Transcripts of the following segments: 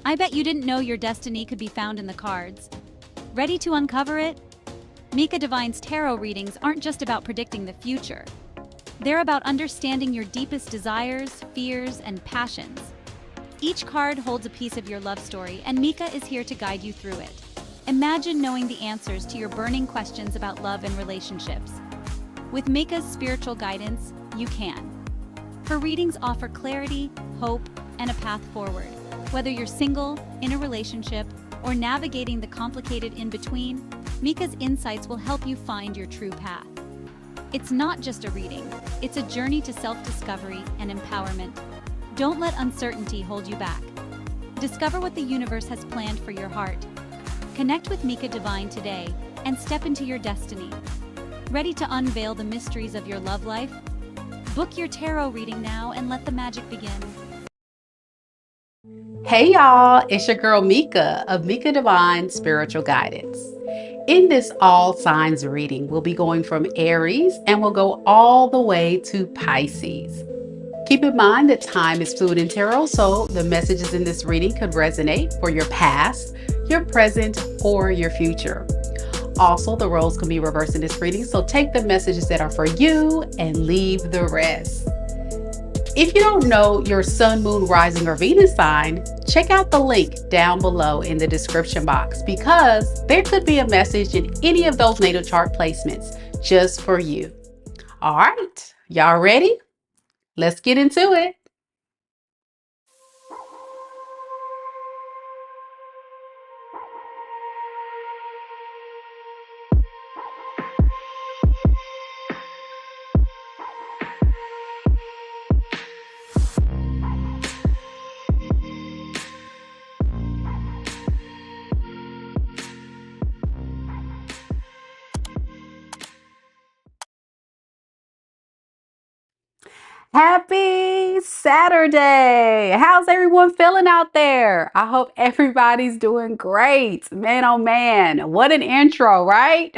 I bet you didn't know your destiny could be found in the cards. Ready to uncover it? Mika Divine's tarot readings aren't just about predicting the future. They're about understanding your deepest desires, fears, and passions. Each card holds a piece of your love story, and Mika is here to guide you through it. Imagine knowing the answers to your burning questions about love and relationships. With Mika's spiritual guidance, you can. Her readings offer clarity, hope, and a path forward. Whether you're single, in a relationship, or navigating the complicated in-between, Mika's insights will help you find your true path. It's not just a reading, it's a journey to self-discovery and empowerment. Don't let uncertainty hold you back. Discover what the universe has planned for your heart. Connect with Mika Divine today and step into your destiny. Ready to unveil the mysteries of your love life? Book your tarot reading now and let the magic begin. Hey y'all, it's your girl Mika of Mika Divine Spiritual Guidance. In this all signs reading, we'll be going from Aries and we'll go all the way to Pisces. Keep in mind that time is fluid in tarot, so the messages in this reading could resonate for your past, your present, or your future. Also, the roles can be reversed in this reading, so take the messages that are for you and leave the rest. If you don't know your sun, moon, rising, or Venus sign, check out the link down below in the description box because there could be a message in any of those natal chart placements just for you. All right, y'all ready? Let's get into it. Happy Saturday! How's everyone feeling out there? I hope everybody's doing great. Man, oh man, what an intro, right?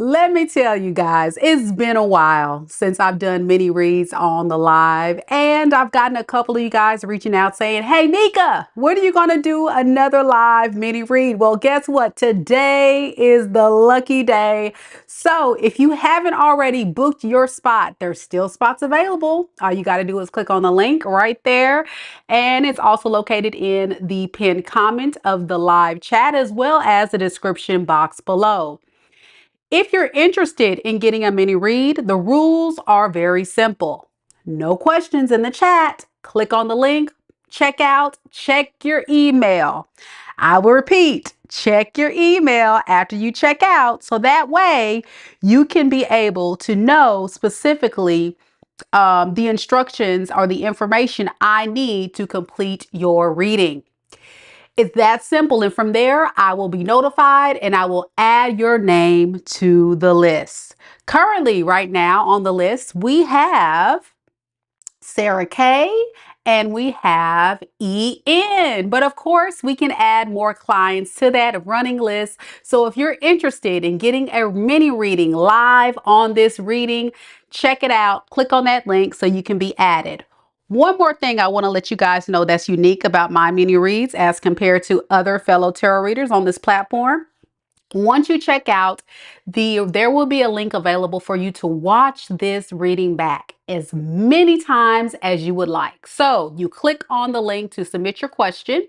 Let me tell you guys, it's been a while since I've done mini reads on the live, and I've gotten a couple of you guys reaching out saying, hey, Mika, when are you going to do another live mini read? Well, guess what? Today is the lucky day. So if you haven't already booked your spot, there's still spots available. All you got to do is click on the link right there, and it's also located in the pinned comment of the live chat as well as the description box below. If you're interested in getting a mini read, the rules are very simple. No questions in the chat. Click on the link, check out, check your email. I will repeat, check your email after you check out so that way you can be able to know specifically the instructions or the information I need to complete your reading. It's that simple. And from there, I will be notified and I will add your name to the list. Currently, right now on the list, we have Sara K and we have EN. But of course, we can add more clients to that running list. So if you're interested in getting a mini reading live on this reading, check it out. Click on that link so you can be added. One more thing I want to let you guys know that's unique about my mini reads as compared to other fellow tarot readers on this platform. Once you check out, there will be a link available for you to watch this reading back as many times as you would like. So you click on the link to submit your question,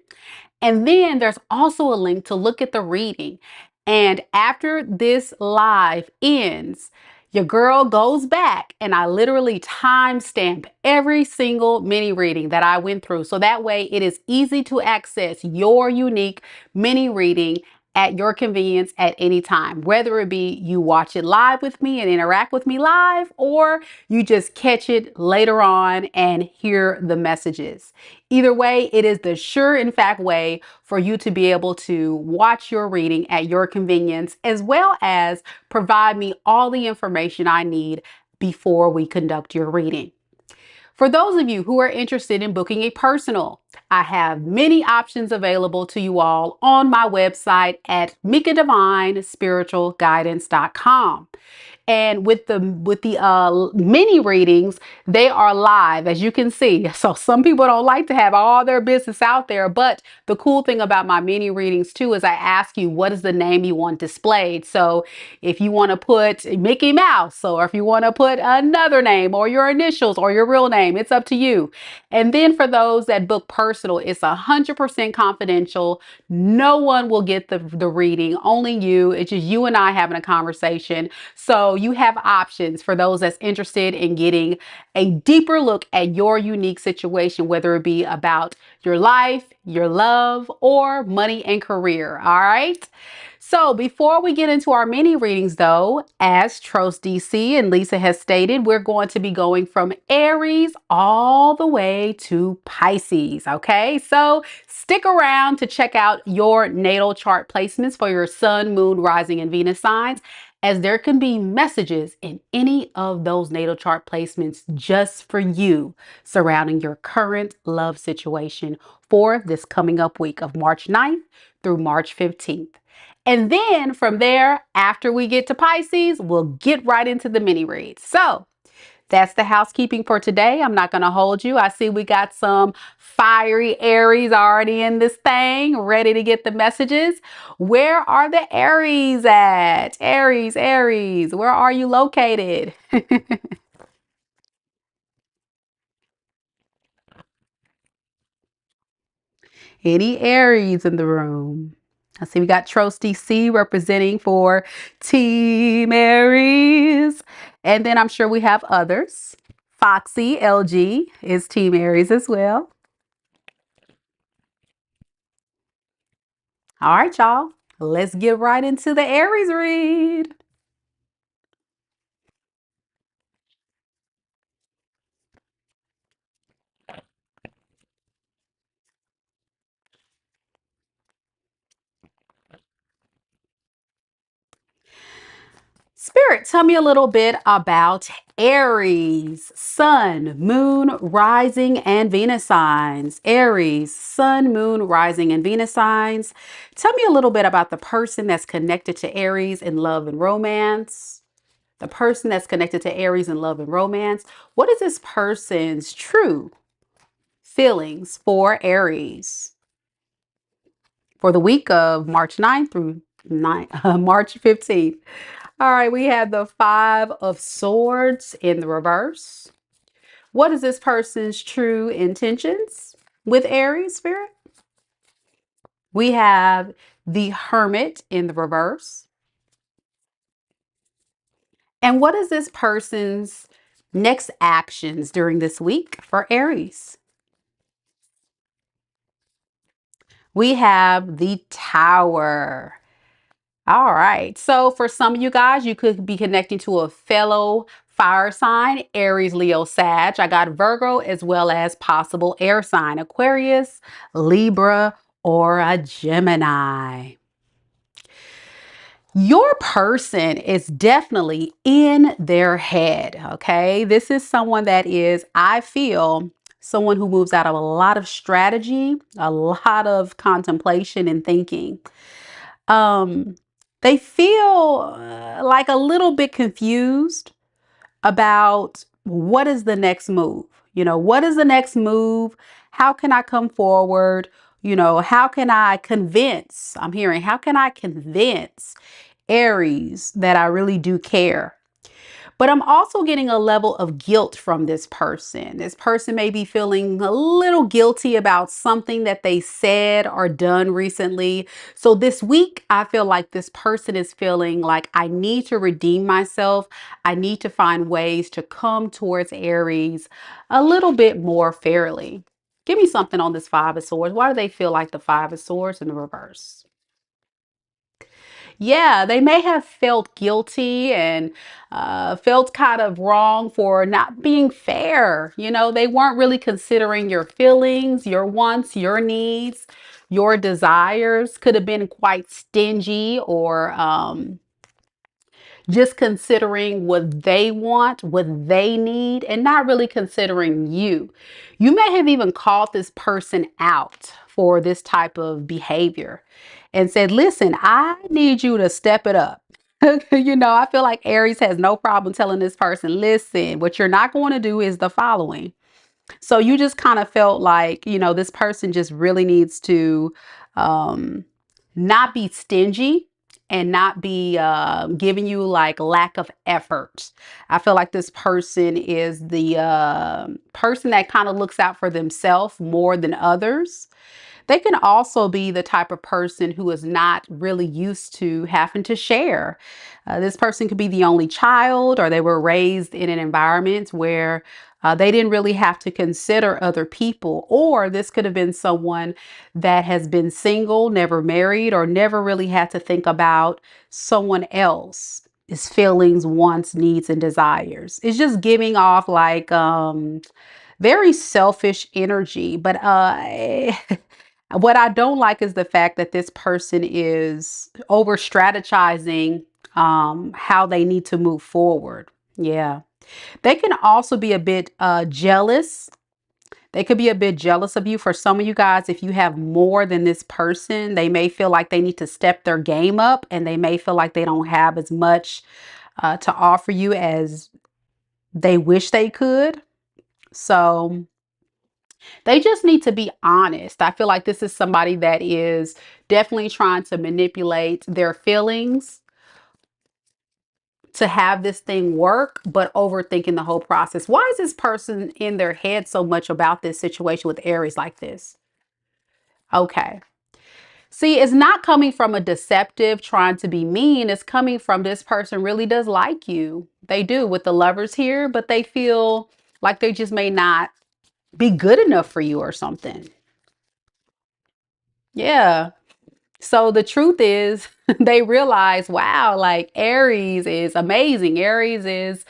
and then there's also a link to look at the reading. And after this live ends, your girl goes back and I literally timestamp every single mini reading that I went through. So that way it is easy to access your unique mini reading at your convenience at any time, whether it be you watch it live with me and interact with me live, or you just catch it later on and hear the messages. Either way, it is the sure in fact way for you to be able to watch your reading at your convenience, as well as provide me all the information I need before we conduct your reading. For those of you who are interested in booking a personal, I have many options available to you all on my website at mikadivinespiritualguidance.com. And with the mini readings, they are live, as you can see. So some people don't like to have all their business out there, but the cool thing about my mini readings too is I ask you, what is the name you want displayed? So if you want to put Mickey Mouse, or if you want to put another name or your initials or your real name, it's up to you. And then for those that book personal, it's 100% confidential. No one will get the reading, only you. It's just you and I having a conversation. So you have options for those that's interested in getting a deeper look at your unique situation, whether it be about your life, your love, or money and career. All right. So before we get into our mini readings though, as Trose DC and Lisa has stated, we're going to be going from Aries all the way to Pisces. Okay, so stick around to check out your natal chart placements for your sun, moon, rising, and Venus signs, as there can be messages in any of those natal chart placements just for you surrounding your current love situation for this coming up week of March 9th through March 15th. And then from there, after we get to Pisces, we'll get right into the mini reads. So that's the housekeeping for today. I'm not going to hold you. I see we got some fiery Aries already in this thing, ready to get the messages. Where are the Aries at? Aries, Aries, where are you located? Any Aries in the room? I see we got Trose DC representing for Team Aries. And then I'm sure we have others. Foxy LG is Team Aries as well. All right, y'all. Let's get right into the Aries read. Spirit, tell me a little bit about Aries, Sun, Moon, Rising, and Venus signs. Aries, Sun, Moon, Rising, and Venus signs. Tell me a little bit about the person that's connected to Aries in love and romance. The person that's connected to Aries in love and romance. What is this person's true feelings for Aries for the week of March 9th through March 15th? All right, we have the Five of Swords in the reverse. What is this person's true intentions with Aries, Spirit? We have the Hermit in the reverse. And what is this person's next actions during this week for Aries? We have the Tower. All right. So for some of you guys, you could be connecting to a fellow fire sign, Aries, Leo, Sag. I got Virgo as well as possible air sign, Aquarius, Libra, or a Gemini. Your person is definitely in their head, okay? This is someone that is, I feel, someone who moves out of a lot of strategy, a lot of contemplation and thinking. They feel like a little bit confused about what is the next move. You know, what is the next move? How can I come forward? You know, how can I convince? I'm hearing, how can I convince Aries that I really do care? But I'm also getting a level of guilt from this person. This person may be feeling a little guilty about something that they said or done recently. So this week, I feel like this person is feeling like I need to redeem myself. I need to find ways to come towards Aries a little bit more fairly. Give me something on this Five of Swords. Why do they feel like the Five of Swords in the reverse? Yeah, they may have felt guilty and felt kind of wrong for not being fair. You know, they weren't really considering your feelings, your wants, your needs, your desires. Could have been quite stingy or just considering what they want, what they need, and not really considering you. You may have even called this person out for this type of behavior and said, listen, I need you to step it up. You know, I feel like Aries has no problem telling this person, listen, what you're not going to do is the following. So you just kind of felt like, you know, this person just really needs to um, not be stingy and not be giving you like lack of effort. I feel like this person is the person that kind of looks out for themselves more than others. They can also be the type of person who is not really used to having to share. This person could be the only child, or they were raised in an environment where they didn't really have to consider other people. Or this could have been someone that has been single, never married, or never really had to think about someone else. His feelings, wants, needs, and desires. It's just giving off like very selfish energy. But what I don't like is the fact that this person is over strategizing how they need to move forward. Yeah. They can also be a bit jealous. They could be a bit jealous of you. For some of you guys, if you have more than this person, they may feel like they need to step their game up, and they may feel like they don't have as much to offer you as they wish they could. So they just need to be honest. I feel like this is somebody that is definitely trying to manipulate their feelings to have this thing work, but overthinking the whole process. Why is this person in their head so much about this situation with Aries like this? Okay. See, it's not coming from a deceptive trying to be mean. It's coming from this person really does like you. They do with the lovers here, but they feel like they just may not be good enough for you or something. Yeah. So the truth is, they realize, wow, like Aries is amazing. Aries is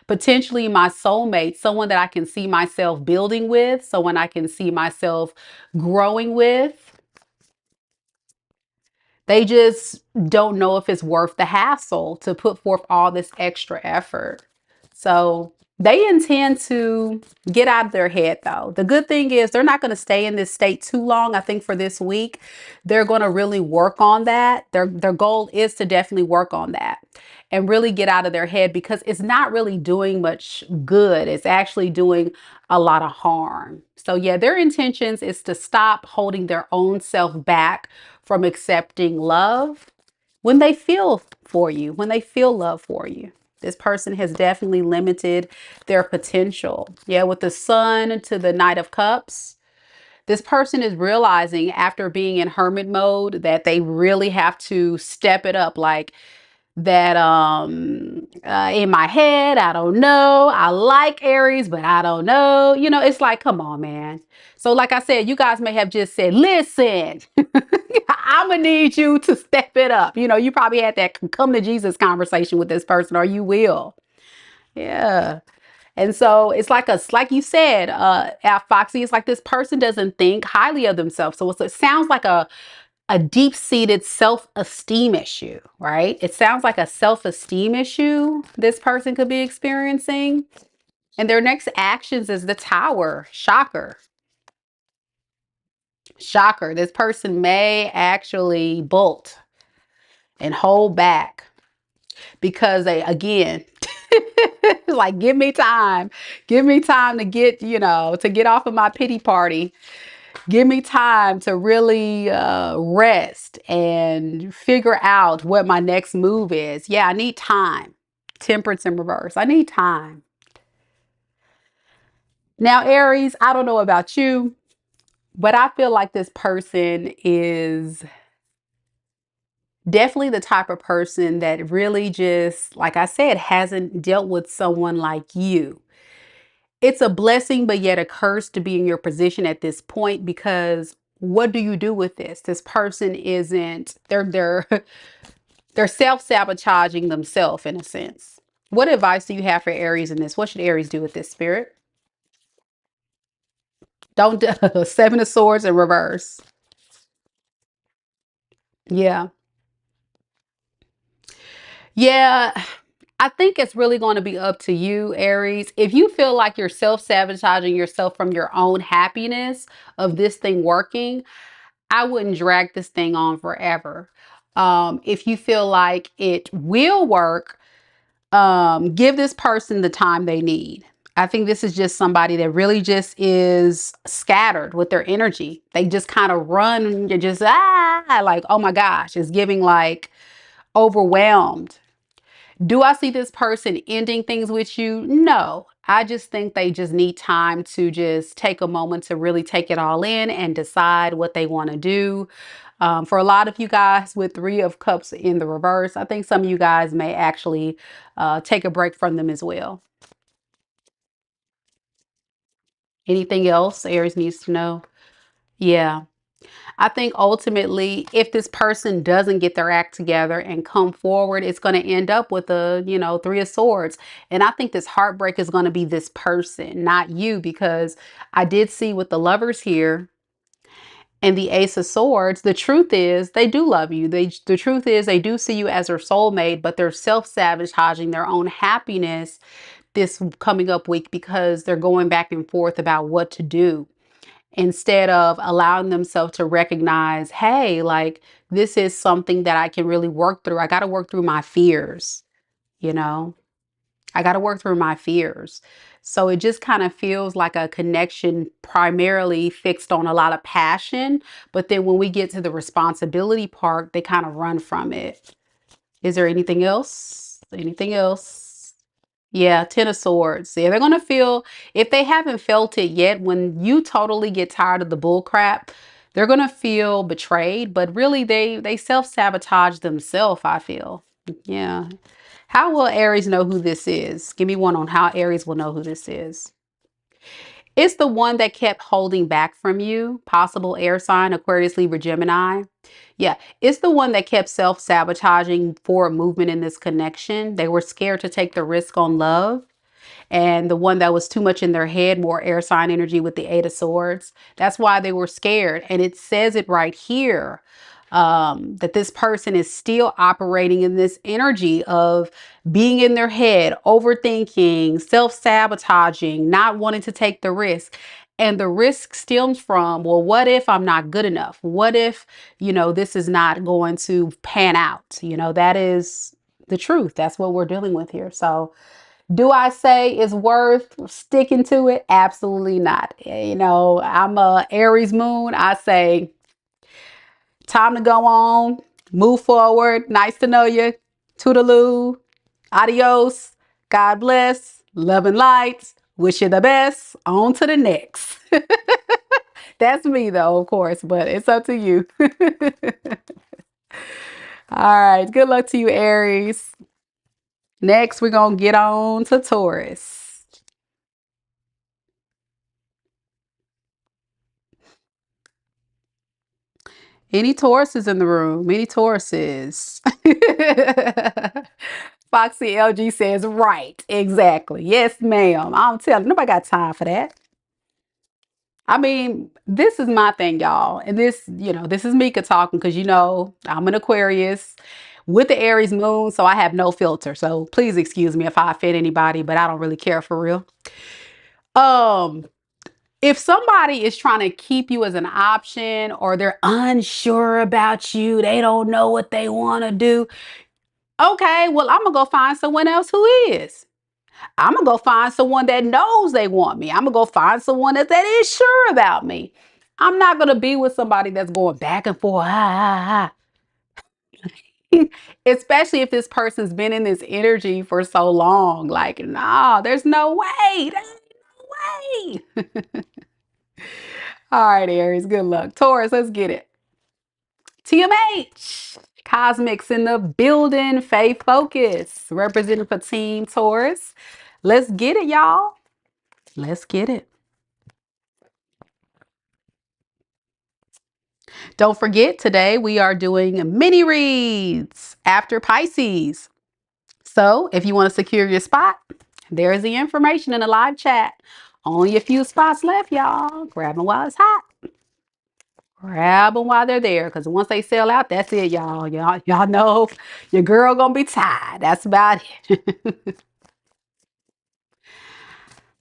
potentially my soulmate, someone that I can see myself building with, someone I can see myself growing with. They just don't know if it's worth the hassle to put forth all this extra effort. So they intend to get out of their head, though. The good thing is they're not going to stay in this state too long. I think for this week, they're going to really work on that. Their goal is to definitely work on that and really get out of their head, because it's not really doing much good. It's actually doing a lot of harm. So yeah, their intentions is to stop holding their own self back from accepting love when they feel for you, when they feel love for you. This person has definitely limited their potential. Yeah, with the Sun to the Knight of Cups, this person is realizing after being in hermit mode that they really have to step it up. Like that in my head, I don't know, I like Aries, but I don't know, you know, it's like, come on, man. So like I said, you guys may have just said, listen, I'm gonna need you to step it up. You know, you probably had that come to Jesus conversation with this person, or you will. Yeah. And so it's like you said, Foxy, it's like this person doesn't think highly of themselves. So it sounds like a deep-seated self-esteem issue, right? It sounds like a self-esteem issue this person could be experiencing. And their next actions is the Tower. Shocker. Shocker. This person may actually bolt and hold back because they, again, like, give me time. Give me time to get, you know, to get off of my pity party. Give me time to really rest and figure out what my next move is. Yeah, I need time. Temperance in reverse. I need time. Now, Aries, I don't know about you, but I feel like this person is definitely the type of person that really just, like I said, hasn't dealt with someone like you. It's a blessing, but yet a curse to be in your position at this point, because what do you do with this? This person isn't, they're they're self-sabotaging themselves in a sense. What advice do you have for Aries in this? What should Aries do with this, Spirit? Don't do Seven of Swords in reverse. Yeah. Yeah. I think it's really going to be up to you, Aries. If you feel like you're self-sabotaging yourself from your own happiness of this thing working, I wouldn't drag this thing on forever. If you feel like it will work, give this person the time they need. I think this is just somebody that really just is scattered with their energy. They just kind of run, you're just, like, oh my gosh, it's giving like overwhelmed. Do I see this person ending things with you? No. I just think they just need time to just take a moment to really take it all in and decide what they want to do. For a lot of you guys with Three of Cups in the reverse, I think some of you guys may actually take a break from them as well. Anything else Aries needs to know? Yeah. I think ultimately, if this person doesn't get their act together and come forward, it's going to end up with a, Three of Swords. And I think this heartbreak is going to be this person, not you, because I did see with the Lovers here and the Ace of Swords, the truth is they do love you. The truth is they do see you as their soulmate, but they're self-sabotaging their own happiness this coming up week because they're going back and forth about what to do, instead of allowing themselves to recognize, hey, like this is something that I can really work through. I got to work through my fears, you know, I got to work through my fears. So it just kind of feels like a connection primarily fixed on a lot of passion. But then when we get to the responsibility part, they kind of run from it. Is there anything else? Anything else? Yeah, Ten of Swords. Yeah, they're going to feel, if they haven't felt it yet, when you totally get tired of the bull crap, they're going to feel betrayed, but really they self-sabotage themselves, I feel. Yeah. How will Aries know who this is? Give me one on how Aries will know who this is. It's the one that kept holding back from you, possible air sign, Aquarius, Libra, Gemini. Yeah, it's the one that kept self-sabotaging forward movement in this connection. They were scared to take the risk on love. And the one that was too much in their head, more air sign energy with the Eight of Swords. That's why they were scared. And it says it right here, that this person is still operating in this energy of being in their head, overthinking, self-sabotaging, not wanting to take the risk. And the risk stems from, well, what if I'm not good enough? What if, this is not going to pan out? That is the truth. That's what we're dealing with here. So do I say it's worth sticking to it? Absolutely not. I'm a Aries moon. I say time to go on, move forward. Nice to know you. Toodaloo. Adios. God bless. Love and light. Wish you the best. On to the next. That's me though, of course, but it's up to you. All right. Good luck to you, Aries. Next, we're going to get on to Taurus. Any Tauruses in the room? Any Tauruses? Foxy LG says, right, exactly. Yes, ma'am. I'm telling you, nobody got time for that. I mean, this is my thing, y'all. And this is Mika talking because, I'm an Aquarius with the Aries moon, so I have no filter. So please excuse me if I offend anybody, but I don't really care for real. If somebody is trying to keep you as an option or they're unsure about you, they don't know what they want to do. Okay, well, I'm going to go find someone else who is. I'm going to go find someone that knows they want me. I'm going to go find someone that is sure about me. I'm not going to be with somebody that's going back and forth. Especially if this person's been in this energy for so long. Like, nah, there's no way. There's no way. All right, Aries, good luck. Taurus, let's get it. TMH. Cosmics in the building. Faith Focus. Representing for Team Taurus. Let's get it, y'all. Let's get it. Don't forget, today we are doing mini reads after Pisces. So if you want to secure your spot, there's the information in the live chat. Only a few spots left, y'all. Grab them while it's hot. Grab them while they're there, because once they sell out, that's it, y'all. Y'all know your girl gonna be tired. That's about it.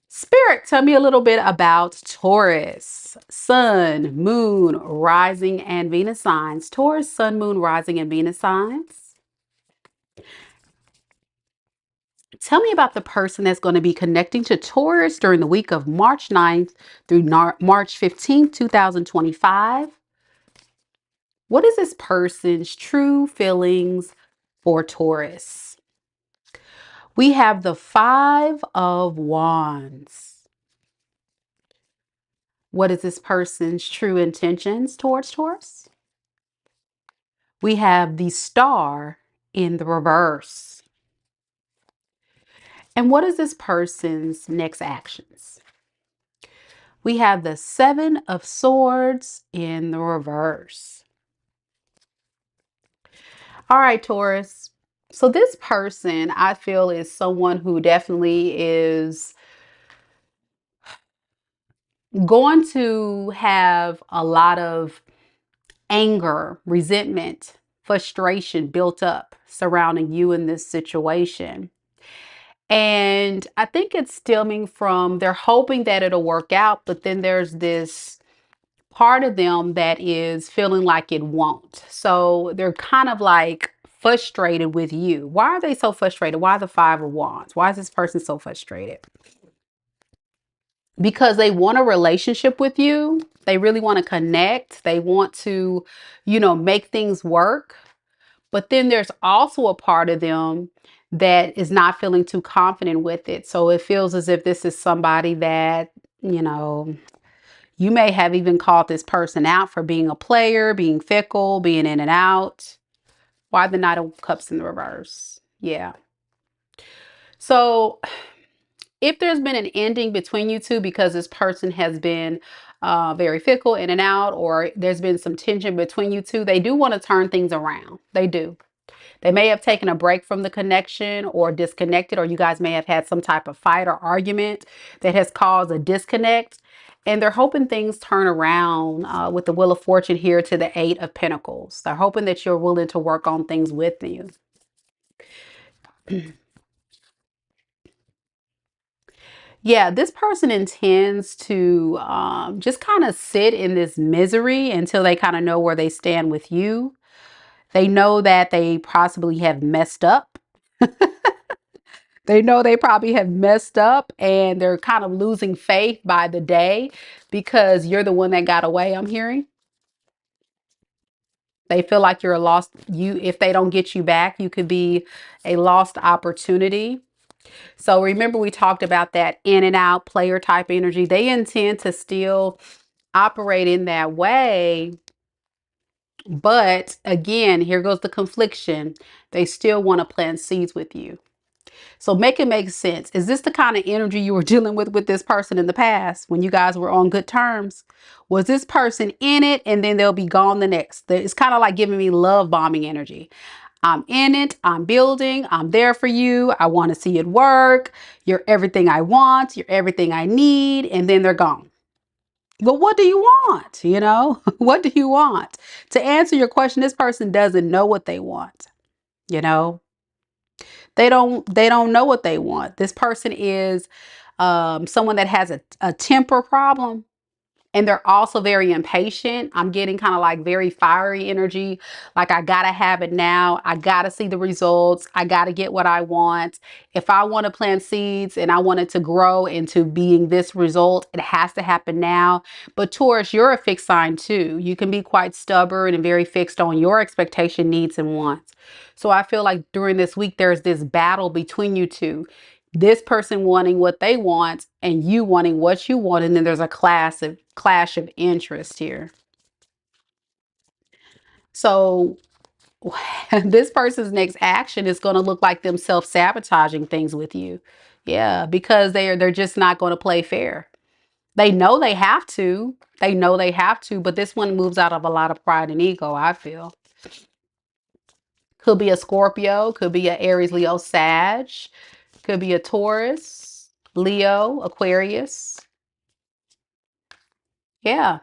Spirit, Tell me a little bit about Taurus, Sun, Moon, Rising, and Venus signs. Taurus, Sun, Moon, Rising, and Venus signs. Tell me about the person that's going to be connecting to Taurus during the week of March 9th through March 15th, 2025. What is this person's true feelings for Taurus? We have the Five of Wands. What is this person's true intentions towards Taurus? We have the Star in the reverse. And what is this person's next actions? We have the Seven of Swords in the reverse. All right, Taurus. So this person, I feel, is someone who definitely is going to have a lot of anger, resentment, frustration built up surrounding you in this situation. And I think it's stemming from they're hoping that it'll work out, but then there's this part of them that is feeling like it won't. So they're kind of like frustrated with you. Why are they so frustrated? Why the Five of Wands? Why is this person so frustrated? Because they want a relationship with you. They really want to connect. They want to, make things work. But then there's also a part of them that is not feeling too confident with it. So it feels as if this is somebody that, you may have even called this person out for being a player, being fickle, being in and out. Why the Knight of Cups in the reverse? Yeah. So if there's been an ending between you two because this person has been very fickle, in and out, or there's been some tension between you two, they do want to turn things around. They do. They may have taken a break from the connection or disconnected, or you guys may have had some type of fight or argument that has caused a disconnect. And they're hoping things turn around with the Wheel of Fortune here to the Eight of Pentacles. They're hoping that you're willing to work on things with you. Yeah, this person intends to just kind of sit in this misery until they kind of know where they stand with you. They know that they possibly have messed up. They know they probably have messed up and they're kind of losing faith by the day because you're the one that got away, I'm hearing. They feel like you're a lost, if they don't get you back, you could be a lost opportunity. So remember we talked about that in and out player type energy. They intend to still operate in that way. But again, here goes the confliction. They still want to plant seeds with you. So make it make sense. Is this the kind of energy you were dealing with this person in the past when you guys were on good terms? Was this person in it and then they'll be gone the next? It's kind of like giving me love bombing energy. I'm in it. I'm building. I'm there for you. I want to see it work. You're everything I want. You're everything I need. And then they're gone. But what do you want? What do you want? To answer your question, this person doesn't know what they want. They don't know what they want. This person is someone that has a temper problem. And they're also very impatient. I'm getting kind of like very fiery energy. Like I gotta have it now. I gotta see the results. I gotta get what I want. If I want to plant seeds and I want it to grow into being this result, it has to happen now. But Taurus, you're a fixed sign too. You can be quite stubborn and very fixed on your expectation, needs, and wants. So I feel like during this week, there's this battle between you two. This person wanting what they want and you wanting what you want, and then there's a clash of interest here. So this person's next action is going to look like them self-sabotaging things with you. Yeah, because they're just not going to play fair. They know they have to. They know they have to, but this one moves out of a lot of pride and ego, I feel. Could be a Scorpio, could be a Aries, Leo, Sag, could be a Taurus, Leo, Aquarius. Yeah.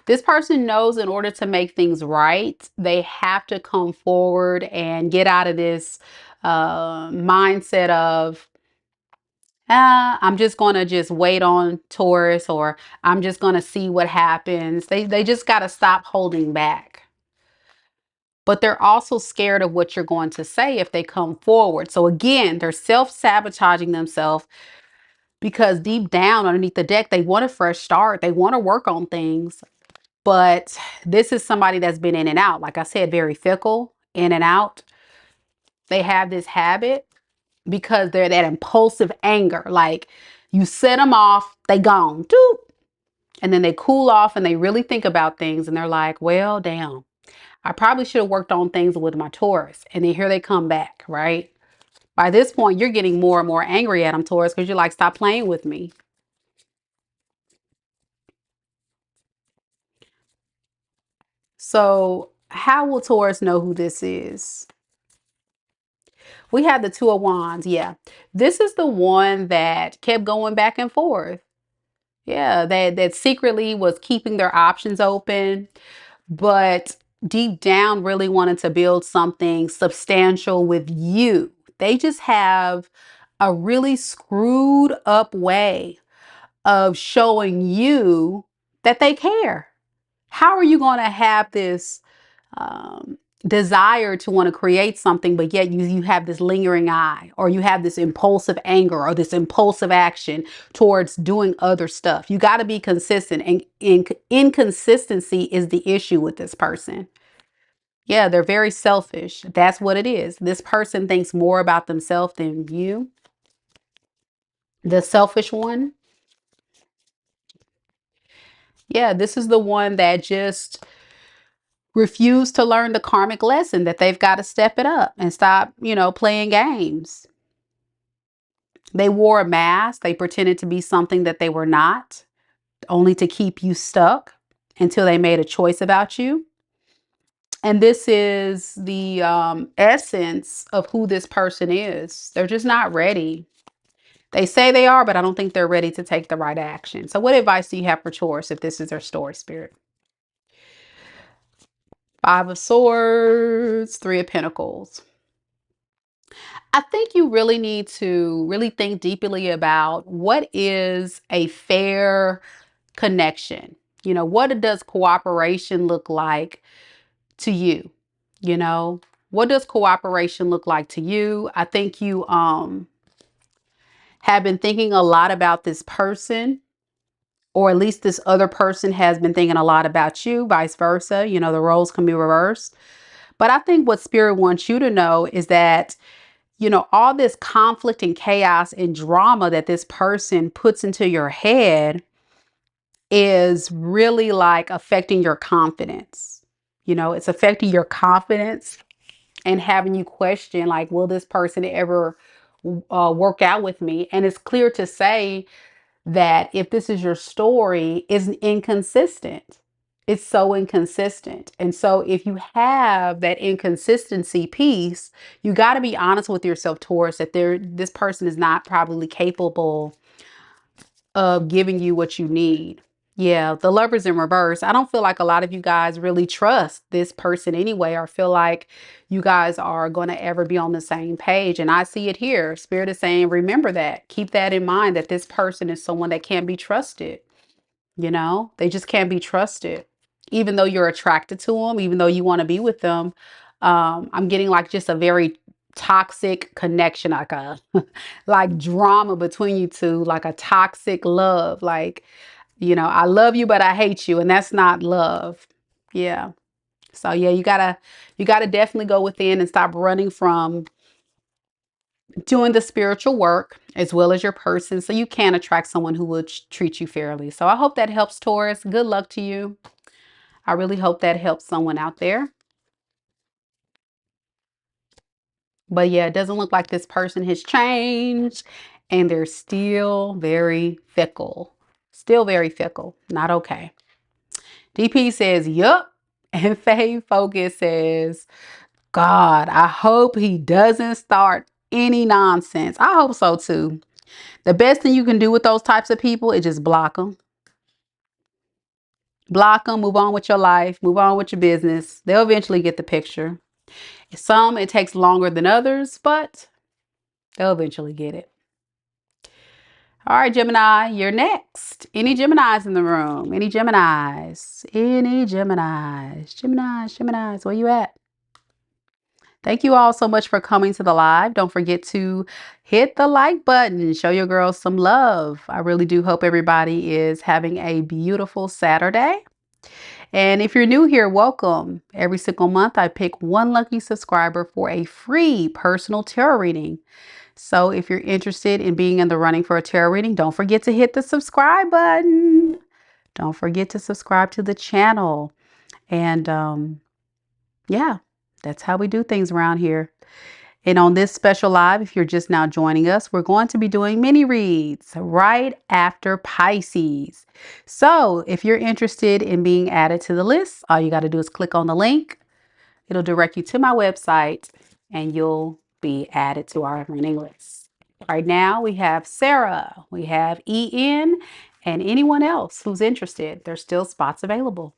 This person knows in order to make things right, they have to come forward and get out of this mindset of I'm just going to just wait on Taurus, or I'm just going to see what happens. They just got to stop holding back. But they're also scared of what you're going to say if they come forward. So again, they're self-sabotaging themselves because deep down underneath the deck, they want a fresh start. They want to work on things. But this is somebody that's been in and out. Like I said, very fickle, in and out. They have this habit because they're that impulsive anger. Like you set them off, they gone. Doop. And then they cool off and they really think about things and they're like, well, damn, I probably should have worked on things with my Taurus. And then here they come back, right? By this point, you're getting more and more angry at them, Taurus, because you're like, stop playing with me. So how will Taurus know who this is? We have the Two of Wands. Yeah. This is the one that kept going back and forth. Yeah, that secretly was keeping their options open, but deep down really wanted to build something substantial with you. They just have a really screwed up way of showing you that they care. How are you going to have this desire to want to create something, but yet you have this lingering eye, or you have this impulsive anger or this impulsive action towards doing other stuff? You got to be consistent, and inconsistency is the issue with this person. Yeah, they're very selfish. That's what it is. This person thinks more about themselves than you. The selfish one. Yeah, this is the one that just refused to learn the karmic lesson that they've got to step it up and stop, playing games. They wore a mask. They pretended to be something that they were not, only to keep you stuck until they made a choice about you. And this is the essence of who this person is. They're just not ready. They say they are, but I don't think they're ready to take the right action. So what advice do you have for Taurus if this is their story, Spirit? Five of Swords, Three of Pentacles. I think you really need to really think deeply about what is a fair connection. What does cooperation look like to you? What does cooperation look like to you? I think you have been thinking a lot about this person, or at least this other person has been thinking a lot about you, vice versa. The roles can be reversed. But I think what Spirit wants you to know is that all this conflict and chaos and drama that this person puts into your head is really like affecting your confidence. It's affecting your confidence and having you question, like, will this person ever work out with me? And it's clear to say that if this is your story, is inconsistent. It's so inconsistent. And so if you have that inconsistency piece, you got to be honest with yourself, Taurus, that this person is not probably capable of giving you what you need. Yeah, the Lovers in reverse. I don't feel like a lot of you guys really trust this person anyway, or feel like you guys are going to ever be on the same page. And I see it here. Spirit is saying, remember that. Keep that in mind, that this person is someone that can't be trusted. They just can't be trusted. Even though you're attracted to them, even though you want to be with them, I'm getting like just a very toxic connection, like a like drama between you two, like a toxic love. Like, I love you, but I hate you. And that's not love. Yeah. So yeah, you gotta definitely go within and stop running from doing the spiritual work as well as your person, so you can attract someone who will treat you fairly. So I hope that helps, Taurus. Good luck to you. I really hope that helps someone out there. But yeah, it doesn't look like this person has changed, and they're still very fickle. Still very fickle. Not okay. DP says, yup. And Faye Focus says, God, I hope he doesn't start any nonsense. I hope so too. The best thing you can do with those types of people is just block them. Block them, move on with your life, move on with your business. They'll eventually get the picture. Some, it takes longer than others, but they'll eventually get it. All right, Gemini, you're next. Any Geminis in the room? Any Geminis? Any Geminis? Geminis, where you at? Thank you all so much for coming to the live. Don't forget to hit the like button. Show your girls some love. I really do hope everybody is having a beautiful Saturday. And if you're new here, welcome. Every single month, I pick one lucky subscriber for a free personal tarot reading. So if you're interested in being in the running for a tarot reading, don't forget to hit the subscribe button. Don't forget to subscribe to the channel. And yeah, that's how we do things around here. And on this special live, if you're just now joining us, we're going to be doing mini reads right after Pisces. So if you're interested in being added to the list, all you got to do is click on the link. It'll direct you to my website and you'll be added to our running list. Right now we have Sarah, we have EN, and anyone else who's interested. There's still spots available,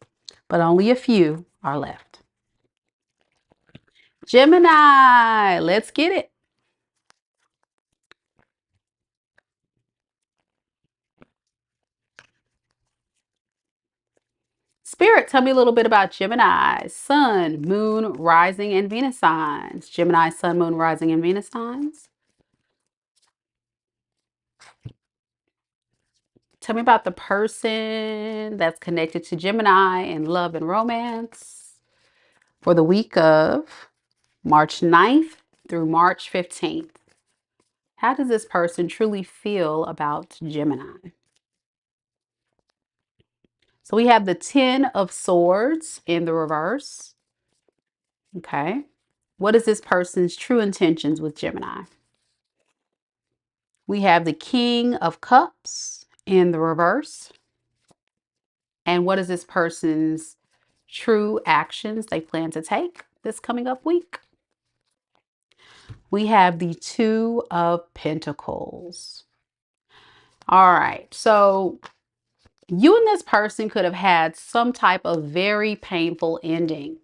but only a few are left. Gemini, let's get it. Spirit, tell me a little bit about Gemini, Sun, Moon, Rising, and Venus signs. Gemini, Sun, Moon, Rising, and Venus signs. Tell me about the person that's connected to Gemini in love and romance for the week of March 9th through March 15th. How does this person truly feel about Gemini? So we have the 10 of Swords in the reverse. Okay. What is this person's true intentions with Gemini? We have the King of Cups in the reverse. And what is this person's true actions they plan to take this coming up week? We have the Two of Pentacles. All right, so you and this person could have had some type of very painful ending.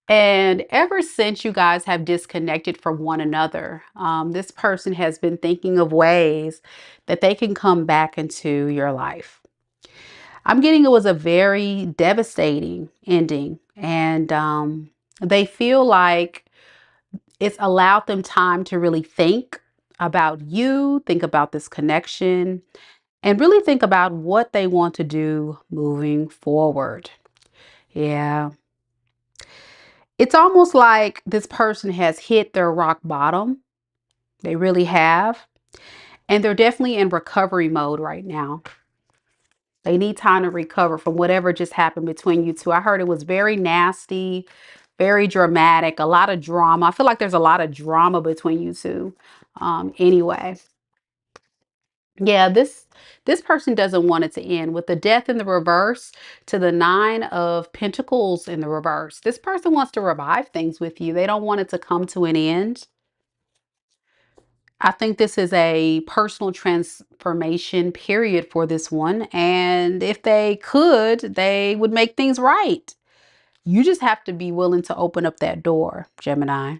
And ever since you guys have disconnected from one another, this person has been thinking of ways that they can come back into your life. I'm getting it was a very devastating ending, and they feel like it's allowed them time to really think about you, think about this connection, and really think about what they want to do moving forward. Yeah. It's almost like this person has hit their rock bottom. They really have. And they're definitely in recovery mode right now. They need time to recover from whatever just happened between you two. I heard it was very nasty, very dramatic, a lot of drama. I feel like there's a lot of drama between you two. Anyway, yeah, this person doesn't want it to end. With the Death in the reverse to the Nine of Pentacles in the reverse, this person wants to revive things with you. They don't want it to come to an end. I think this is a personal transformation period for this one. And if they could, they would make things right. You just have to be willing to open up that door, Gemini.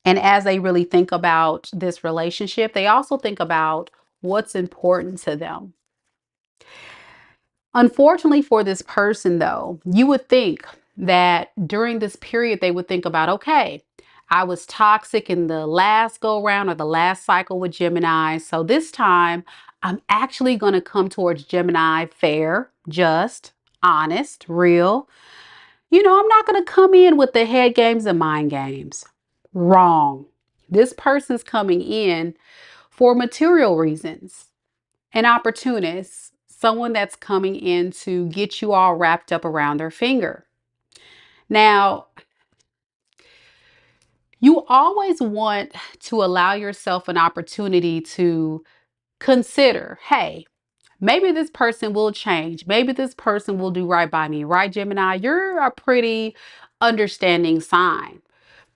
And as they really think about this relationship, they also think about what's important to them. Unfortunately for this person, though, you would think that during this period, they would think about, okay, I was toxic in the last go round or the last cycle with Gemini. So this time I'm actually going to come towards Gemini fair, just, honest, real. You know, I'm not going to come in with the head games and mind games. Wrong. This person's coming in for material reasons. An opportunist, someone that's coming in to get you all wrapped up around their finger. Now, you always want to allow yourself an opportunity to consider, hey, maybe this person will change. Maybe this person will do right by me, right, Gemini? You're a pretty understanding sign.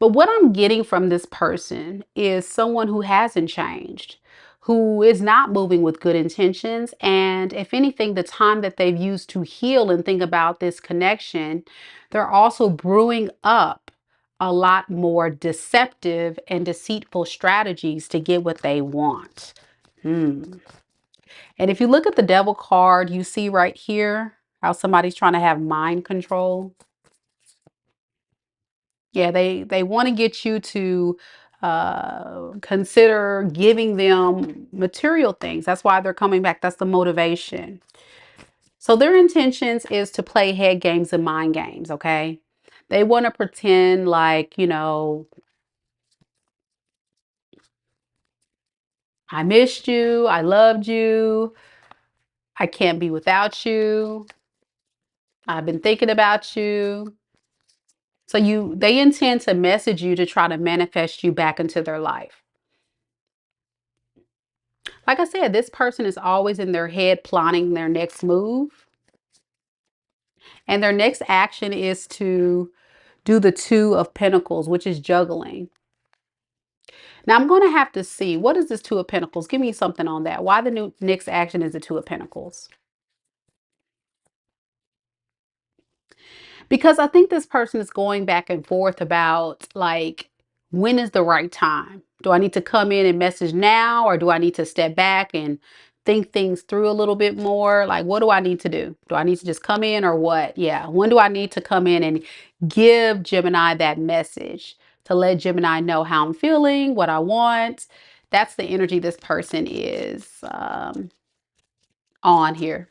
But what I'm getting from this person is someone who hasn't changed, who is not moving with good intentions. And if anything, the time that they've used to heal and think about this connection, they're also brewing up a lot more deceptive and deceitful strategies to get what they want. And if you look at the devil card, you see right here how somebody's trying to have mind control. Yeah, they want to get you to consider giving them material things. That's why they're coming back. That's the motivation. So their intentions is to play head games and mind games, okay? They want to pretend like, you know, I missed you, I loved you, I can't be without you, I've been thinking about you. So they intend to message you to try to manifest you back into their life. Like I said, this person is always in their head plotting their next move. And their next action is to do the Two of Pentacles, which is juggling. Now I'm going to have to see, what is this Two of Pentacles? Give me something on that. Why the next action is the Two of Pentacles? Because I think this person is going back and forth about, like, when is the right time? Do I need to come in and message now, or do I need to step back and think things through a little bit more? Like, what do I need to do? Do I need to just come in, or what? Yeah. When do I need to come in and give Gemini that message to let Gemini know how I'm feeling, what I want? That's the energy this person is on here.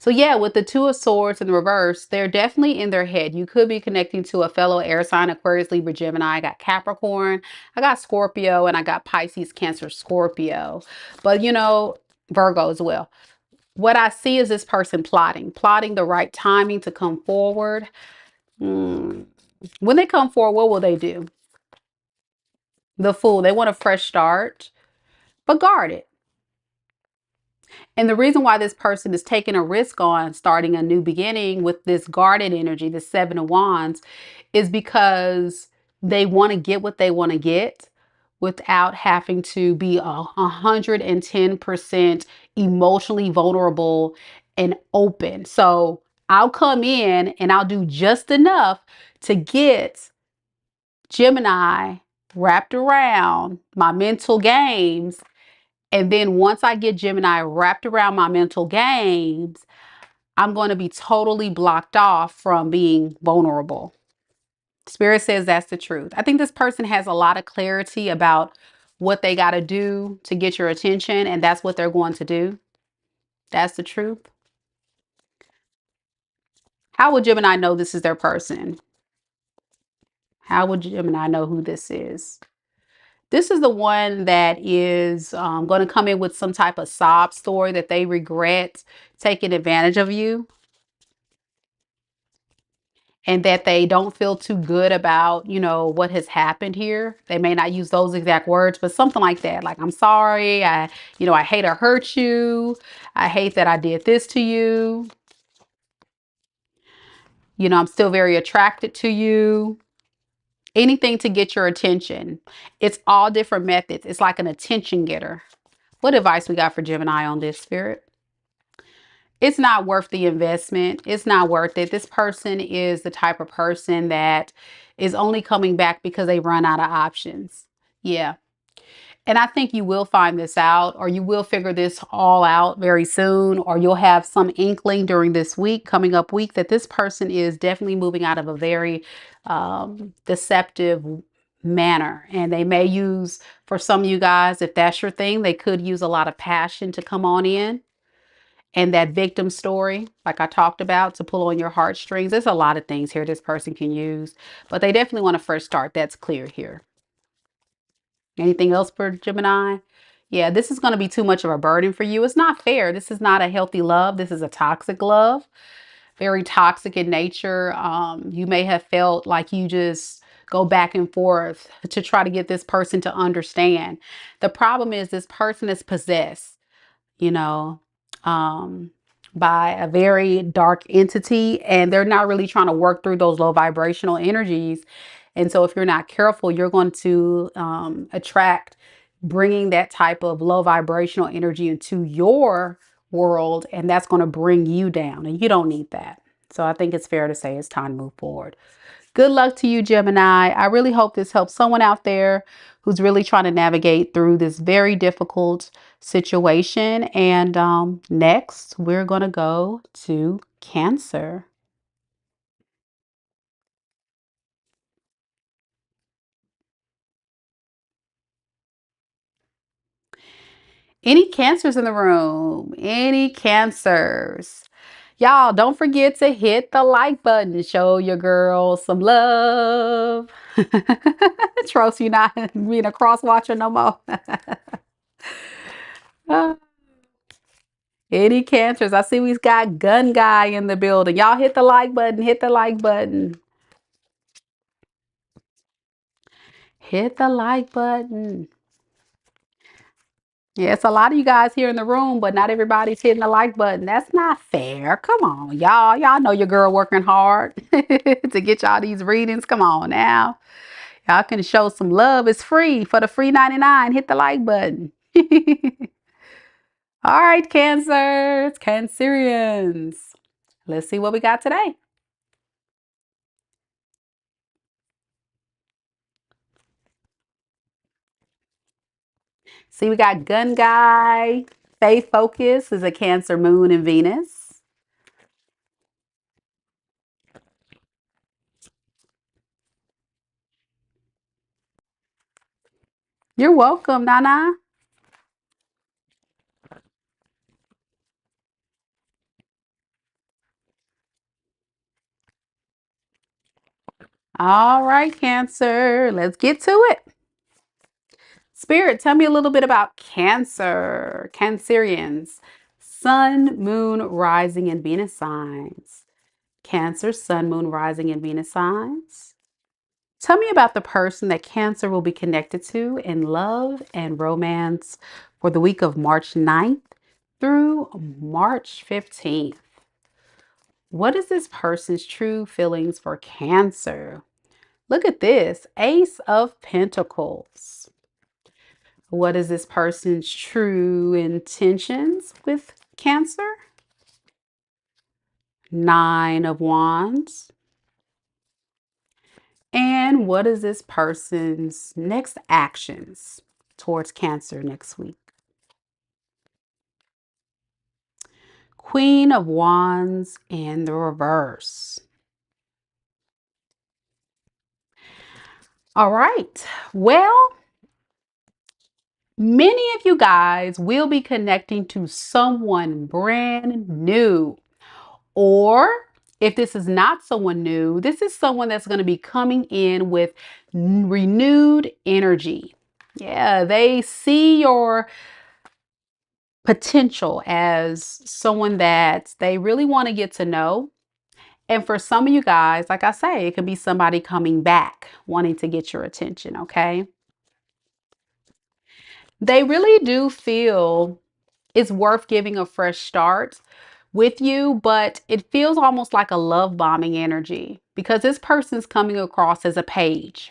So yeah, with the Two of Swords in reverse, they're definitely in their head. You could be connecting to a fellow air sign, Aquarius, Libra, Gemini. I got Capricorn, I got Scorpio, and I got Pisces, Cancer, Scorpio. But you know, Virgo as well. What I see is this person plotting the right timing to come forward. When they come forward, what will they do? The Fool. They want a fresh start, but guard it. And the reason why this person is taking a risk on starting a new beginning with this guarded energy, the Seven of Wands, is because they want to get what they want to get without having to be 110% emotionally vulnerable and open. So I'll come in and I'll do just enough to get Gemini wrapped around my mental games, and then once I get Gemini wrapped around my mental games, I'm going to be totally blocked off from being vulnerable. Spirit says that's the truth. I think this person has a lot of clarity about what they got to do to get your attention, and that's what they're going to do. That's the truth. How would Gemini know this is their person? How would Gemini know who this is? This is the one that is going to come in with some type of sob story that they regret taking advantage of you, and that they don't feel too good about, you know, what has happened here. They may not use those exact words, but something like that. Like, I'm sorry. I hate to hurt you. I hate that I did this to you. You know, I'm still very attracted to you. Anything to get your attention. It's all different methods. It's like an attention getter. What advice we got for Gemini on this, Spirit? It's not worth the investment. It's not worth it. This person is the type of person that is only coming back because they run out of options. Yeah. And I think you will find this out, or you will figure this all out very soon, or you'll have some inkling during this week, coming up week, that this person is definitely moving out of a very deceptive manner. And they may use, for some of you guys, if that's your thing, they could use a lot of passion to come on in. And that victim story, like I talked about, to pull on your heartstrings. There's a lot of things here this person can use, but they definitely want to first start. That's clear here. Anything else for Gemini? Yeah, this is going to be too much of a burden for you. It's not fair. This is not a healthy love. This is a toxic love. Very toxic in nature. You may have felt like you just go back and forth to try to get this person to understand. The problem is this person is possessed, you know, by a very dark entity, and they're not really trying to work through those low vibrational energies. And so if you're not careful, you're going to attract bringing that type of low vibrational energy into your world, and that's going to bring you down, and you don't need that. So I think it's fair to say it's time to move forward. Good luck to you, Gemini. I really hope this helps someone out there who's really trying to navigate through this very difficult situation. And next, we're going to go to Cancer. Any cancers in the room? Any cancers? Y'all, don't forget to hit the like button. Show your girl some love. Trust you not being a cross watcher no more. Any cancers? I see we've got Gun Guy in the building. Y'all hit the like button. Hit the like button. Hit the like button. Yeah, it's a lot of you guys here in the room, but not everybody's hitting the like button. That's not fair. Come on, y'all. Y'all know your girl working hard to get y'all these readings. Come on now. Y'all can show some love. It's free for the free 99. Hit the like button. All right, Cancers, Cancerians. Let's see what we got today. See, we got Gun Guy. Faith Focus is a Cancer Moon and Venus. You're welcome, Nana. All right, Cancer, let's get to it. Spirit, tell me a little bit about Cancer, Cancerians, Sun, Moon, Rising, and Venus signs. Cancer, Sun, Moon, Rising, and Venus signs. Tell me about the person that Cancer will be connected to in love and romance for the week of March 9th through March 15th. What is this person's true feelings for Cancer? Look at this, Ace of Pentacles. What is this person's true intentions with Cancer? Nine of Wands. And what is this person's next actions towards Cancer next week? Queen of Wands in the reverse. All right. Well, many of you guys will be connecting to someone brand new. Or if this is not someone new, this is someone that's going to be coming in with renewed energy. Yeah, they see your potential as someone that they really want to get to know. And for some of you guys, like I say, it could be somebody coming back wanting to get your attention, okay? They really do feel it's worth giving a fresh start with you, but it feels almost like a love bombing energy because this person's coming across as a page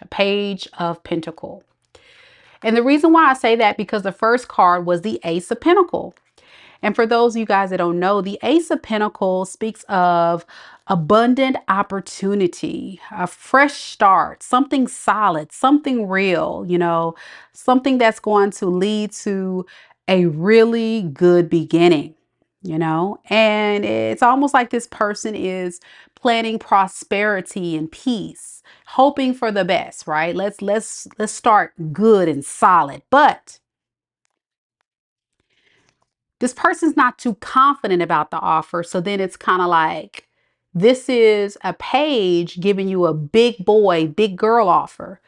of Pentacle. And the reason why I say that because the first card was the Ace of Pentacle. And for those of you guys that don't know, the Ace of Pentacles speaks of abundant opportunity, a fresh start, something solid, something real, something that's going to lead to a really good beginning, and it's almost like this person is planning prosperity and peace, hoping for the best, right? Let's start good and solid, but this person's not too confident about the offer. So then it's kind of like, this is a page giving you a big boy, big girl offer,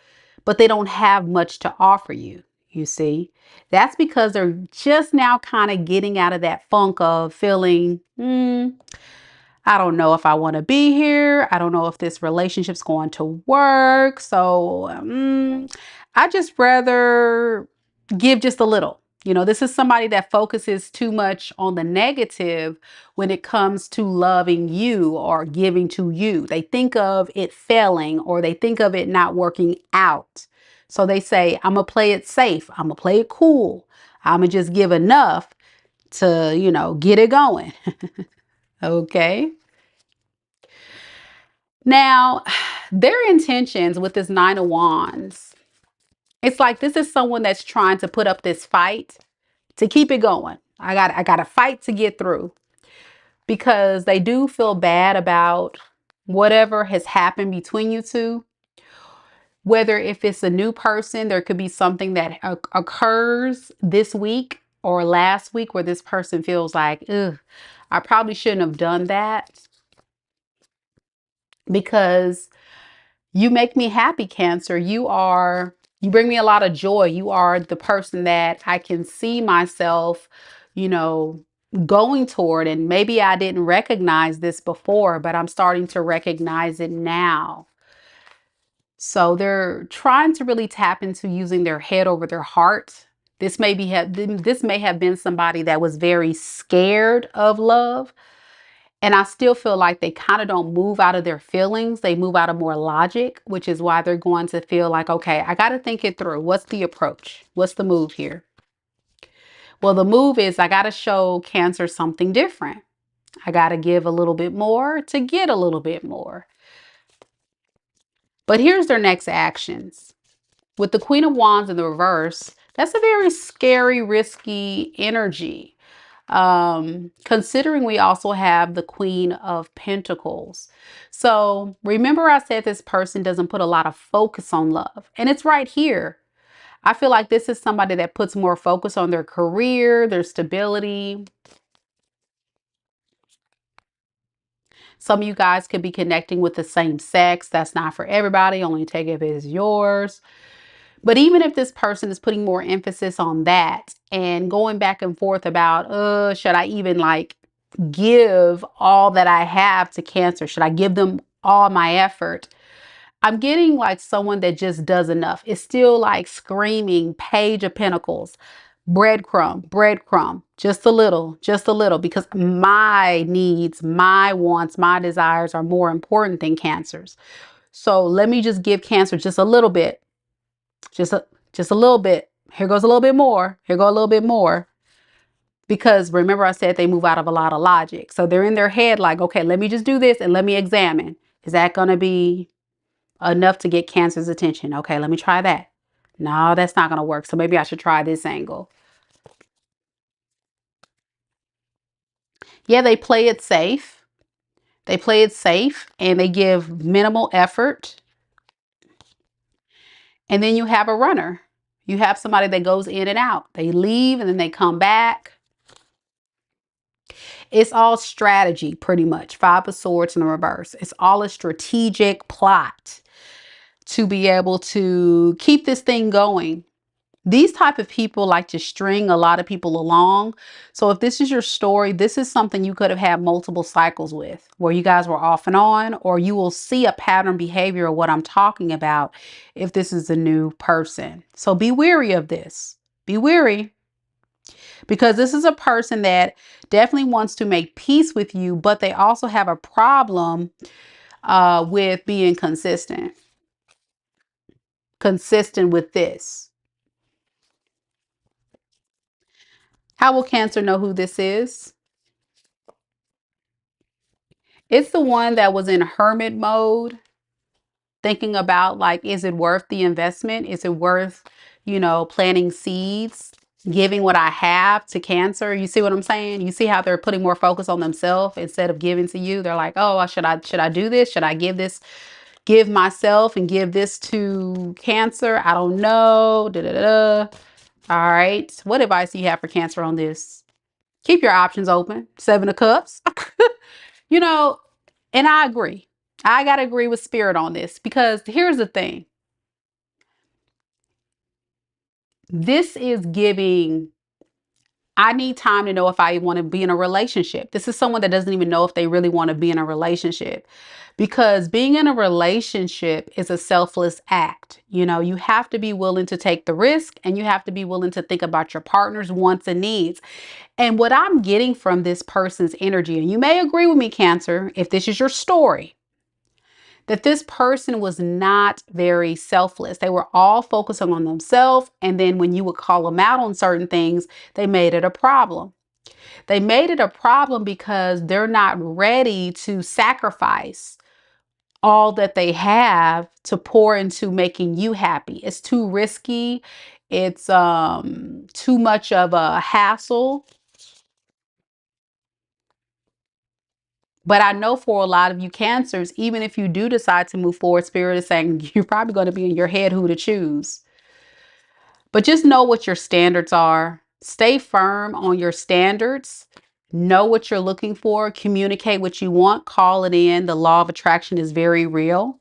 but they don't have much to offer you. You see, that's because they're just now kind of getting out of that funk of feeling, I don't know if I want to be here. I don't know if this relationship's going to work. So I just rather give just a little. This is somebody that focuses too much on the negative when it comes to loving you or giving to you. They think of it failing or they think of it not working out. So they say, I'm going to play it safe. I'm going to play it cool. I'm going to just give enough to, get it going. Okay. Now, their intentions with this Nine of Wands It's like this is someone that's trying to put up this fight to keep it going. I got to fight to get through, because they do feel bad about whatever has happened between you two. Whether if it's a new person, there could be something that occurs this week or last week where this person feels like, ugh, I probably shouldn't have done that, because you make me happy, Cancer. You bring me a lot of joy. You are the person that I can see myself, you know, going toward. And maybe I didn't recognize this before, but I'm starting to recognize it now. So they're trying to really tap into using their head over their heart. This may have been somebody that was very scared of love. And I still feel like they kind of don't move out of their feelings. They move out of more logic, which is why they're going to feel like, okay, I got to think it through. What's the approach? What's the move here? Well, the move is I got to show Cancer something different. I got to give a little bit more to get a little bit more. But here's their next actions. With the Queen of Wands in the reverse, that's a very scary, risky energy. Considering we also have the Queen of Pentacles. So remember I said this person doesn't put a lot of focus on love, and it's right here. I feel like this is somebody that puts more focus on their career, their stability. Some of you guys could be connecting with the same sex. That's not for everybody. Only take it if it's yours. But even if this person is putting more emphasis on that and going back and forth about, should I even like give all that I have to Cancer? Should I give them all my effort? I'm getting like someone that just does enough. It's still like screaming Page of Pentacles, breadcrumb, breadcrumb, just a little, because my needs, my wants, my desires are more important than Cancer's. So let me just give Cancer just a little bit. Just a little bit. Here goes a little bit more. Here go a little bit more. Because remember I said they move out of a lot of logic. So they're in their head like, okay, let me just do this and let me examine. Is that going to be enough to get Cancer's attention? Okay, let me try that. No, that's not going to work. So maybe I should try this angle. Yeah, they play it safe. They play it safe and they give minimal effort. And then you have a runner. You have somebody that goes in and out. They leave and then they come back. It's all strategy, pretty much. Five of Swords in the reverse. It's all a strategic plot to be able to keep this thing going. These type of people like to string a lot of people along. So if this is your story, this is something you could have had multiple cycles with, where you guys were off and on, or you will see a pattern behavior of what I'm talking about if this is a new person. So be wary of this. Be wary. Because this is a person that definitely wants to make peace with you, but they also have a problem with being consistent. Consistent with this. How will Cancer know who this is? It's the one that was in hermit mode, thinking about like, is it worth the investment? Is it worth, planting seeds? Giving what I have to Cancer. You see what I'm saying? You see how they're putting more focus on themselves instead of giving to you. They're like, oh, should I do this? Should I give myself and give this to Cancer? I don't know. Da, da, da, da. All right. What advice do you have for Cancer on this? Keep your options open. Seven of Cups. And I agree. I got to agree with Spirit on this, because here's the thing. This is giving, I need time to know if I want to be in a relationship. This is someone that doesn't even know if they really want to be in a relationship, because being in a relationship is a selfless act. You have to be willing to take the risk, and you have to be willing to think about your partner's wants and needs. And what I'm getting from this person's energy, and you may agree with me, Cancer, if this is your story, that this person was not very selfless. They were all focusing on themselves. And then when you would call them out on certain things, they made it a problem. They made it a problem because they're not ready to sacrifice all that they have to pour into making you happy. It's too risky. It's too much of a hassle. But I know for a lot of you Cancers, even if you do decide to move forward, Spirit is saying you're probably going to be in your head who to choose. But just know what your standards are. Stay firm on your standards. Know what you're looking for. Communicate what you want. Call it in. The law of attraction is very real.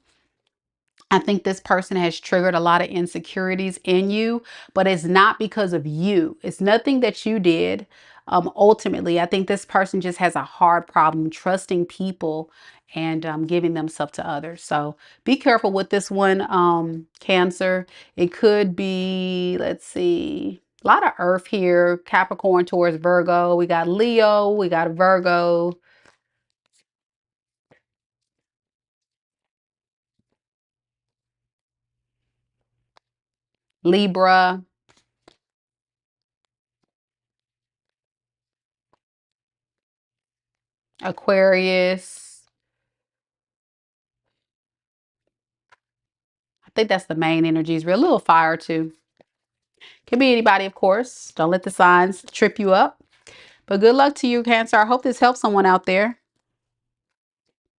I think this person has triggered a lot of insecurities in you, but it's not because of you. It's nothing that you did. Ultimately, I think this person just has a hard problem trusting people and giving themselves to others. So be careful with this one, Cancer. It could be, let's see, a lot of Earth here. Capricorn towards Virgo. We got Leo. We got Virgo. Libra. Aquarius. I think that's the main energies. Real little fire too. Can be anybody, of course. Don't let the signs trip you up. But good luck to you, Cancer. I hope this helps someone out there.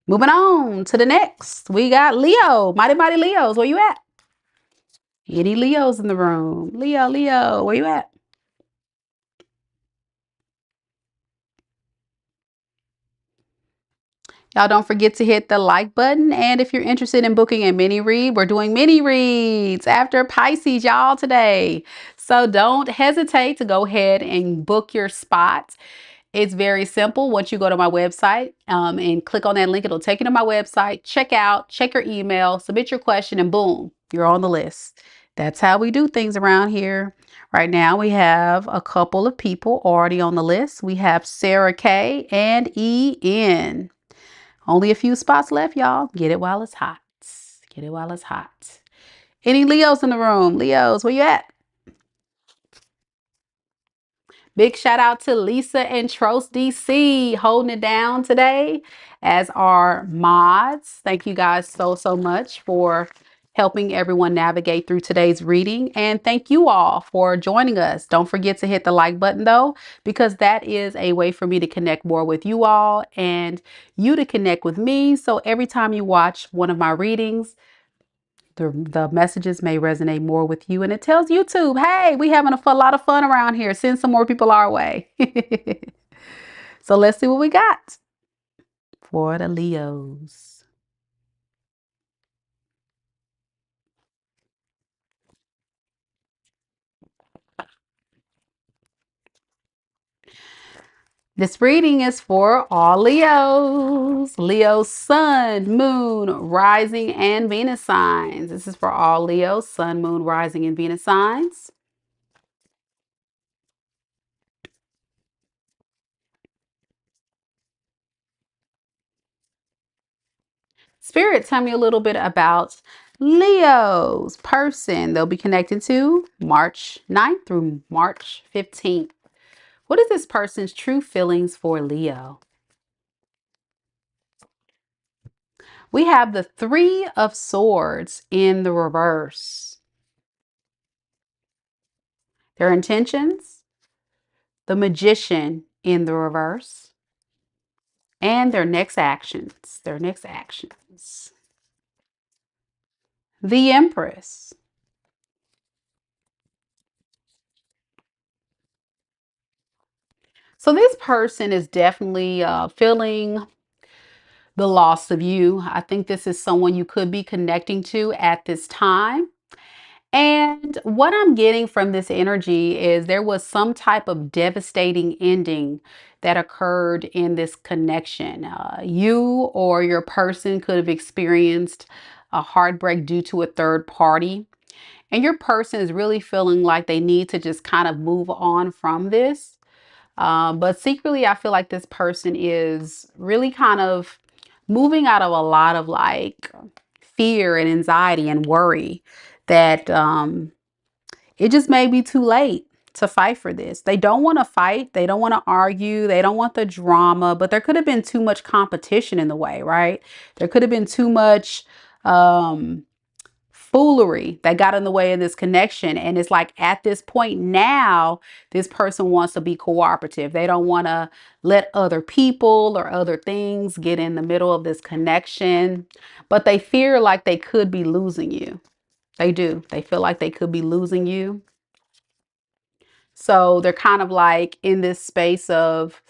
Moving on to the next. We got Leo. Mighty Mighty Leos. Where you at? Any Leos in the room? Leo, Leo. Where you at? Y'all don't forget to hit the like button. And if you're interested in booking a mini read, we're doing mini reads after Pisces, y'all, today. So don't hesitate to go ahead and book your spot. It's very simple. Once you go to my website and click on that link, it'll take you to my website. Check out, check your email, submit your question, and boom, you're on the list. That's how we do things around here. Right now, we have a couple of people already on the list. We have Sara K and EN. Only a few spots left, y'all. Get it while it's hot. Get it while it's hot. Any Leos in the room? Leos, where you at? Big shout out to Lisa and Trose DC holding it down today as our mods. Thank you guys so much for helping everyone navigate through today's reading. And thank you all for joining us. Don't forget to hit the like button though, because that is a way for me to connect more with you all and you to connect with me. So every time you watch one of my readings, the messages may resonate more with you, and it tells YouTube, hey, we having a lot of fun around here. Send some more people our way. So let's see what we got for the Leos. This reading is for all Leos. Leo's sun, moon, rising, and Venus signs. This is for all Leos, sun, moon, rising, and Venus signs. Spirit, tell me a little bit about Leo's person they'll be connected to March 9th through March 15th. What is this person's true feelings for Leo? We have the Three of Swords in the reverse. Their intentions, the Magician in the reverse, and their next actions. Their next actions. The Empress. So this person is definitely feeling the loss of you. I think this is someone you could be connecting to at this time. And what I'm getting from this energy is there was some type of devastating ending that occurred in this connection. You or your person could have experienced a heartbreak due to a third party. And your person is really feeling like they need to just kind of move on from this. But secretly, I feel like this person is really kind of moving out of a lot of like fear and anxiety and worry that it just may be too late. to fight for this. They don't want to fight. They don't want to argue. They don't want the drama, but there could have been too much competition in the way, right? There could have been too much foolery that got in the way of this connection. And it's like at this point now, this person wants to be cooperative. They don't want to let other people or other things get in the middle of this connection, but they fear like they could be losing you. They do. They feel like they could be losing you. So they're kind of like in this space of,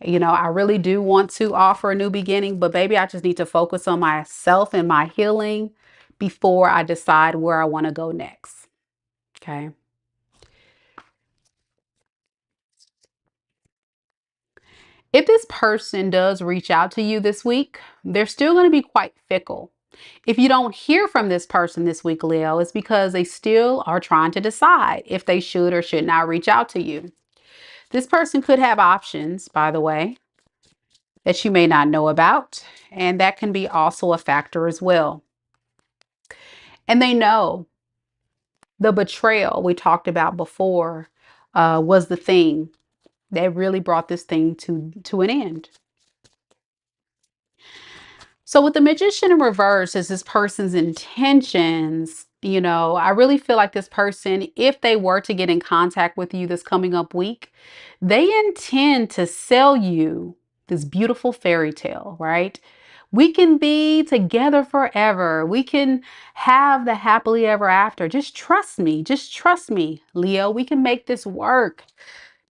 I really do want to offer a new beginning, but baby, I just need to focus on myself and my healing before I decide where I want to go next. Okay. If this person does reach out to you this week, they're still going to be quite fickle. If you don't hear from this person this week, Leo, it's because they still are trying to decide if they should or should not reach out to you. This person could have options, by the way, that you may not know about, and that can be also a factor as well. And they know the betrayal we talked about before was the thing that really brought this thing to an end. So with the Magician in reverse as this person's intentions, I really feel like this person, if they were to get in contact with you this coming up week, they intend to sell you this beautiful fairy tale, right? We can be together forever. We can have the happily ever after. Just trust me. Just trust me, Leo. We can make this work.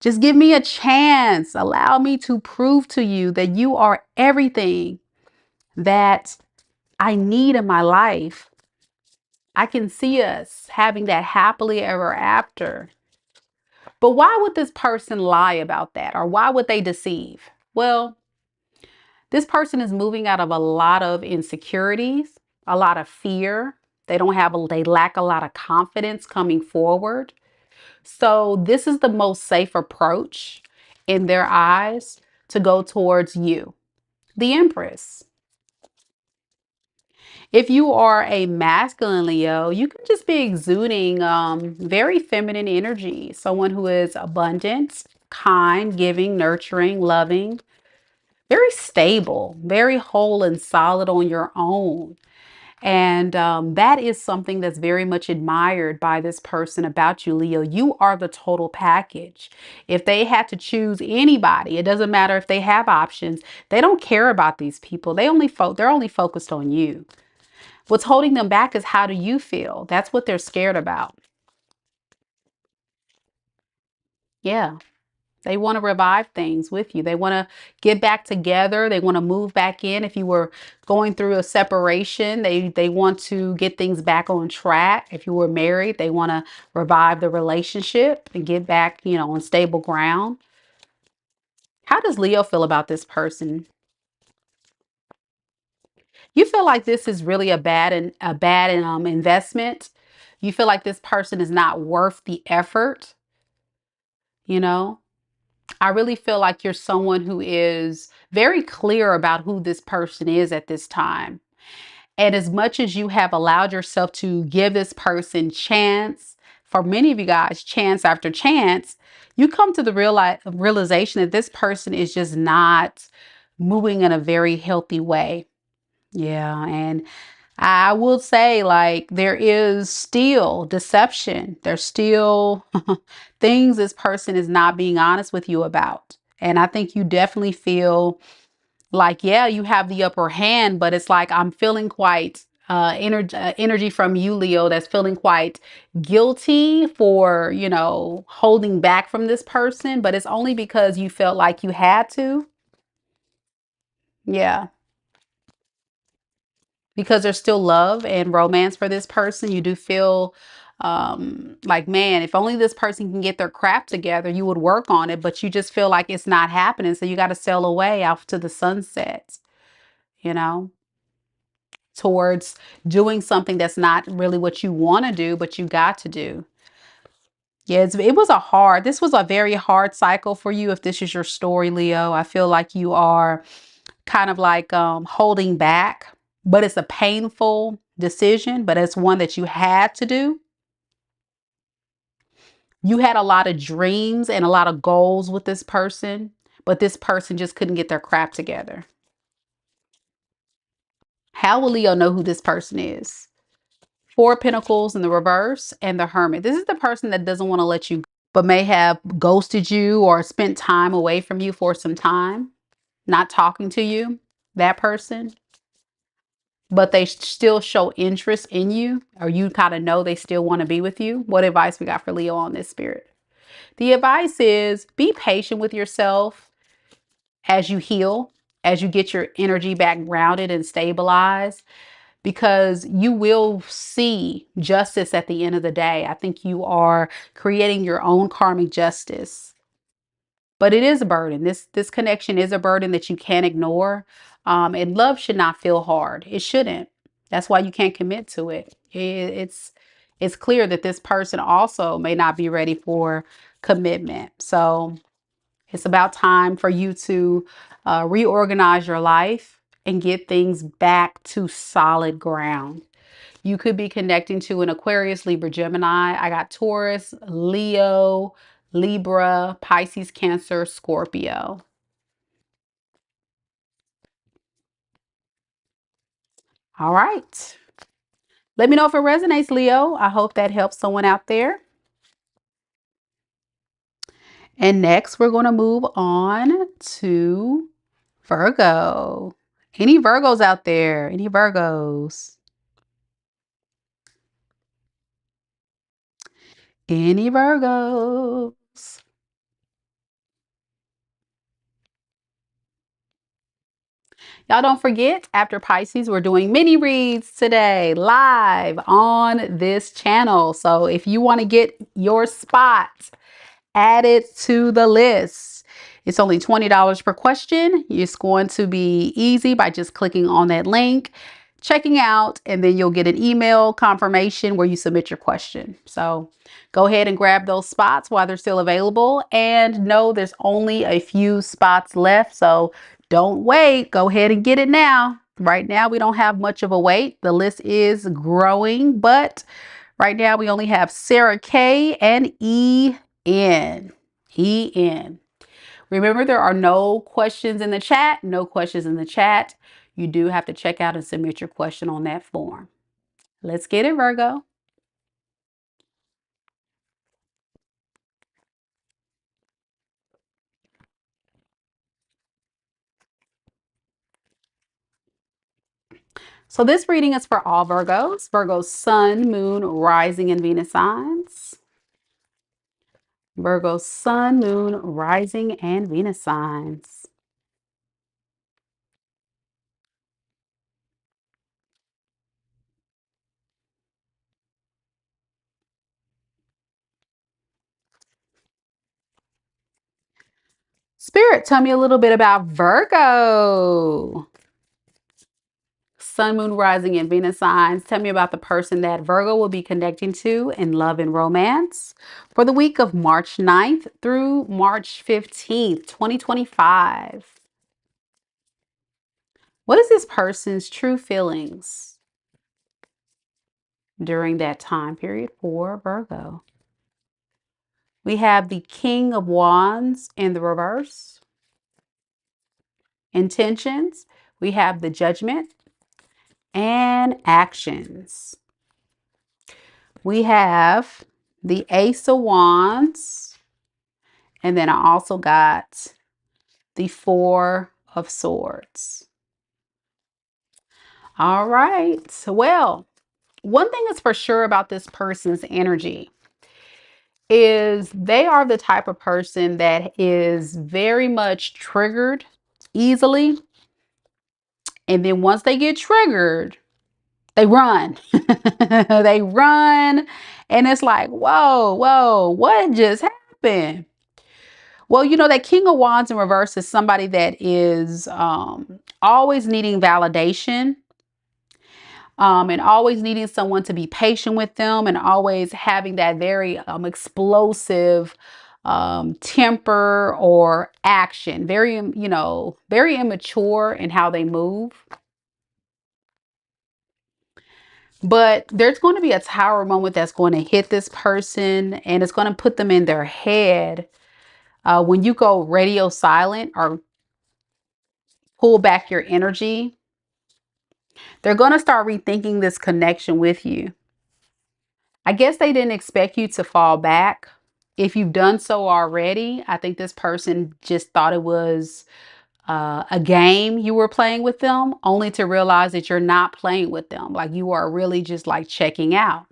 Just give me a chance. Allow me to prove to you that you are everything that I need in my life. I can see us having that happily ever after. But why would this person lie about that? Or why would they deceive? Well, this person is moving out of a lot of insecurities, a lot of fear. They lack a lot of confidence coming forward. So this is the most safe approach in their eyes to go towards you, the Empress. If you are a masculine Leo, you can just be exuding very feminine energy. Someone who is abundant, kind, giving, nurturing, loving, very stable, very whole and solid on your own. And that is something that's very much admired by this person about you, Leo. You are the total package. If they had to choose anybody, it doesn't matter if they have options. They don't care about these people. They're only focused on you. What's holding them back is how do you feel? That's what they're scared about. Yeah. They want to revive things with you. They want to get back together. They want to move back in. If you were going through a separation, they want to get things back on track. If you were married, they want to revive the relationship and get back, on stable ground. How does Leo feel about this person? You feel like this is really a bad investment. You feel like this person is not worth the effort, you know? I really feel like you're someone who is very clear about who this person is at this time. And as much as you have allowed yourself to give this person chance, for many of you guys, chance after chance, you come to the realization that this person is just not moving in a very healthy way. Yeah. And I will say, like, there is still deception. There's still things this person is not being honest with you about. And I think you definitely feel like, yeah, you have the upper hand, but it's like I'm feeling quite energy from you, Leo, that's feeling quite guilty for, holding back from this person. But it's only because you felt like you had to. Yeah. Because there's still love and romance for this person. You do feel like, man, if only this person can get their crap together, you would work on it, but you just feel like it's not happening. So you got to sail away off to the sunset, you know, towards doing something that's not really what you want to do, but you got to do. Yeah, this was a very hard cycle for you. If this is your story, Leo, I feel like you are kind of like holding back, but it's a painful decision, but it's one that you had to do. You had a lot of dreams and a lot of goals with this person, but this person just couldn't get their crap together. How will Leo know who this person is? Four of Pentacles in the reverse and the Hermit. This is the person that doesn't want to let you go, but may have ghosted you or spent time away from you for some time, not talking to you, that person. But they still show interest in you, or you kind of know they still want to be with you. What advice we got for Leo on this, Spirit? The advice is be patient with yourself as you heal, as you get your energy back grounded and stabilized, because you will see justice at the end of the day. I think you are creating your own karmic justice. But it is a burden. This connection is a burden that you can't ignore. And love should not feel hard. It shouldn't. That's why you can't commit to it. It's clear that this person also may not be ready for commitment. So it's about time for you to reorganize your life and get things back to solid ground. You could be connecting to an Aquarius, Libra, Gemini. I got Taurus, Leo, Libra, Pisces, Cancer, Scorpio. All right. Let me know if it resonates, Leo. I hope that helps someone out there. And next, we're going to move on to Virgo. Any Virgos out there? Any Virgos? Any Virgos? Y'all don't forget, after Pisces, we're doing mini reads today live on this channel. So if you want to get your spot, add it to the list. It's only $20 per question. It's going to be easy by just clicking on that link, checking out, and then you'll get an email confirmation where you submit your question. So go ahead and grab those spots while they're still available, and know there's only a few spots left. So don't wait. Go ahead and get it now. Right now, we don't have much of a wait. The list is growing, but right now we only have Sara K and EN. EN. Remember, there are no questions in the chat. No questions in the chat. You do have to check out and submit your question on that form. Let's get it, Virgo. So this reading is for all Virgos. Virgo's Sun, Moon, Rising, and Venus signs. Virgo's Sun, Moon, Rising, and Venus signs. Spirit, tell me a little bit about Virgo. Sun, Moon, Rising, and Venus signs. Tell me about the person that Virgo will be connecting to in love and romance for the week of March 9th through March 15th, 2025. What is this person's true feelings during that time period for Virgo? We have the King of Wands in the reverse. Intentions. We have the Judgment and actions. We have the Ace of Wands. And then I also got the Four of Swords. All right. Well, one thing is for sure about this person's energy is they are the type of person that is very much triggered easily. And then once they get triggered, they run. They run. And it's like, whoa, whoa, what just happened? Well, you know, that King of Wands in reverse is somebody that is always needing validation, and always needing someone to be patient with them, and always having that very explosive temper or action. Very, you know, very immature in how they move. But there's going to be a tower moment that's going to hit this person, and it's going to put them in their head. When you go radio silent or pull back your energy, they're going to start rethinking this connection with you. I guess they didn't expect you to fall back. If you've done so already, I think this person just thought it was a game you were playing with them, only to realize that you're not playing with them. Like, you are really just like checking out.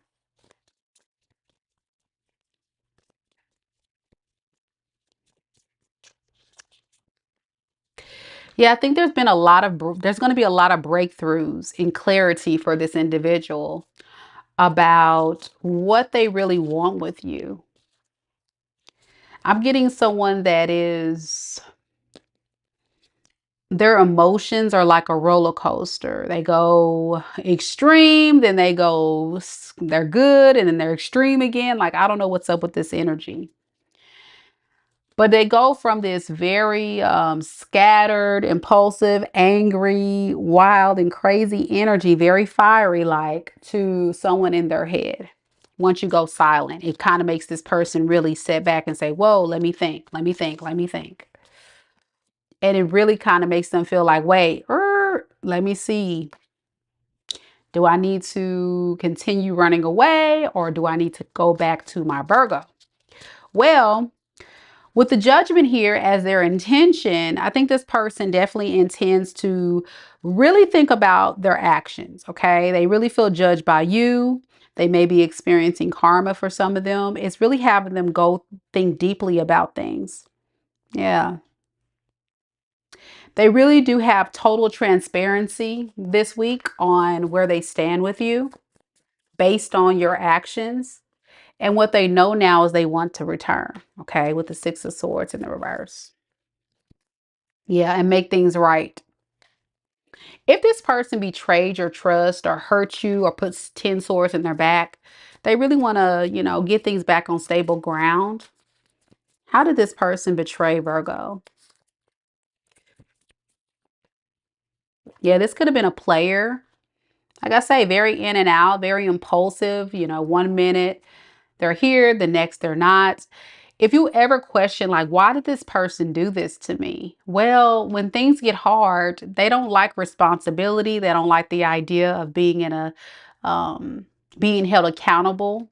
Yeah, I think there's been a lot of, there's going to be a lot of breakthroughs in clarity for this individual about what they really want with you. I'm getting someone that is, their emotions are like a roller coaster. They go extreme, then they go, they're good, and then they're extreme again. Like, I don't know what's up with this energy. But they go from this very scattered, impulsive, angry, wild, and crazy energy, very fiery like, to someone in their head. Once you go silent, it kind of makes this person really sit back and say, whoa, let me think, let me think, let me think. And it really kind of makes them feel like, wait, let me see. Do I need to continue running away, or do I need to go back to my Virgo? Well, with the Judgment here as their intention, I think this person definitely intends to really think about their actions, okay? They really feel judged by you. They may be experiencing karma for some of them. It's really having them go think deeply about things. Yeah. They really do have total transparency this week on where they stand with you based on your actions. And what they know now is they want to return, okay, with the Six of Swords in the reverse. Yeah, and make things right. If this person betrayed your trust or hurt you or puts 10 swords in their back, they really want to, get things back on stable ground. How did this person betray Virgo? Yeah, this could have been a player. Like I say, very in and out, very impulsive. 1 minute they're here, the next they're not. If you ever question, like, why did this person do this to me? Well, when things get hard, they don't like responsibility. They don't like the idea of being in being held accountable.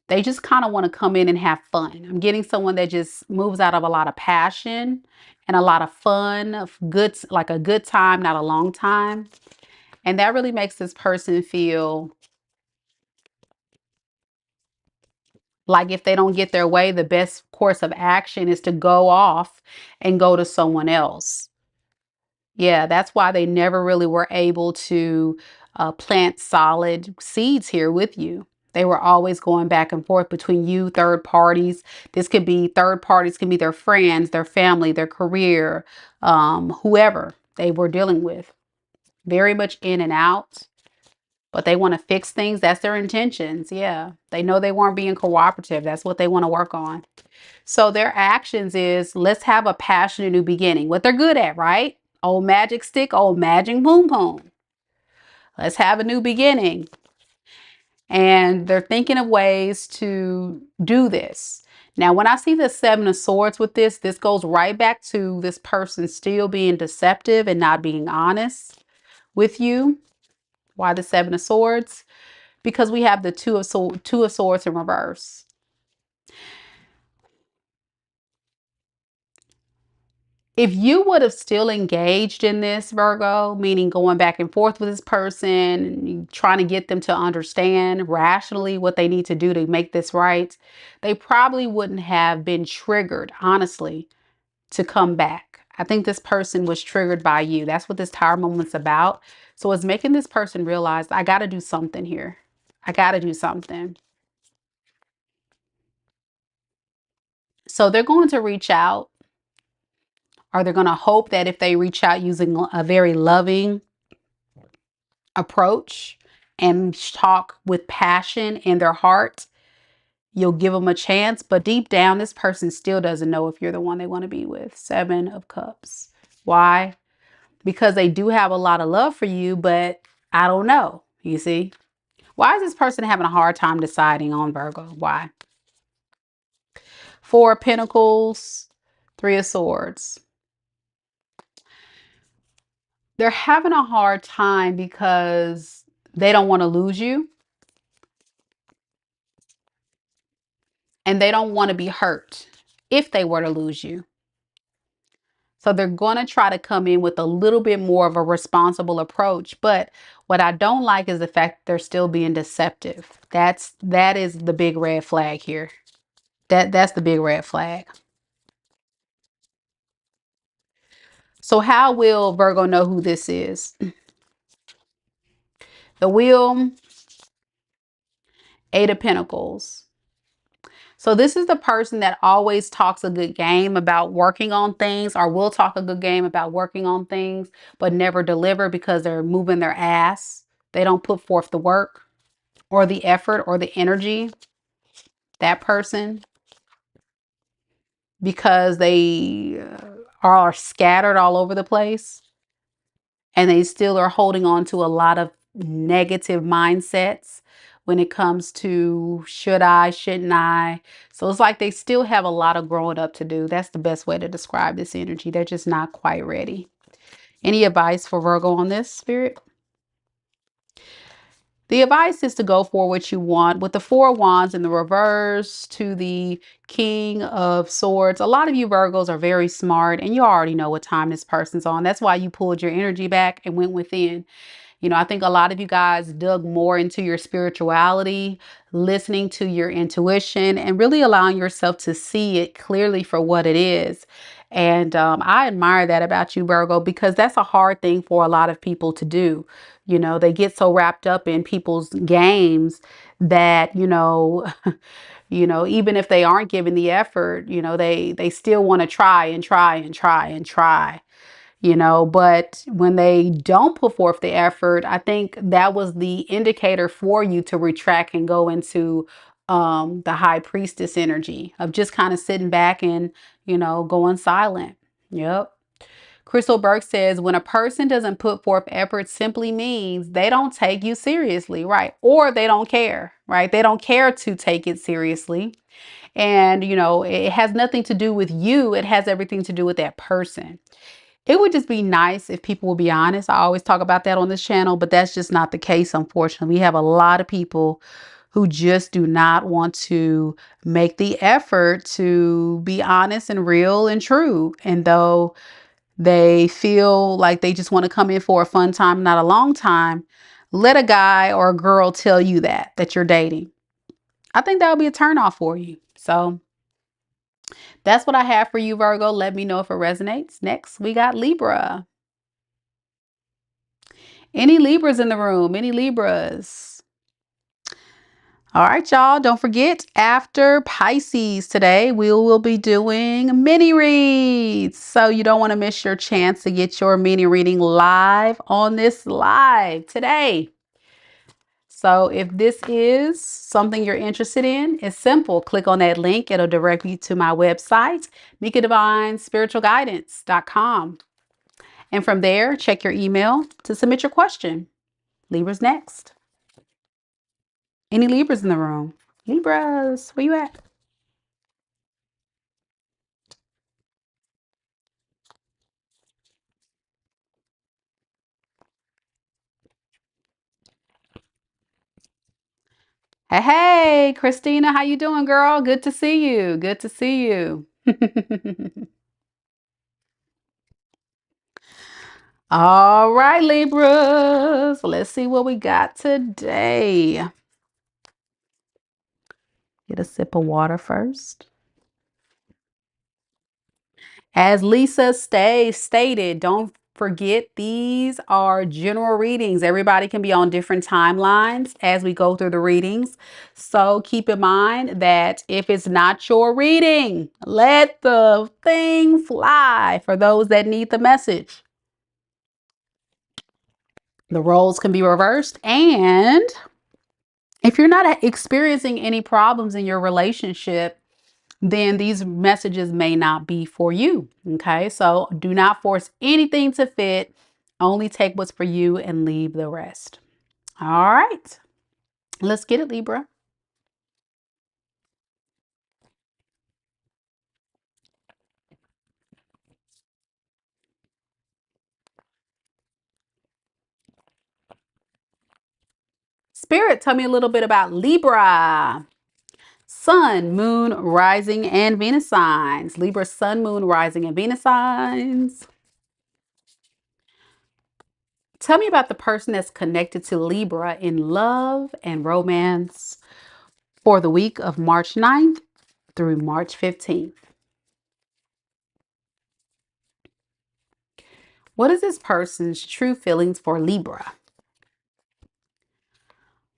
They just kind of want to come in and have fun. I'm getting someone that just moves out of a lot of passion and a lot of fun, of good, like a good time, not a long time. And that really makes this person feel like if they don't get their way, the best course of action is to go off and go to someone else. Yeah, that's why they never really were able to plant solid seeds here with you. They were always going back and forth between you, third parties. This could be third parties, can be their friends, their family, their career, whoever they were dealing with. Very much in and out. But they want to fix things. That's their intentions. Yeah. They know they weren't being cooperative. That's what they want to work on. So their actions is, let's have a passionate new beginning. What they're good at, right? Old magic stick, old magic boom boom. Let's have a new beginning. And they're thinking of ways to do this. Now, when I see the Seven of Swords with this goes right back to this person still being deceptive and not being honest with you. Why the Seven of Swords? Because we have the Two of Swords in reverse. If you would have still engaged in this, Virgo, meaning going back and forth with this person, trying to get them to understand rationally what they need to do to make this right, they probably wouldn't have been triggered, honestly, to come back. I think this person was triggered by you. That's what this Tower moment's about. So it's making this person realize, I got to do something here. I got to do something. So they're going to reach out. Or they're going to hope that if they reach out using a very loving approach and talk with passion in their heart, you'll give them a chance. But deep down, this person still doesn't know if you're the one they want to be with. Seven of Cups. Why? Because they do have a lot of love for you, but I don't know, you see. Why is this person having a hard time deciding on Virgo? Why? Four of Pentacles, Three of Swords. They're having a hard time because they don't want to lose you. And they don't want to be hurt if they were to lose you. So they're going to try to come in with a little bit more of a responsible approach. But what I don't like is the fact that they're still being deceptive. That is the big red flag here. That's the big red flag. So how will Virgo know who this is? The Wheel, Eight of Pentacles. So this is the person that always talks a good game about working on things, or will talk a good game about working on things, but never deliver because they're moving their ass. They don't put forth the work or the effort or the energy. That person, because they are scattered all over the place and they still are holding on to a lot of negative mindsets when it comes to should I, shouldn't I. So it's like they still have a lot of growing up to do. That's the best way to describe this energy. They're just not quite ready. Any advice for Virgo on this, Spirit? The advice is to go for what you want. With the Four of Wands in the reverse to the King of Swords, a lot of you Virgos are very smart and you already know what time this person's on. That's why you pulled your energy back and went within. You know, I think a lot of you guys dug more into your spirituality, listening to your intuition, and really allowing yourself to see it clearly for what it is. And I admire that about you, Virgo, because that's a hard thing for a lot of people to do. You know, they get so wrapped up in people's games that, even if they aren't giving the effort, they still want to try and try and try and try. But when they don't put forth the effort, I think that was the indicator for you to retract and go into the high priestess energy of just kind of sitting back and, going silent. Yep. Crystal Burke says, when a person doesn't put forth effort simply means they don't take you seriously, right? Or they don't care, right? They don't care to take it seriously. And, it has nothing to do with you. It has everything to do with that person. It would just be nice if people would be honest. I always talk about that on this channel, but that's just not the case, unfortunately. We have a lot of people who just do not want to make the effort to be honest and real and true. And though they feel like they just want to come in for a fun time, not a long time, let a guy or a girl tell you that you're dating. I think that would be a turnoff for you. So that's what I have for you, Virgo. Let me know if it resonates. Next, we got Libra. Any Libras in the room? Any Libras? All right, y'all. Don't forget, after Pisces today, we will be doing mini reads. So you don't want to miss your chance to get your mini reading live on this live today. So if this is something you're interested in, it's simple. Click on that link. It'll direct you to my website, MikaDivineSpiritualGuidance.com. And from there, check your email to submit your question. Libra's next. Any Libras in the room? Libras, where you at? Hey, hey, Christina, how you doing, girl? Good to see you. Good to see you. All right, Libras. Let's see what we got today. Get a sip of water first. As Lisa stated, don't forget these are general readings. Everybody can be on different timelines as we go through the readings. So keep in mind that if it's not your reading, let the thing fly for those that need the message. The roles can be reversed. And if you're not experiencing any problems in your relationship, then these messages may not be for you. Okay, so do not force anything to fit. Only take what's for you and leave the rest. All right. Let's get it, Libra. Spirit, tell me a little bit about Libra. Sun, moon, rising, and Venus signs. Libra, sun, moon, rising, and Venus signs. Tell me about the person that's connected to Libra in love and romance for the week of March 9th through March 15th. What is this person's true feelings for Libra?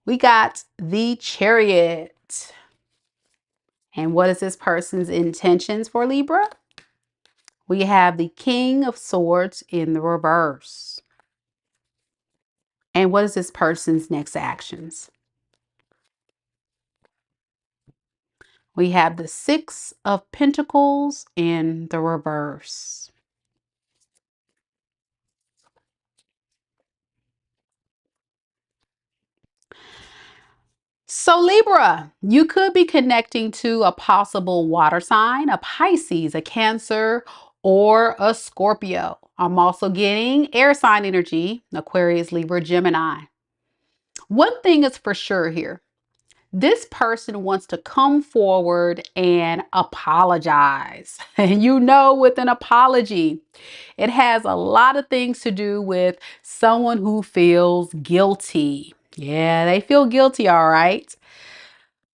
We got the Chariot. And what is this person's intentions for Libra? We have the King of Swords in the reverse. And what is this person's next actions? We have the Six of Pentacles in the reverse. So Libra, you could be connecting to a possible water sign, a Pisces, a Cancer, or a Scorpio. I'm also getting air sign energy, Aquarius, Libra, Gemini. One thing is for sure here. This person wants to come forward and apologize. And you know, with an apology, it has a lot of things to do with someone who feels guilty. Yeah, they feel guilty, all right.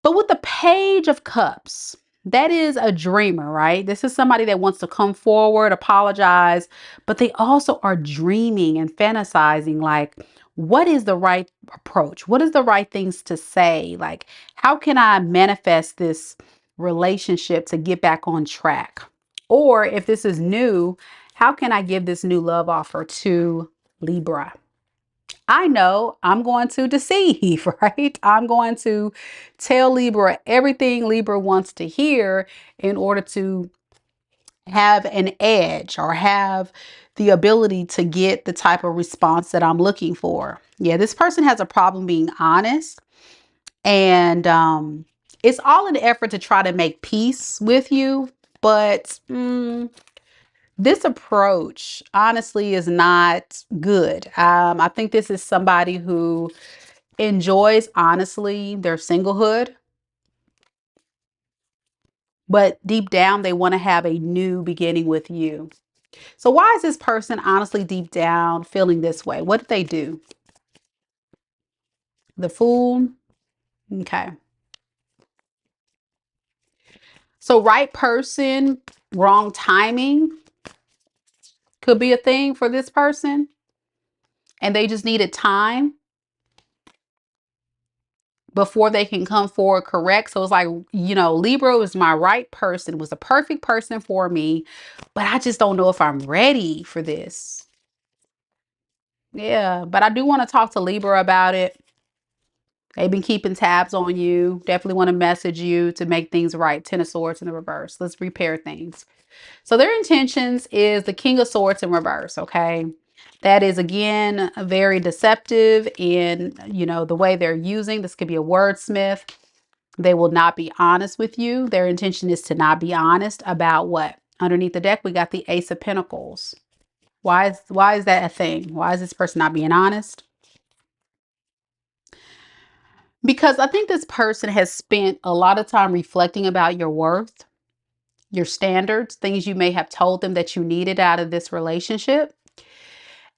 But with the Page of Cups, that is a dreamer, right? This is somebody that wants to come forward, apologize, but they also are dreaming and fantasizing like, what is the right approach? What is the right things to say? Like, how can I manifest this relationship to get back on track? Or if this is new, how can I give this new love offer to Libra? I know I'm going to deceive, right? I'm going to tell Libra everything Libra wants to hear in order to have an edge or have the ability to get the type of response that I'm looking for. Yeah, this person has a problem being honest, and it's all an effort to try to make peace with you, but this approach honestly is not good. I think this is somebody who enjoys honestly their singlehood, but deep down they want to have a new beginning with you. So why is this person honestly deep down feeling this way? What did they do? The Fool. Okay. So right person, wrong timing could be a thing for this person, and they just needed time before they can come forward correct. So it's like, you know, Libra was my right person, was the perfect person for me, but I just don't know if I'm ready for this. Yeah, but I do want to talk to Libra about it. They've been keeping tabs on you. Definitely want to message you to make things right. Ten of Swords in the reverse. Let's repair things. So their intentions is the King of Swords in reverse, okay? That is, again, very deceptive in, you know, the way they're using. This could be a wordsmith. They will not be honest with you. Their intention is to not be honest about what? Underneath the deck, we got the Ace of Pentacles. Why is that a thing? Why is this person not being honest? Because I think this person has spent a lot of time reflecting about your worth, your standards, things you may have told them that you needed out of this relationship.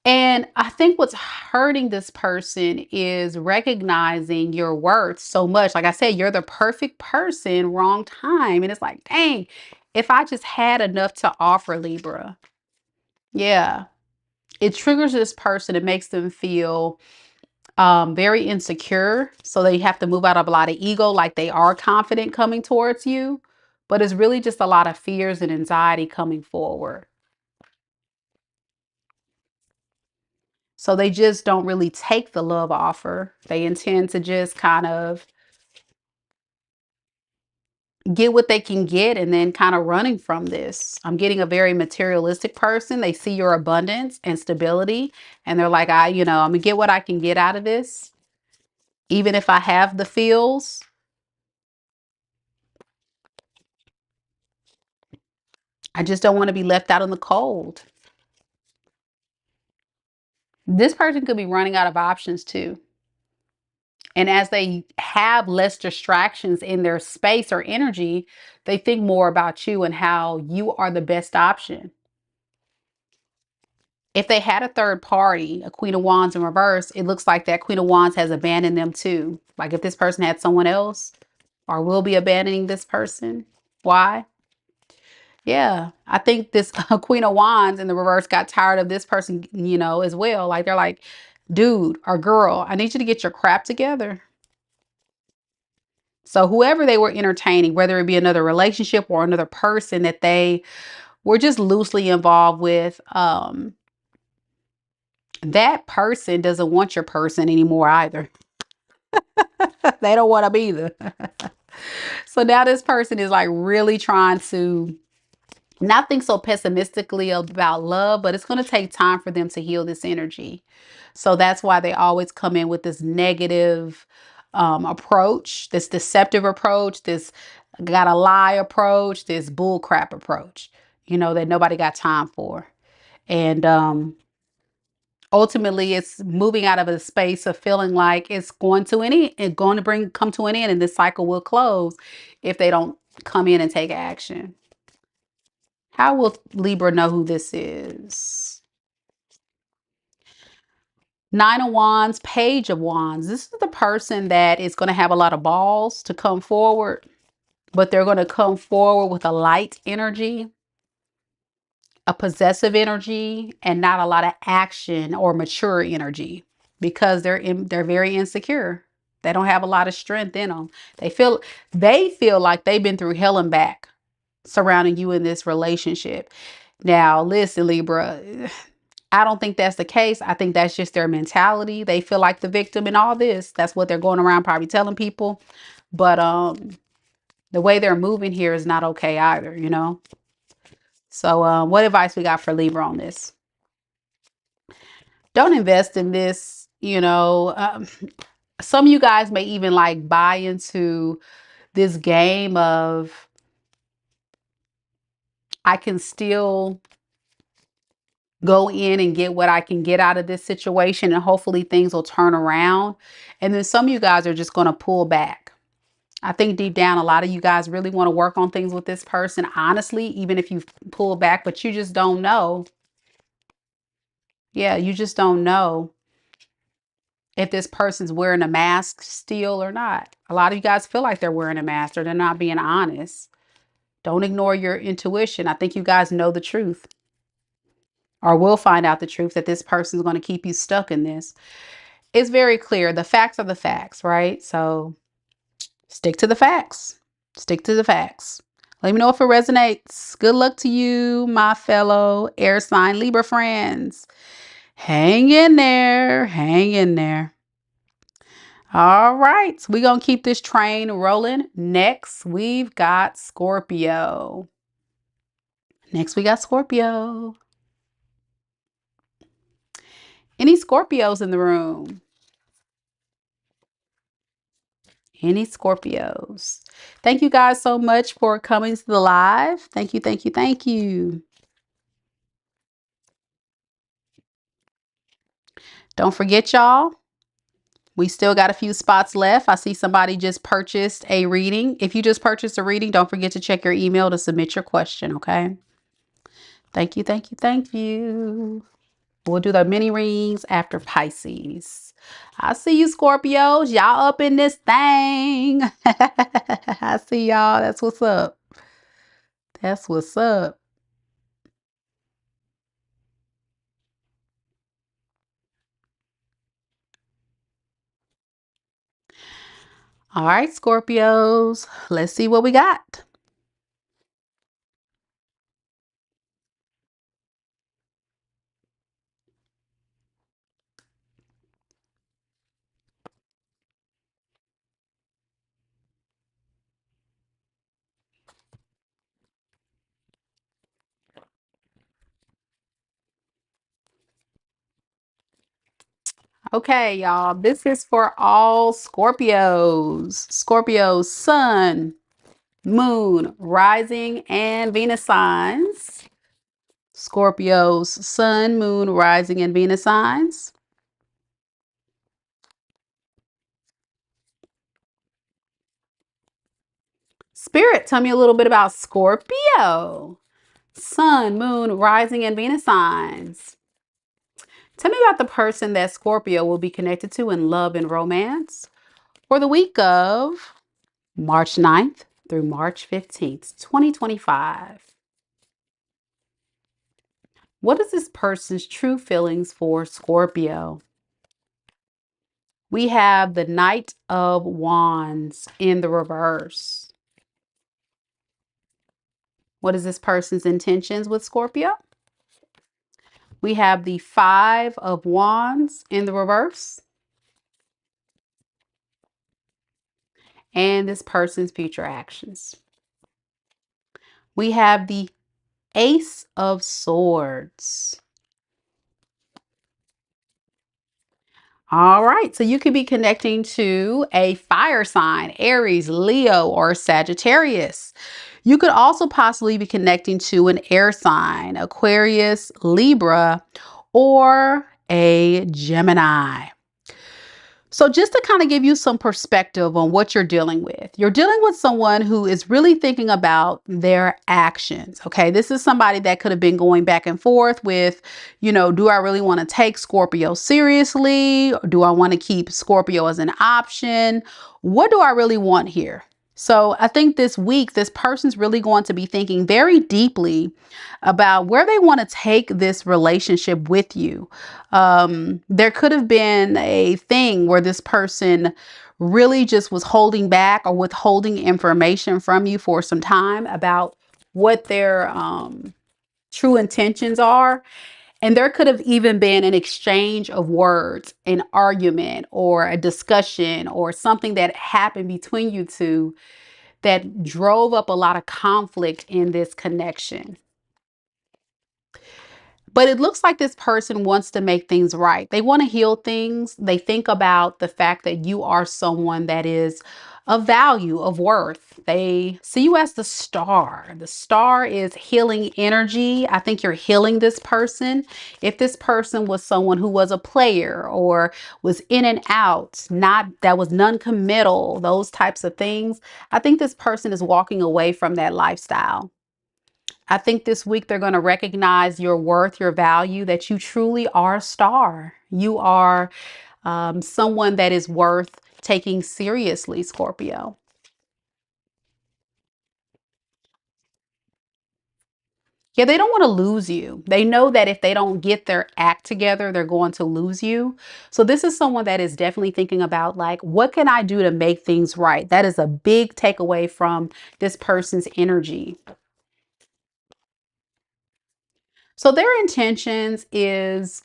And I think what's hurting this person is recognizing your worth so much. Like I said, you're the perfect person, wrong time. And it's like, dang, if I just had enough to offer, Libra. Yeah. It triggers this person. It makes them feel very insecure. So they have to move out of a lot of ego, like they are confident coming towards you. But it's really just a lot of fears and anxiety coming forward. So they just don't really take the love offer. They intend to just kind of get what they can get and then kind of running from this. I'm getting a very materialistic person. They see your abundance and stability and they're like, I'm gonna get what I can get out of this. Even if I have the feels, I just don't want to be left out in the cold. This person could be running out of options too. And as they have less distractions in their space or energy, they think more about you and how you are the best option. If they had a third party, a Queen of Wands in reverse, it looks like that Queen of Wands has abandoned them too. Like if this person had someone else or will be abandoning this person. Why? Yeah, I think this Queen of Wands in the reverse got tired of this person, you know, as well. Like they're like, dude or girl, I need you to get your crap together. So whoever they were entertaining, whether it be another relationship or another person that they were just loosely involved with, that person doesn't want your person anymore either. They don't want them either. So now this person is like really trying to not think so pessimistically about love, but it's going to take time for them to heal this energy. So that's why they always come in with this negative approach, this deceptive approach, this gotta lie approach, this bull crap approach, you know, that nobody got time for. And ultimately it's moving out of a space of feeling like it's going to come to an end, and this cycle will close if they don't come in and take action. How will Libra know who this is? Nine of Wands, Page of Wands. This is the person that is going to have a lot of balls to come forward, but they're going to come forward with a light energy, a possessive energy, and not a lot of action or mature energy, because they're very insecure. They don't have a lot of strength in them. They feel like they've been through hell and back surrounding you in this relationship. Now, listen, Libra, I don't think that's the case. I think that's just their mentality. They feel like the victim in all this. That's what they're going around probably telling people. But the way they're moving here is not okay either, you know? So what advice we got for Libra on this? Don't invest in this, you know. Some of you guys may even like buy into this game of I can still go in and get what I can get out of this situation, and hopefully things will turn around. And then some of you guys are just going to pull back. I think deep down, a lot of you guys really want to work on things with this person, honestly, even if you pull back, but you just don't know. Yeah, you just don't know if this person's wearing a mask still or not. A lot of you guys feel like they're wearing a mask or they're not being honest. Don't ignore your intuition. I think you guys know the truth, or will find out the truth, that this person is going to keep you stuck in this. It's very clear. The facts are the facts, right? So stick to the facts. Stick to the facts. Let me know if it resonates. Good luck to you, my fellow air sign Libra friends. Hang in there. Hang in there. All right. We're going to keep this train rolling. Next, we've got Scorpio. Next, we got Scorpio. Any Scorpios in the room? Any Scorpios? Thank you guys so much for coming to the live. Thank you, thank you, thank you. Don't forget, y'all, we still got a few spots left. I see somebody just purchased a reading. If you just purchased a reading, don't forget to check your email to submit your question, okay? Thank you, thank you, thank you. We'll do the mini readings after Pisces. I see you, Scorpios. Y'all up in this thing. I see y'all. That's what's up. That's what's up. All right, Scorpios. Let's see what we got. Okay, y'all, this is for all Scorpios. Scorpios, Sun, Moon, Rising, and Venus signs. Scorpios, Sun, Moon, Rising, and Venus signs. Spirit, tell me a little bit about Scorpio. Sun, Moon, Rising, and Venus signs. Tell me about the person that Scorpio will be connected to in love and romance for the week of March 9th through March 15th, 2025. What is this person's true feelings for Scorpio? We have the Knight of Wands in the reverse. What is this person's intentions with Scorpio? We have the Five of Wands in the reverse. And this person's future actions. We have the Ace of Swords. All right, so you could be connecting to a fire sign, Aries, Leo, or Sagittarius. You could also possibly be connecting to an air sign, Aquarius, Libra, or a Gemini. So just to kind of give you some perspective on what you're dealing with someone who is really thinking about their actions. Okay, this is somebody that could have been going back and forth with, do I really want to take Scorpio seriously? Or do I want to keep Scorpio as an option? What do I really want here? So I think this week, this person's really going to be thinking very deeply about where they want to take this relationship with you. There could have been a thing where this person really just was holding back or withholding information from you for some time about what their true intentions are. And there could have even been an exchange of words, an argument or a discussion or something that happened between you two that drove up a lot of conflict in this connection. But it looks like this person wants to make things right. They want to heal things. They think about the fact that you are someone that is of value, of worth. They see you as the star. The star is healing energy. I think you're healing this person. If this person was someone who was a player or was in and out, that was non-committal, those types of things, I think this person is walking away from that lifestyle. I think this week they're going to recognize your worth, your value, that you truly are a star. You are someone that is worth taking seriously, Scorpio. Yeah, they don't want to lose you. They know that if they don't get their act together, they're going to lose you. So this is someone that is definitely thinking about, like, what can I do to make things right? That is a big takeaway from this person's energy. So their intentions is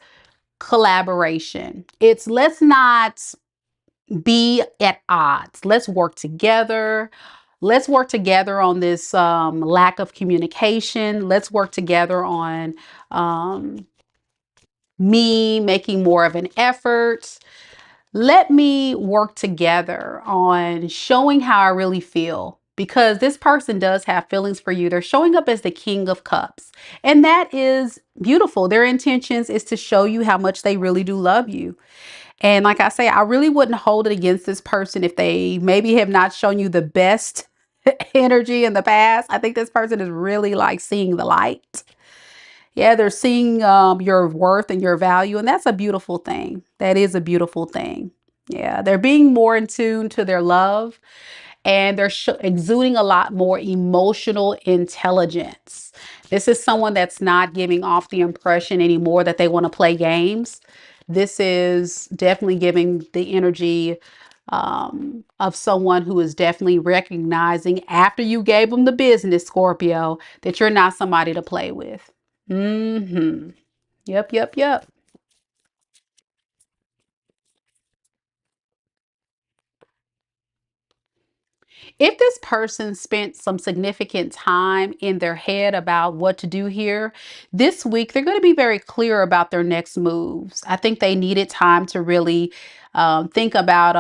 collaboration. It's let's not be at odds. Let's work together. Let's work together on this lack of communication. Let's work together on me making more of an effort. Let me work together on showing how I really feel, because this person does have feelings for you. They're showing up as the King of Cups, and that is beautiful. Their intentions is to show you how much they really do love you. And like I say, I really wouldn't hold it against this person if they maybe have not shown you the best energy in the past. I think this person is really like seeing the light. Yeah, they're seeing your worth and your value. And that's a beautiful thing. That is a beautiful thing. Yeah, they're being more in tune to their love, and they're exuding a lot more emotional intelligence. This is someone that's not giving off the impression anymore that they want to play games. This is definitely giving the energy of someone who is definitely recognizing, after you gave them the business, Scorpio, that you're not somebody to play with. Yep, yep, yep. If this person spent some significant time in their head about what to do here, this week they're going to be very clear about their next moves. I think they needed time to really think about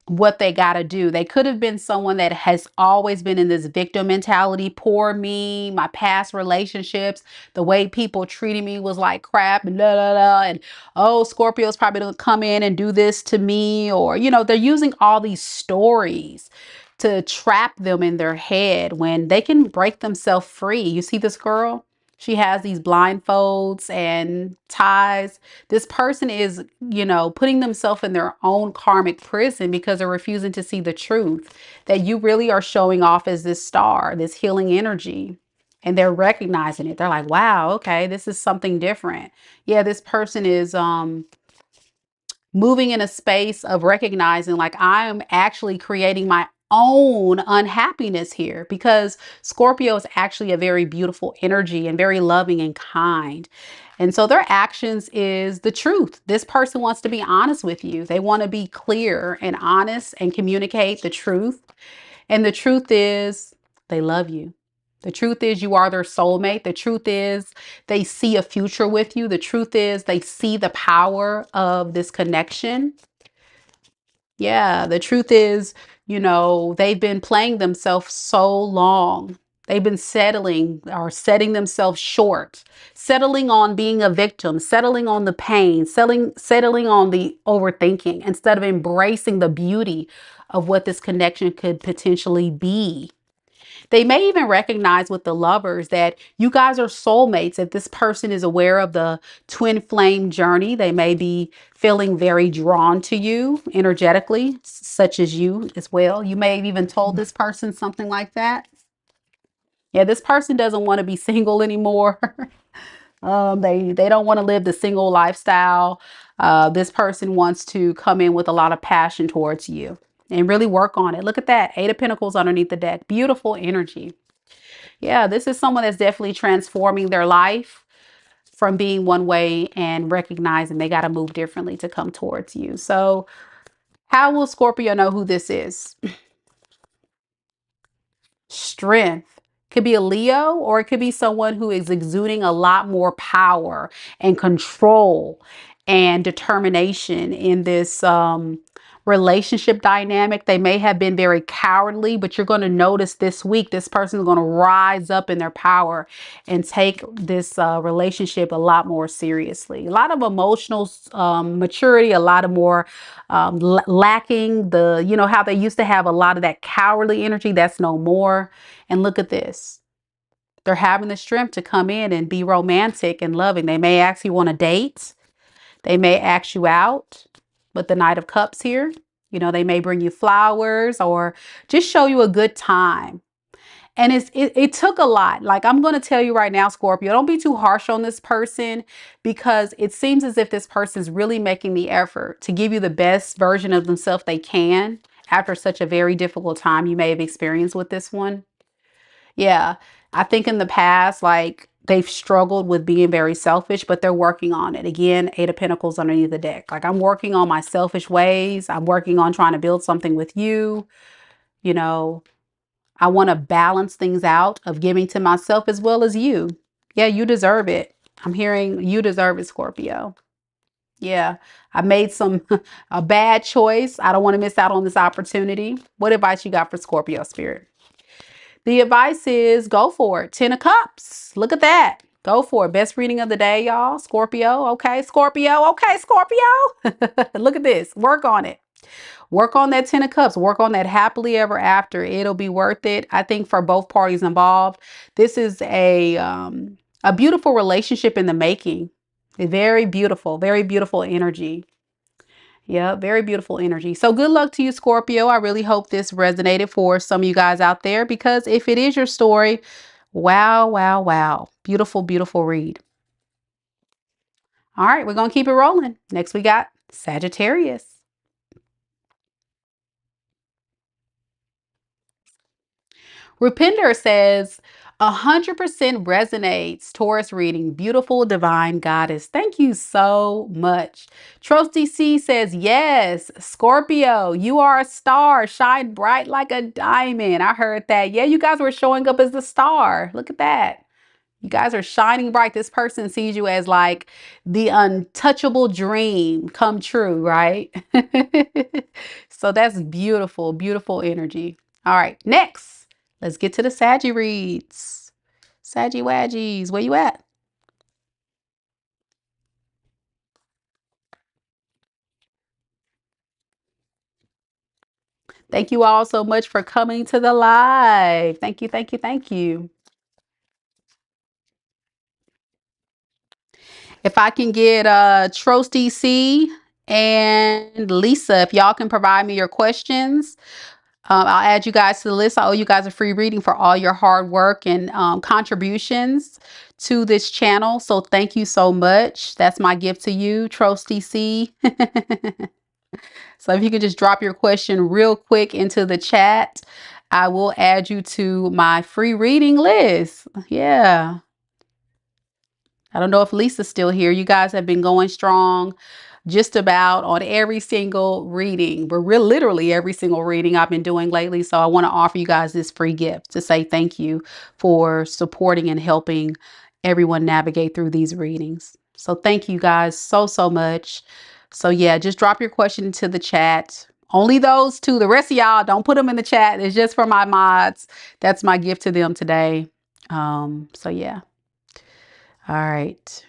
what they got to do. They could have been someone that has always been in this victim mentality. Poor me, my past relationships, the way people treated me was like crap, and blah, blah, blah, and oh, Scorpio's probably going to come in and do this to me. Or, you know, they're using all these stories to trap them in their head when they can break themselves free. You see this girl? She has these blindfolds and ties. This person is, you know, putting themselves in their own karmic prison because they're refusing to see the truth that you really are showing off as this star, this healing energy. And they're recognizing it. They're like, wow, okay, this is something different. Yeah, this person is moving in a space of recognizing like I am actually creating my own unhappiness here, because Scorpio is actually a very beautiful energy and very loving and kind. And so their actions is the truth. This person wants to be honest with you. They want to be clear and honest and communicate the truth. And the truth is they love you. The truth is you are their soulmate. The truth is they see a future with you. The truth is they see the power of this connection. Yeah, the truth is, you know, they've been playing themselves so long. They've been settling or setting themselves short, settling on being a victim, settling on the pain, settling on the overthinking instead of embracing the beauty of what this connection could potentially be. They may even recognize with the lovers that you guys are soulmates. If this person is aware of the twin flame journey, they may be feeling very drawn to you energetically, such as you as well. You may have even told this person something like that. Yeah, this person doesn't want to be single anymore. They don't want to live the single lifestyle. This person wants to come in with a lot of passion towards you and really work on it. Look at that. 8 of Pentacles underneath the deck. Beautiful energy. Yeah, this is someone that's definitely transforming their life from being one way and recognizing they got to move differently to come towards you. So how will Scorpio know who this is? Strength. Could be a Leo, or it could be someone who is exuding a lot more power and control and determination in this relationship dynamic. They may have been very cowardly, but you're going to notice this week this person is going to rise up in their power and take this relationship a lot more seriously. A lot of emotional maturity, a lot of more lacking the, you know, how they used to have a lot of that cowardly energy. That's no more. And look at this. They're having the strength to come in and be romantic and loving. They may ask you on a date. They may ask you out. But the Knight of Cups here, you know, they may bring you flowers or just show you a good time. And it took a lot. Like, I'm going to tell you right now, Scorpio, don't be too harsh on this person, because it seems as if this person is really making the effort to give you the best version of themselves they can after such a very difficult time you may have experienced with this one. Yeah, I think in the past, like, they've struggled with being very selfish, but they're working on it. Again, 8 of Pentacles underneath the deck. Like, I'm working on my selfish ways. I'm working on trying to build something with you. You know, I want to balance things out of giving to myself as well as you. Yeah, you deserve it. I'm hearing you deserve it, Scorpio. Yeah, I made a bad choice. I don't want to miss out on this opportunity. What advice you got for Scorpio spirit? The advice is go for it. 10 of Cups. Look at that. Go for it. Best reading of the day, y'all. Scorpio. Okay, Scorpio. Okay, Scorpio. Look at this. Work on it. Work on that 10 of Cups. Work on that happily ever after. It'll be worth it. I think for both parties involved, this is a beautiful relationship in the making. Very beautiful energy. Yeah, very beautiful energy. So good luck to you, Scorpio. I really hope this resonated for some of you guys out there, because if it is your story, wow, wow, wow. Beautiful, beautiful read. All right, we're going to keep it rolling. Next, we got Sagittarius. Rupinder says, 100% resonates. Taurus reading, beautiful divine goddess. Thank you so much. Trose DC says, yes, Scorpio, you are a star. Shine bright like a diamond. I heard that. Yeah, you guys were showing up as the star. Look at that. You guys are shining bright. This person sees you as like the untouchable dream come true, right? So that's beautiful, beautiful energy. All right, next, let's get to the Saggy reads. Saggy Waggies, where you at? Thank you all so much for coming to the live. Thank you, thank you, thank you. If I can get Trose DC and Lisa, if y'all can provide me your questions, I'll add you guys to the list. I owe you guys a free reading for all your hard work and contributions to this channel. So thank you so much. That's my gift to you, Trose DC. So if you could just drop your question real quick into the chat, I will add you to my free reading list. Yeah. I don't know if Lisa's still here. You guys have been going strong just about on every single reading. We're literally every single reading I've been doing lately. So I want to offer you guys this free gift to say thank you for supporting and helping everyone navigate through these readings. So thank you guys so, so much. So yeah, just drop your question into the chat. Only those two. The rest of y'all, don't put them in the chat. It's just for my mods. That's my gift to them today. So yeah. All right.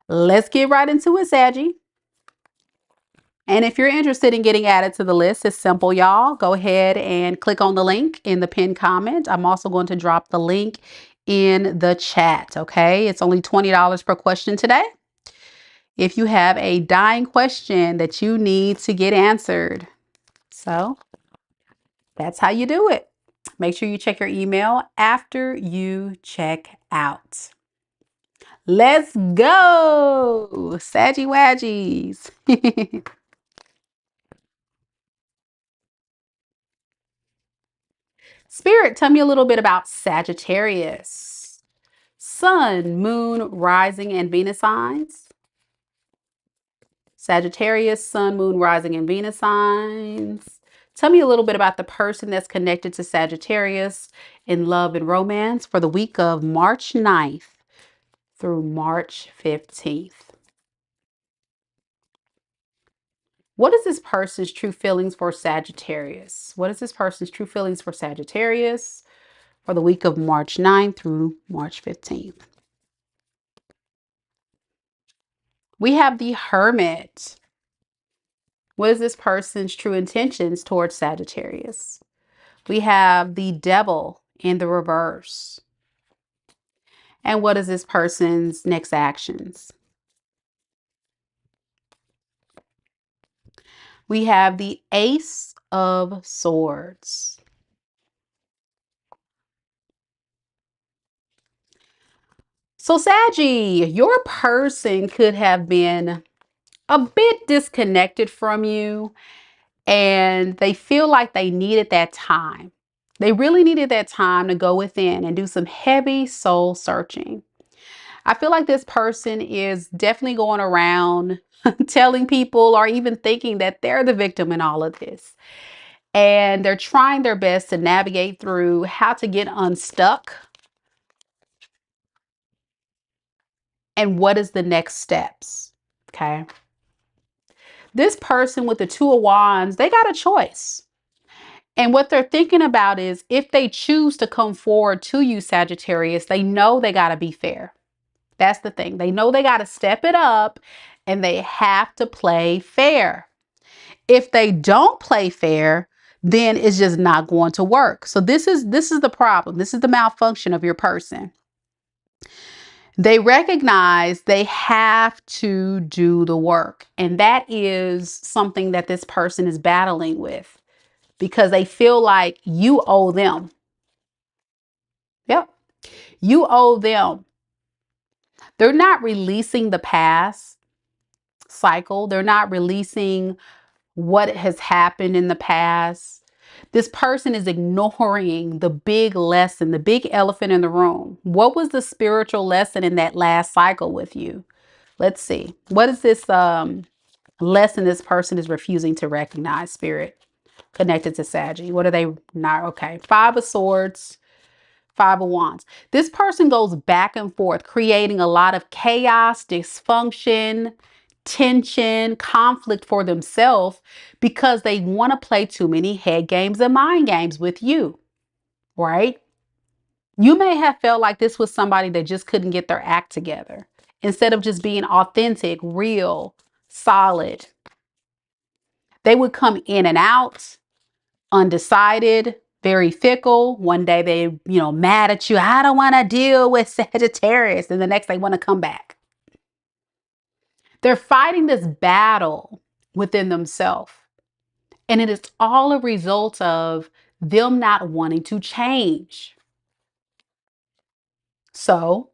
Let's get right into it, Saggy. And if you're interested in getting added to the list, it's simple, y'all. Go ahead and click on the link in the pinned comment. I'm also going to drop the link in the chat, okay? It's only $20 per question today. If you have a dying question that you need to get answered. So that's how you do it. Make sure you check your email after you check out. Let's go, Saggy Waggies. Spirit, tell me a little bit about Sagittarius. Sun, Moon, Rising, and Venus signs. Sagittarius, Sun, Moon, Rising, and Venus signs. Tell me a little bit about the person that's connected to Sagittarius in love and romance for the week of March 9th through March 15th. What is this person's true feelings for Sagittarius? What is this person's true feelings for Sagittarius for the week of March 9th through March 15th? We have the Hermit. What is this person's true intentions towards Sagittarius? We have the Devil in the reverse. And what is this person's next actions? We have the Ace of Swords. So Saggy, your person could have been a bit disconnected from you, and they feel like they needed that time. They really needed that time to go within and do some heavy soul searching. I feel like this person is definitely going around telling people or even thinking that they're the victim in all of this. And they're trying their best to navigate through how to get unstuck and what is the next steps. Okay. This person with the Two of Wands, they got a choice. And what they're thinking about is if they choose to come forward to you, Sagittarius, they know they got to be fair. That's the thing. They know they got to step it up and they have to play fair. If they don't play fair, then it's just not going to work. So this is the problem. This is the malfunction of your person. They recognize they have to do the work. And that is something that this person is battling with because they feel like you owe them. Yep. You owe them. They're not releasing the past cycle. They're not releasing what has happened in the past. This person is ignoring the big lesson, the big elephant in the room. What was the spiritual lesson in that last cycle with you? Let's see. What is this lesson this person is refusing to recognize, Spirit, connected to Saggy? What are they not? Okay. 5 of Swords, 5 of Wands. This person goes back and forth, creating a lot of chaos, dysfunction, tension, conflict for themselves because they want to play too many head games and mind games with you, right? You may have felt like this was somebody that just couldn't get their act together. Instead of just being authentic, real, solid, they would come in and out, undecided, very fickle. One day they, mad at you. I don't want to deal with Sagittarius. And the next they want to come back. They're fighting this battle within themselves. And it is all a result of them not wanting to change. So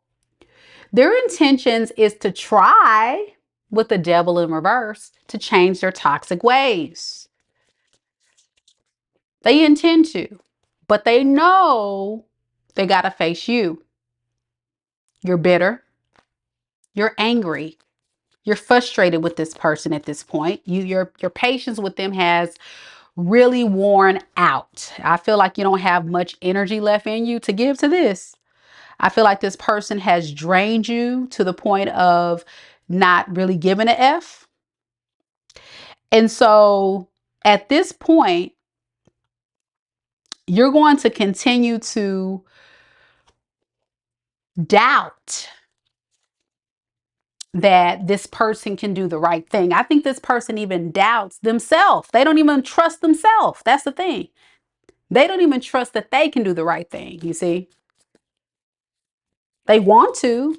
their intentions is to try, with the devil in reverse, to change their toxic ways. They intend to, but they know they got to face you. You're bitter. You're angry. You're frustrated with this person at this point. Your patience with them has really worn out. I feel like you don't have much energy left in you to give to this. I feel like this person has drained you to the point of not really giving a F. And so at this point, you're going to continue to doubt that this person can do the right thing. I think this person even doubts themselves. They don't even trust themselves. That's the thing. They don't even trust that they can do the right thing. You see, they want to.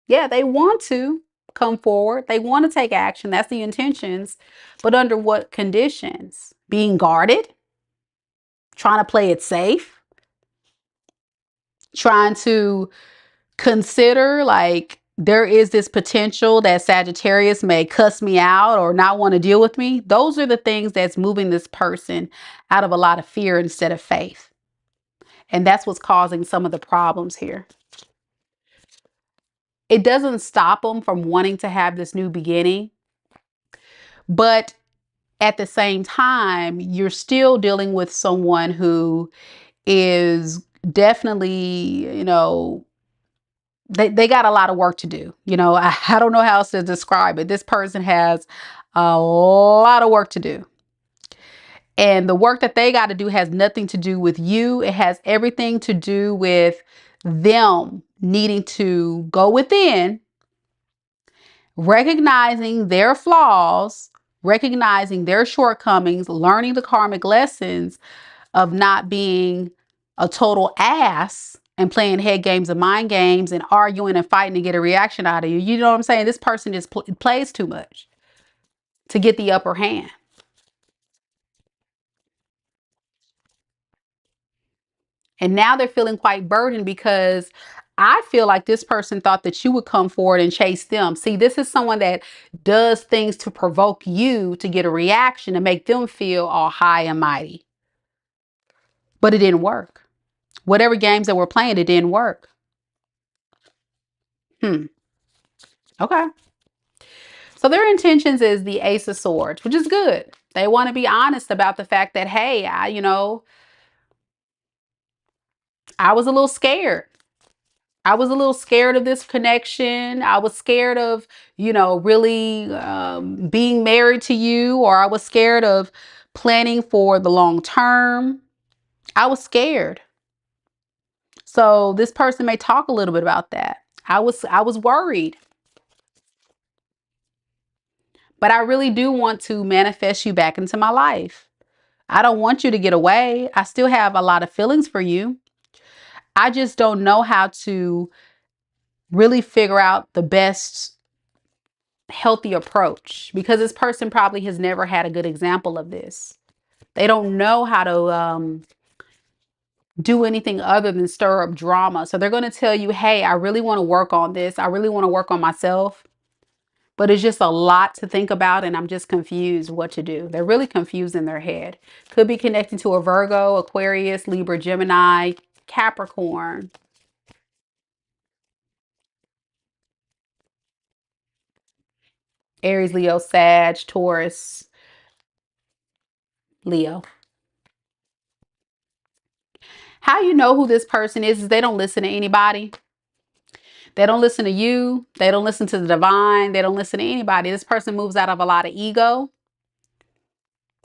Yeah, they want to come forward. They want to take action. That's the intentions. But under what conditions? Being guarded, trying to play it safe, trying to consider like there is this potential that Sagittarius may cuss me out or not want to deal with me. Those are the things that's moving this person out of a lot of fear instead of faith. And that's what's causing some of the problems here. It doesn't stop them from wanting to have this new beginning, but at the same time, you're still dealing with someone who is definitely, they got a lot of work to do. I don't know how else to describe it. This person has a lot of work to do. And the work that they got to do has nothing to do with you. It has everything to do with them needing to go within, recognizing their flaws, recognizing their shortcomings, learning the karmic lessons of not being a total ass and playing head games and mind games and arguing and fighting to get a reaction out of you. You know what I'm saying? This person just plays too much to get the upper hand. And now they're feeling quite burdened because I feel like this person thought that you would come forward and chase them. See, this is someone that does things to provoke you to get a reaction and make them feel all high and mighty. But it didn't work. Whatever games that we're playing, it didn't work. Okay. So their intentions is the Ace of Swords, which is good. They want to be honest about the fact that, hey, I was a little scared. I was a little scared of this connection. I was scared of, really being married to you, or I was scared of planning for the long term. I was scared. So this person may talk a little bit about that. I was worried. But I really do want to manifest you back into my life. I don't want you to get away. I still have a lot of feelings for you. I just don't know how to really figure out the best healthy approach because this person probably has never had a good example of this. They don't know how to do anything other than stir up drama. So they're going to tell you, hey, I really want to work on this. I really want to work on myself. But it's just a lot to think about, and I'm just confused what to do. They're really confused in their head. Could be connecting to a Virgo, Aquarius, Libra, Gemini, Capricorn, Aries, Leo, Sag, Taurus, Leo. How you know who this person is they don't listen to anybody. They don't listen to you. They don't listen to the divine. They don't listen to anybody. This person moves out of a lot of ego.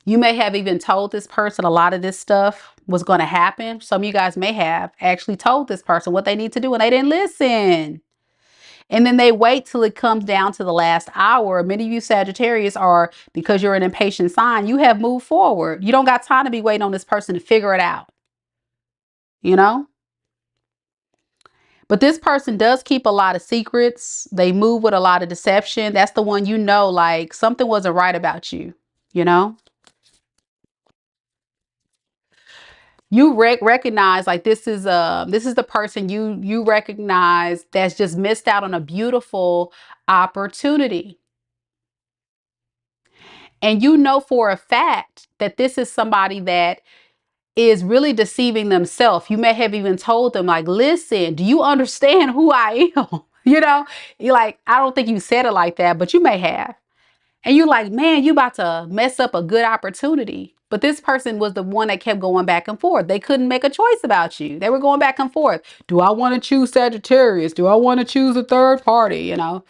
You may have even told this person a lot of this stuff was going to happen. Some of you guys may have actually told this person what they need to do and they didn't listen. And then they wait till it comes down to the last hour. Many of you Sagittarius are, because you're an impatient sign, you have moved forward. You don't got time to be waiting on this person to figure it out. You know? But this person does keep a lot of secrets. They move with a lot of deception. That's the one, you know, like something wasn't right about you, you know? You recognize like this is the person you recognize that's just missed out on a beautiful opportunity. And you know for a fact that this is somebody that is really deceiving themselves. You may have even told them like, listen, do you understand who I am? You know, you're like, I don't think you said it like that, but you may have. And you're like, man, you about to mess up a good opportunity. But this person was the one that kept going back and forth. They couldn't make a choice about you. They were going back and forth. Do I want to choose Sagittarius? Do I want to choose a third party? You know?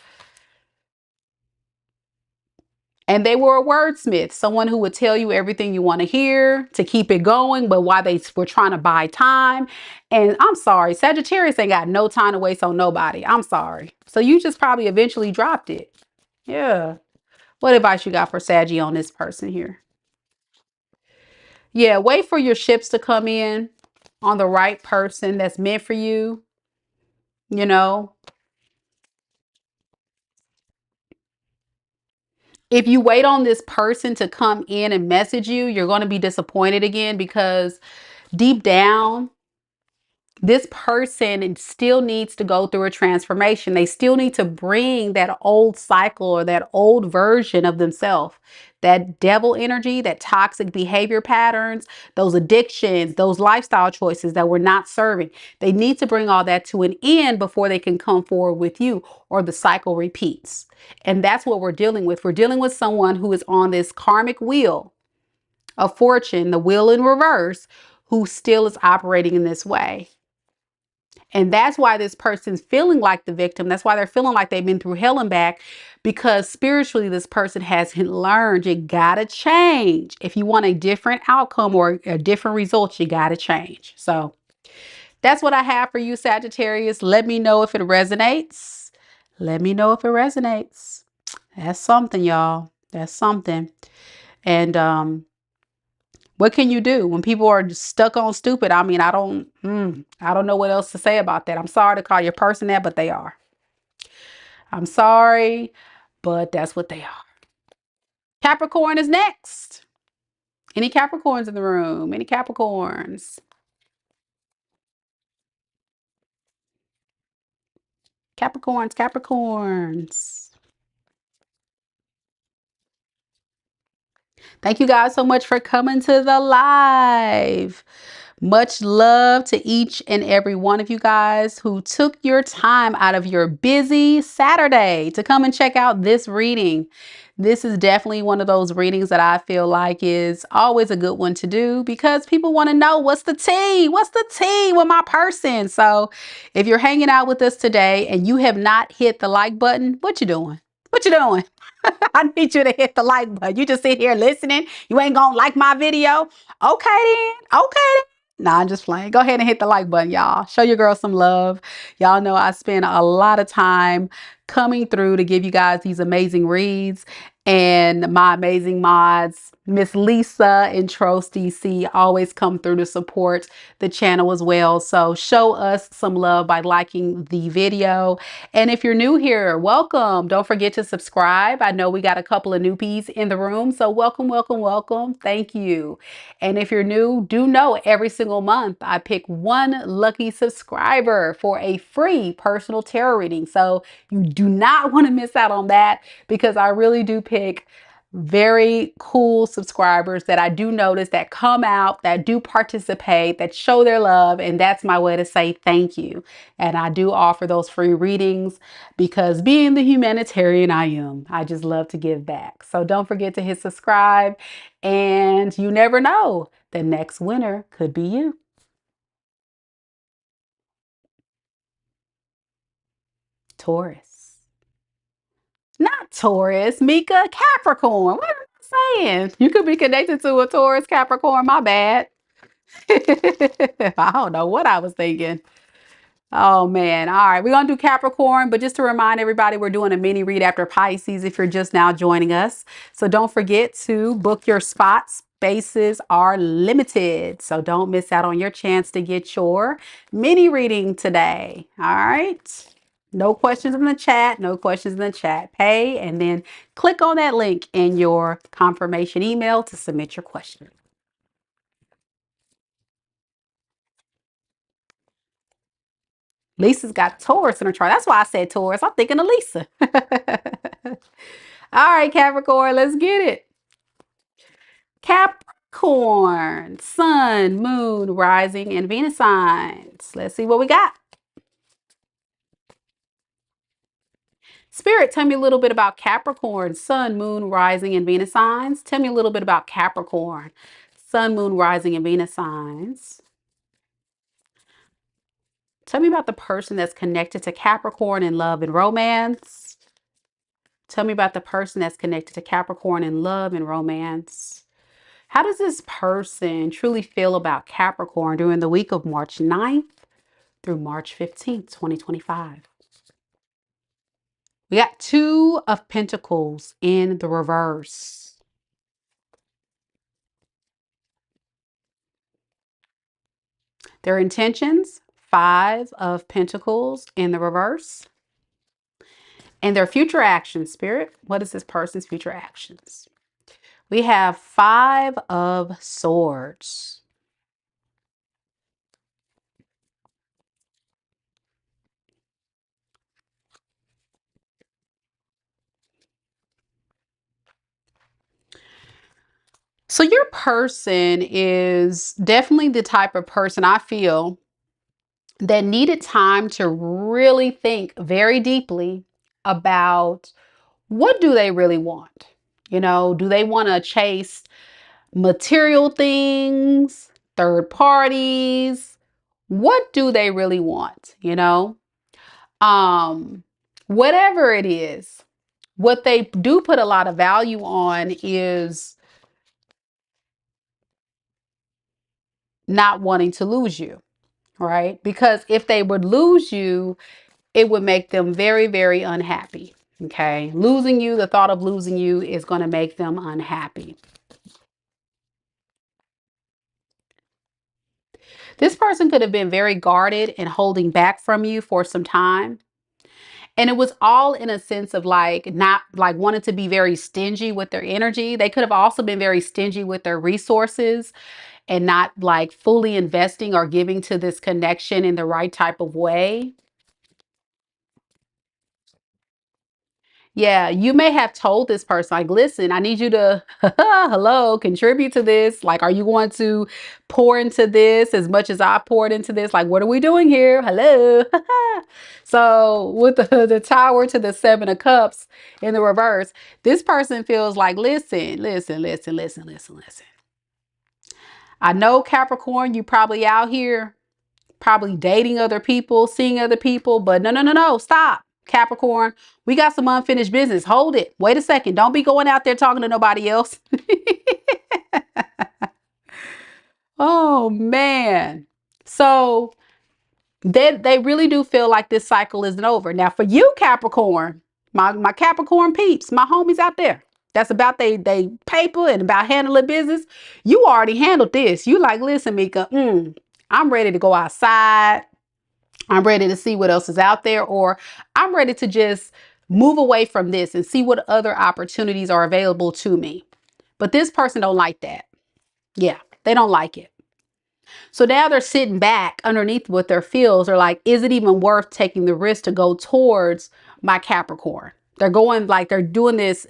And they were a wordsmith, someone who would tell you everything you want to hear to keep it going, but while they were trying to buy time. And I'm sorry, Sagittarius ain't got no time to waste on nobody. I'm sorry. So you just probably eventually dropped it. Yeah. What advice you got for Saggy on this person here? Yeah, wait for your ships to come in on the right person that's meant for you. You know, if you wait on this person to come in and message you, you're going to be disappointed again because deep down, this person still needs to go through a transformation. They still need to bring that old cycle or that old version of themselves, that devil energy, that toxic behavior patterns, those addictions, those lifestyle choices that were not serving. They need to bring all that to an end before they can come forward with you, or the cycle repeats. And that's what we're dealing with. We're dealing with someone who is on this karmic wheel of fortune, the wheel in reverse, who still is operating in this way. And that's why this person's feeling like the victim. That's why they're feeling like they've been through hell and back, because spiritually, this person hasn't learned. You gotta change. If you want a different outcome or a different result, you gotta change. So that's what I have for you, Sagittarius. Let me know if it resonates. Let me know if it resonates. That's something, y'all. That's something. And what can you do when people are stuck on stupid? I mean, I don't know what else to say about that. I'm sorry to call your person that, but they are. I'm sorry, but that's what they are. Capricorn is next. Any Capricorns in the room? Any Capricorns? Capricorns, Capricorns. Thank you guys so much for coming to the live. Much love to each and every one of you guys who took your time out of your busy Saturday to come and check out this reading. This is definitely one of those readings that I feel like is always a good one to do because people want to know what's the tea? What's the tea with my person? So if you're hanging out with us today and you have not hit the like button, what you doing? What you doing? I need you to hit the like button. You just sit here listening. You ain't gonna like my video. Okay then. Okay then. Nah, I'm just playing. Go ahead and hit the like button, y'all. Show your girl some love. Y'all know I spend a lot of time coming through to give you guys these amazing reads. And my amazing mods, Miss Lisa and Trose DC, always come through to support the channel as well. So show us some love by liking the video. And if you're new here, welcome. Don't forget to subscribe. I know we got a couple of newbies in the room. So welcome, welcome, welcome. Thank you. And if you're new, do know every single month I pick one lucky subscriber for a free personal tarot reading. So you do not want to miss out on that, because I really do pick very cool subscribers that I do notice that come out, that do participate, that show their love. And that's my way to say thank you. And I do offer those free readings because, being the humanitarian I am, I just love to give back. So don't forget to hit subscribe, and you never know, the next winner could be you. Taurus. Not Taurus, Mika, Capricorn. What am I saying? You could be connected to a Taurus, Capricorn. My bad. I don't know what I was thinking. Oh man. All right. We're going to do Capricorn, but just to remind everybody, we're doing a mini read after Pisces if you're just now joining us. So don't forget to book your spots. Spaces are limited. So don't miss out on your chance to get your mini reading today. All right. No questions in the chat. No questions in the chat. Pay and then click on that link in your confirmation email to submit your question. Lisa's got Taurus in her chart. That's why I said Taurus. I'm thinking of Lisa. All right, Capricorn, let's get it. Capricorn, Sun, Moon, Rising, and Venus signs. Let's see what we got. Spirit, tell me a little bit about Capricorn, Sun, Moon, Rising, and Venus signs. Tell me a little bit about Capricorn, Sun, Moon, Rising, and Venus signs. Tell me about the person that's connected to Capricorn in love and romance. Tell me about the person that's connected to Capricorn in love and romance. How does this person truly feel about Capricorn during the week of March 9th through March 15th, 2025? We got Two of Pentacles in the reverse. Their intentions, Five of Pentacles in the reverse. And their future actions, Spirit. What is this person's future actions? We have Five of Swords. So your person is definitely the type of person, I feel, that needed time to really think very deeply about what do they really want? You know, do they want to chase material things, third parties? What do they really want? You know, whatever it is, what they do put a lot of value on is not wanting to lose you, right? Because if they would lose you, it would make them very, very unhappy. Okay. Losing you, the thought of losing you is going to make them unhappy. This person could have been very guarded and holding back from you for some time. And it was all in a sense of like, not like wanting to be very stingy with their energy. They could have also been very stingy with their resources and not like fully investing or giving to this connection in the right type of way. Yeah, you may have told this person, like, listen, I need you to, hello, contribute to this. Like, are you going to pour into this as much as I poured into this? Like, what are we doing here? Hello. So with the Tower to the Seven of Cups in the reverse, this person feels like, listen, listen, listen, listen, listen, listen. I know, Capricorn, you probably out here, probably dating other people, seeing other people, but no, no, no, no, stop. Capricorn, we got some unfinished business. Hold it. Wait a second. Don't be going out there talking to nobody else. Oh man. So they really do feel like this cycle isn't over. Now for you, Capricorn, my Capricorn peeps, my homies out there. that's about they paper and about handling business, you already handled this. You like, listen, Mika, I'm ready to go outside. I'm ready to see what else is out there, or I'm ready to just move away from this and see what other opportunities are available to me. But this person don't like that. Yeah, they don't like it. So now they're sitting back underneath what their feels are like, is it even worth taking the risk to go towards my Capricorn? They're going like they're doing this,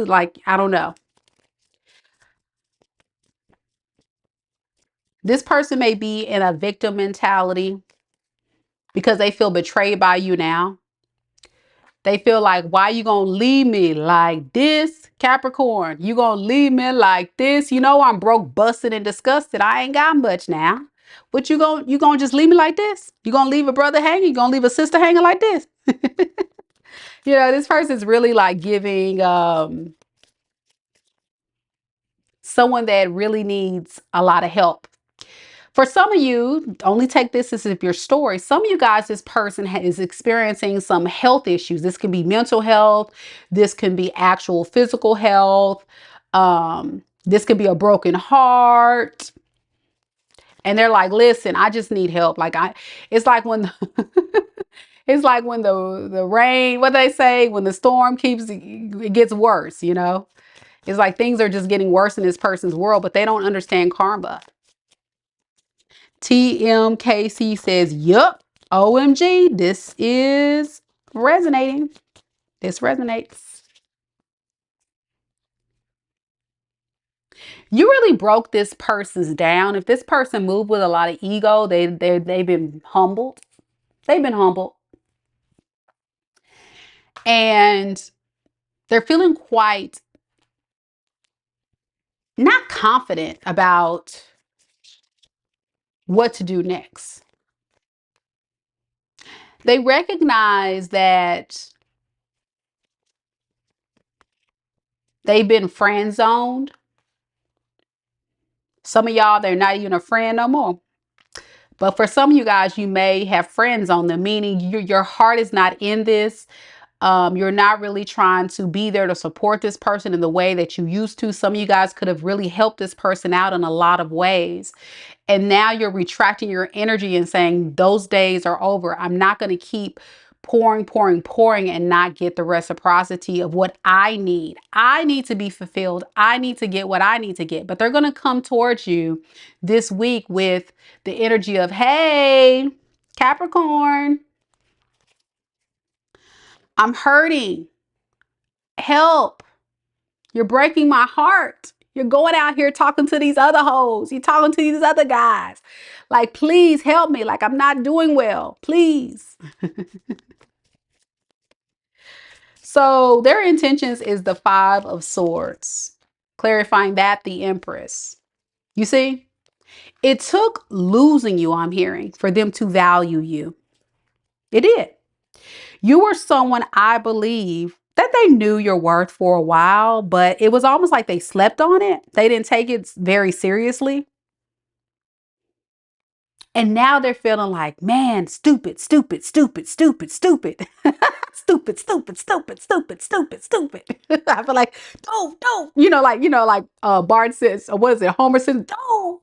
like, I don't know. This person may be in a victim mentality because they feel betrayed by you now. They feel like, why you gonna leave me like this, Capricorn? You gonna leave me like this? You know I'm broke, busted, and disgusted. I ain't got much now. But you gonna just leave me like this? You gonna leave a brother hanging? You gonna leave a sister hanging like this? You know, this person's really like giving someone that really needs a lot of help. For some of you, only take this as if your story. Some of you guys, this person is experiencing some health issues. This can be mental health. This can be actual physical health. This could be a broken heart. And they're like, listen, I just need help. Like it's like when it's like when the rain, what they say, when the storm it gets worse, you know? It's like things are just getting worse in this person's world, but they don't understand karma. TMKC says, yup, OMG, this is resonating. This resonates. You really broke this person's down. If this person moved with a lot of ego, they've been humbled. They've been humbled. And they're feeling quite not confident about what to do next. They recognize that they've been friend zoned. Some of y'all, they're not even a friend no more. But for some of you guys, you may have friends on them, meaning your heart is not in this. You're not really trying to be there to support this person in the way that you used to. Some of you guys could have really helped this person out in a lot of ways. And now you're retracting your energy and saying, those days are over. I'm not going to keep pouring and not get the reciprocity of what I need. I need to be fulfilled. I need to get what I need to get. But they're going to come towards you this week with the energy of, hey, Capricorn, I'm hurting. Help. You're breaking my heart. You're going out here talking to these other hoes. You're talking to these other guys. Like, please help me. Like, I'm not doing well. Please. So their intentions is the 5 of Swords. Clarifying that, the Empress. You see, it took losing you, I'm hearing, for them to value you. It did. You were someone, I believe, that they knew your worth for a while, but it was almost like they slept on it. They didn't take it very seriously. And now they're feeling like, man, stupid, stupid, stupid, stupid, stupid. Stupid, stupid, stupid, stupid, stupid, stupid. I feel like, don't, like Bart says, or what is it? Homer says, don't.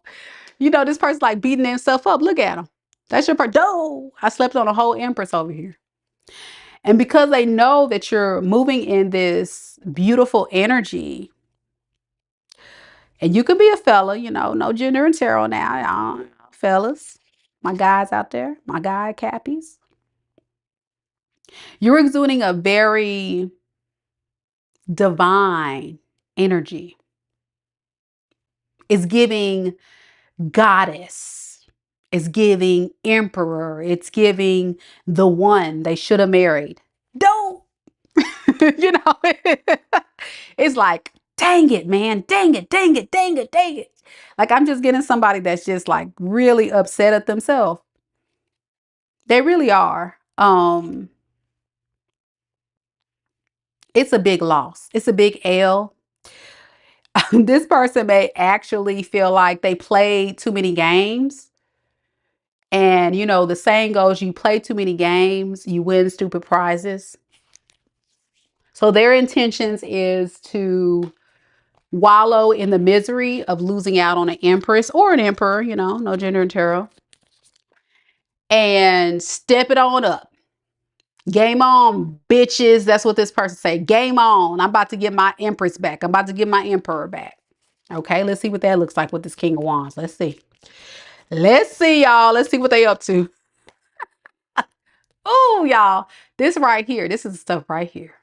You know, this person's like beating themselves up. Look at them. That's your part. Don't. I slept on a whole Empress over here. And because they know that you're moving in this beautiful energy, and you could be a fella, you know, no gender and tarot now, fellas, my guys out there, my guy cappies. You're exuding a very divine energy. It's giving goddess. It's giving emperor. It's giving the one they should have married. Don't. You know, it's like, dang it, man. Dang it, dang it, dang it, dang it. Like, I'm just getting somebody that's just like really upset at themselves. They really are. It's a big loss. It's a big L. This person may actually feel like they played too many games. And, you know, the saying goes, you play too many games, you win stupid prizes. So their intentions is to wallow in the misery of losing out on an empress or an emperor, you know, no gender in tarot, and step it on up. Game on, bitches. That's what this person say. Game on. I'm about to get my empress back. I'm about to get my emperor back. Okay, let's see what that looks like with this King of Wands. Let's see. Let's see, y'all. Let's see what they up to. Oh, y'all. This right here. This is the stuff right here.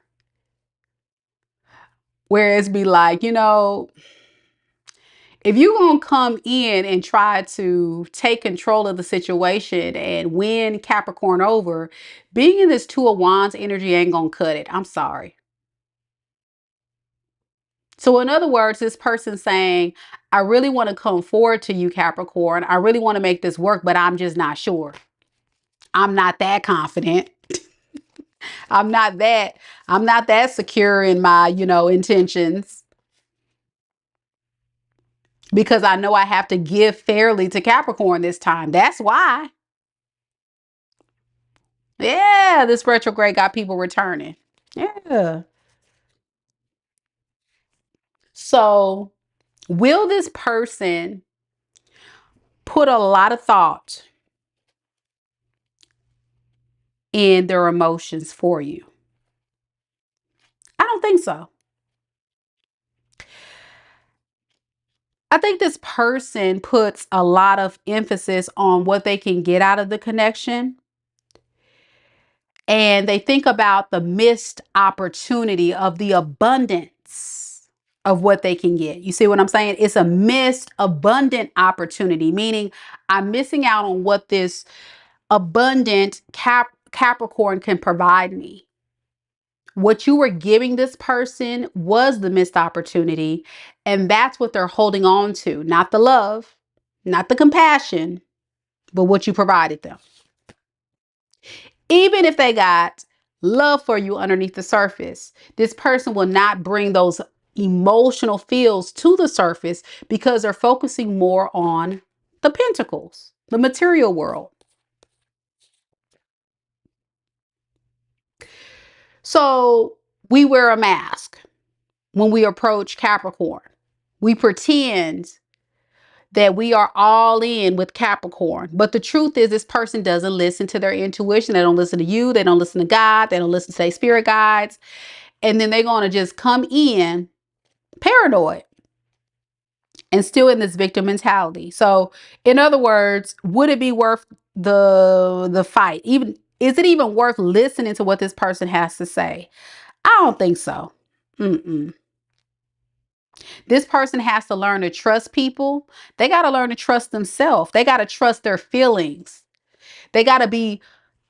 Whereas be like, you know, if you're going to come in and try to take control of the situation and win Capricorn over, being in this Two of Wands energy ain't going to cut it. I'm sorry. So in other words, this person saying, I really want to come forward to you, Capricorn. I really want to make this work, but I'm just not sure. I'm not that confident. I'm not that secure in my, you know, intentions, because I know I have to give fairly to Capricorn this time. That's why. Yeah, this retrograde got people returning. Yeah. So will this person put a lot of thought in their emotions for you? I don't think so. I think this person puts a lot of emphasis on what they can get out of the connection. And they think about the missed opportunity of the abundance of what they can get. You see what I'm saying? It's a missed abundant opportunity, meaning I'm missing out on what this abundant Capricorn can provide me. What you were giving this person was the missed opportunity, and that's what they're holding on to. Not the love, not the compassion, but what you provided them. Even if they got love for you underneath the surface, this person will not bring those emotional feels to the surface because they're focusing more on the pentacles, the material world. So we wear a mask when we approach Capricorn. We pretend that we are all in with Capricorn. But the truth is, this person doesn't listen to their intuition. They don't listen to you. They don't listen to God. They don't listen to their spirit guides. And then they're going to just come in paranoid and still in this victim mentality. So in other words, would it be worth the fight? Even, is it even worth listening to what this person has to say? I don't think so. This person has to learn to trust people. They got to learn to trust themselves. They got to trust their feelings. They got to be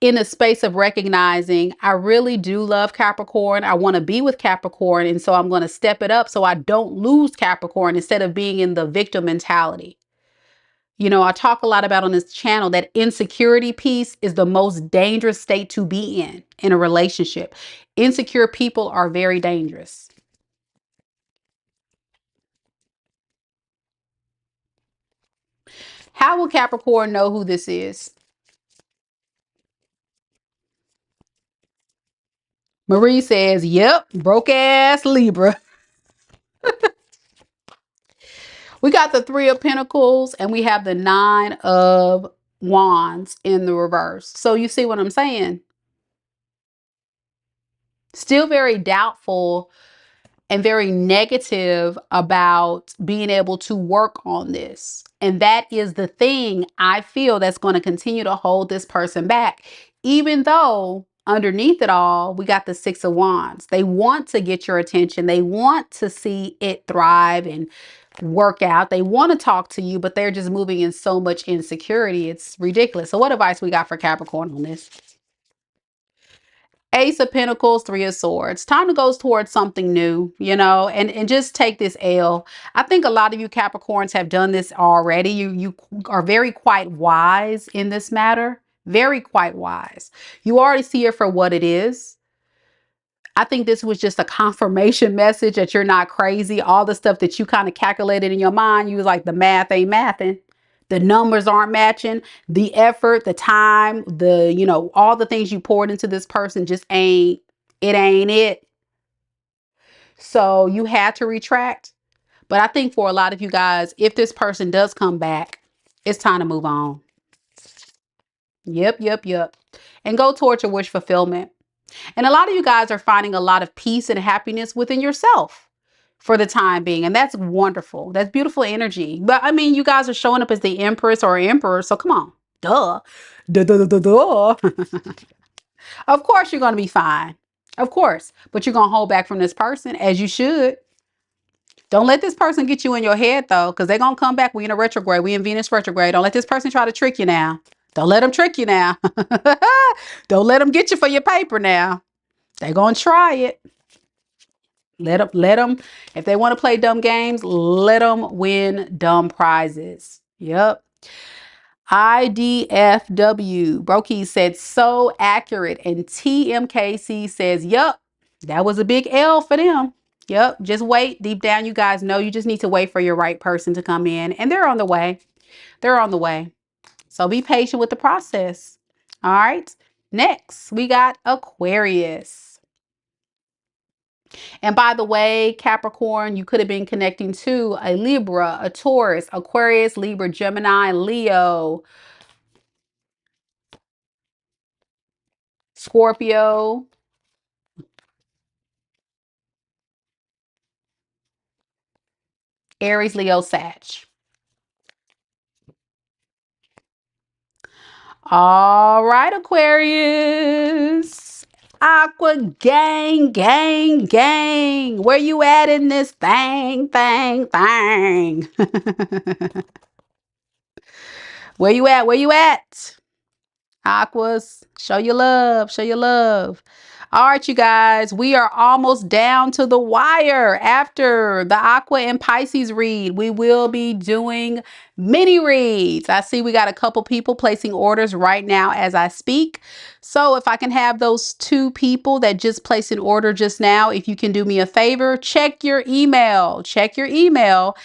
in a space of recognizing, I really do love Capricorn. I want to be with Capricorn. And so I'm going to step it up so I don't lose Capricorn instead of being in the victim mentality. You know, I talk a lot about on this channel that insecurity piece is the most dangerous state to be in a relationship. Insecure people are very dangerous. How will Capricorn know who this is? Marie says, yep, broke ass Libra. We got the Three of Pentacles and we have the Nine of Wands in the reverse. So you see what I'm saying? Still very doubtful and very negative about being able to work on this. And that is the thing I feel that's going to continue to hold this person back. Even though underneath it all, we got the Six of Wands. They want to get your attention. They want to see it thrive and work out. They want to talk to you, but they're just moving in so much insecurity. It's ridiculous. So what advice we got for Capricorn on this? Ace of Pentacles, Three of Swords. Time to go towards something new, you know, and just take this L. I think a lot of you Capricorns have done this already. You are very quite wise in this matter. Very quite wise. You already see it for what it is. I think this was just a confirmation message that you're not crazy. All the stuff that you kind of calculated in your mind, you was like, the math ain't mathing. The numbers aren't matching. The effort, the time, you know, all the things you poured into this person just ain't it. So you had to retract. But I think for a lot of you guys, if this person does come back, it's time to move on. Yep, yep, yep. And go towards your wish fulfillment. And a lot of you guys are finding a lot of peace and happiness within yourself for the time being. And that's wonderful. That's beautiful energy. But I mean, you guys are showing up as the Empress or Emperor. So come on. Duh. Duh, duh, duh, duh, duh. Of course, you're going to be fine. Of course. But you're going to hold back from this person as you should. Don't let this person get you in your head, though, because they're going to come back. We in a retrograde. We in Venus retrograde. Don't let this person try to trick you now. Don't let them trick you now. Don't let them get you for your paper now. They're going to try it. Let them, if they want to play dumb games, let them win dumb prizes. Yep. IDFW. Brokey said so accurate. And TMKC says, yup, that was a big L for them. Yep. Just wait. Deep down, you guys know you just need to wait for your right person to come in. And they're on the way. They're on the way. So be patient with the process. All right. Next, we got Aquarius. And by the way, Capricorn, you could have been connecting to a Libra, a Taurus, Aquarius, Libra, Gemini, Leo, Scorpio, Aries, Leo, Sag. All right, Aquarius. Aqua gang, gang, gang. Where you at in this thing, thing, thing? Where you at? Where you at? Aquas, show your love, show your love. All right, you guys, we are almost down to the wire. After the Aqua and Pisces read, we will be doing mini reads. I see we got a couple people placing orders right now as I speak. So if I can have those 2 people that just placed an order just now, if you can do me a favor, check your email. Check your email.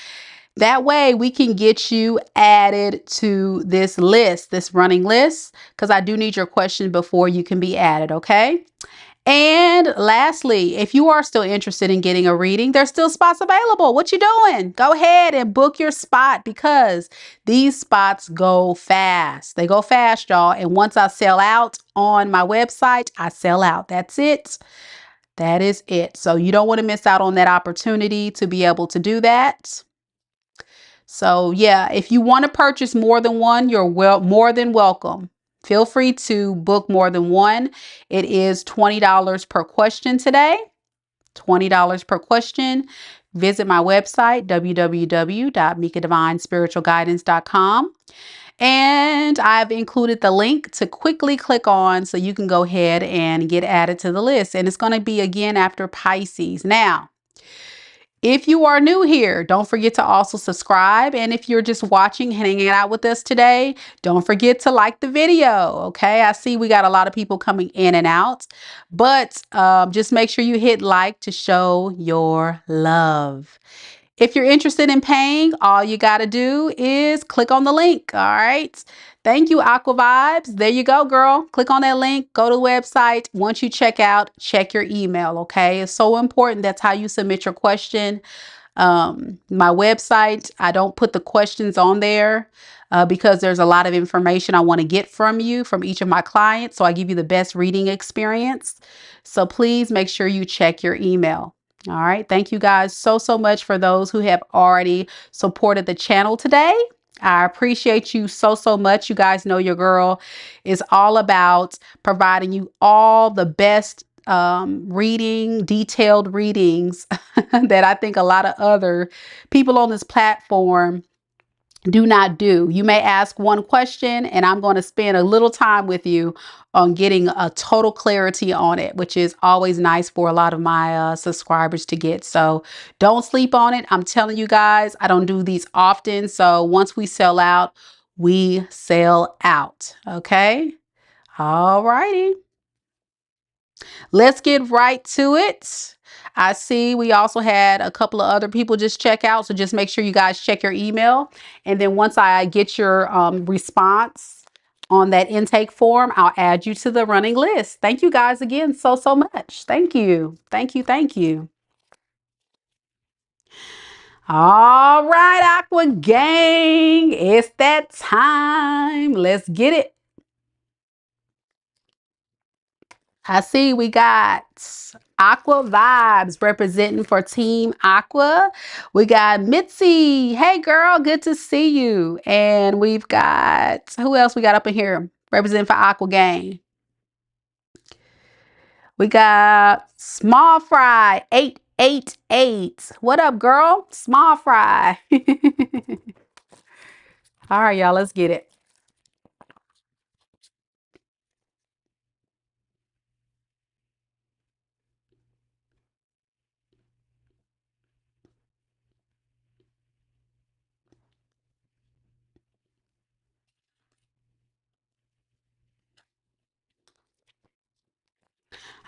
That way we can get you added to this list, this running list, because I do need your question before you can be added, okay? And lastly, if you are still interested in getting a reading, there's still spots available. What you doing? Go ahead and book your spot because these spots go fast. They go fast, y'all. And once I sell out on my website, I sell out. That's it. That is it. So you don't want to miss out on that opportunity to be able to do that. So yeah, if you want to purchase more than one, you're more than welcome. Feel free to book more than one. It is $20 per question today. $20 per question. Visit my website, www.mikadivinespiritualguidance.com. And I've included the link to quickly click on so you can go ahead and get added to the list. And it's going to be again after Pisces. Now, if you are new here, don't forget to also subscribe. And if you're just watching, hanging out with us today, don't forget to like the video. Okay, I see we got a lot of people coming in and out, but just make sure you hit like to show your love. If you're interested in paying, all you got to do is click on the link. All right. Thank you, Aquavibes. There you go, girl. Click on that link. Go to the website. Once you check out, check your email. Okay. It's so important. That's how you submit your question. My website, I don't put the questions on there because there's a lot of information I want to get from you, from each of my clients. So I give you the best reading experience. So please make sure you check your email. All right. Thank you guys so much for those who have already supported the channel today. I appreciate you so much. You guys know your girl is all about providing you all the best detailed readings that I think a lot of other people on this platform do not do. You may ask one question and I'm going to spend a little time with you on getting a total clarity on it, which is always nice for a lot of my subscribers to get. So don't sleep on it. I'm telling you guys, I don't do these often. So once we sell out, we sell out. Okay. All righty. Let's get right to it. I see we also had a couple of other people just check out. So just make sure you guys check your email. And then once I get your response on that intake form, I'll add you to the running list. Thank you guys again so much. Thank you. Thank you. Thank you. All right, Aqua Gang, it's that time. Let's get it. I see we got Aquavibes representing for Team Aqua. We got Mitzi. Hey, girl, good to see you. And we've got, who else we got up in here representing for Aqua Gang? We got Small Fry 888. What up, girl? Small Fry. All right, y'all, let's get it.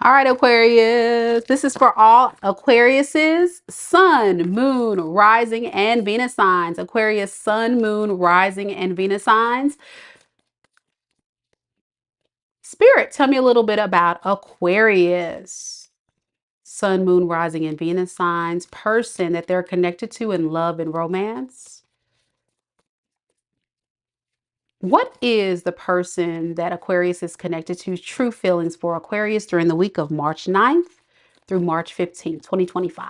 All right, Aquarius. This is for all Aquariuses, Sun, Moon, Rising, and Venus signs. Aquarius, Sun, Moon, Rising, and Venus signs. Spirit, tell me a little bit about Aquarius. Sun, Moon, Rising, and Venus signs. Person that they're connected to in love and romance. What is the person that Aquarius is connected to? True feelings for Aquarius during the week of March 9th through March 15th, 2025.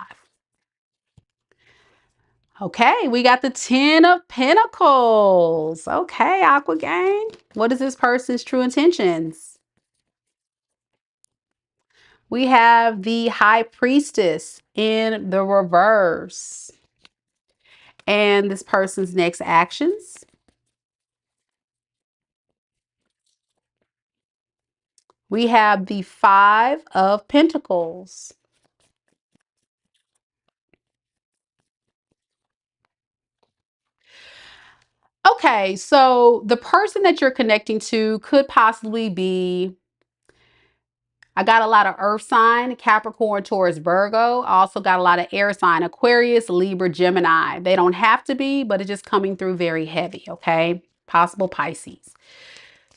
Okay, we got the 10 of Pentacles. Okay, Aqua Gang. What is this person's true intentions? We have the High Priestess in the reverse. And this person's next actions. We have the 5 of Pentacles. Okay, so the person that you're connecting to could possibly be, I got a lot of earth sign, Capricorn, Taurus, Virgo. I also got a lot of air sign, Aquarius, Libra, Gemini. They don't have to be, but it's just coming through very heavy, okay? Possible Pisces.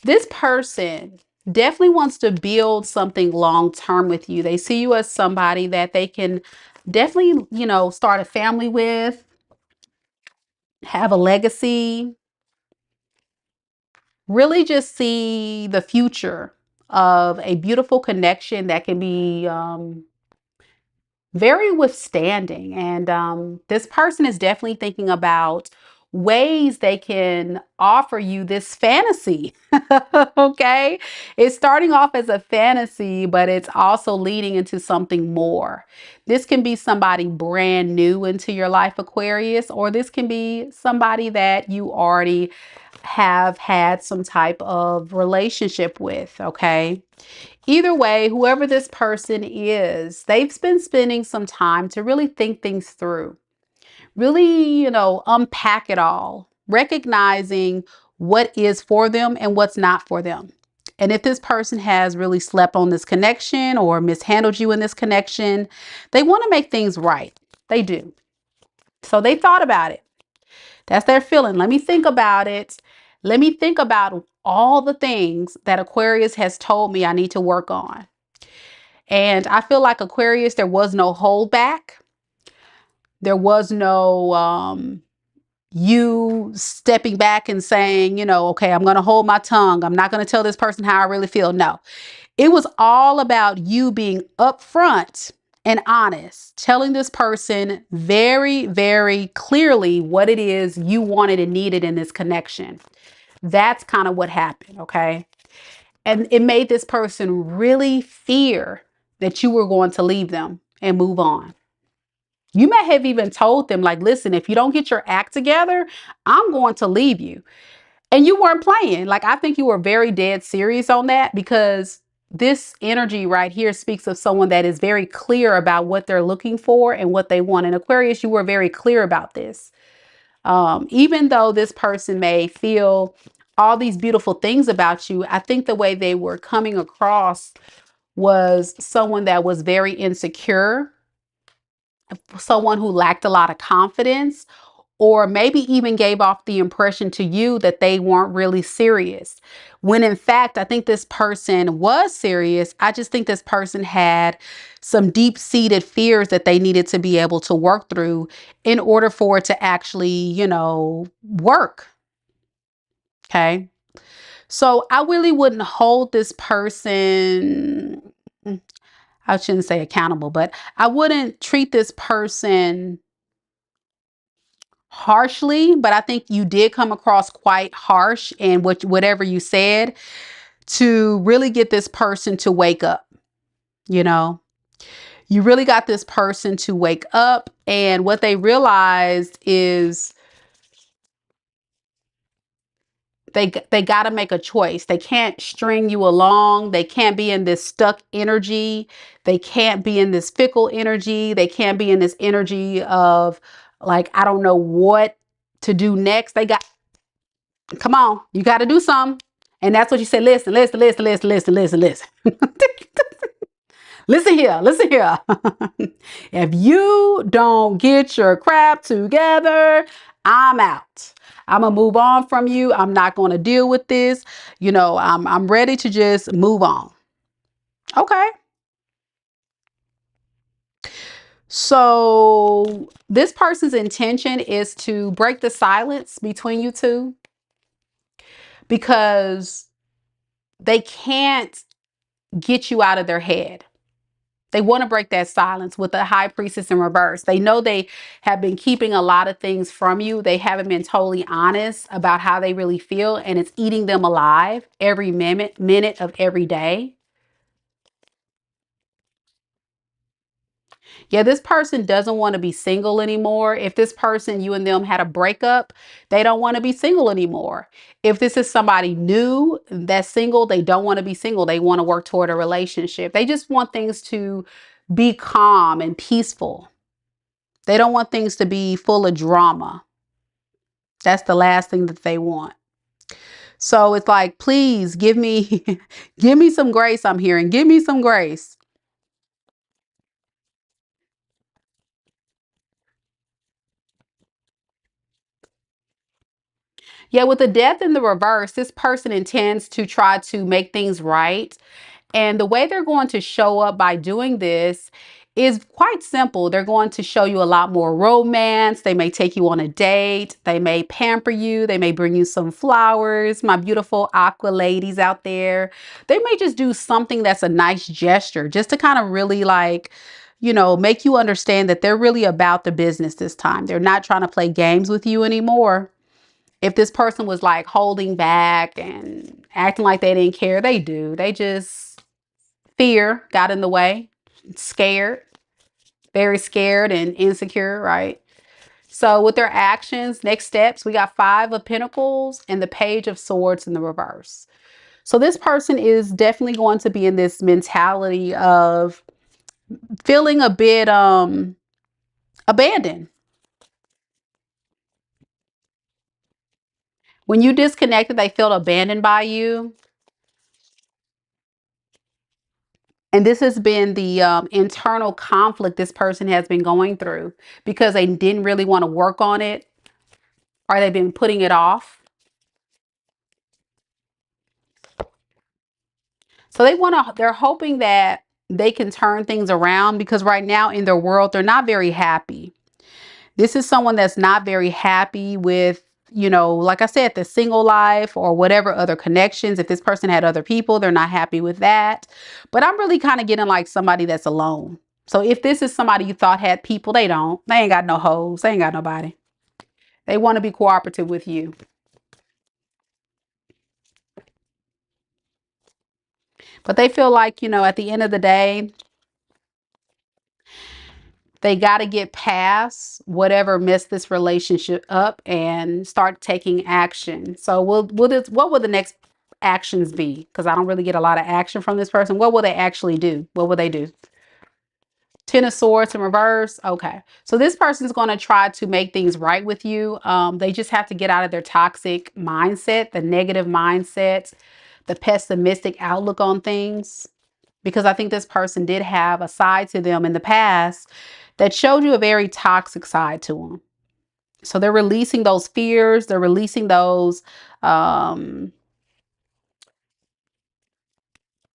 This person definitely wants to build something long-term with you. They see you as somebody that they can definitely, you know, start a family with, have a legacy, really just see the future of a beautiful connection that can be very withstanding. And this person is definitely thinking about ways they can offer you this fantasy. Okay, it's starting off as a fantasy, but it's also leading into something more. This can be somebody brand new into your life, Aquarius, or this can be somebody that you already have had some type of relationship with. Okay, either way, whoever this person is, they've been spending some time to really think things through, really, you know, unpack it all, recognizing what is for them and what's not for them. And if this person has really slept on this connection or mishandled you in this connection, they want to make things right. They do. So they thought about it. That's their feeling. Let me think about it. Let me think about all the things that Aquarius has told me I need to work on. And I feel like Aquarius, there was no holdback. There was no you stepping back and saying, you know, okay, I'm going to hold my tongue. I'm not going to tell this person how I really feel. No, it was all about you being upfront and honest, telling this person very, very clearly what it is you wanted and needed in this connection. That's kind of what happened. Okay. And it made this person really fear that you were going to leave them and move on. You may have even told them, like, listen, if you don't get your act together, I'm going to leave you. And you weren't playing. Like, I think you were very dead serious on that, because this energy right here speaks of someone that is very clear about what they're looking for and what they want. In Aquarius, you were very clear about this. Even though this person may feel all these beautiful things about you, I think the way they were coming across was someone that was very insecure, someone who lacked a lot of confidence, or maybe even gave off the impression to you that they weren't really serious. When in fact, I think this person was serious. I just think this person had some deep-seated fears that they needed to be able to work through in order for it to actually, you know, work. Okay. So I really wouldn't hold this person, I shouldn't say accountable, but I wouldn't treat this person harshly, but I think you did come across quite harsh in whatever you said to really get this person to wake up. You know, you really got this person to wake up, and what they realized is they got to make a choice. They can't string you along. They can't be in this stuck energy. They can't be in this fickle energy. They can't be in this energy of like, I don't know what to do next. They got, come on, you got to do something. And that's what you said. Listen, listen, listen, listen, listen, listen, listen. Listen here, listen here. If you don't get your crap together, I'm out. I'm gonna move on from you. I'm not gonna deal with this. You know, I'm ready to just move on. Okay. So this person's intention is to break the silence between you two because they can't get you out of their head. They want to break that silence with the high priestess in reverse. They know they have been keeping a lot of things from you. They haven't been totally honest about how they really feel, and it's eating them alive every minute of every day. Yeah, this person doesn't want to be single anymore. If this person, you and them had a breakup, they don't want to be single anymore. If this is somebody new that's single, they don't want to be single. They want to work toward a relationship. They just want things to be calm and peaceful. They don't want things to be full of drama. That's the last thing that they want. So it's like, please give me, give me some grace. I'm hearing, give me some grace. Yeah, with the death in the reverse, this person intends to try to make things right. And the way they're going to show up by doing this is quite simple. They're going to show you a lot more romance. They may take you on a date. They may pamper you. They may bring you some flowers. My beautiful aqua ladies out there. They may just do something that's a nice gesture just to kind of really like, you know, make you understand that they're really about the business this time. They're not trying to play games with you anymore. If this person was like holding back and acting like they didn't care, they do. They just, fear got in the way, scared, very scared and insecure, right? So with their actions, next steps, we got 5 of Pentacles and the Page of Swords in the reverse. So this person is definitely going to be in this mentality of feeling a bit abandoned. When you disconnected, they felt abandoned by you. And this has been the internal conflict this person has been going through because they didn't really want to work on it, or they've been putting it off. So they're hoping that they can turn things around because right now in their world, they're not very happy. This is someone that's not very happy with, you know, like I said, the single life or whatever other connections. If this person had other people, they're not happy with that. But I'm really kind of getting like somebody that's alone. So if this is somebody you thought had people, they don't. They ain't got no hoes. They ain't got nobody. They want to be cooperative with you. But they feel like, you know, at the end of the day, they got to get past whatever messed this relationship up and start taking action. So what will the next actions be? Because I don't really get a lot of action from this person. What will they actually do? What will they do? 10 of Swords in reverse. Okay. So this person's going to try to make things right with you. They just have to get out of their toxic mindset, the negative mindset, the pessimistic outlook on things. Because I think this person did have a side to them in the past that showed you a very toxic side to them. So they're releasing those fears. They're releasing those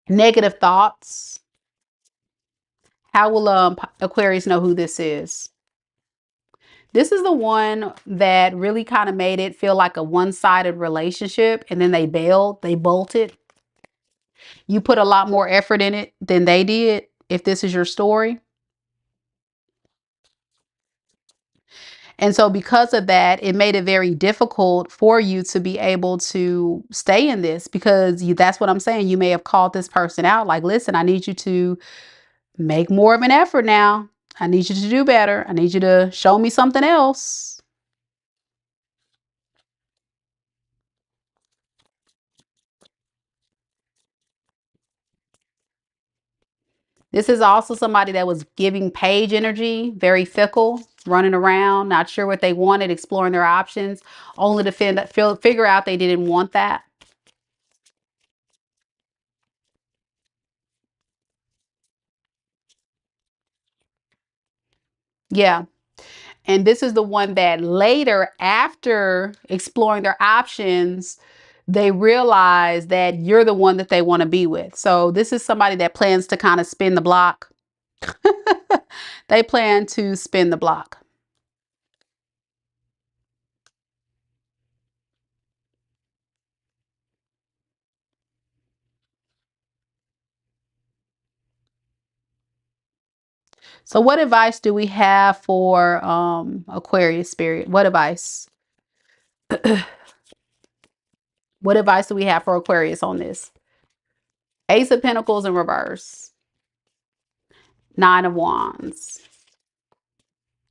negative thoughts. How will Aquarius know who this is? This is the one that really kind of made it feel like a one-sided relationship, and then they bailed, they bolted. You put a lot more effort in it than they did, if this is your story. And so because of that, it made it very difficult for you to be able to stay in this, because that's what I'm saying. You may have called this person out like, listen, I need you to make more of an effort now. I need you to do better. I need you to show me something else. This is also somebody that was giving page energy, very fickle, running around, not sure what they wanted, exploring their options, only to figure out they didn't want that. Yeah. And this is the one that later, after exploring their options, they realize that you're the one that they want to be with. So this is somebody that plans to kind of spin the block. They plan to spin the block. So what advice do we have for Aquarius spirit? What advice? What advice do we have for Aquarius on this? Ace of Pentacles in reverse. Nine of Wands.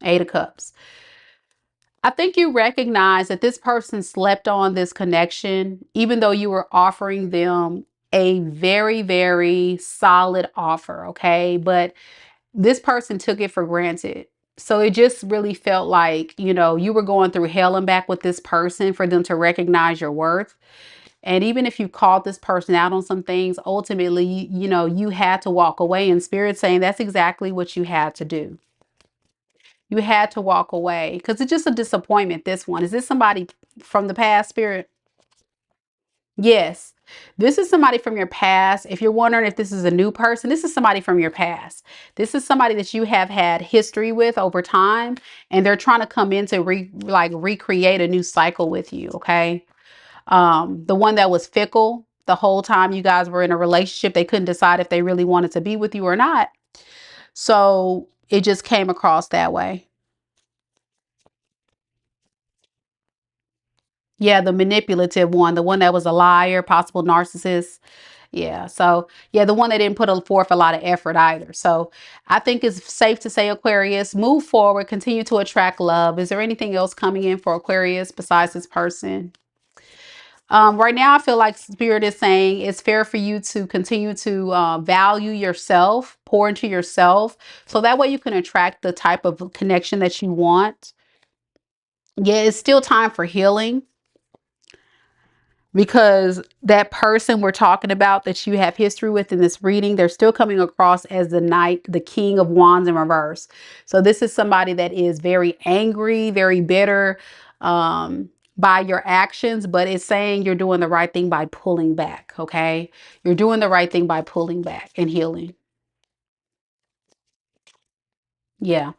Eight of Cups. I think you recognize that this person slept on this connection, even though you were offering them a very, very solid offer, okay? But this person took it for granted. So it just really felt like, you know, you were going through hell and back with this person for them to recognize your worth. And even if you called this person out on some things, ultimately, you know, you had to walk away, and Spirit saying that's exactly what you had to do. You had to walk away because it's just a disappointment. This one, is this somebody from the past, Spirit? Yes. This is somebody from your past. If you're wondering if this is a new person, this is somebody from your past. This is somebody that you have had history with over time, and they're trying to come in to recreate a new cycle with you, okay? The one that was fickle the whole time you guys were in a relationship, they couldn't decide if they really wanted to be with you or not. So it just came across that way. Yeah, the manipulative one, the one that was a liar, possible narcissist. Yeah, so yeah, the one that didn't put forth a lot of effort either. So I think it's safe to say, Aquarius, move forward, continue to attract love. Is there anything else coming in for Aquarius besides this person? Right now, I feel like Spirit is saying it's fair for you to continue to value yourself, pour into yourself, so that way you can attract the type of connection that you want. Yeah, it's still time for healing, because that person we're talking about that you have history with in this reading, they're still coming across as the Knight, the King of Wands in reverse. So this is somebody that is very angry, very bitter by your actions, but it's saying you're doing the right thing by pulling back, okay? You're doing the right thing by pulling back and healing. Yeah.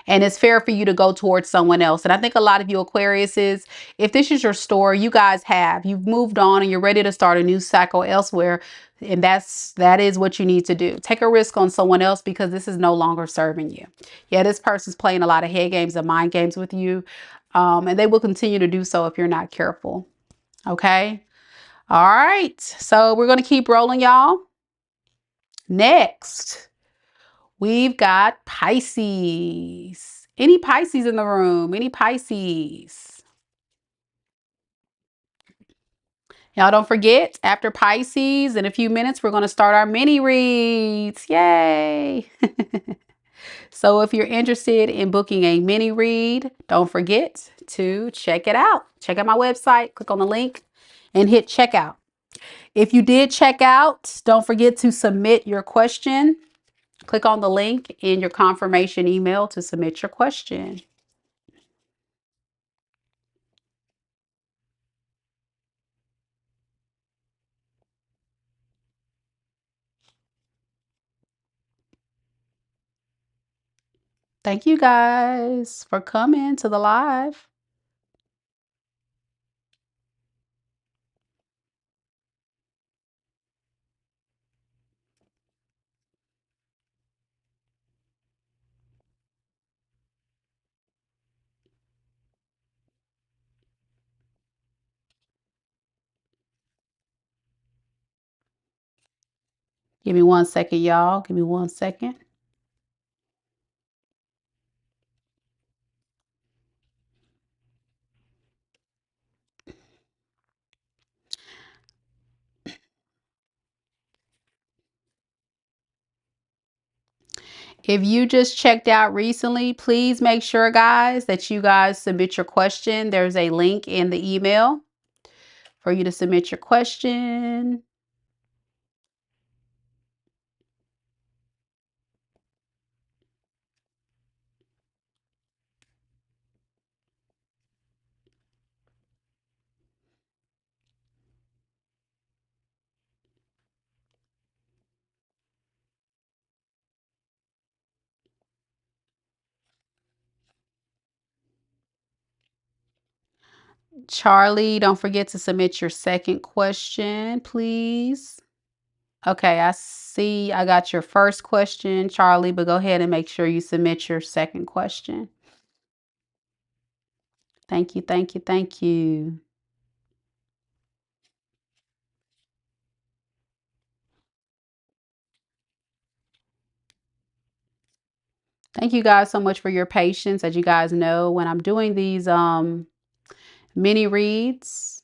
And it's fair for you to go towards someone else. And I think a lot of you Aquariuses, if this is your story, you guys you've moved on and you're ready to start a new cycle elsewhere. And that is what you need to do. Take a risk on someone else, because this is no longer serving you. Yeah, this person's playing a lot of head games and mind games with you. And they will continue to do so if you're not careful. Okay. All right. So we're going to keep rolling, y'all. Next, we've got Pisces. Any Pisces in the room? Any Pisces? Y'all don't forget, after Pisces, in a few minutes, we're going to start our mini reads. Yay! So if you're interested in booking a mini read, don't forget to check it out. Check out my website, click on the link and hit checkout. If you did check out, don't forget to submit your question. Click on the link in your confirmation email to submit your question. Thank you guys for coming to the live. Give me 1 second, y'all. Give me 1 second. If you just checked out recently, please make sure, guys, that you guys submit your question. There's a link in the email for you to submit your question. Charlie, don't forget to submit your second question, please. Okay, I see I got your first question, Charlie, but go ahead and make sure you submit your second question. Thank you, thank you, thank you. Thank you guys so much for your patience. As you guys know, when I'm doing these mini reads,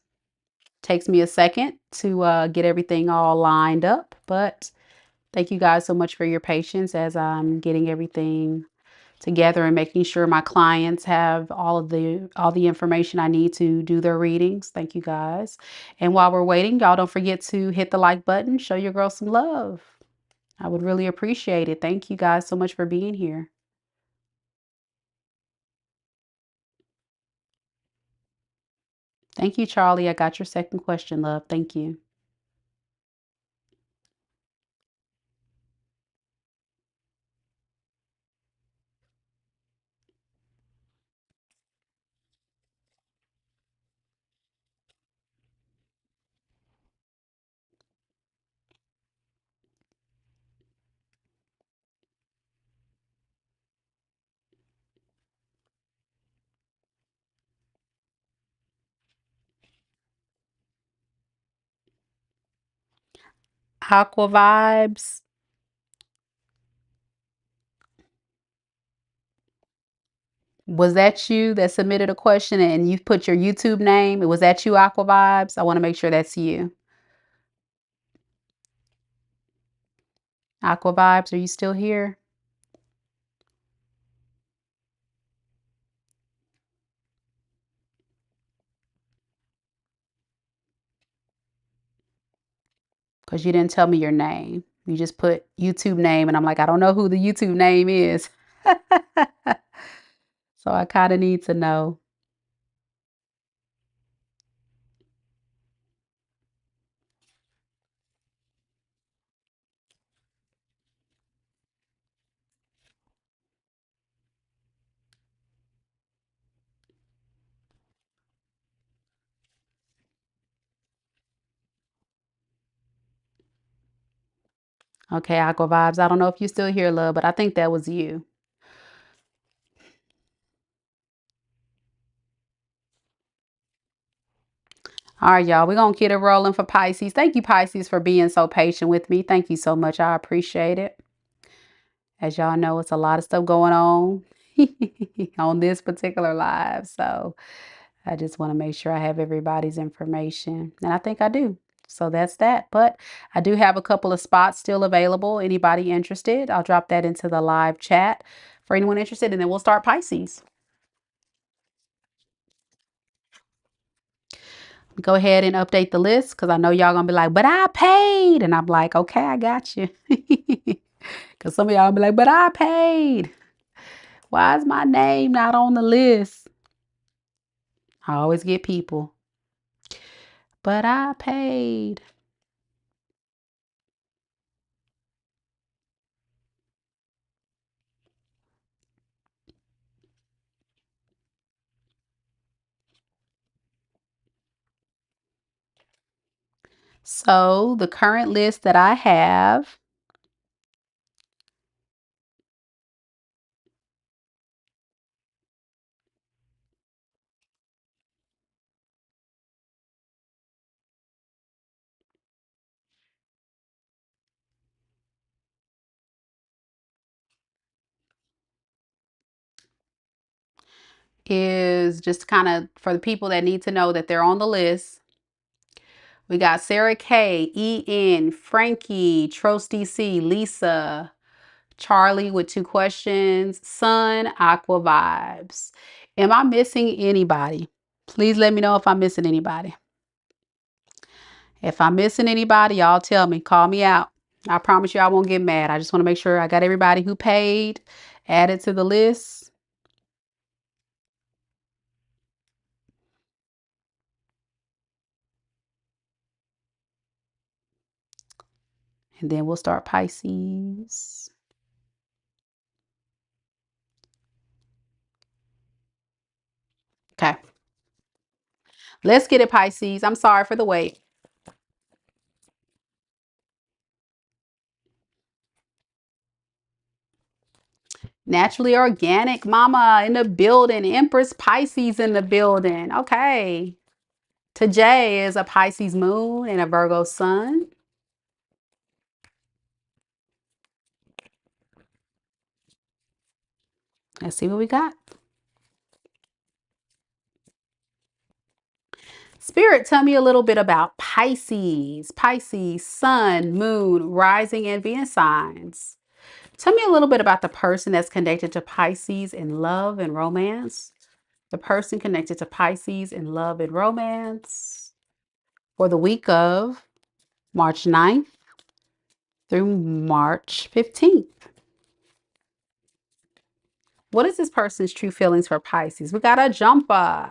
takes me a second to get everything all lined up, but thank you guys so much for your patience as I'm getting everything together and making sure my clients have all the information I need to do their readings. Thank you guys. And while we're waiting, y'all don't forget to hit the like button, show your girl some love. I would really appreciate it. Thank you guys so much for being here. Thank you, Charlie. I got your second question, love. Thank you. Aquavibes. Was that you that submitted a question and you put your YouTube name? Was that you, Aquavibes? I want to make sure that's you. Aquavibes, are you still here? Because you didn't tell me your name. You just put YouTube name, and I'm like, I don't know who the YouTube name is. So I kind of need to know. Okay, Aquavibes. I don't know if you're still here, love, but I think that was you. All right, y'all. We're going to get it rolling for Pisces. Thank you, Pisces, for being so patient with me. Thank you so much. I appreciate it. As y'all know, it's a lot of stuff going on on this particular live. So I just want to make sure I have everybody's information. And I think I do. So that's that. But I do have a couple of spots still available. Anybody interested? I'll drop that into the live chat for anyone interested. And then we'll start Pisces. Go ahead and update the list because I know y'all going to be like, but I paid. And I'm like, okay, I got you. Because some of y'all be like, but I paid. Why is my name not on the list? I always get people. But I paid. So the current list that I have is just kind of for the people that need to know that they're on the list. We got Sara K, EN, Frankie, Trose DC, Lisa, Charlie with 2 questions, Sun, Aquavibes. Am I missing anybody? Please let me know if I'm missing anybody. If I'm missing anybody, y'all tell me, call me out. I promise you I won't get mad. I just want to make sure I got everybody who paid added to the list. And then we'll start Pisces. Okay. Let's get it, Pisces. I'm sorry for the wait. Naturally organic mama in the building. Empress Pisces in the building. Okay. Today is a Pisces moon and a Virgo sun. Let's see what we got. Spirit, tell me a little bit about Pisces. Pisces, sun, moon, rising, and Venus signs. Tell me a little bit about the person that's connected to Pisces in love and romance. The person connected to Pisces in love and romance for the week of March 9th through March 15th. What is this person's true feelings for Pisces? We got a jumper.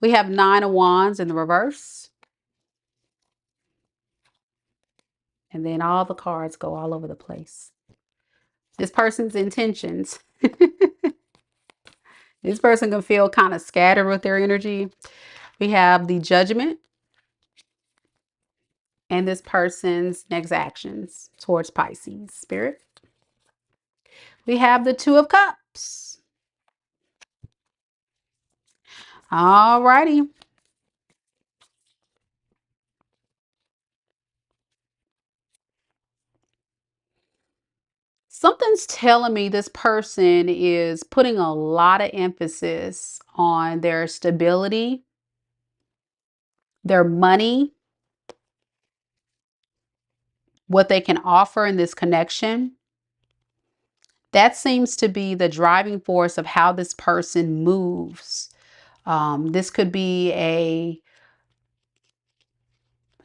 We have 9 of Wands in the reverse. And then all the cards go all over the place. This person's intentions. This person can feel kind of scattered with their energy. We have the Judgment and this person's next actions towards Pisces. Spirit. We have the Two of Cups. All righty. Something's telling me this person is putting a lot of emphasis on their stability, their money, what they can offer in this connection. That seems to be the driving force of how this person moves. This could be it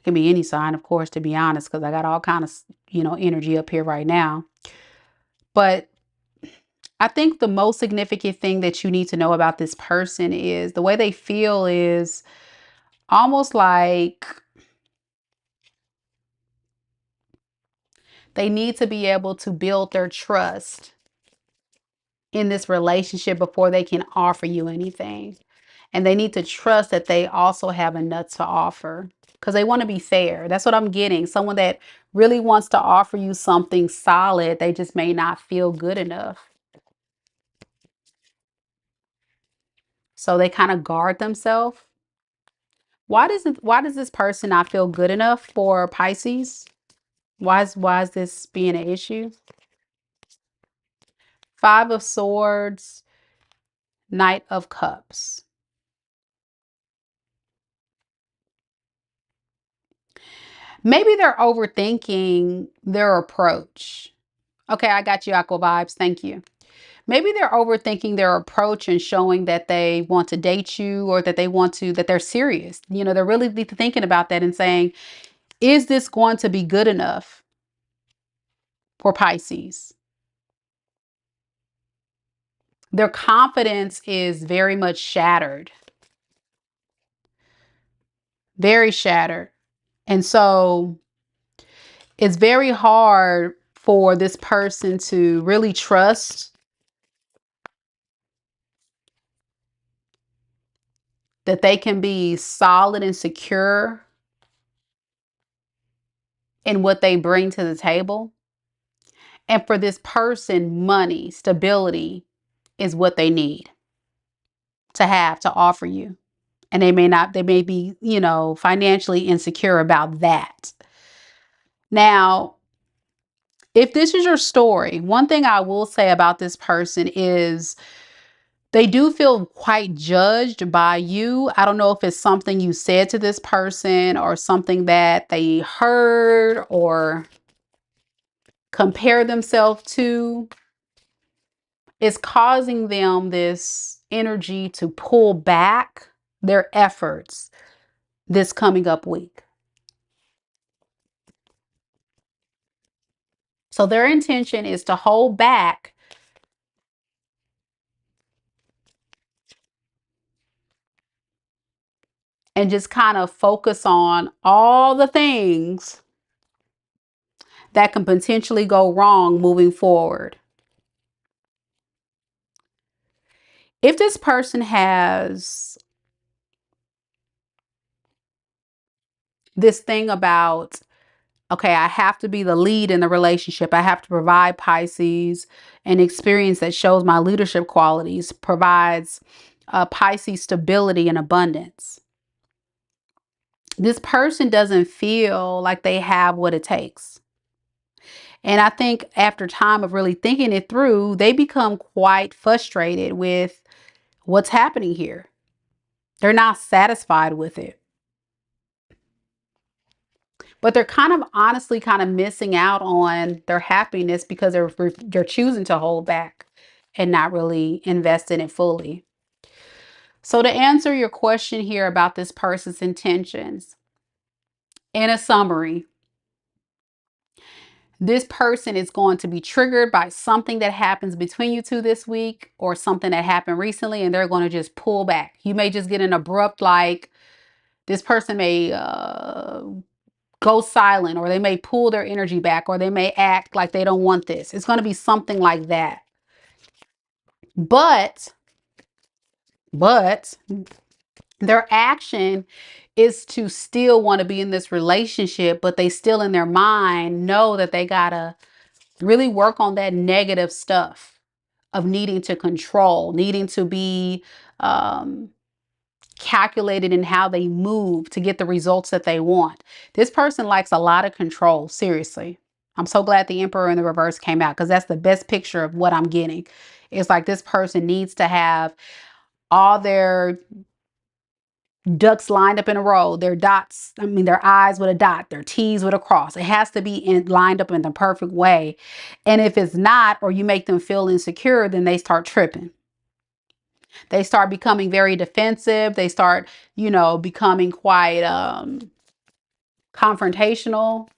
can be any sign, of course, to be honest, because I got all kind of, energy up here right now. But I think the most significant thing that you need to know about this person is the way they feel is almost like they need to be able to build their trust in this relationship before they can offer you anything. And they need to trust that they also have enough to offer because they want to be fair. That's what I'm getting. Someone that really wants to offer you something solid. They just may not feel good enough. So they kind of guard themselves. Why does this person not feel good enough for Pisces? Why is this being an issue? 5 of Swords, Knight of Cups. Maybe they're overthinking their approach. Okay, I got you, Aqua Vibes. Thank you. Maybe they're overthinking their approach and showing that they want to date you or that that they're serious. They're really thinking about that and saying, is this going to be good enough for Pisces? Their confidence is very much shattered, very shattered. And so it's very hard for this person to really trust that they can be solid and secure in what they bring to the table. And for this person, money, stability is what they need to have to offer you. And they may be, you know, financially insecure about that. Now, if this is your story, one thing I will say about this person is they do feel quite judged by you. I don't know if it's something you said to this person or something that they heard or compare themselves to. It's causing them this energy to pull back their efforts this coming up week. So their intention is to hold back and just kind of focus on all the things that can potentially go wrong moving forward. If this person has this thing about, okay, I have to be the lead in the relationship. I have to provide Pisces an experience that shows my leadership qualities, provides Pisces stability and abundance. This person doesn't feel like they have what it takes. And I think after time of really thinking it through, they become quite frustrated with what's happening here. They're not satisfied with it. But they're kind of honestly kind of missing out on their happiness because they're choosing to hold back and not really invest in it fully. So to answer your question here about this person's intentions, in a summary, this person is going to be triggered by something that happens between you two this week or something that happened recently, and they're going to just pull back. You may just get an abrupt, like this person may go silent, or they may pull their energy back, or they may act like they don't want this. It's going to be something like that. But their action is to still want to be in this relationship, but they still in their mind know that they gotta really work on that negative stuff of needing to control, needing to be calculated in how they move to get the results that they want. This person likes a lot of control, seriously. I'm so glad the Emperor in the reverse came out, because that's the best picture of what I'm getting. It's like this person needs to have all their ducks lined up in a row, their dots, I mean, their I's with a dot, their T's with a cross. It has to be lined up in the perfect way. And if it's not, or you make them feel insecure, then they start tripping. They start becoming very defensive. They start, you know, becoming quite confrontational.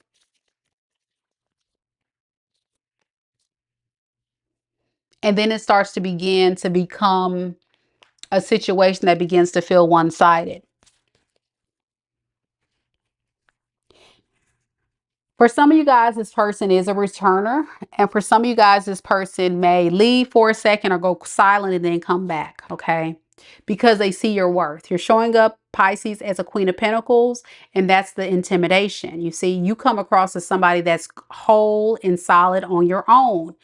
And then it starts to begin to become a situation that begins to feel one-sided. For some of you guys, this person is a returner. And for some of you guys, this person may leave for a second or go silent and then come back, okay? Because they see your worth. You're showing up, Pisces, as a Queen of Pentacles, and that's the intimidation. You see, you come across as somebody that's whole and solid on your own.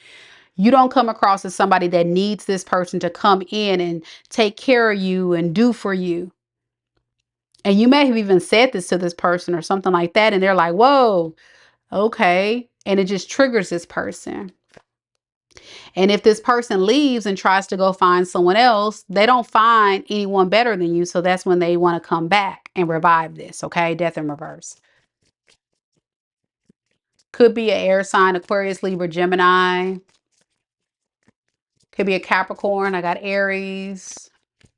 You don't come across as somebody that needs this person to come in and take care of you and do for you. And you may have even said this to this person or something like that, and they're like, whoa, okay. And it just triggers this person. And if this person leaves and tries to go find someone else, they don't find anyone better than you. So that's when they want to come back and revive this. Okay. Death in reverse. Could be an air sign, Aquarius, Libra, Gemini. Could be a Capricorn. I got Aries.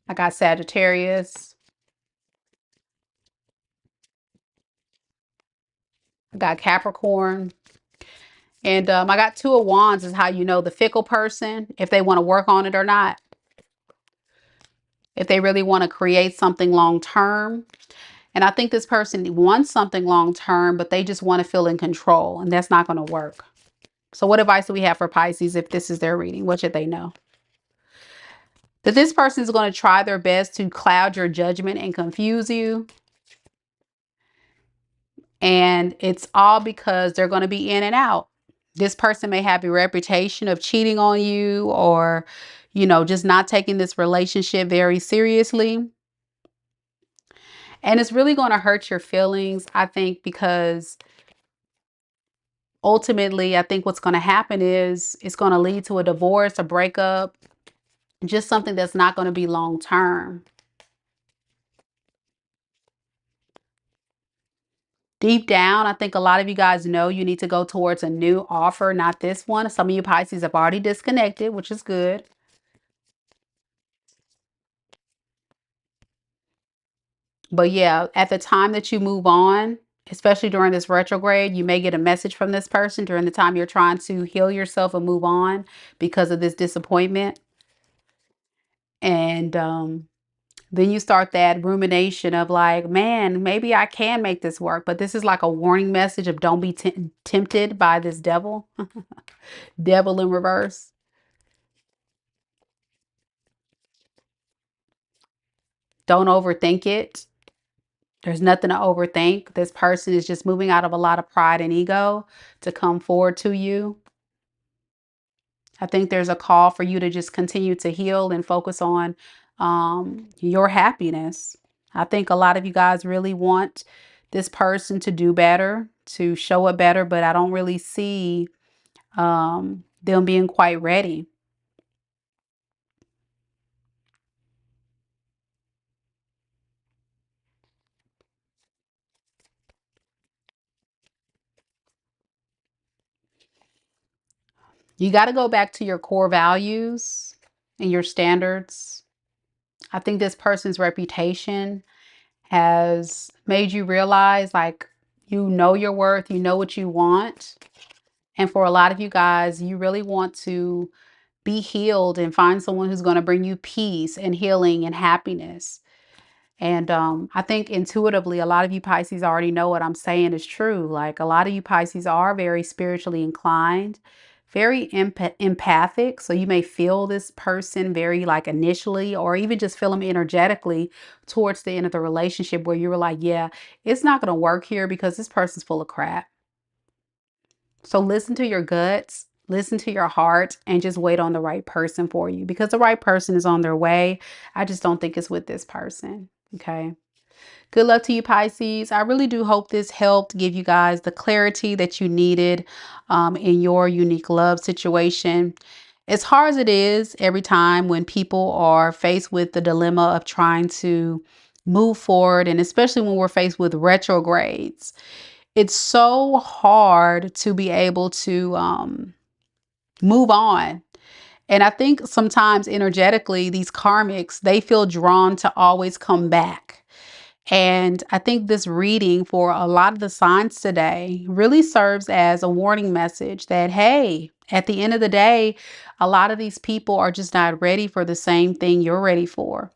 I got Sagittarius. I got Capricorn. And I got Two of Wands is how you know the fickle person, if they want to work on it or not. If they really want to create something long term. And I think this person wants something long term, but they just want to feel in control. And that's not going to work. So what advice do we have for Pisces if this is their reading? What should they know? That this person is going to try their best to cloud your judgment and confuse you. And it's all because they're going to be in and out. This person may have a reputation of cheating on you, or, you know, just not taking this relationship very seriously. And it's really going to hurt your feelings, I think, because ultimately, I think what's going to happen is it's going to lead to a divorce, a breakup, just something that's not going to be long term. Deep down, I think a lot of you guys know you need to go towards a new offer, not this one. Some of you Pisces have already disconnected, which is good. But yeah, at the time that you move on, especially during this retrograde, you may get a message from this person during the time you're trying to heal yourself and move on because of this disappointment. And then you start that rumination of like, man, maybe I can make this work. But this is like a warning message of don't be tempted by this devil, devil in reverse. Don't overthink it. There's nothing to overthink. This person is just moving out of a lot of pride and ego to come forward to you. I think there's a call for you to just continue to heal and focus on your happiness. I think a lot of you guys really want this person to do better, to show up better, but I don't really see them being quite ready. You got to go back to your core values and your standards. I think this person's reputation has made you realize, like, you know your worth, you know what you want. And for a lot of you guys, you really want to be healed and find someone who's going to bring you peace and healing and happiness. And I think intuitively, a lot of you Pisces already know what I'm saying is true. Like, a lot of you Pisces are very spiritually inclined, very empathic. So you may feel this person very like initially, or even just feel them energetically towards the end of the relationship where you were like, yeah, it's not going to work here because this person's full of crap. So listen to your guts, listen to your heart, and just wait on the right person for you, because the right person is on their way. I just don't think it's with this person. Okay. Good luck to you, Pisces. I really do hope this helped give you guys the clarity that you needed in your unique love situation. As hard as it is every time when people are faced with the dilemma of trying to move forward, and especially when we're faced with retrogrades, it's so hard to be able to move on. And I think sometimes energetically, these karmics, they feel drawn to always come back. And I think this reading for a lot of the signs today really serves as a warning message that, hey, at the end of the day, a lot of these people are just not ready for the same thing you're ready for.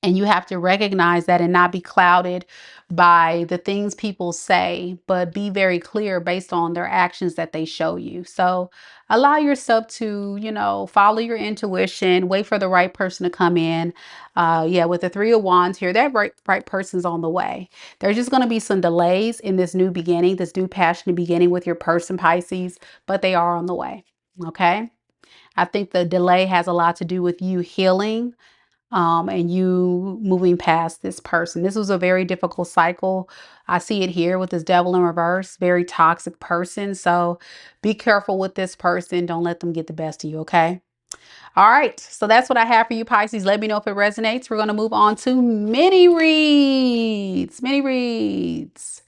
And you have to recognize that and not be clouded by the things people say, but be very clear based on their actions that they show you. So allow yourself to, you know, follow your intuition, wait for the right person to come in. Yeah, with the Three of Wands here, that right person's on the way. There's just going to be some delays in this new beginning, this new passionate beginning with your person, Pisces, but they are on the way. Okay. I think the delay has a lot to do with you healing and you moving past this person. This was a very difficult cycle. I see it here with this devil in reverse, very toxic person. So be careful with this person. Don't let them get the best of you. Okay. All right. So that's what I have for you, Pisces. Let me know if it resonates. We're going to move on to mini reads. Mini reads.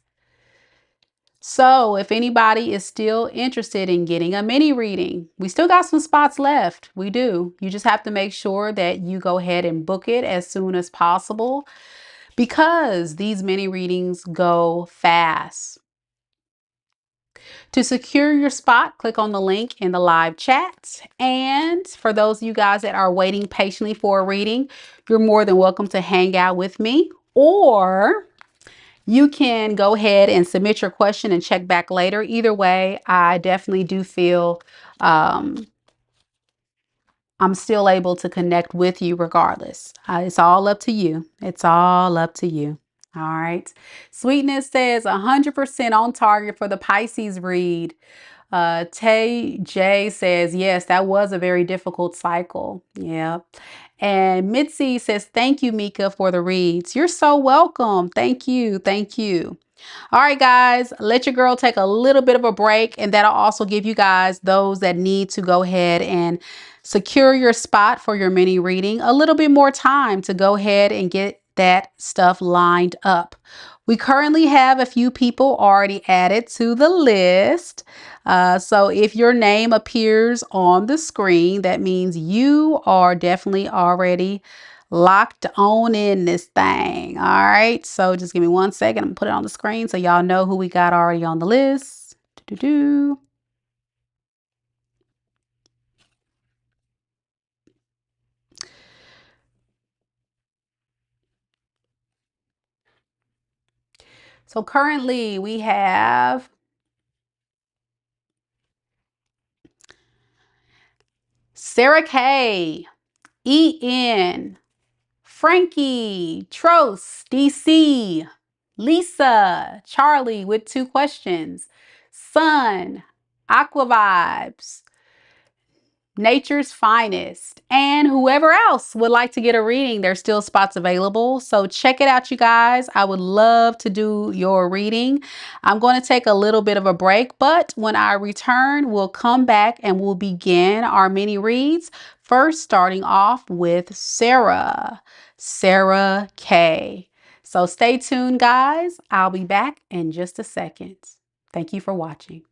So if anybody is still interested in getting a mini reading, we still got some spots left. We do. You just have to make sure that you go ahead and book it as soon as possible, because these mini readings go fast. To secure your spot, click on the link in the live chat. And for those of you guys that are waiting patiently for a reading, you're more than welcome to hang out with me, or you can go ahead and submit your question and check back later. Either way, I definitely do feel I'm still able to connect with you regardless. It's all up to you. It's all up to you. All right. Sweetness says 100% on target for the Pisces read. Tay J says, yes, that was a very difficult cycle. Yeah. And Mitzi says, thank you, Mika, for the reads. You're so welcome. Thank you. Thank you. All right, guys, let your girl take a little bit of a break, and that'll also give you guys, those that need to go ahead and secure your spot for your mini reading, a little bit more time to go ahead and get that stuff lined up. We currently have a few people already added to the list. So if your name appears on the screen, that means you are definitely already locked on in this thing. All right. So just give me 1 second. I'm gonna put it on the screen so y'all know who we got already on the list. Doo-doo-doo. So currently we have Sara K, EN, Frankie, Trose DC, Lisa, Charlie with 2 questions, Sun, Aquavibes, Nature's Finest, and whoever else would like to get a reading. There's still spots available, so check it out, you guys. I would love to do your reading. I'm going to take a little bit of a break, but when I return, we'll come back and we'll begin our mini reads, first starting off with Sara K. So stay tuned, guys. I'll be back in just a second. Thank you for watching.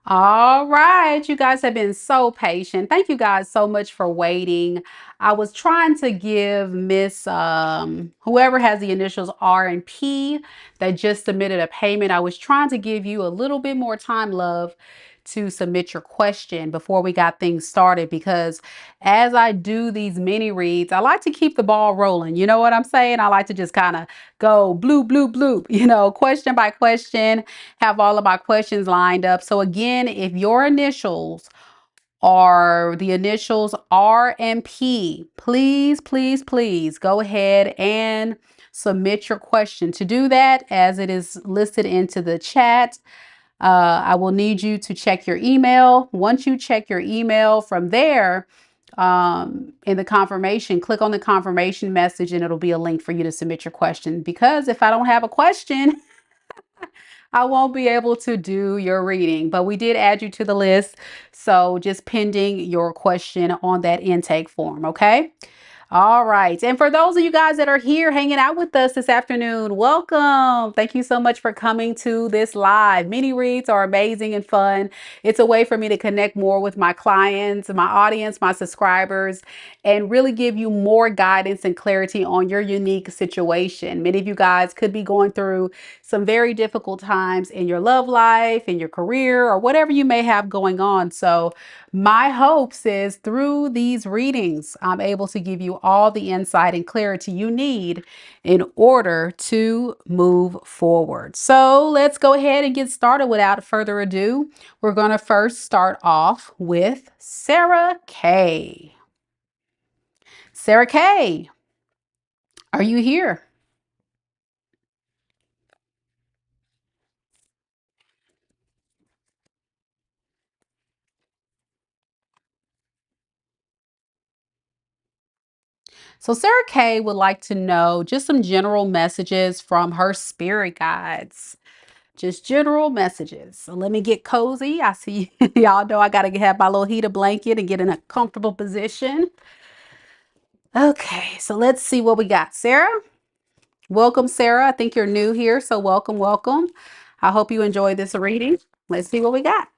All right, you guys have been so patient. Thank you guys so much for waiting. I was trying to give Miss whoever has the initials R and P that just submitted a payment. I was trying to give you a little bit more time, love, to submit your question before we got things started, because as I do these mini reads, I like to keep the ball rolling. You know what I'm saying? I like to just kind of go bloop, bloop, bloop, question by question, have all of my questions lined up. So again, if your initials are the initials R and P, please, please, please go ahead and submit your question. To do that, as it is listed into the chat, I will need you to check your email. Once you check your email from there, in the confirmation, click on the confirmation message and it'll be a link for you to submit your question. Because if I don't have a question, I won't be able to do your reading, but we did add you to the list. So just pending your question on that intake form. Okay. All right. And for those of you guys that are here hanging out with us this afternoon, welcome. Thank you so much for coming to this live. Mini reads are amazing and fun. It's a way for me to connect more with my clients, my audience, my subscribers, and really give you more guidance and clarity on your unique situation. Many of you guys could be going through some very difficult times in your love life, in your career, or whatever you may have going on. So my hopes is through these readings, I'm able to give you all the insight and clarity you need in order to move forward. So let's go ahead and get started without further ado. We're going to first start off with Sara K. Sara K, are you here? So Sara K would like to know just some general messages from her spirit guides. Just general messages. So let me get cozy. I see y'all know I got to have my little heater blanket and get in a comfortable position. Okay, so let's see what we got. Sara, welcome, Sara. I think you're new here, so welcome, welcome. I hope you enjoy this reading. Let's see what we got.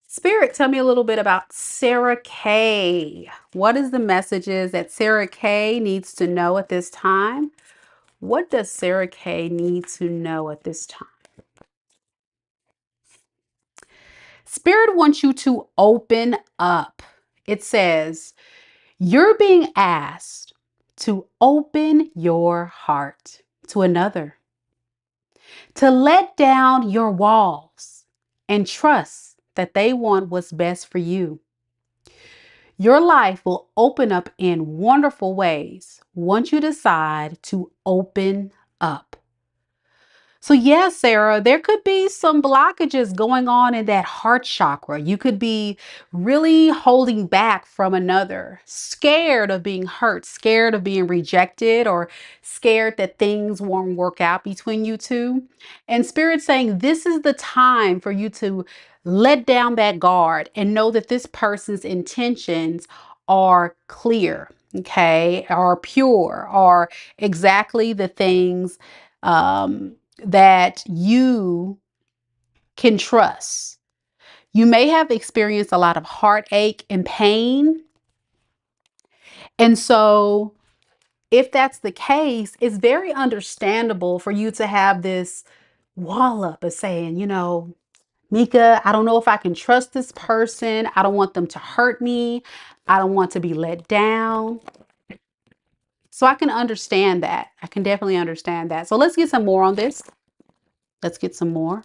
Spirit, tell me a little bit about Sara K. What is the messages that Sara K needs to know at this time? What does Sara K need to know at this time? Spirit wants you to open up. It says, you're being asked to open your heart to another, to let down your walls and trust that they want what's best for you. Your life will open up in wonderful ways once you decide to open up. So yes, Sara, there could be some blockages going on in that heart chakra. You could be really holding back from another, scared of being hurt, scared of being rejected, or scared that things won't work out between you two. And Spirit saying this is the time for you to let down that guard and know that this person's intentions are clear, okay, are pure, are exactly the things that you can trust. You may have experienced a lot of heartache and pain. And so, if that's the case, it's very understandable for you to have this wall up of saying, Mika, I don't know if I can trust this person. I don't want them to hurt me. I don't want to be let down. So I can understand that. I can definitely understand that. So let's get some more on this. Let's get some more.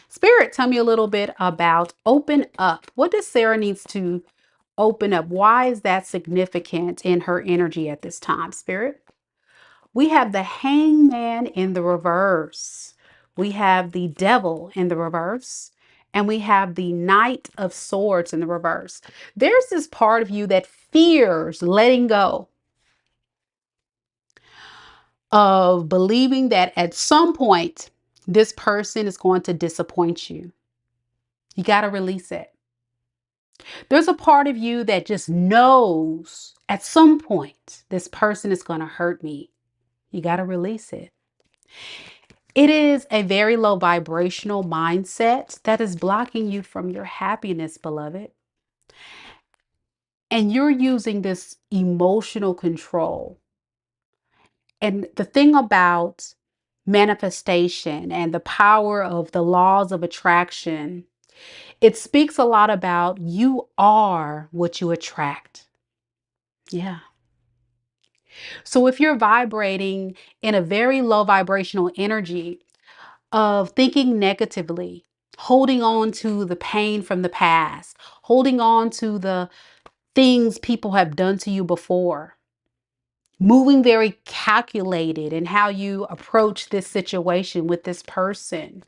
Spirit, tell me a little bit about open up. What does Sara needs to open up? Why is that significant in her energy at this time, Spirit? We have the hangman in the reverse. We have the devil in the reverse. And we have the knight of swords in the reverse. There's this part of you that fears letting go of believing that at some point this person is going to disappoint you. You got to release it. There's a part of you that just knows at some point this person is going to hurt me. You got to release it. It is a very low vibrational mindset that is blocking you from your happiness, beloved. And you're using this emotional control. And the thing about manifestation and the power of the laws of attraction, it speaks a lot about you are what you attract. Yeah. So if you're vibrating in a very low vibrational energy of thinking negatively, holding on to the pain from the past, holding on to the things people have done to you before, moving very calculated in how you approach this situation with this person,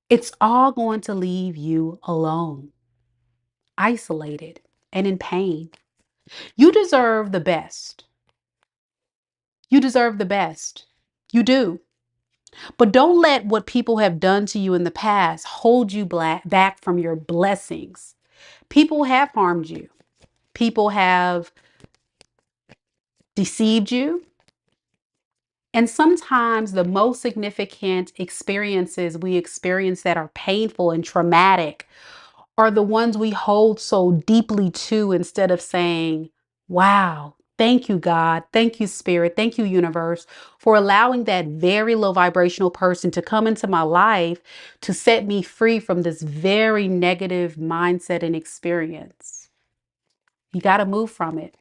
it's all going to leave you alone, isolated, and in pain. You deserve the best. You deserve the best. You do. But don't let what people have done to you in the past hold you back from your blessings. People have harmed you. People have deceived you. And sometimes the most significant experiences we experience that are painful and traumatic are the ones we hold so deeply to, instead of saying, wow, thank you, God. Thank you, Spirit. Thank you, universe, for allowing that very low vibrational person to come into my life to set me free from this very negative mindset and experience. You got to move from it.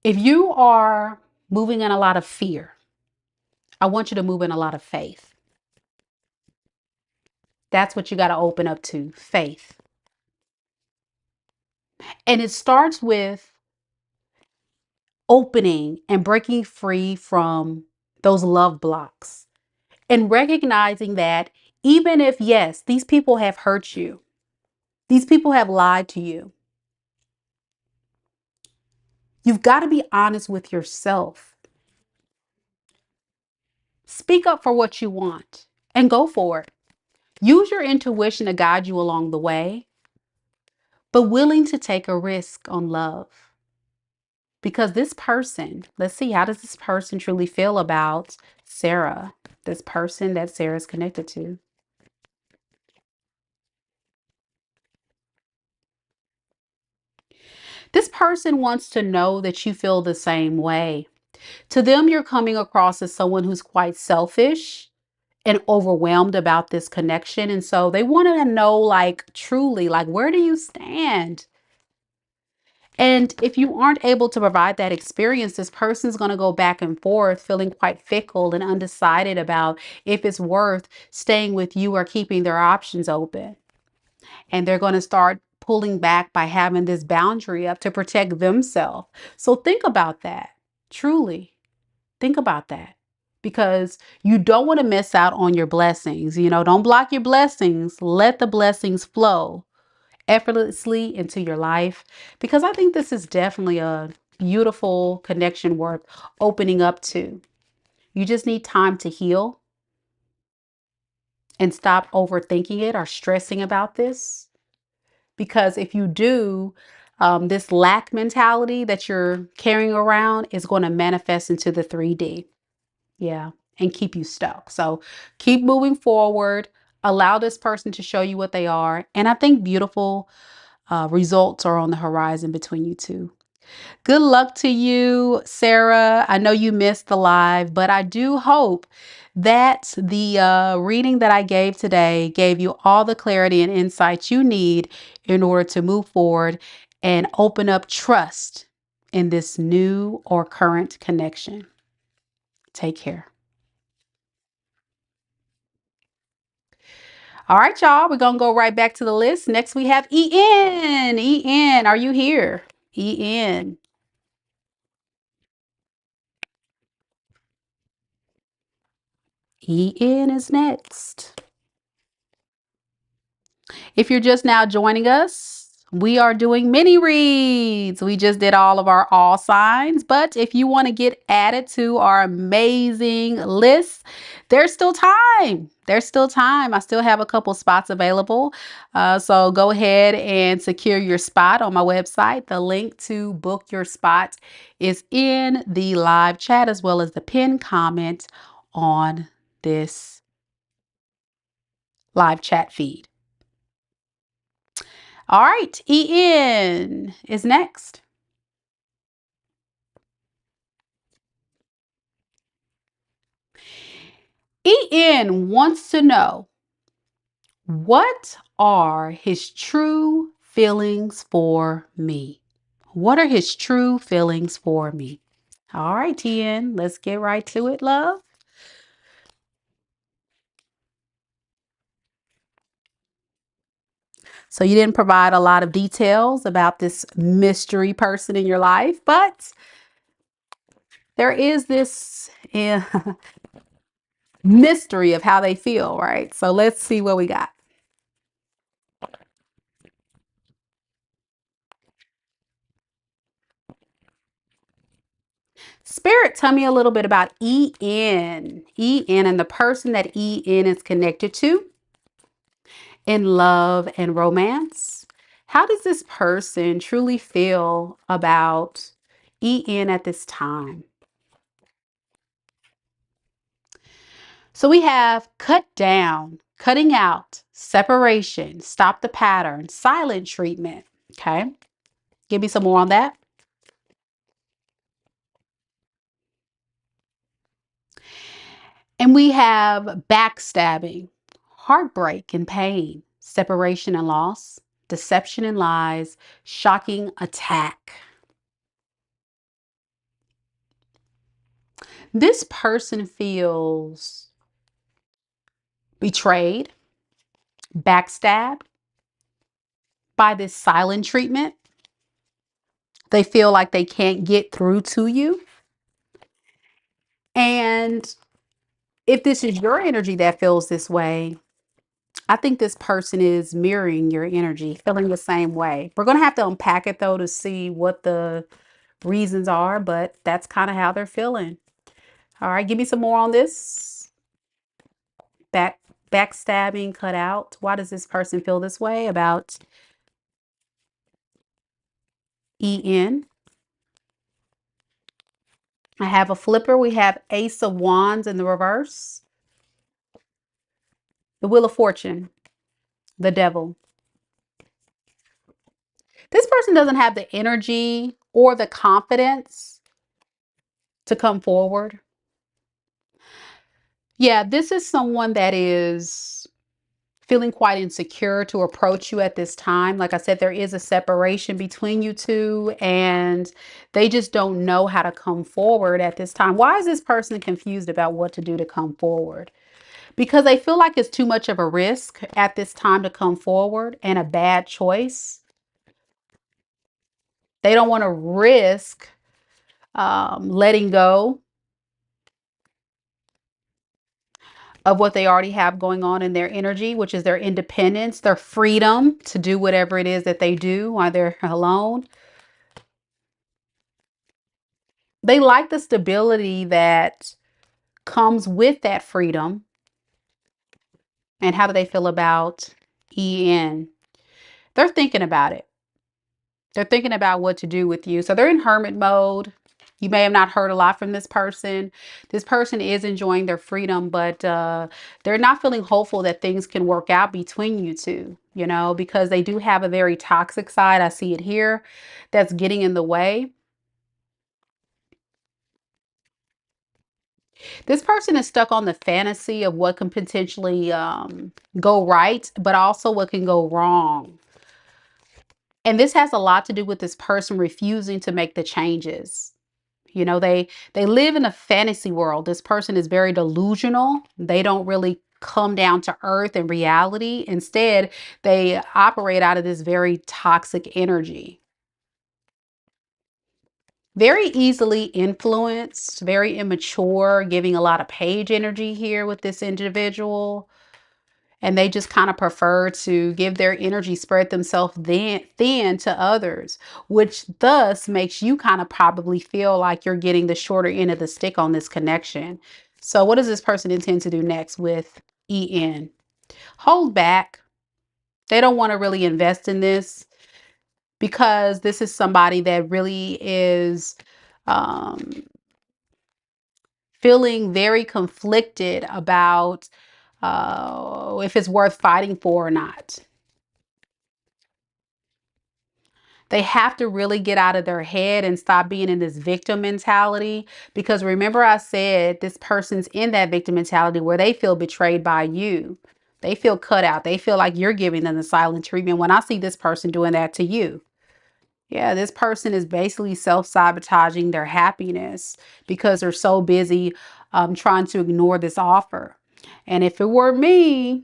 If you are moving in a lot of fear, I want you to move in a lot of faith. That's what you got to open up to, faith. And it starts with opening and breaking free from those love blocks and recognizing that even if, yes, these people have hurt you, these people have lied to you, you've got to be honest with yourself. Speak up for what you want and go for it. Use your intuition to guide you along the way, but willing to take a risk on love. Because this person, let's see, how does this person truly feel about Sara, this person that Sara's connected to? This person wants to know that you feel the same way. To them, you're coming across as someone who's quite selfish and overwhelmed about this connection. And so they want to know, like, truly, like, where do you stand? And if you aren't able to provide that experience, this person's going to go back and forth, feeling quite fickle and undecided about if it's worth staying with you or keeping their options open. And they're going to start pulling back by having this boundary up to protect themselves. So think about that. Truly think about that, because you don't want to miss out on your blessings. You know, don't block your blessings. Let the blessings flow effortlessly into your life, because I think this is definitely a beautiful connection worth opening up to. You just need time to heal and stop overthinking it or stressing about this. Because if you do, this lack mentality that you're carrying around is going to manifest into the 3D. Yeah. And keep you stuck. So keep moving forward. Allow this person to show you what they are. And I think beautiful results are on the horizon between you two. Good luck to you, Sara. I know you missed the live, but I do hope that the reading that I gave today gave you all the clarity and insights you need in order to move forward and open up trust in this new or current connection. Take care. All right, y'all, we're going to go right back to the list. Next, we have EN. EN, are you here? EN. EN is next. If you're just now joining us, we are doing mini reads. We just did all of our all signs, but if you want to get added to our amazing list, there's still time. There's still time. I still have a couple spots available. So go ahead and secure your spot on my website. The link to book your spot is in the live chat as well as the pinned comment on this live chat feed. All right, EN is next. EN wants to know, what are his true feelings for me? What are his true feelings for me? All right, EN, let's get right to it, love. So you didn't provide a lot of details about this mystery person in your life, but there is this mystery of how they feel, right? So let's see what we got. Spirit, tell me a little bit about EN. EN and the person that EN is connected to in love and romance. How does this person truly feel about EN at this time? So we have cut down, cutting out, separation, stop the pattern, silent treatment. Okay. Give me some more on that. And we have backstabbing, heartbreak and pain, separation and loss, deception and lies, shocking attack. This person feels betrayed, backstabbed by this silent treatment. They feel like they can't get through to you. And if this is your energy that feels this way, I think this person is mirroring your energy, feeling the same way. We're going to have to unpack it though to see what the reasons are, but that's kind of how they're feeling. All right, give me some more on this. Backstabbing, cut out. Why does this person feel this way about EN? I have a flipper. We have Ace of Wands in the reverse. The Wheel of Fortune. The Devil. This person doesn't have the energy or the confidence to come forward. Yeah, this is someone that is feeling quite insecure to approach you at this time. Like I said, there is a separation between you two and they just don't know how to come forward at this time. Why is this person confused about what to do to come forward? Because they feel like it's too much of a risk at this time to come forward and a bad choice. They don't want to risk letting go of what they already have going on in their energy, which is their independence, their freedom to do whatever it is that they do while they're alone. They like the stability that comes with that freedom. And how do they feel about EN? They're thinking about it. They're thinking about what to do with you. So they're in hermit mode. You may have not heard a lot from this person. This person is enjoying their freedom, but they're not feeling hopeful that things can work out between you two, you know, because they do have a very toxic side. I see it here that's getting in the way. This person is stuck on the fantasy of what can potentially go right, but also what can go wrong. And this has a lot to do with this person refusing to make the changes. You know, they live in a fantasy world. This person is very delusional. They don't really come down to earth and reality. Instead, they operate out of this very toxic energy. Very easily influenced, very immature, giving a lot of page energy here with this individual. And they just kind of prefer to give their energy, spread themselves thin to others, which thus makes you kind of probably feel like you're getting the shorter end of the stick on this connection. So what does this person intend to do next with EN? Hold back. They don't want to really invest in this because this is somebody that really is feeling very conflicted about if it's worth fighting for or not. They have to really get out of their head and stop being in this victim mentality. Because remember, I said this person's in that victim mentality where they feel betrayed by you. They feel cut out. They feel like you're giving them the silent treatment when I see this person doing that to you. Yeah, this person is basically self-sabotaging their happiness because they're so busy trying to ignore this offer. And if it were me,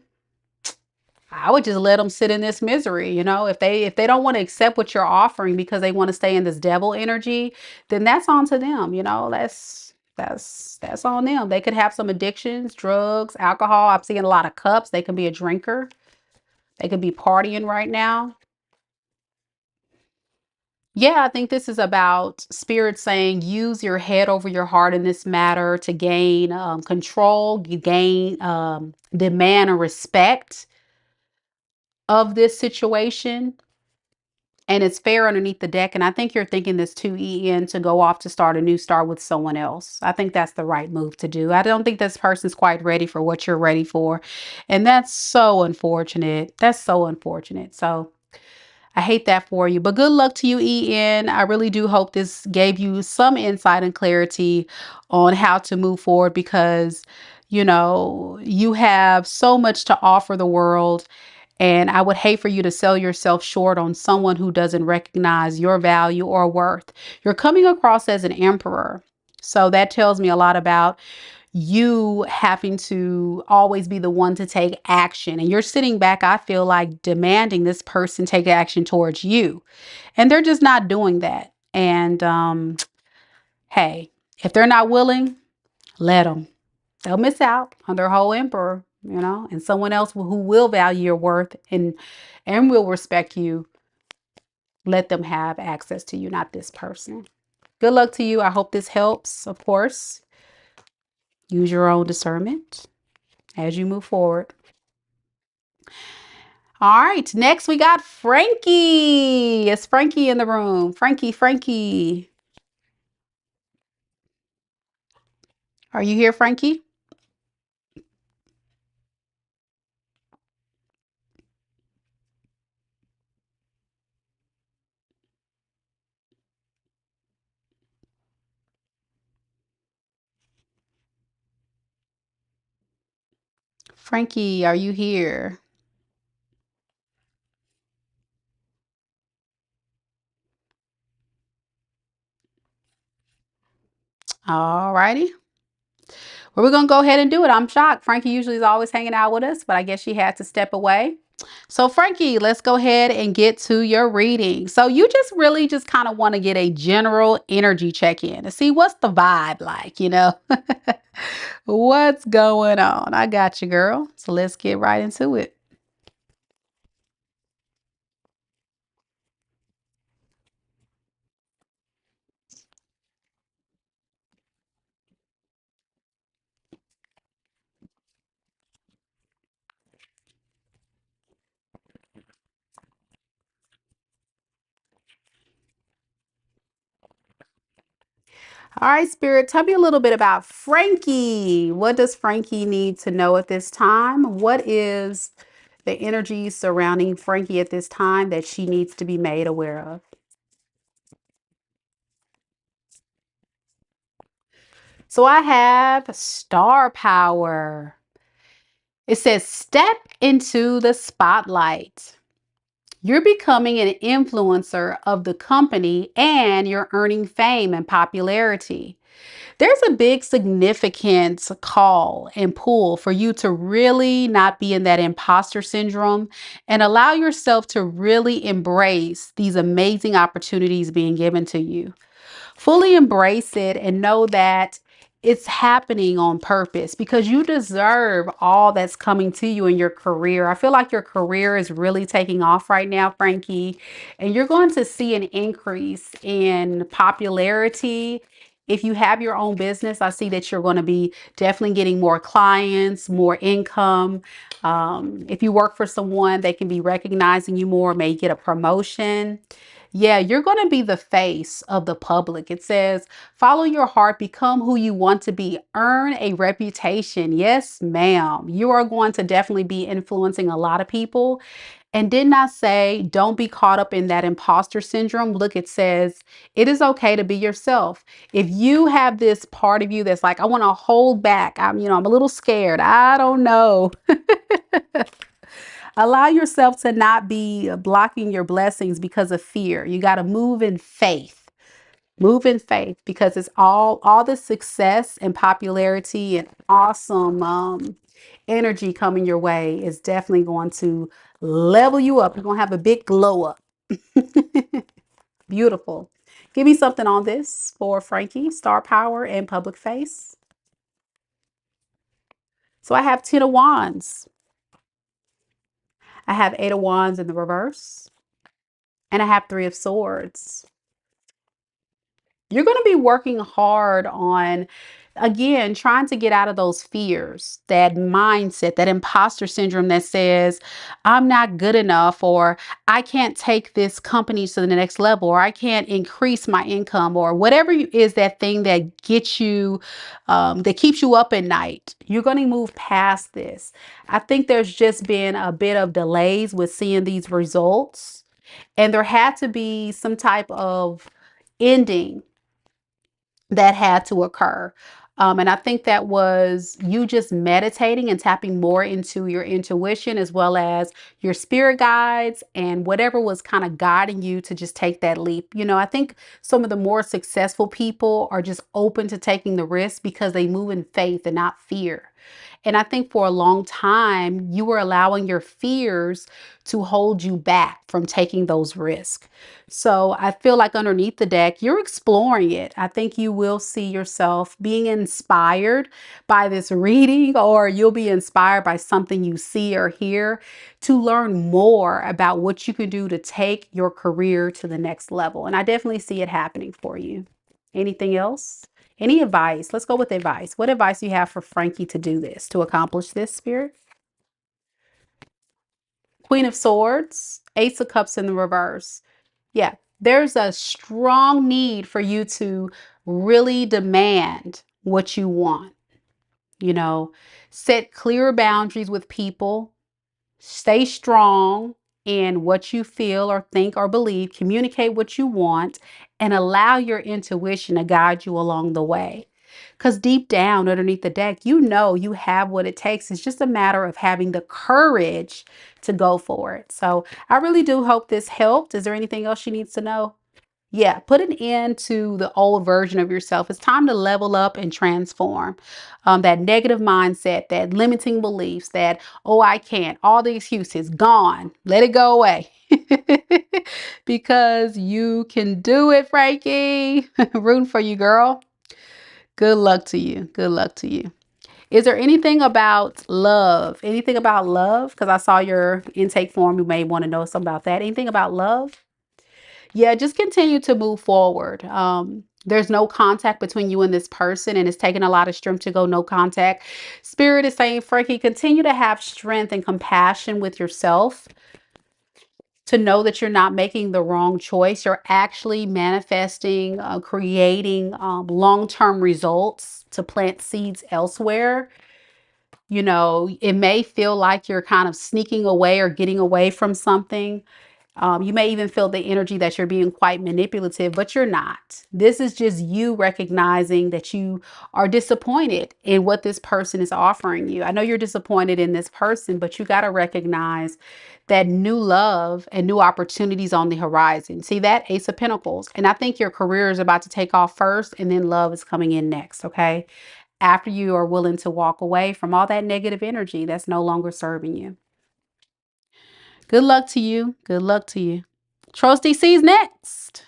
I would just let them sit in this misery. You know, if they don't want to accept what you're offering because they want to stay in this devil energy, then that's on to them. You know, that's on them. They could have some addictions, drugs, alcohol. I'm seeing a lot of cups. They could be a drinker. They could be partying right now. Yeah, I think this is about spirit saying use your head over your heart in this matter to gain control, gain demand and respect of this situation. And it's fair underneath the deck. And I think you're thinking this too, EN, to go off to start a new start with someone else. I think that's the right move to do. I don't think this person's quite ready for what you're ready for. And that's so unfortunate. That's so unfortunate. So I hate that for you, but good luck to you, EN. I really do hope this gave you some insight and clarity on how to move forward because, you know, you have so much to offer the world. And I would hate for you to sell yourself short on someone who doesn't recognize your value or worth. You're coming across as an emperor. So that tells me a lot about you having to always be the one to take action. And you're sitting back, I feel like, demanding this person take action towards you. And they're just not doing that. And hey, if they're not willing, let them. They'll miss out on their whole emperor, you know, and someone else who will value your worth and will respect you. Let them have access to you, not this person. Good luck to you. I hope this helps. Of course, use your own discernment as you move forward. All right, next we got Frankie. Is Frankie in the room? Frankie. Are you here, Frankie? Frankie, are you here? All righty. Well, we're going to go ahead and do it. I'm shocked. Frankie usually is always hanging out with us, but I guess she had to step away. So Frankie, let's go ahead and get to your reading. So you just really just kind of want to get a general energy check-in to see what's the vibe like, you know, what's going on. I got you, girl. So let's get right into it. All right, Spirit, tell me a little bit about Frankie. What does Frankie need to know at this time? What is the energy surrounding Frankie at this time that she needs to be made aware of? So I have star power. It says, step into the spotlight. You're becoming an influencer of the company and you're earning fame and popularity. There's a big significant call and pull for you to really not be in that imposter syndrome and allow yourself to really embrace these amazing opportunities being given to you. Fully embrace it and know that it's happening on purpose because you deserve all that's coming to you in your career. I feel like your career is really taking off right now, Frankie, and you're going to see an increase in popularity. If you have your own business, I see that you're going to be definitely getting more clients, more income. If you work for someone, they can be recognizing you more, may get a promotion. Yeah, you're going to be the face of the public. It says, follow your heart, become who you want to be, earn a reputation. Yes, ma'am. You are going to definitely be influencing a lot of people. And didn't I say, don't be caught up in that imposter syndrome? Look, it says, it is okay to be yourself. If you have this part of you that's like, I want to hold back. I'm a little scared. I don't know. Allow yourself to not be blocking your blessings because of fear. You got to move in faith. Move in faith because it's all the success and popularity and awesome energy coming your way is definitely going to level you up. You're going to have a big glow up. Beautiful. Give me something on this for Frankie, star power and public face. So I have 10 of wands. I have 8 of wands in the reverse. And I have 3 of swords. You're going to be working hard on, again, trying to get out of those fears, that mindset, that imposter syndrome that says, I'm not good enough, or I can't take this company to the next level, or I can't increase my income, or whatever is that thing that gets you, that keeps you up at night. You're going to move past this. I think there's just been a bit of delays with seeing these results, and there had to be some type of ending that had to occur. And I think that was you just meditating and tapping more into your intuition as well as your spirit guides and whatever was kind of guiding you to just take that leap. I think some of the more successful people are just open to taking the risk because they move in faith and not fear. And I think for a long time, you were allowing your fears to hold you back from taking those risks. So I feel like underneath the deck, you're exploring it. I think you will see yourself being inspired by this reading, or you'll be inspired by something you see or hear to learn more about what you can do to take your career to the next level. And I definitely see it happening for you. Anything else? Any advice? Let's go with advice. What advice do you have for Frankie to do this, to accomplish this, Spirit? Queen of Swords, Ace of Cups in the reverse. Yeah, there's a strong need for you to really demand what you want. Set clear boundaries with people. Stay strong in what you feel or think or believe. Communicate what you want and allow your intuition to guide you along the way. Because deep down underneath the deck, you have what it takes. It's just a matter of having the courage to go for it. So I really do hope this helped. Is there anything else she needs to know? Yeah, put an end to the old version of yourself. It's time to level up and transform. That negative mindset, that limiting beliefs, that, oh, I can't, all the excuses, gone. Let it go away. Because you can do it, Frankie. Rooting for you, girl. Good luck to you. Good luck to you. Is there anything about love? Anything about love? Because I saw your intake form. You may want to know something about that. Anything about love? Yeah, just continue to move forward. There's no contact between you and this person, and it's taking a lot of strength to go no contact. Spirit is saying, Frankie, continue to have strength and compassion with yourself to know that you're not making the wrong choice. You're actually manifesting, creating long-term results to plant seeds elsewhere. It may feel like you're kind of sneaking away or getting away from something. You may even feel the energy that you're being quite manipulative, but you're not. This is just you recognizing that you are disappointed in what this person is offering you. I know you're disappointed in this person, but you got to recognize that new love and new opportunities on the horizon. See that? Ace of Pentacles. And I think your career is about to take off first, and then love is coming in next. Okay. After you are willing to walk away from all that negative energy that's no longer serving you. Good luck to you. Good luck to you. Trose DC is next.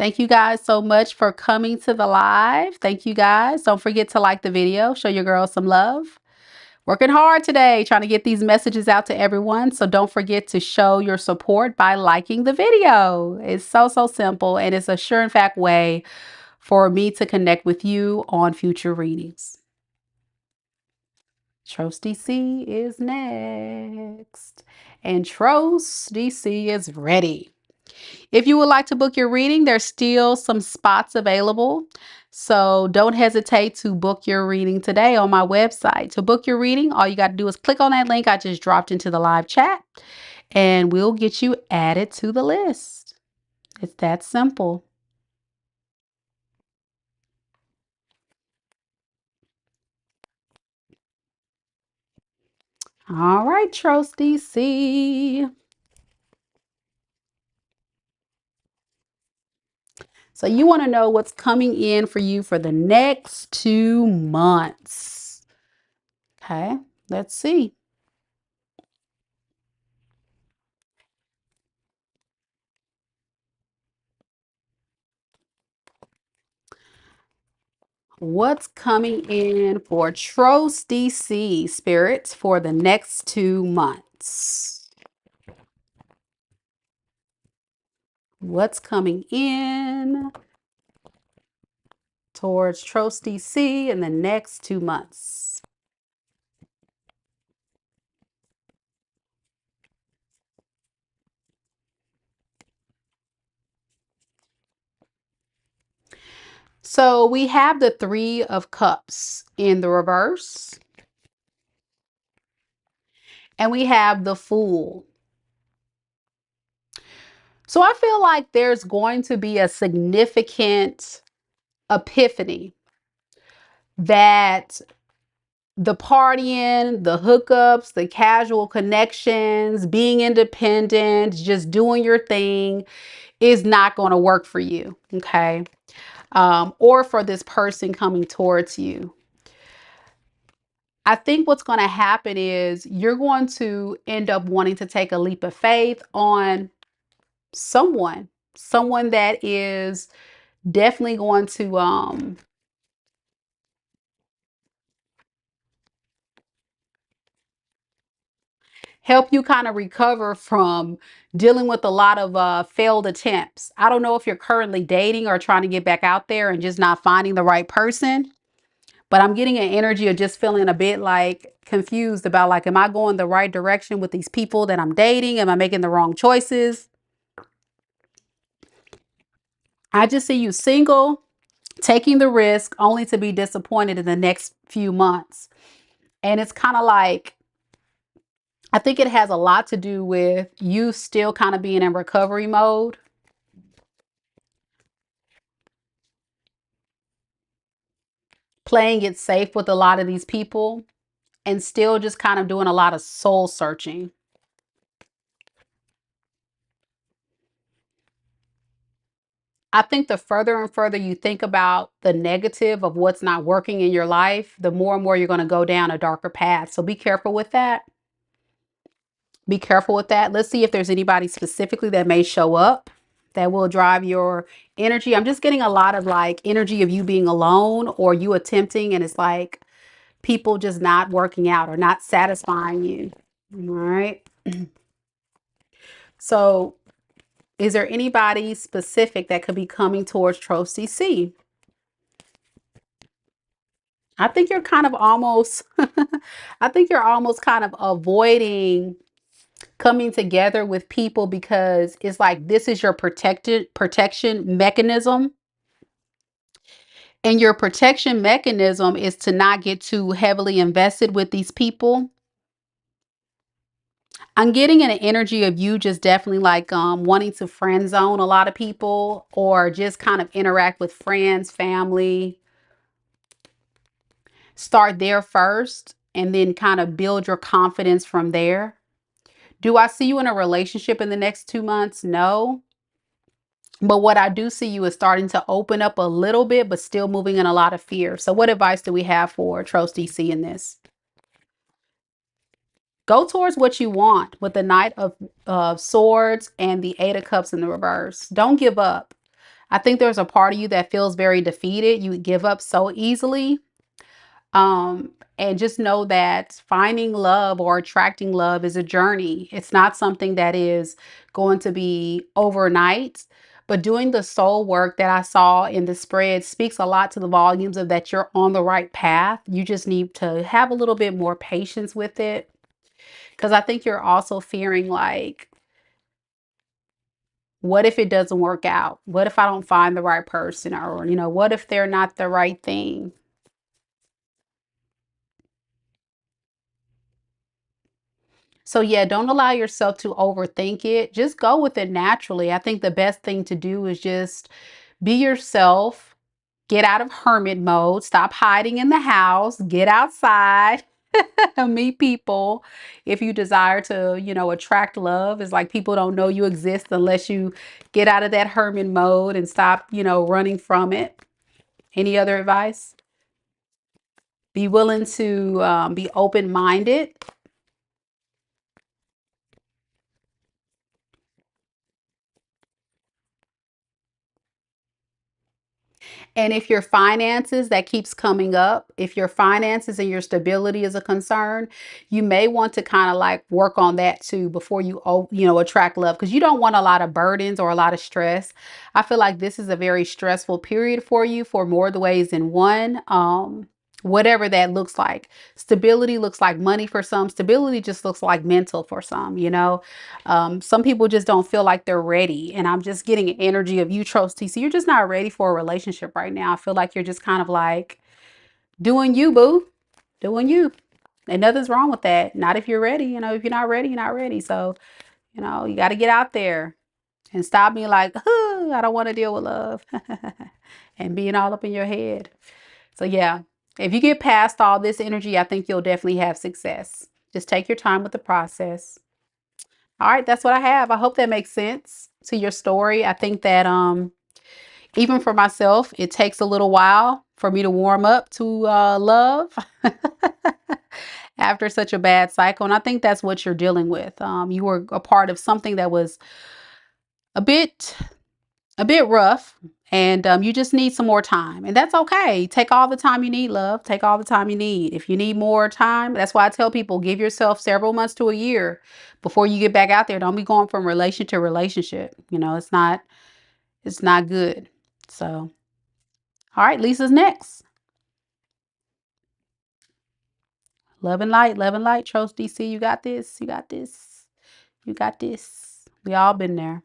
Thank you guys so much for coming to the live. Thank you guys. Don't forget to like the video. Show your girls some love. Working hard today, trying to get these messages out to everyone. So don't forget to show your support by liking the video. It's so simple, and it's a sure and fact way for me to connect with you on future readings. Trose DC is next, and Trose DC is ready. If you would like to book your reading, there's still some spots available. So don't hesitate to book your reading today on my website. To book your reading, all you got to do is click on that link I just dropped into the live chat, and we'll get you added to the list. It's that simple. All right, Trose DC. So you want to know what's coming in for you for the next 2 months. Okay, let's see. What's coming in for Trose DC spirits for the next 2 months? What's coming in towards Trose DC in the next 2 months? So we have the 3 of Cups in the reverse, and we have the Fool. So I feel like there's going to be a significant epiphany that the partying, the hookups, the casual connections, being independent, just doing your thing is not going to work for you, okay? Or for this person coming towards you. I think what's going to happen is you're going to end up wanting to take a leap of faith on someone that is definitely going to help you kind of recover from dealing with a lot of failed attempts. I don't know if you're currently dating or trying to get back out there and just not finding the right person, but I'm getting an energy of just feeling a bit like confused about like, am I going the right direction with these people that I'm dating? Am I making the wrong choices? I just see you single, taking the risk only to be disappointed in the next few months. And it's kind of like, I think it has a lot to do with you still kind of being in recovery mode. Playing it safe with a lot of these people and still just kind of doing a lot of soul searching. I think the further and further you think about the negative of what's not working in your life, the more and more you're going to go down a darker path. So be careful with that. Be careful with that. Let's see if there's anybody specifically that may show up that will drive your energy. I'm just getting a lot of like energy of you being alone or you attempting, and it's like people just not working out or not satisfying you. All right. So is there anybody specific that could be coming towards Trose DC? I think you're kind of almost, I think you're almost kind of avoiding coming together with people because it's like this is your protection mechanism. And your protection mechanism is to not get too heavily invested with these people. I'm getting an energy of you just definitely like wanting to friend zone a lot of people or just kind of interact with friends, family. Start there first and then kind of build your confidence from there. Do I see you in a relationship in the next 2 months? No. But what I do see you is starting to open up a little bit, but still moving in a lot of fear. So what advice do we have for Trose DC in this? Go towards what you want with the Knight of Swords and the 8 of Cups in the reverse. Don't give up. I think there's a part of you that feels very defeated. You give up so easily. And just know that finding love or attracting love is a journey. It's not something that is going to be overnight. But doing the soul work that I saw in the spread speaks a lot to the volumes of that you're on the right path. You just need to have a little bit more patience with it. Because I think you're also fearing like, what if it doesn't work out? What if I don't find the right person? Or, what if they're not the right thing? So yeah, don't allow yourself to overthink it. Just go with it naturally. I think the best thing to do is just be yourself, get out of hermit mode, stop hiding in the house, get outside, meet people. If you desire to, attract love, it's like people don't know you exist unless you get out of that hermit mode and stop, running from it. Any other advice? Be willing to be open-minded. And if your finances, that keeps coming up, if your finances and your stability is a concern, you may want to kind of like work on that too before you, attract love, because you don't want a lot of burdens or a lot of stress. I feel like this is a very stressful period for you for more the ways than one. Whatever that looks like. Stability looks like money for some. Stability just looks like mental for some. Some people just don't feel like they're ready. And I'm just getting an energy of you, Trose DC. You're just not ready for a relationship right now. I feel like you're just kind of like doing you, boo. Doing you. And nothing's wrong with that. Not if you're ready. If you're not ready, you're not ready. So, you got to get out there and stop being like, I don't want to deal with love and being all up in your head. So yeah, if you get past all this energy, I think you'll definitely have success. Just take your time with the process. All right, that's what I have. I hope that makes sense to your story. I think that even for myself, it takes a little while for me to warm up to love after such a bad cycle. And I think that's what you're dealing with. You were a part of something that was a bit rough, and you just need some more time, and that's okay. Take all the time you need, love. Take all the time you need. If you need more time, that's why I tell people, give yourself several months to a year before you get back out there. Don't be going from relation to relationship. It's not good. So all right, Lisa's next. Love and light, Trose DC. You got this. You got this. You got this. We all been there.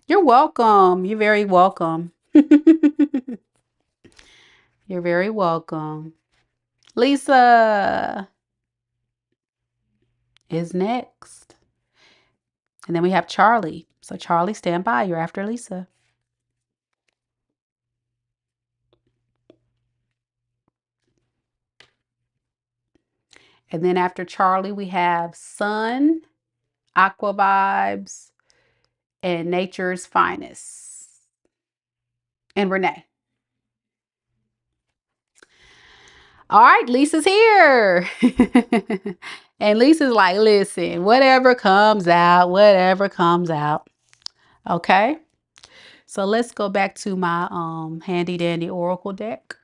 You're welcome. You're very welcome. You're very welcome. Lisa is next. And then we have Charlie. So Charlie, stand by. You're after Lisa. And then after Charlie, we have Sun, Aquavibes, and Nature's Finest. And Renee. All right, Lisa's here. And Lisa's like, listen, whatever comes out, whatever comes out. Okay. So let's go back to my handy dandy oracle deck.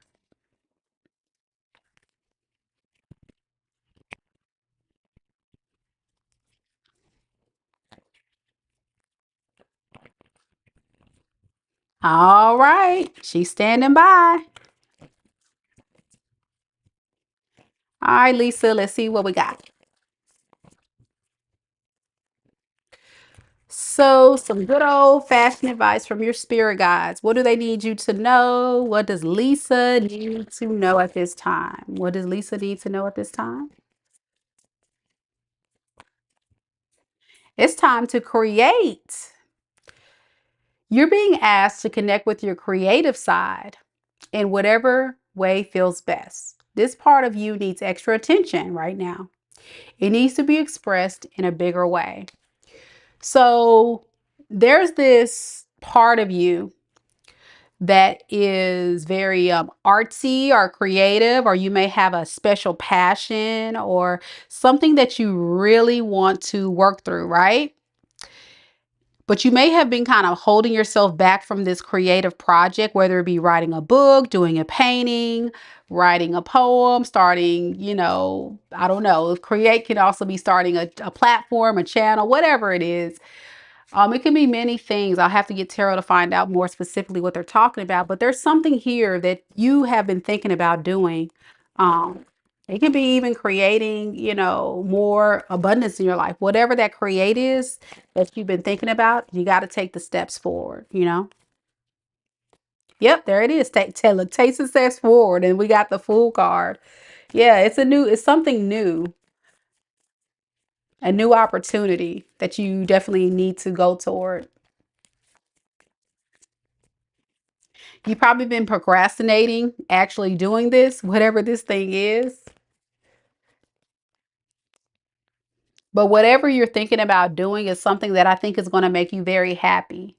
All right, she's standing by. All right, Lisa, let's see what we got. So some good old fashioned advice from your spirit guides. What do they need you to know? What does Lisa need to know at this time? What does Lisa need to know at this time? It's time to create. You're being asked to connect with your creative side in whatever way feels best. This part of you needs extra attention right now. It needs to be expressed in a bigger way. So there's this part of you that is very artsy or creative, or you may have a special passion or something that you really want to work through, right? But you may have been kind of holding yourself back from this creative project, whether it be writing a book, doing a painting, writing a poem, starting, I don't know. Create can also be starting a platform, a channel, whatever it is. It can be many things. I'll have to get tarot to find out more specifically what they're talking about. But there's something here that you have been thinking about doing. Um, it can be even creating, more abundance in your life. Whatever that create is that you've been thinking about, you got to take the steps forward. Yep, there it is. Take the steps forward. And we got the Fool card. Yeah, it's something new, a new opportunity that you definitely need to go toward. You've probably been procrastinating actually doing this, whatever this thing is. But whatever you're thinking about doing is something that I think is going to make you very happy.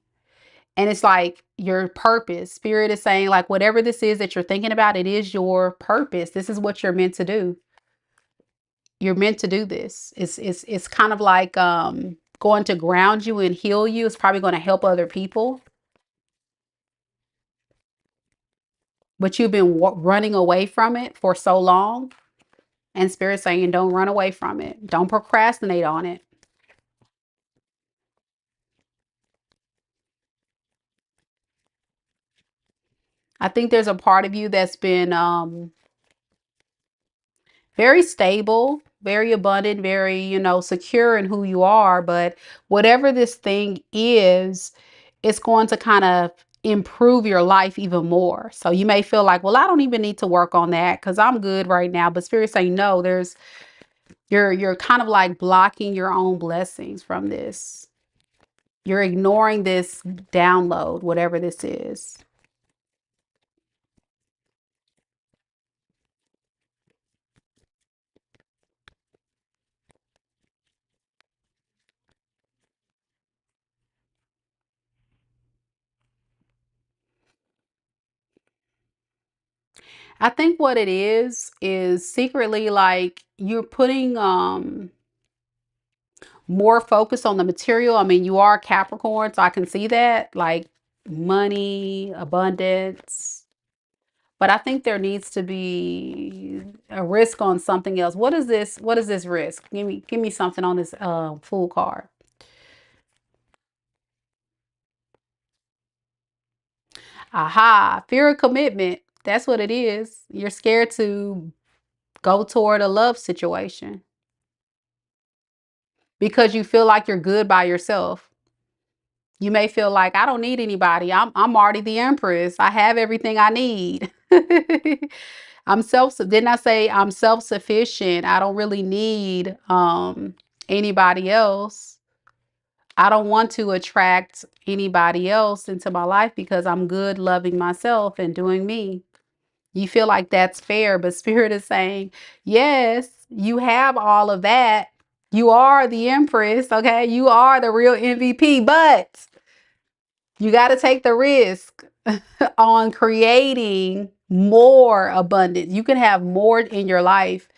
And it's like your purpose. Spirit is saying, like, whatever this is that you're thinking about, it is your purpose. This is what you're meant to do. You're meant to do this. It's kind of like going to ground you and heal you. It's probably going to help other people. But you've been running away from it for so long. And Spirit saying, don't run away from it. Don't procrastinate on it. I think there's a part of you that's been very stable, very abundant, very, secure in who you are. But whatever this thing is, it's going to kind of improve your life even more. So you may feel like, well, I don't even need to work on that because I'm good right now. But Spirit saying, no, you're kind of like blocking your own blessings from this. You're ignoring this download, whatever this is. I think what it is secretly like you're putting more focus on the material. I mean, you are Capricorn, so I can see that, like money, abundance. But I think there needs to be a risk on something else. What is this? What is this risk? Give me something on this Fool card. Aha, fear of commitment. That's what it is. You're scared to go toward a love situation because you feel like you're good by yourself. You may feel like I don't need anybody. I'm already the empress. I have everything I need. Didn't I say I'm self-sufficient? I don't really need anybody else. I don't want to attract anybody else into my life because I'm good loving myself and doing me. You feel like that's fair, but Spirit is saying, yes, you have all of that. You are the empress, okay? You are the real MVP, but you got to take the risk on creating more abundance. You can have more in your life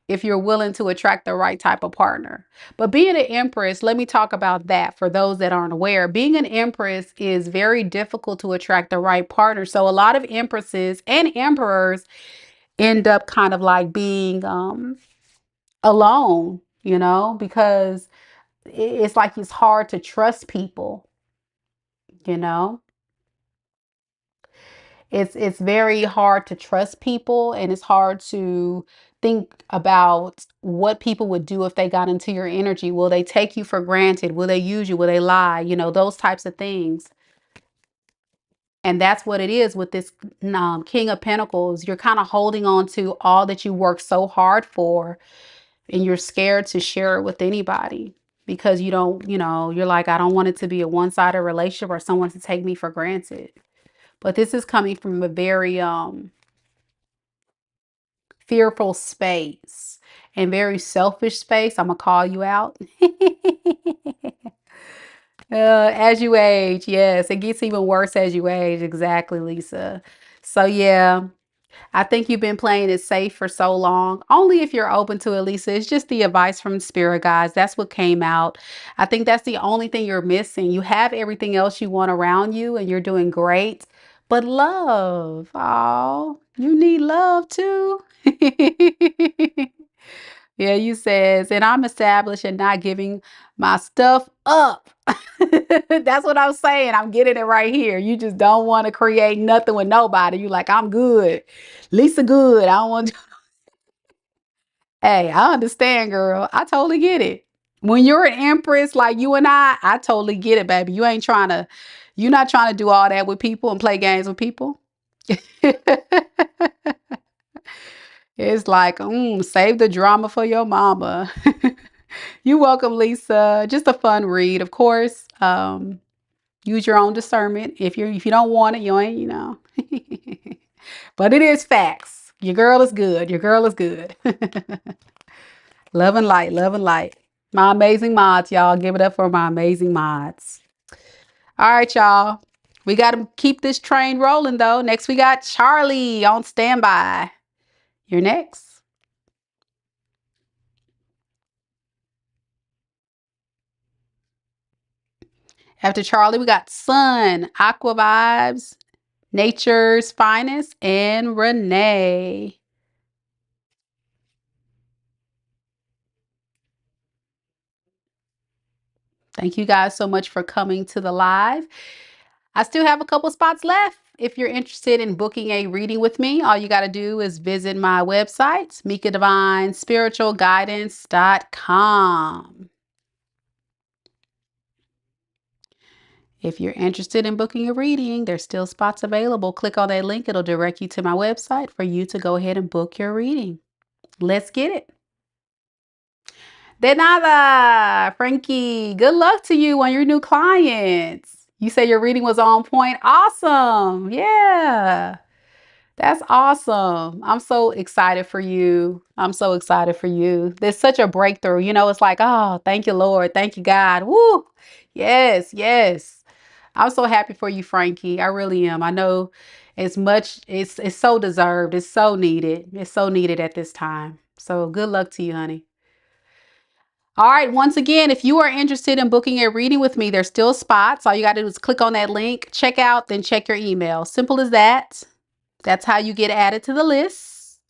if you're willing to attract the right type of partner. But being an empress, let me talk about that for those that aren't aware. Being an empress is very difficult to attract the right partner. So a lot of empresses and emperors end up kind of like being alone, because it's like it's hard to trust people, you know. It's very hard to trust people, and it's hard to think about what people would do if they got into your energy. Will they take you for granted? Will they use you? Will they lie? Those types of things. And that's what it is with this King of Pentacles. You're kind of holding on to all that you worked so hard for, and you're scared to share it with anybody because you don't, you're like, I don't want it to be a one-sided relationship or someone to take me for granted. But this is coming from a very fearful space and very selfish space. I'm gonna call you out. As you age, yes, it gets even worse as you age. Exactly, Lisa. So yeah, I think you've been playing it safe for so long. Only if you're open to it, Lisa. It's just the advice from Spirit guys. That's what came out. I think that's the only thing you're missing. You have everything else you want around you and you're doing great. But love, oh, you need love too. Yeah, you says, and I'm established and not giving my stuff up. That's what I'm saying. I'm getting it right here. You just don't want to create nothing with nobody. You like, I'm good. Lisa good. I don't want to. Hey, I understand, girl. I totally get it. When you're an empress like you and I totally get it, baby. You're not trying to do all that with people and play games with people. It's like, save the drama for your mama. You're welcome, Lisa. Just a fun read, of course. Use your own discernment. If you don't want it, you ain't, But it is facts. Your girl is good. Your girl is good. Love and light, love and light. My amazing mods, y'all. Give it up for my amazing mods. All right, y'all. We got to keep this train rolling, though. Next, we got Charlie on standby. You're next. After Charlie, we got Sun, Aquavibes, Nature's Finest, and Renee. Thank you guys so much for coming to the live. I still have a couple spots left. If you're interested in booking a reading with me, all you got to do is visit my website, MikaDivineSpiritualGuidance.com. If you're interested in booking a reading, there's still spots available. Click on that link. It'll direct you to my website for you to go ahead and book your reading. Let's get it. De nada, Frankie. Good luck to you on your new clients. You say your reading was on point. Awesome. Yeah. That's awesome. I'm so excited for you. I'm so excited for you. There's such a breakthrough. It's like, oh, thank you, Lord. Thank you, God. Woo. Yes, yes. I'm so happy for you, Frankie. I really am. I know it's so deserved. It's so needed. It's so needed at this time. So good luck to you, honey. All right. Once again, if you are interested in booking a reading with me, there's still spots. All you got to do is click on that link, check out, then check your email. Simple as that. That's how you get added to the list.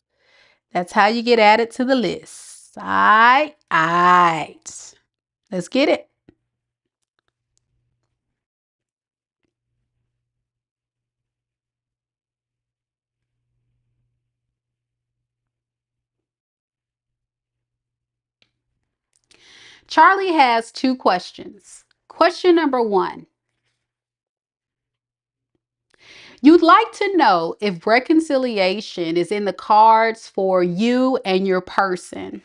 That's how you get added to the list. All right. All right. Let's get it. Charlie has two questions. Question number one. You'd like to know if reconciliation is in the cards for you and your person.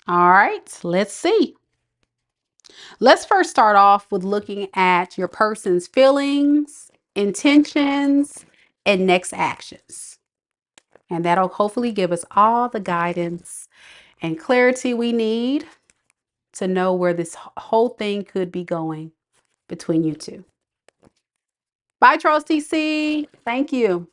All right, let's see. Let's first start off with looking at your person's feelings, intentions, and next actions. And that'll hopefully give us all the guidance and clarity we need to know where this whole thing could be going between you two. Bye, Trose DC. Thank you.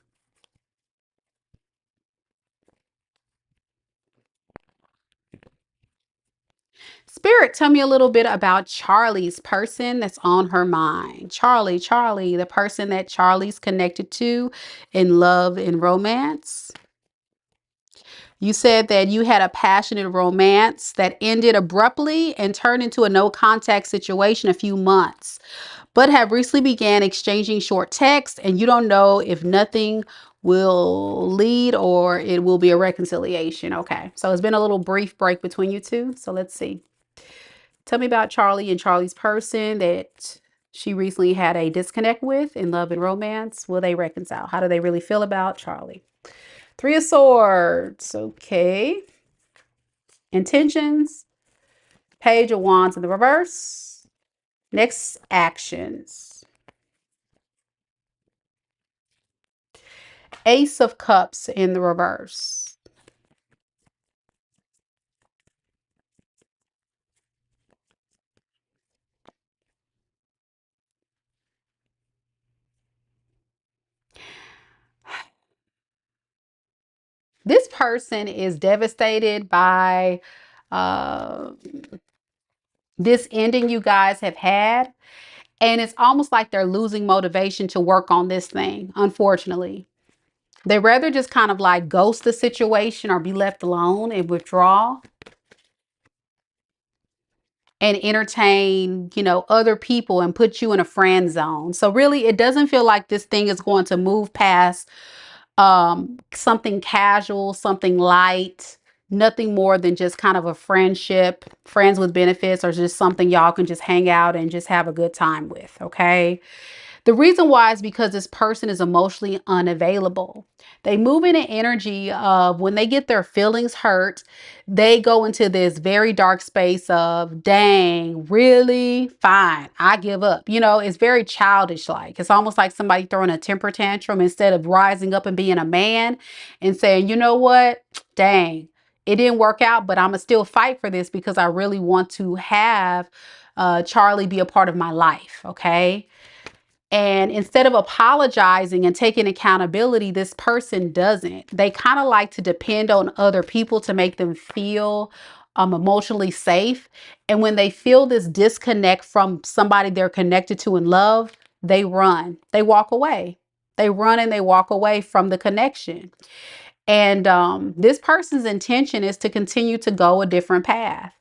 Spirit, tell me a little bit about Charlie's person that's on her mind. Charlie, the person that Charlie's connected to in love and romance. You said that you had a passionate romance that ended abruptly and turned into a no contact situation a few months, but have recently began exchanging short texts, and you don't know if nothing will lead or it will be a reconciliation. Okay, so it's been a little brief break between you two. So let's see. Tell me about Charlie and Charlie's person that she recently had a disconnect with in love and romance. Will they reconcile? How do they really feel about Charlie? Three of Swords. Okay. Intentions. Page of Wands in the reverse. Next actions. Ace of Cups in the reverse. This person is devastated by this ending you guys have had. And it's almost like they're losing motivation to work on this thing, unfortunately. They rather just kind of like ghost the situation or be left alone and withdraw and entertain, you know, other people and put you in a friend zone. So really, it doesn't feel like this thing is going to move past something casual, something light, nothing more than just kind of a friendship, friends with benefits, or just something y'all can just hang out and just have a good time with. Okay. The reason why is because this person is emotionally unavailable. They move in an energy of when they get their feelings hurt, they go into this very dark space of, dang, really? Fine, I give up. You know, it's very childish like. It's almost like somebody throwing a temper tantrum instead of rising up and being a man and saying, you know what? Dang, it didn't work out, but I'm going to still fight for this because I really want to have Charlie be a part of my life. Okay. And instead of apologizing and taking accountability, this person doesn't. They kind of like to depend on other people to make them feel emotionally safe. And when they feel this disconnect from somebody they're connected to and love, they run, they walk away. They run and they walk away from the connection. And this person's intention is to continue to go a different path.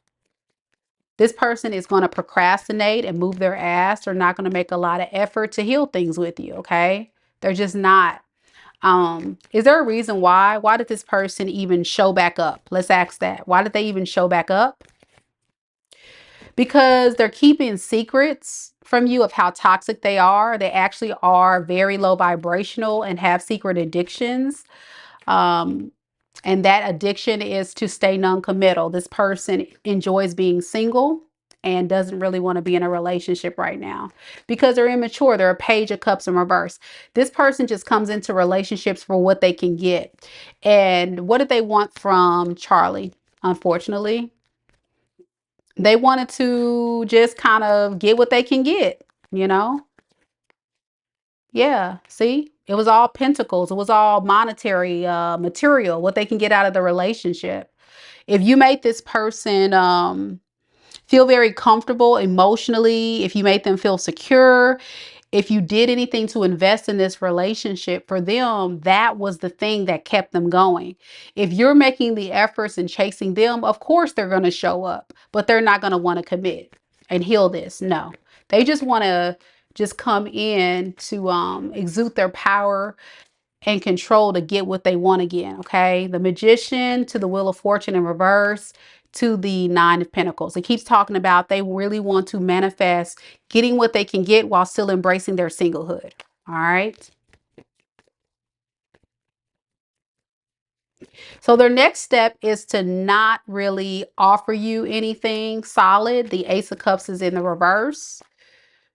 This person is going to procrastinate and move their ass. They're not going to make a lot of effort to heal things with you. Okay. They're just not. Is there a reason why? Why did this person even show back up? Let's ask that. Why did they even show back up? Because they're keeping secrets from you of how toxic they are. They actually are very low vibrational and have secret addictions. And that addiction is to stay non-committal. This person enjoys being single and doesn't really want to be in a relationship right now because they're immature. They're a page of cups in reverse. This person just comes into relationships for what they can get. And what did they want from Charlie? Unfortunately, they wanted to just kind of get what they can get, you know? Yeah, see, it was all pentacles. It was all monetary material, what they can get out of the relationship. If you made this person feel very comfortable emotionally, if you made them feel secure, if you did anything to invest in this relationship for them, that was the thing that kept them going. If you're making the efforts and chasing them, of course they're going to show up, but they're not going to want to commit and heal this. No, they just want to just come in to exude their power and control to get what they want again. Okay. The Magician to the Wheel of Fortune in reverse to the Nine of Pentacles. It keeps talking about they really want to manifest getting what they can get while still embracing their singlehood. All right. So their next step is to not really offer you anything solid. The Ace of Cups is in the reverse.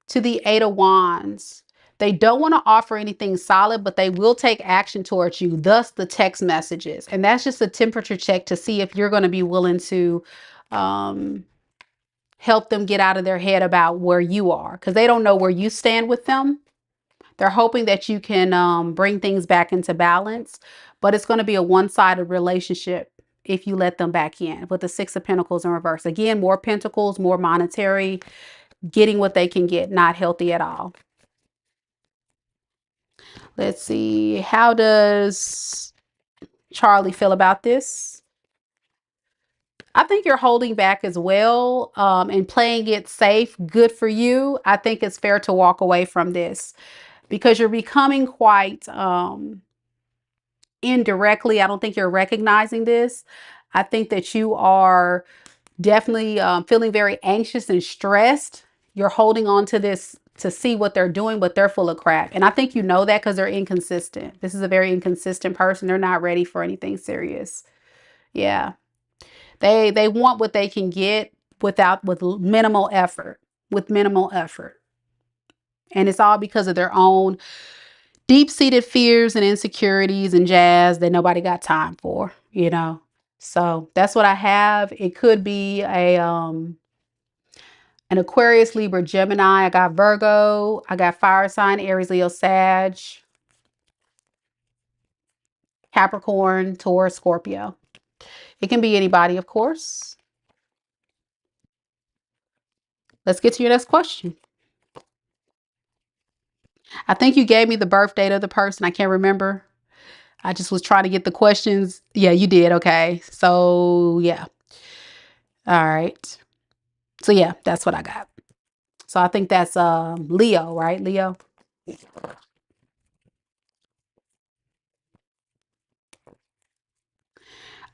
To the Eight of Wands. They don't want to offer anything solid, but they will take action towards you, thus the text messages. And that's just a temperature check to see if you're going to be willing to help them get out of their head about where you are, because they don't know where you stand with them. They're hoping that you can bring things back into balance, but it's going to be a one-sided relationship if you let them back in with the Six of Pentacles in reverse. Again, more pentacles, more monetary, getting what they can get, not healthy at all. Let's see. How does Charlie feel about this? I think you're holding back as well and playing it safe. Good for you. I think it's fair to walk away from this because you're becoming quite indirectly. I don't think you're recognizing this. I think that you are definitely feeling very anxious and stressed. You're holding on to this to see what they're doing, but they're full of crap. And I think you know that because they're inconsistent. This is a very inconsistent person. They're not ready for anything serious. Yeah. They want what they can get with minimal effort, with minimal effort. And it's all because of their own deep-seated fears and insecurities and jazz that nobody got time for, you know. So that's what I have. It could be an Aquarius, Libra, Gemini. I got Virgo. I got fire sign, Aries, Leo, Sag. Capricorn, Taurus, Scorpio. It can be anybody, of course. Let's get to your next question. I think you gave me the birth date of the person. I can't remember. I just was trying to get the questions. Yeah, you did. Okay. So, yeah. All right. So, yeah, that's what I got. So, I think that's Leo, right? Leo.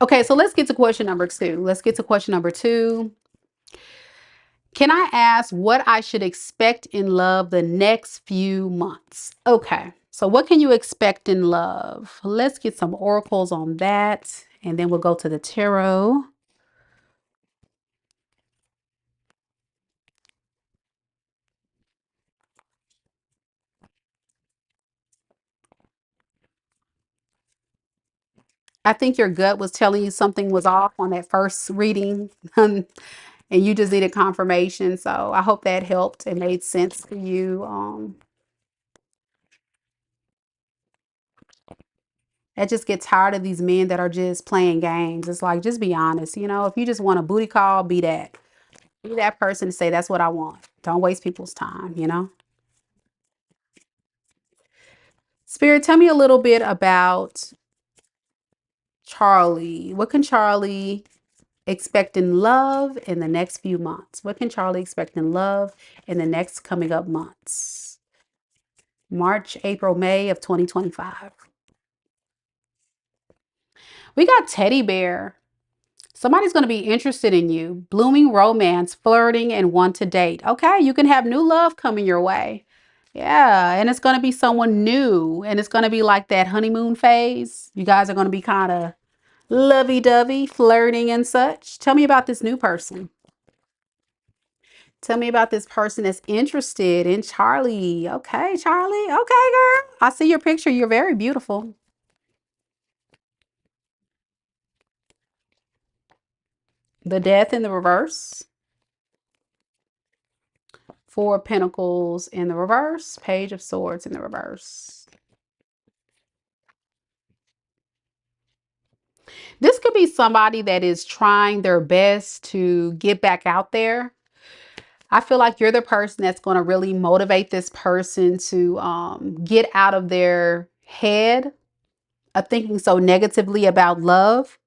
Okay, so let's get to question number 2. Let's get to question number 2. Can I ask what I should expect in love the next few months? Okay, so what can you expect in love? Let's get some oracles on that, and then we'll go to the tarot. I think your gut was telling you something was off on that first reading, and you just needed confirmation. So I hope that helped and made sense for you. I just get tired of these men that are just playing games. It's like, just be honest. If you just want a booty call, be that. Be that person to say, that's what I want. Don't waste people's time. Spirit, tell me a little bit about Charlie. What can Charlie expect in love in the next few months? What can Charlie expect in love in the next coming up months? March, April, May of 2025. We got teddy bear. Somebody's going to be interested in you. Blooming romance, flirting, and want to date. Okay, you can have new love coming your way. Yeah, and it's going to be someone new. And it's going to be like that honeymoon phase. You guys are going to be kind of lovey-dovey, flirting and such. Tell me about this new person. Tell me about this person that's interested in Charlie. Okay, Charlie. Okay, girl. I see your picture. You're very beautiful. The death in the reverse. Four of Pentacles in the reverse. Page of Swords in the reverse. This could be somebody that is trying their best to get back out there. I feel like you're the person that's going to really motivate this person to get out of their head of thinking so negatively about love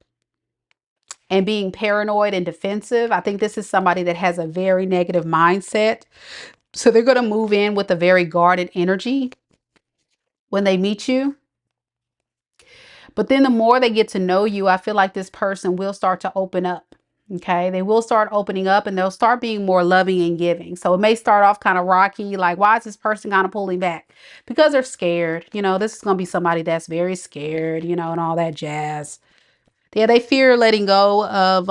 and being paranoid and defensive. I think this is somebody that has a very negative mindset. So they're going to move in with a very guarded energy when they meet you. But then the more they get to know you, I feel like this person will start to open up. Okay, they will start opening up and they'll start being more loving and giving. So it may start off kind of rocky, like, why is this person kind of pulling back? Because they're scared. This is going to be somebody that's very scared, and all that jazz. Yeah, they fear letting go of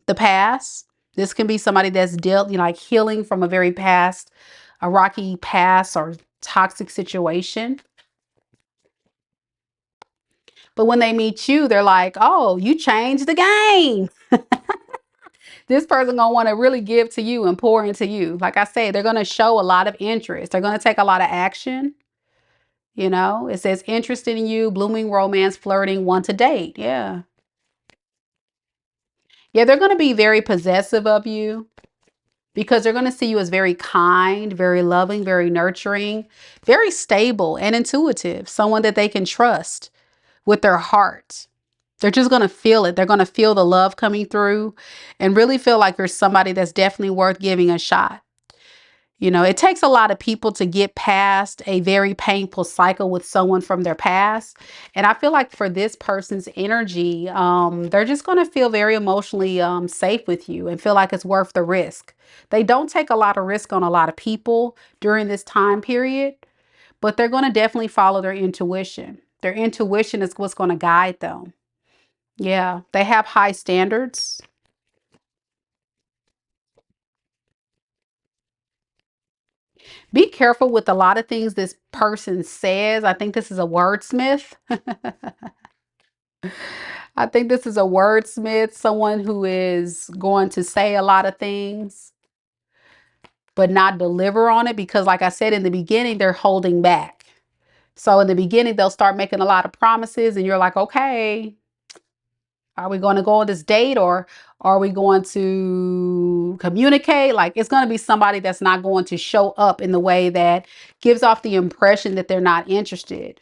the past. This can be somebody that's dealt, like healing from a rocky past or toxic situation. But when they meet you, they're like, oh, you changed the game. This person gonna want to really give to you and pour into you. Like I said, they're gonna show a lot of interest. They're gonna take a lot of action. It says interested in you, blooming romance, flirting, want to date. Yeah. Yeah, they're gonna be very possessive of you because they're gonna see you as very kind, very loving, very nurturing, very stable and intuitive. Someone that they can trust with their heart. They're just going to feel it. They're going to feel the love coming through and really feel like you're somebody that's definitely worth giving a shot. It takes a lot of people to get past a very painful cycle with someone from their past. And I feel like for this person's energy, they're just going to feel very emotionally safe with you and feel like it's worth the risk. They don't take a lot of risk on a lot of people during this time period, but they're going to definitely follow their intuition. Their intuition is what's going to guide them. Yeah, they have high standards. Be careful with a lot of things this person says. I think this is a wordsmith. I think this is a wordsmith, someone who is going to say a lot of things, but not deliver on it because, like I said in the beginning, they're holding back. So in the beginning, they'll start making a lot of promises and you're like, okay, are we going to go on this date or are we going to communicate? Like it's going to be somebody that's not going to show up in the way that gives off the impression that they're not interested.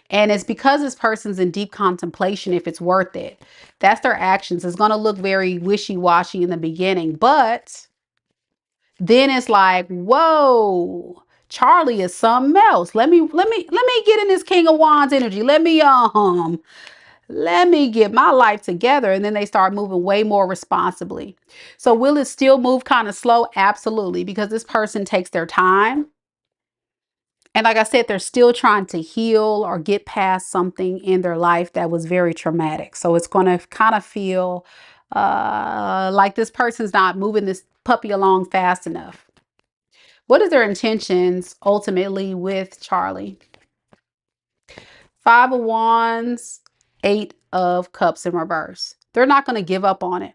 And it's because this person's in deep contemplation if it's worth it. That's their actions. It's going to look very wishy-washy in the beginning, but then it's like, whoa, Charlie is something else. Let me get in this King of Wands energy. Let me get my life together. And then they start moving way more responsibly. So will it still move kind of slow? Absolutely, because this person takes their time. And like I said, they're still trying to heal or get past something in their life that was very traumatic. So it's going to kind of feel like this person's not moving this puppy along fast enough. What is their intentions ultimately with Charlie? Five of Wands, Eight of Cups in reverse. They're not going to give up on it.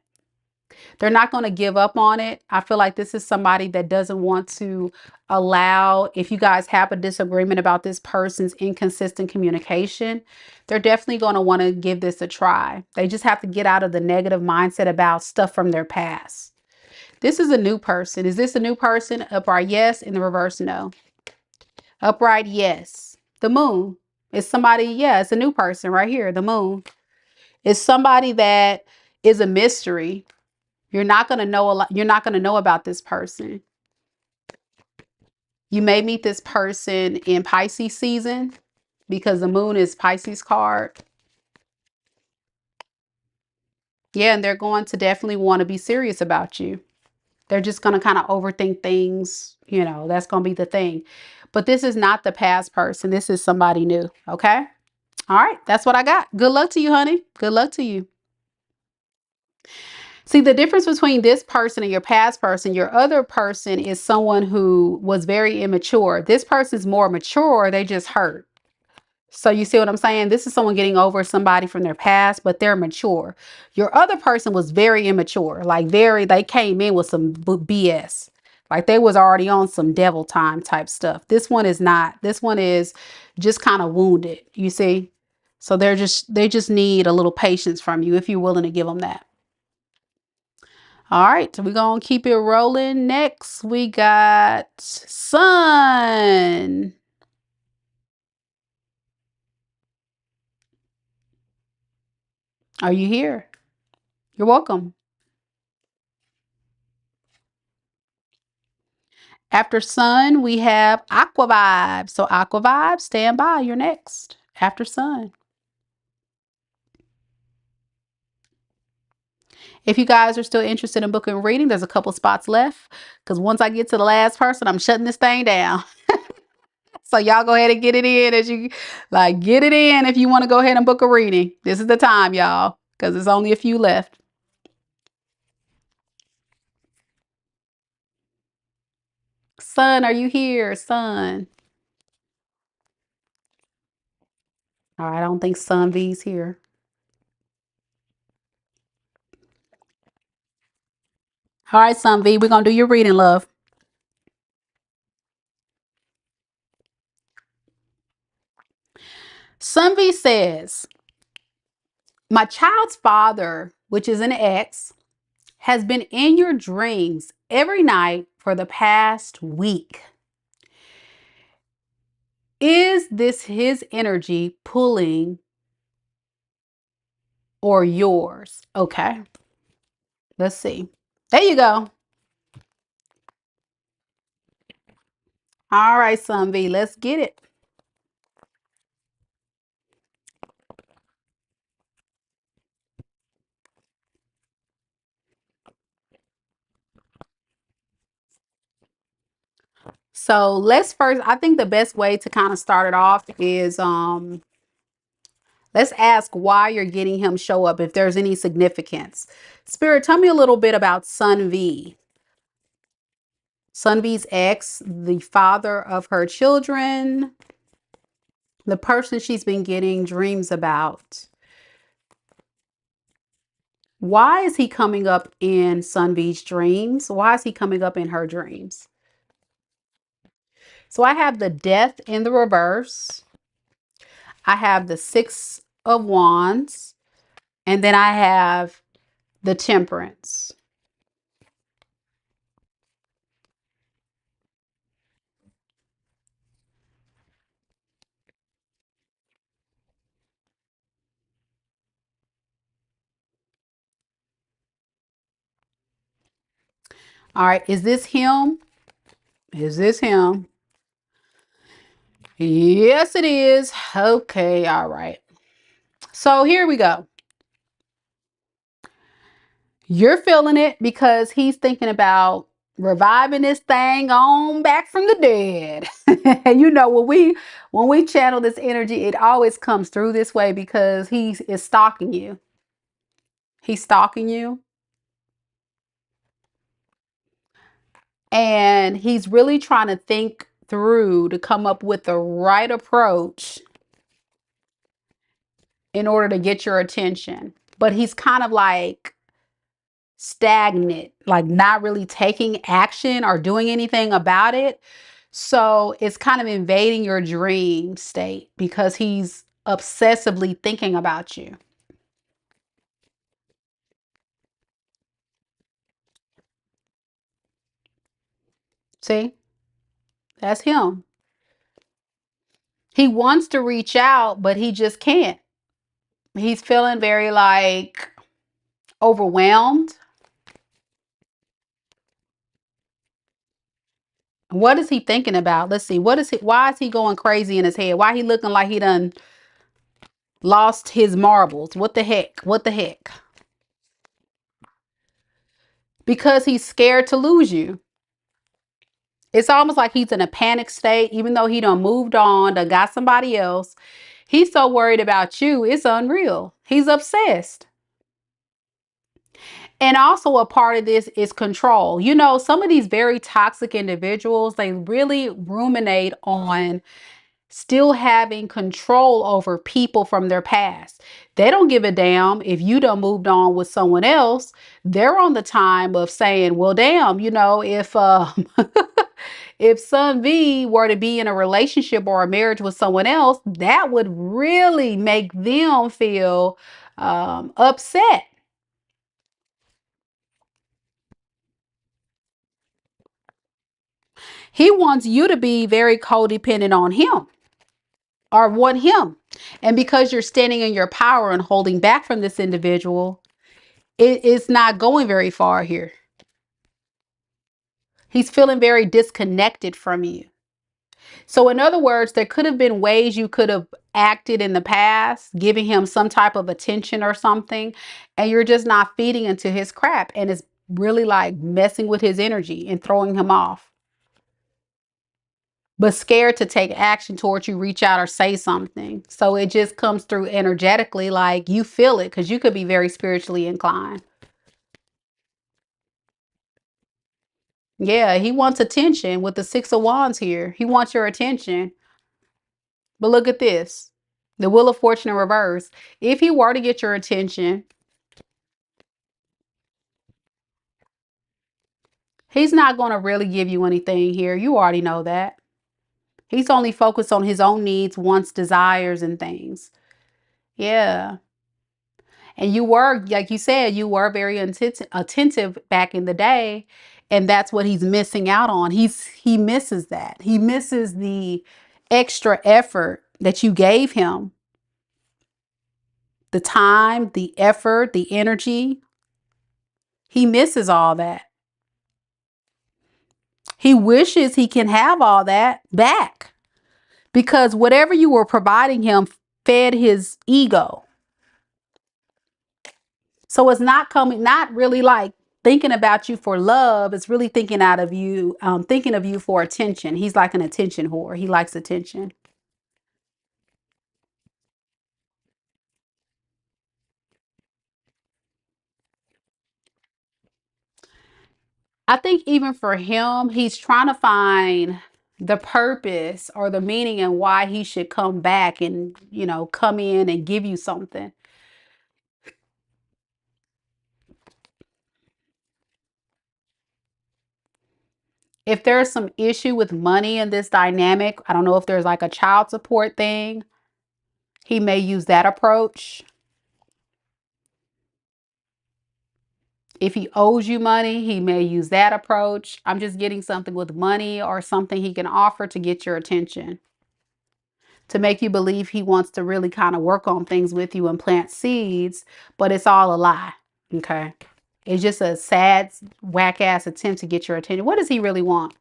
They're not going to give up on it. I feel like this is somebody that doesn't want to allow, if you guys have a disagreement about this person's inconsistent communication, they're definitely going to want to give this a try. They just have to get out of the negative mindset about stuff from their past. This is a new person. Is this a new person? Upright, yes. In the reverse, no. Upright, yes. The moon is somebody, yeah, it's a new person right here. The moon is somebody that is a mystery. You're not going to know a lot. You're not going to know about this person. You may meet this person in Pisces season because the moon is Pisces card. Yeah, and they're going to definitely want to be serious about you. They're just going to kind of overthink things. You know, that's going to be the thing. But this is not the past person. This is somebody new. Okay. All right. That's what I got. Good luck to you, honey. Good luck to you. See, the difference between this person and your past person, your other person is someone who was very immature. This person's more mature. They just hurt. So you see what I'm saying? This is someone getting over somebody from their past, but they're mature. Your other person was very immature, like they came in with some BS. Like they was already on some devil time type stuff. This one is not. This one is just kind of wounded, you see? So they just need a little patience from you if you're willing to give them that. All right, so we're going to keep it rolling. Next, we got Sun. Are you here? You're welcome. After Sun, we have Aquavibes. So Aquavibes, stand by. You're next. After Sun. If you guys are still interested in booking a reading, there's a couple spots left. Because once I get to the last person, I'm shutting this thing down. So y'all go ahead and get it in as you like. Get it in if you want to go ahead and book a reading. This is the time, y'all, because there's only a few left. Sun, are you here? Sun. All right, I don't think Sun V's here. All right, Sun V, we're going to do your reading, love. Sun V says, my child's father, which is an ex, has been in your dreams every night for the past week. Is this his energy pulling or yours? Okay, let's see. There you go. All right, Sun V, let's get it. So let's first, I think the best way to kind of start it off is let's ask why you're getting him show up, if there's any significance. Spirit, tell me a little bit about Sun V. Sun V's ex, the father of her children, the person she's been getting dreams about. Why is he coming up in Sun V's dreams? Why is he coming up in her dreams? So I have the Death in the reverse. I have the Six of Wands, and then I have the Temperance. All right, is this him? Is this him? Yes, it is. Okay, all right. So here we go. You're feeling it because he's thinking about reviving this thing on back from the dead. You know, when we channel this energy, it always comes through this way because he is stalking you. He's stalking you. And he's really trying to think through to come up with the right approach in order to get your attention. But he's kind of like stagnant, like not really taking action or doing anything about it. So it's kind of invading your dream state because he's obsessively thinking about you. See, that's him. He wants to reach out, but he just can't. He's feeling very like overwhelmed. What is he thinking about? Let's see. What is he? Why is he going crazy in his head? Why he looking like he done lost his marbles? What the heck? What the heck? Because he's scared to lose you. It's almost like he's in a panic state, even though he done moved on, done got somebody else. He's so worried about you. It's unreal. He's obsessed. And also a part of this is control. You know, some of these very toxic individuals, they really ruminate on still having control over people from their past. They don't give a damn if you done moved on with someone else. They're on the time of saying, well, damn, you know, if if Son V were to be in a relationship or a marriage with someone else, that would really make them feel upset. He wants you to be very codependent on him or want him. And because you're standing in your power and holding back from this individual, it is not going very far here. He's feeling very disconnected from you. So in other words, there could have been ways you could have acted in the past, giving him some type of attention or something, and you're just not feeding into his crap, and it's really like messing with his energy and throwing him off. But scared to take action towards you, reach out or say something. So it just comes through energetically, like you feel it because you could be very spiritually inclined. Yeah, he wants attention with the Six of Wands here. He wants your attention. But look at this. The Wheel of Fortune in reverse. If he were to get your attention, he's not going to really give you anything here. You already know that. He's only focused on his own needs, wants, desires, and things. Yeah. And you were, like you said, you were very attentive back in the day. And that's what he's missing out on. He misses that. He misses the extra effort that you gave him. The time, the effort, the energy. He misses all that. He wishes he can have all that back because whatever you were providing him fed his ego. So it's not coming, not really like thinking about you for love. It's really thinking out of you, thinking of you for attention. He's like an attention whore. He likes attention. I think even for him, he's trying to find the purpose or the meaning and why he should come back and, you know, come in and give you something. If there's some issue with money in this dynamic, I don't know if there's like a child support thing. He may use that approach. If he owes you money, he may use that approach. I'm just getting something with money or something he can offer to get your attention, to make you believe he wants to really kind of work on things with you and plant seeds, but it's all a lie. Okay. It's just a sad, whack ass attempt to get your attention. What does he really want?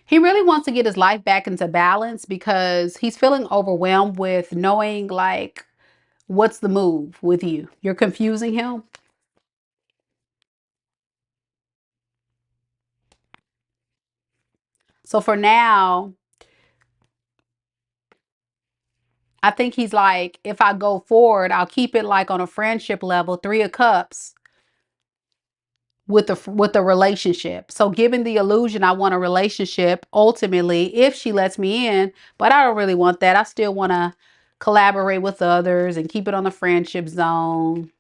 He really wants to get his life back into balance because he's feeling overwhelmed with knowing, like, what's the move with you. You're confusing him. So for now, I think he's like, if I go forward, I'll keep it like on a friendship level, 3 of Cups with the relationship. So given the illusion I want a relationship ultimately if she lets me in, but I don't really want that. I still want to collaborate with others and keep it on the friendship zone.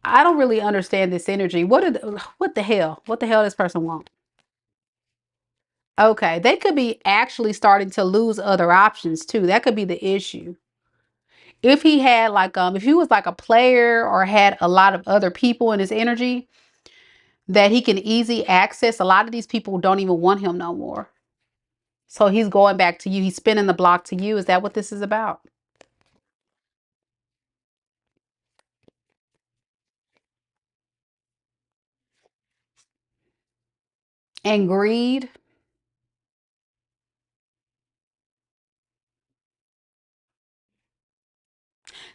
I don't really understand this energy. What the hell? What the hell does this person want? Okay, they could be actually starting to lose other options too. That could be the issue. If he had like if he was like a player or had a lot of other people in his energy that he can easily access, a lot of these people don't even want him no more. So he's going back to you. He's spinning the block to you. Is that what this is about? And greed.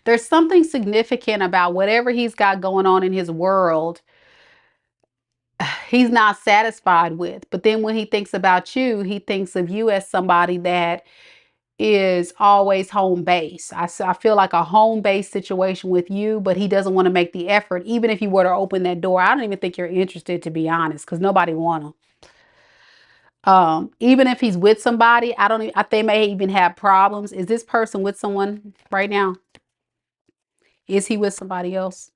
There's something significant about whatever he's got going on in his world he's not satisfied with. But then when he thinks about you, he thinks of you as somebody that is always home base. I feel like a home base situation with you, but he doesn't want to make the effort. Even if you were to open that door, I don't even think you're interested, to be honest, because nobody want him. Even if he's with somebody, I don't even, they may even have problems. Is this person with someone right now? Is he with somebody else?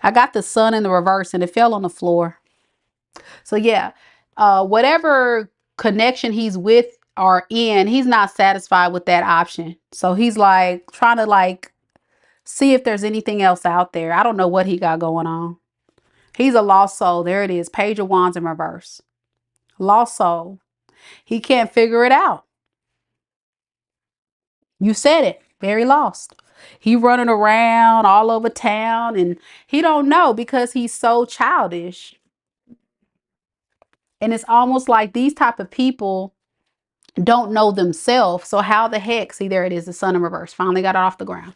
I got the sun in the reverse and it fell on the floor. So yeah, whatever connection he's with or in, he's not satisfied with that option. So he's like trying to like see if there's anything else out there. I don't know what he got going on. He's a lost soul. There it is. Page of Wands in reverse. Lost soul. He can't figure it out. You said it. Very lost. He running around all over town and he don't know because he's so childish. And it's almost like these type of people don't know themselves. So how the heck, see, there it is, the sun in reverse. Finally got it off the ground.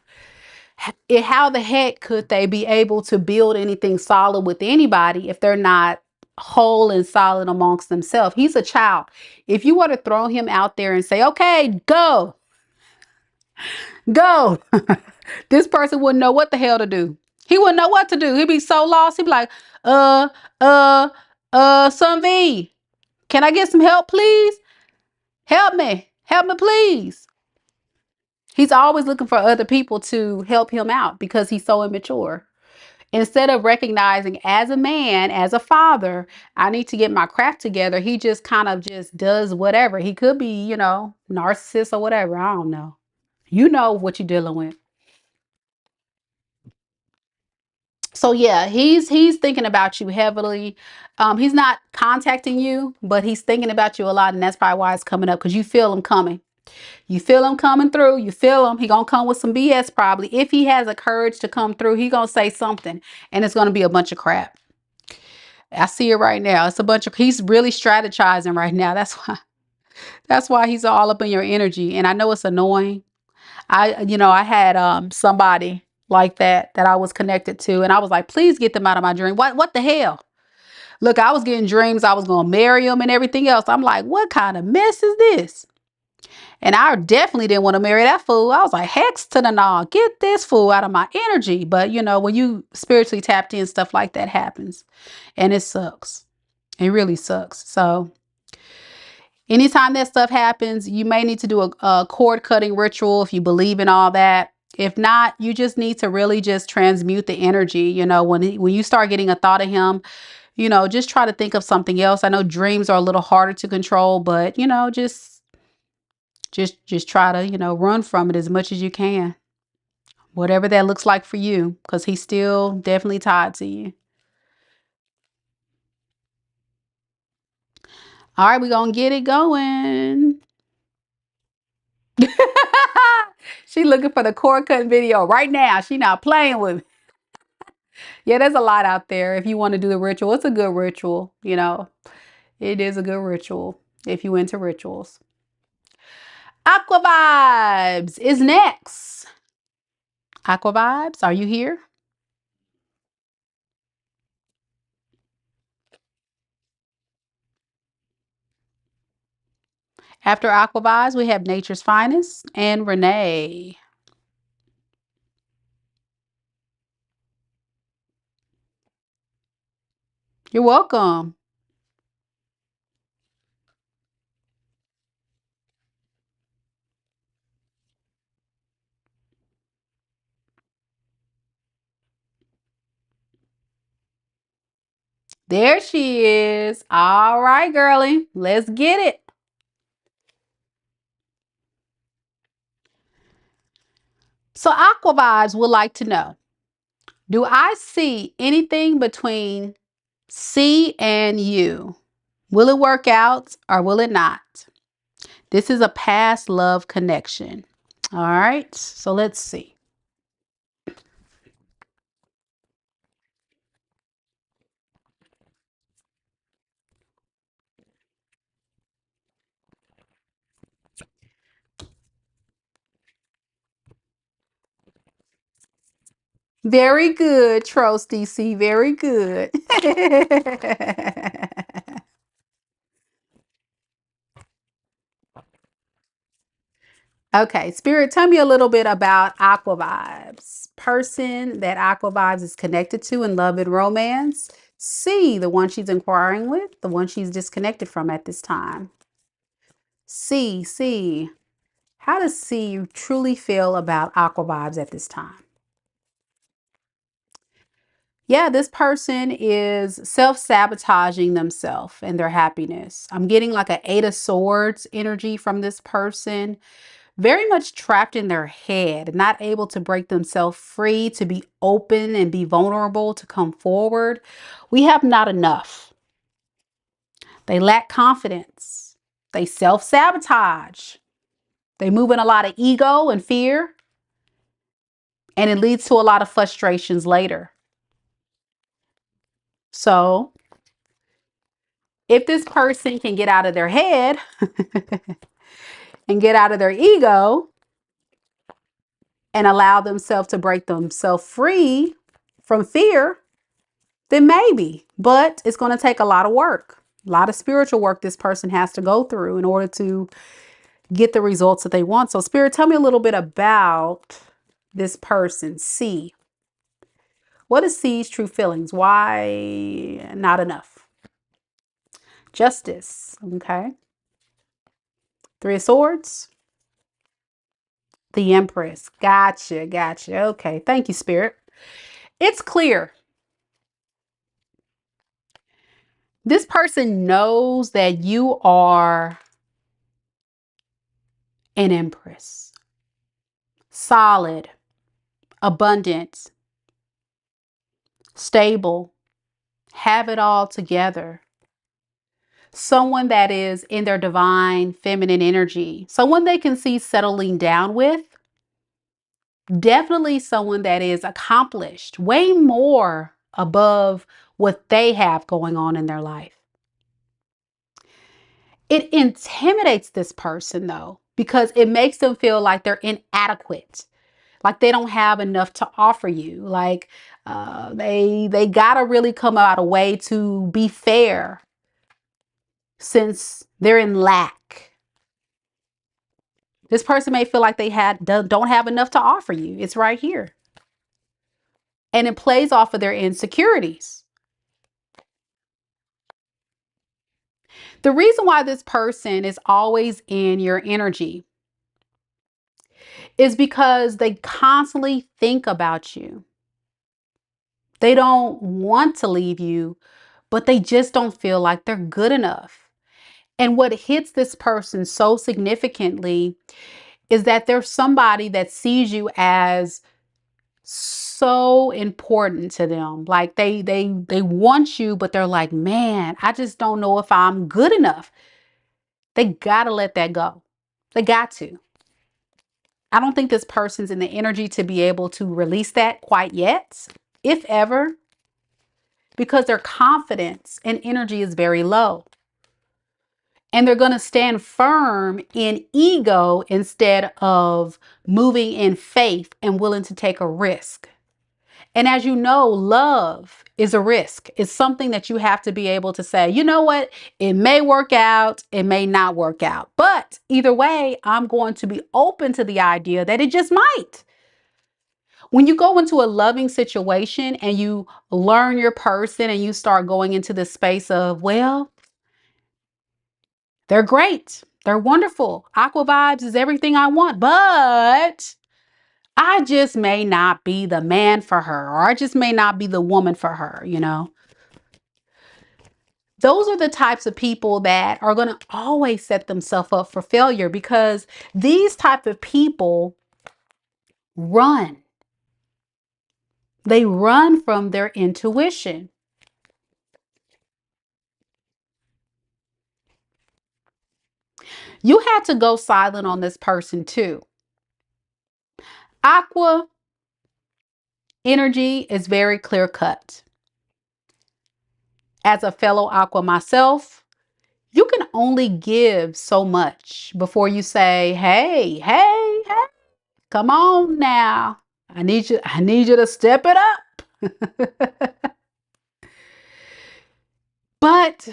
How the heck could they be able to build anything solid with anybody if they're not whole and solid amongst themselves? He's a child. If you were to throw him out there and say, okay, go, go, this person wouldn't know what the hell to do. He wouldn't know what to do. He'd be so lost. He'd be like, uh, uh, Sun V, can I get some help, please? Help me. Help me, please. He's always looking for other people to help him out because he's so immature. Instead of recognizing as a man, as a father, I need to get my crap together. He just kind of just does whatever. He could be, you know, narcissist or whatever. I don't know. You know what you're dealing with. So yeah, he's thinking about you heavily. He's not contacting you, but he's thinking about you a lot, and that's probably why it's coming up because you feel him coming. You feel him coming through. You feel him. He gonna come with some BS probably. If he has the courage to come through, he gonna say something, and it's gonna be a bunch of crap. I see it right now. It's a bunch of. He's really strategizing right now. That's why. That's why he's all up in your energy, and I know it's annoying. I had somebody like that I was connected to, and I was like, please get them out of my dream. What the hell? Look, I was getting dreams. I was gonna marry him and everything else. I'm like, what kind of mess is this? And I definitely didn't want to marry that fool. I was like, hex to the gnaw, get this fool out of my energy. But you know, when you spiritually tapped in, stuff like that happens. And it sucks. It really sucks. So anytime that stuff happens, you may need to do a cord cutting ritual if you believe in all that. If not, you just need to really just transmute the energy. You know, when you start getting a thought of him, you know, just try to think of something else. I know dreams are a little harder to control, but you know, just try to, you know, run from it as much as you can. Whatever that looks like for you, because he's still definitely tied to you. All right, we're gonna get it going. She looking for the cord cutting video right now. She not playing with me. Yeah, there's a lot out there. If you want to do the ritual, it's a good ritual. You know, it is a good ritual if you into rituals. Aquavibes is next. Aquavibes, are you here? After Aquavibes, we have Nature's Finest and Renee. You're welcome. There she is. All right, girlie. Let's get it. So Aquavibes would like to know, do I see anything between C and you? Will it work out or will it not? This is a past love connection. All right, so let's see. Very good, Trose DC. Very good. Okay, Spirit, tell me a little bit about Aquavibes. Person that Aquavibes is connected to in love and romance. C, the one she's inquiring with, the one she's disconnected from at this time. C. How does C truly feel about Aquavibes at this time? Yeah, this person is self-sabotaging themselves and their happiness. I'm getting like an Eight of Swords energy from this person. Very much trapped in their head, not able to break themselves free, to be open and be vulnerable, to come forward. We have not enough. They lack confidence. They self-sabotage. They move in a lot of ego and fear, and it leads to a lot of frustrations later. So if this person can get out of their head and get out of their ego and allow themselves to break themselves free from fear, then maybe. But it's going to take a lot of work, a lot of spiritual work this person has to go through in order to get the results that they want. So Spirit, tell me a little bit about this person, C. What is C's true feelings? Why not enough? Justice. Okay. Three of Swords. The Empress. Gotcha. Okay. Thank you, Spirit. It's clear. This person knows that you are an Empress. Solid, abundant, stable, have it all together. Someone that is in their divine feminine energy. Someone they can see settling down with. Definitely someone that is accomplished, way more above what they have going on in their life. It intimidates this person though, because it makes them feel like they're inadequate, like they don't have enough to offer you, like they gotta really come out a way to be fair since they're in lack. This person may feel like they don't have enough to offer you. It's right here. And it plays off of their insecurities. The reason why this person is always in your energy is because they constantly think about you. They don't want to leave you, but they just don't feel like they're good enough. And what hits this person so significantly is that there's somebody that sees you as so important to them. Like they want you, but they're like, man, I just don't know if I'm good enough. They gotta let that go. They got to. I don't think this person's in the energy to be able to release that quite yet, if ever, because their confidence and energy is very low. And they're going to stand firm in ego instead of moving in faith and willing to take a risk. And as you know, love is a risk. It's something that you have to be able to say, you know what? It may work out. It may not work out. But either way, I'm going to be open to the idea that it just might. When you go into a loving situation and you learn your person and you start going into the space of, well, they're great. They're wonderful. Aquavibes is everything I want, but I just may not be the man for her, or I just may not be the woman for her, you know. Those are the types of people that are going to always set themselves up for failure, because these type of people run. They run from their intuition. You had to go silent on this person too. Aqua energy is very clear cut. As a fellow aqua myself, you can only give so much before you say, hey, hey, hey, come on now. I need you to step it up. But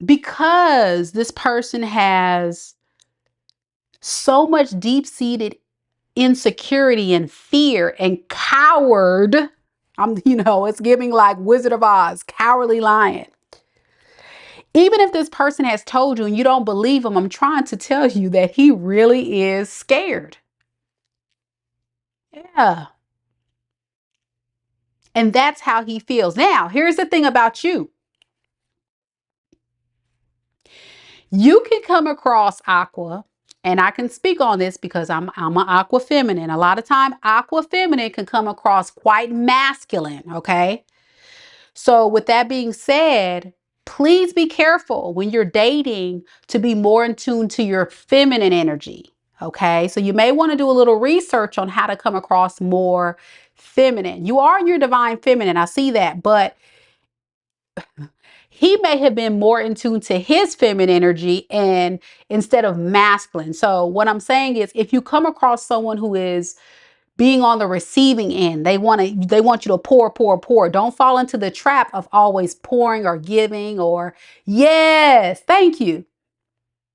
because this person has so much deep-seated insecurity and fear and coward, it's giving like Wizard of Oz, cowardly lion. Even if this person has told you and you don't believe him, I'm trying to tell you that he really is scared. Yeah. And that's how he feels. Now, here's the thing about you. You can come across aqua, and I can speak on this because I'm an aqua feminine. A lot of time, aqua feminine can come across quite masculine, okay? So with that being said, please be careful when you're dating to be more in tune to your feminine energy, okay? So you may want to do a little research on how to come across more feminine. You are in your divine feminine, I see that, but he may have been more in tune to his feminine energy and instead of masculine. So what I'm saying is, if you come across someone who is being on the receiving end, they want you to pour, pour, pour. Don't fall into the trap of always pouring or giving or, yes, thank you.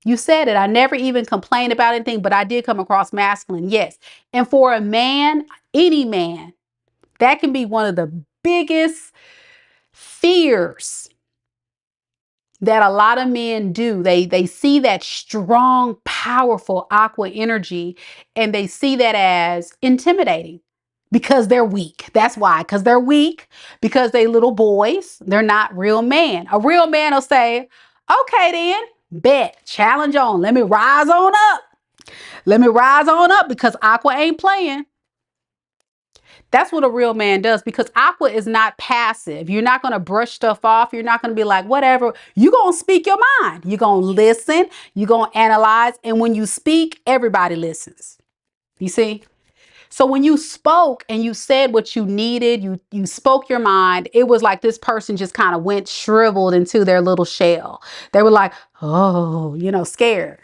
You said it. I never even complained about anything, but I did come across masculine. Yes. And for a man, any man, that can be one of the biggest fears that a lot of men do. They see that strong, powerful aqua energy and they see that as intimidating because they're weak. That's why, because they're weak, because they little boys. They're not real men. A real man will say, okay, then bet, challenge on. Let me rise on up. Let me rise on up because aqua ain't playing. That's what a real man does, because aqua is not passive. You're not going to brush stuff off. You're not going to be like, whatever. You're going to speak your mind. You're going to listen. You're going to analyze. And when you speak, everybody listens. You see? So when you spoke and you said what you needed, you spoke your mind, it was like this person just kind of went shriveled into their little shell. They were like, oh, scared.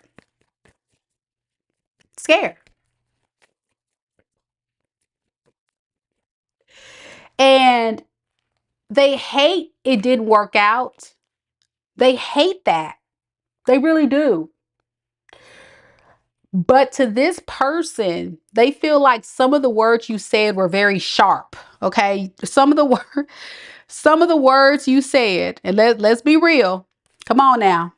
Scared. And they hate it didn't work out. They hate that. They really do. But to this person, they feel like some of the words you said were very sharp. Okay. Some of the words you said, and let's be real. Come on now.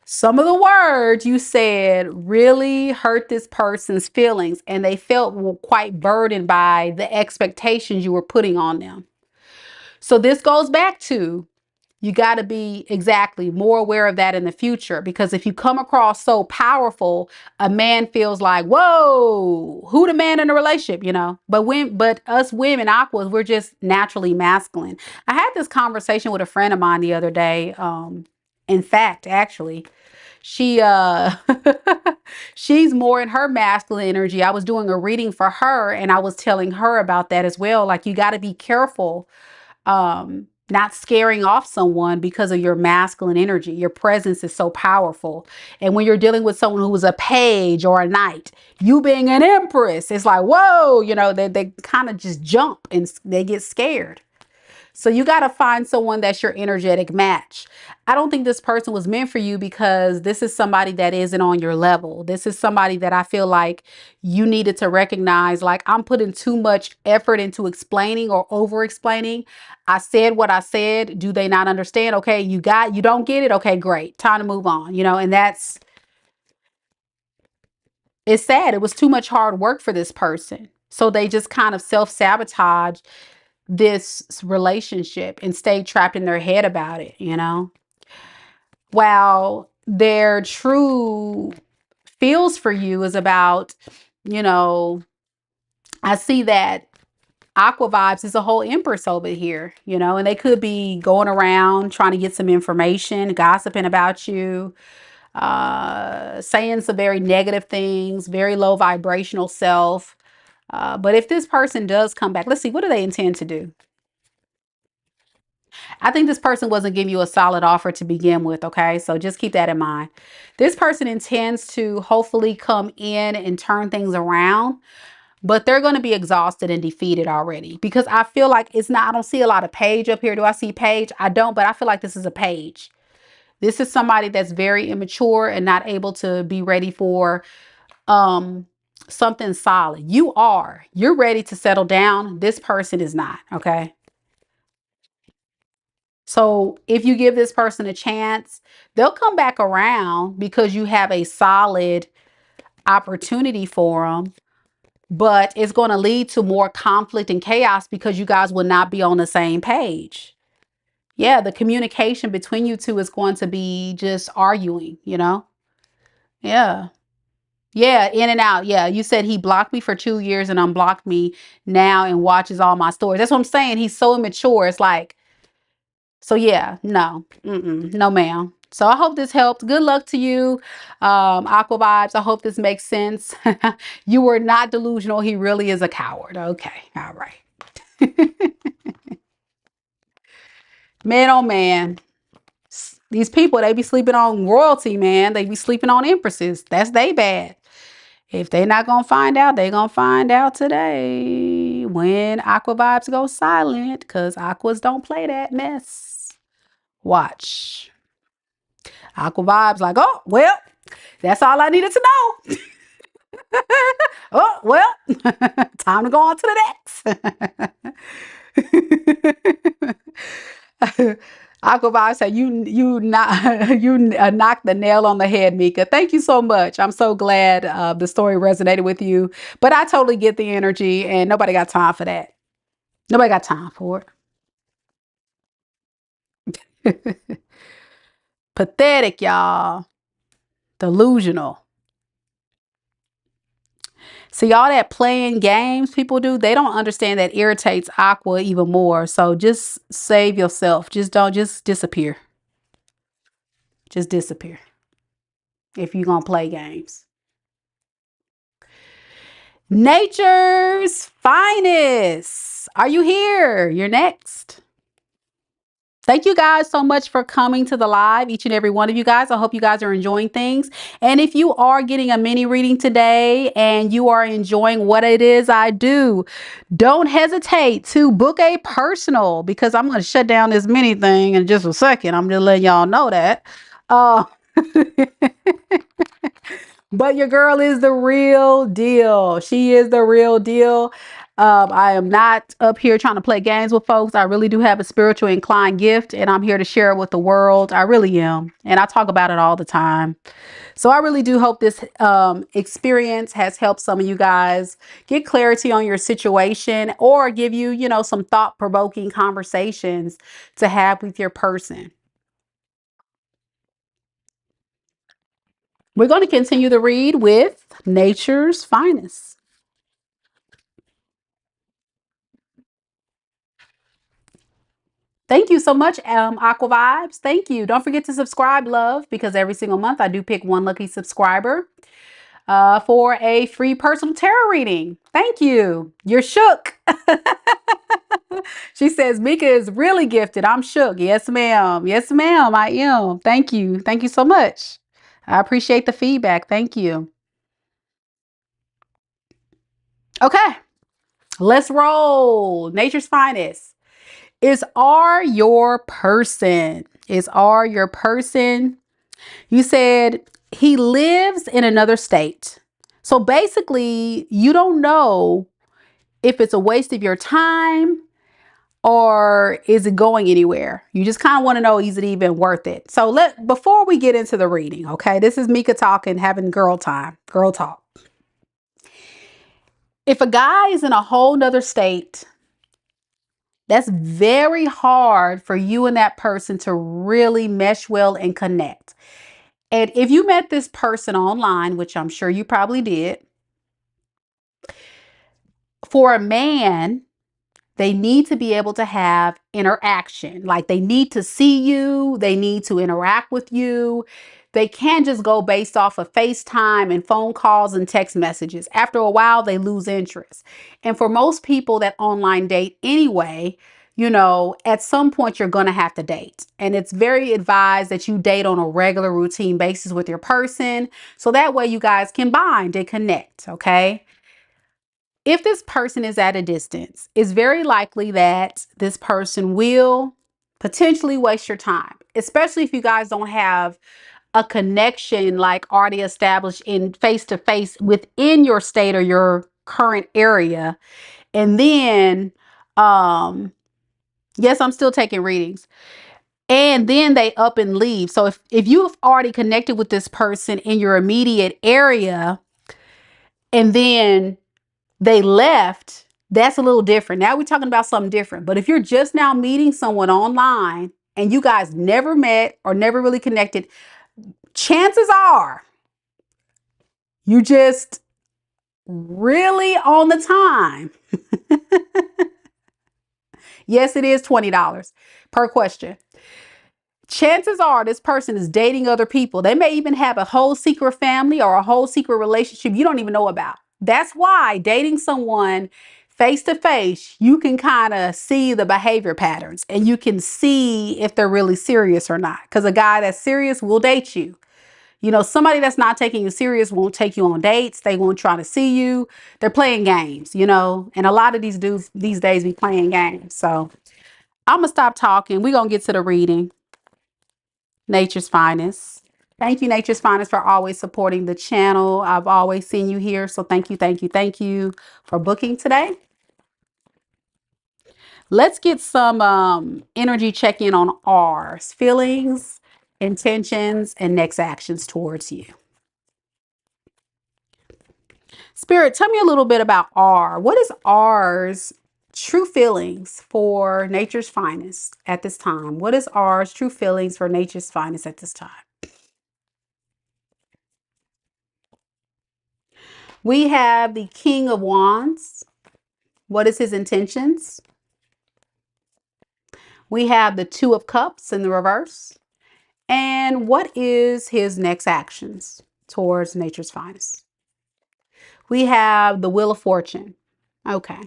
Some of the words you said really hurt this person's feelings, and they felt quite burdened by the expectations you were putting on them. So this goes back to, you got to be exactly more aware of that in the future, because if you come across so powerful, a man feels like, whoa, who the man in the relationship, you know? But us women, aquas, we're just naturally masculine. I had this conversation with a friend of mine the other day. In fact, actually, she she's more in her masculine energy. I was doing a reading for her and I was telling her about that as well. Like, you got to be careful not scaring off someone because of your masculine energy. Your presence is so powerful. And when you're dealing with someone who is a page or a knight, you being an empress, it's like, whoa, you know, they kind of just jump and they get scared. So you got to find someone that's your energetic match. I don't think this person was meant for you because this is somebody that isn't on your level. This is somebody that I feel like you needed to recognize, like, I'm putting too much effort into explaining or over explaining. I said what I said. Do they not understand? Okay, you don't get it. Okay, great. Time to move on, you know, and it's sad. It was too much hard work for this person. So they just kind of self-sabotage this relationship and stay trapped in their head about it, you know, while their true feels for you is about, you know, I see that Aquavibes is a whole empress over here, you know, and they could be going around trying to get some information, gossiping about you, saying some very negative things, very low vibrational self. But if this person does come back, let's see, what do they intend to do? I think this person wasn't giving you a solid offer to begin with, okay? So just keep that in mind. This person intends to hopefully come in and turn things around, but they're going to be exhausted and defeated already, because I feel like it's not, I don't see a lot of page up here. Do I see page? I don't, but I feel like this is a page. This is somebody that's very immature and not able to be ready for something solid. You're ready to settle down. This person is not, okay? So if you give this person a chance, they'll come back around because you have a solid opportunity for them. But it's going to lead to more conflict and chaos because you guys will not be on the same page. Yeah, the communication between you two is going to be just arguing, you know? Yeah. Yeah, in and out. Yeah, you said he blocked me for 2 years and unblocked me now and watches all my stories. That's what I'm saying. He's so immature. It's like, so yeah, no, no ma'am. So I hope this helped. Good luck to you, Aqua Vibes. I hope this makes sense. You were not delusional. He really is a coward. Okay, all right. Man, oh man. These people, they be sleeping on royalty, man. They be sleeping on empresses. That's they bad. If they not gonna find out, they gonna find out today when Aqua Vibes go silent, because Aquas don't play that mess. Watch. Aqua Vibes like, oh, well, that's all I needed to know. Oh, well, time to go on to the next. Aqua Vibes said, you knocked the nail on the head, Mika. Thank you so much. I'm so glad the story resonated with you. But I totally get the energy, and nobody got time for that. Nobody got time for it. Pathetic, y'all. Delusional. See, all that playing games people do, they don't understand that irritates Aqua even more. So just save yourself. Just disappear. Just disappear if you're going to play games. Nature's finest. Are you here? You're next. Thank you guys so much for coming to the live, each and every one of you guys. I hope you guys are enjoying things. And if you are getting a mini reading today and you are enjoying what it is I do, don't hesitate to book a personal, because I'm going to shut down this mini thing in just a second. I'm just letting y'all know that. But your girl is the real deal. She is the real deal. I am not up here trying to play games with folks. I really do have a spiritual inclined gift, and I'm here to share it with the world. I really am. And I talk about it all the time. So I really do hope this experience has helped some of you guys get clarity on your situation, or give you, you know, some thought-provoking conversations to have with your person. We're going to continue to read with Nature's Finest. Thank you so much, Aquavibes. Thank you. Don't forget to subscribe, love, because every single month I do pick one lucky subscriber for a free personal tarot reading. Thank you. You're shook. She says, Mika is really gifted. I'm shook. Yes, ma'am. Yes, ma'am. I am. Thank you. Thank you so much. I appreciate the feedback. Thank you. Okay, let's roll. Nature's Finest. Is R your person? Is R your person? You said he lives in another state. So basically, you don't know if it's a waste of your time or is it going anywhere. You just kind of want to know, is it even worth it? So before we get into the reading, okay, this is Mika talking, having girl time, girl talk. If a guy is in a whole nother state, that's very hard for you and that person to really mesh well and connect. And if you met this person online, which I'm sure you probably did, for a man, they need to be able to have interaction. Like they need to see you. They need to interact with you. They can't just go based off of FaceTime and phone calls and text messages. After a while, they lose interest. And for most people that online date anyway, you know, at some point you're going to have to date. And it's very advised that you date on a regular routine basis with your person. So that way you guys can bond and connect. Okay. If this person is at a distance, it's very likely that this person will potentially waste your time, especially if you guys don't have a connection like already established in face to face within your state or your current area. And then, yes, I'm still taking readings. And then they up and leave. So if you've already connected with this person in your immediate area and then they left, that's a little different. Now we're talking about something different. But if you're just now meeting someone online and you guys never met or never really connected, chances are you just really on the time. Yes, it is $20 per question. Chances are this person is dating other people. They may even have a whole secret family or a whole secret relationship you don't even know about. That's why dating someone face to face, you can kind of see the behavior patterns and you can see if they're really serious or not. Because a guy that's serious will date you. You know, somebody that's not taking you serious won't take you on dates. They won't try to see you. They're playing games, you know, and a lot of these dudes these days be playing games. So I'm going to stop talking. We're going to get to the reading. Nature's Finest. Thank you, Nature's Finest, for always supporting the channel. I've always seen you here. So thank you, thank you, thank you for booking today. Let's get some energy check-in on R's, feelings, intentions, and next actions towards you. Spirit, tell me a little bit about R. What is R's true feelings for Nature's Finest at this time? What is R's true feelings for Nature's Finest at this time? We have the King of Wands. What is his intentions? We have the Two of Cups in the reverse. And what is his next actions towards Nature's Finest? We have the Wheel of Fortune. Okay.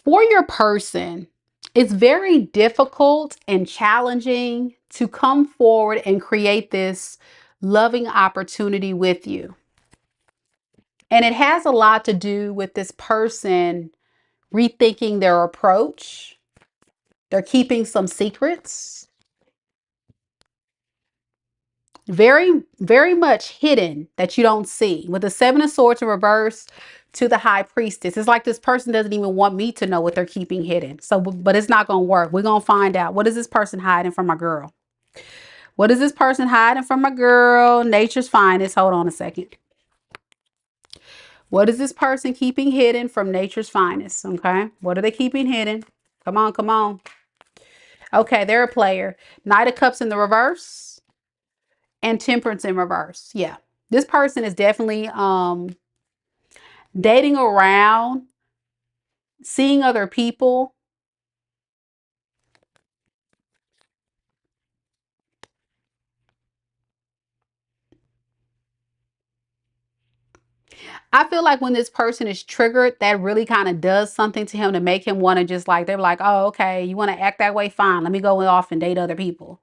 For your person, it's very difficult and challenging to come forward and create this loving opportunity with you. And it has a lot to do with this person rethinking their approach. They're keeping some secrets. Very, very much hidden that you don't see. With the Seven of Swords in reverse, to the High Priestess. It's like this person doesn't even want me to know what they're keeping hidden. So, but it's not going to work. We're going to find out. What is this person hiding from my girl? What is this person hiding from my girl? Nature's finest. Hold on a second. What is this person keeping hidden from nature's finest? Okay. What are they keeping hidden? Come on, come on. Okay, they're a player. Knight of Cups in the reverse and Temperance in reverse. Yeah. This person is definitely dating around, seeing other people. I feel like when this person is triggered, that really kind of does something to him to make him want to just like, they're like, oh, okay, you want to act that way? Fine. Let me go off and date other people.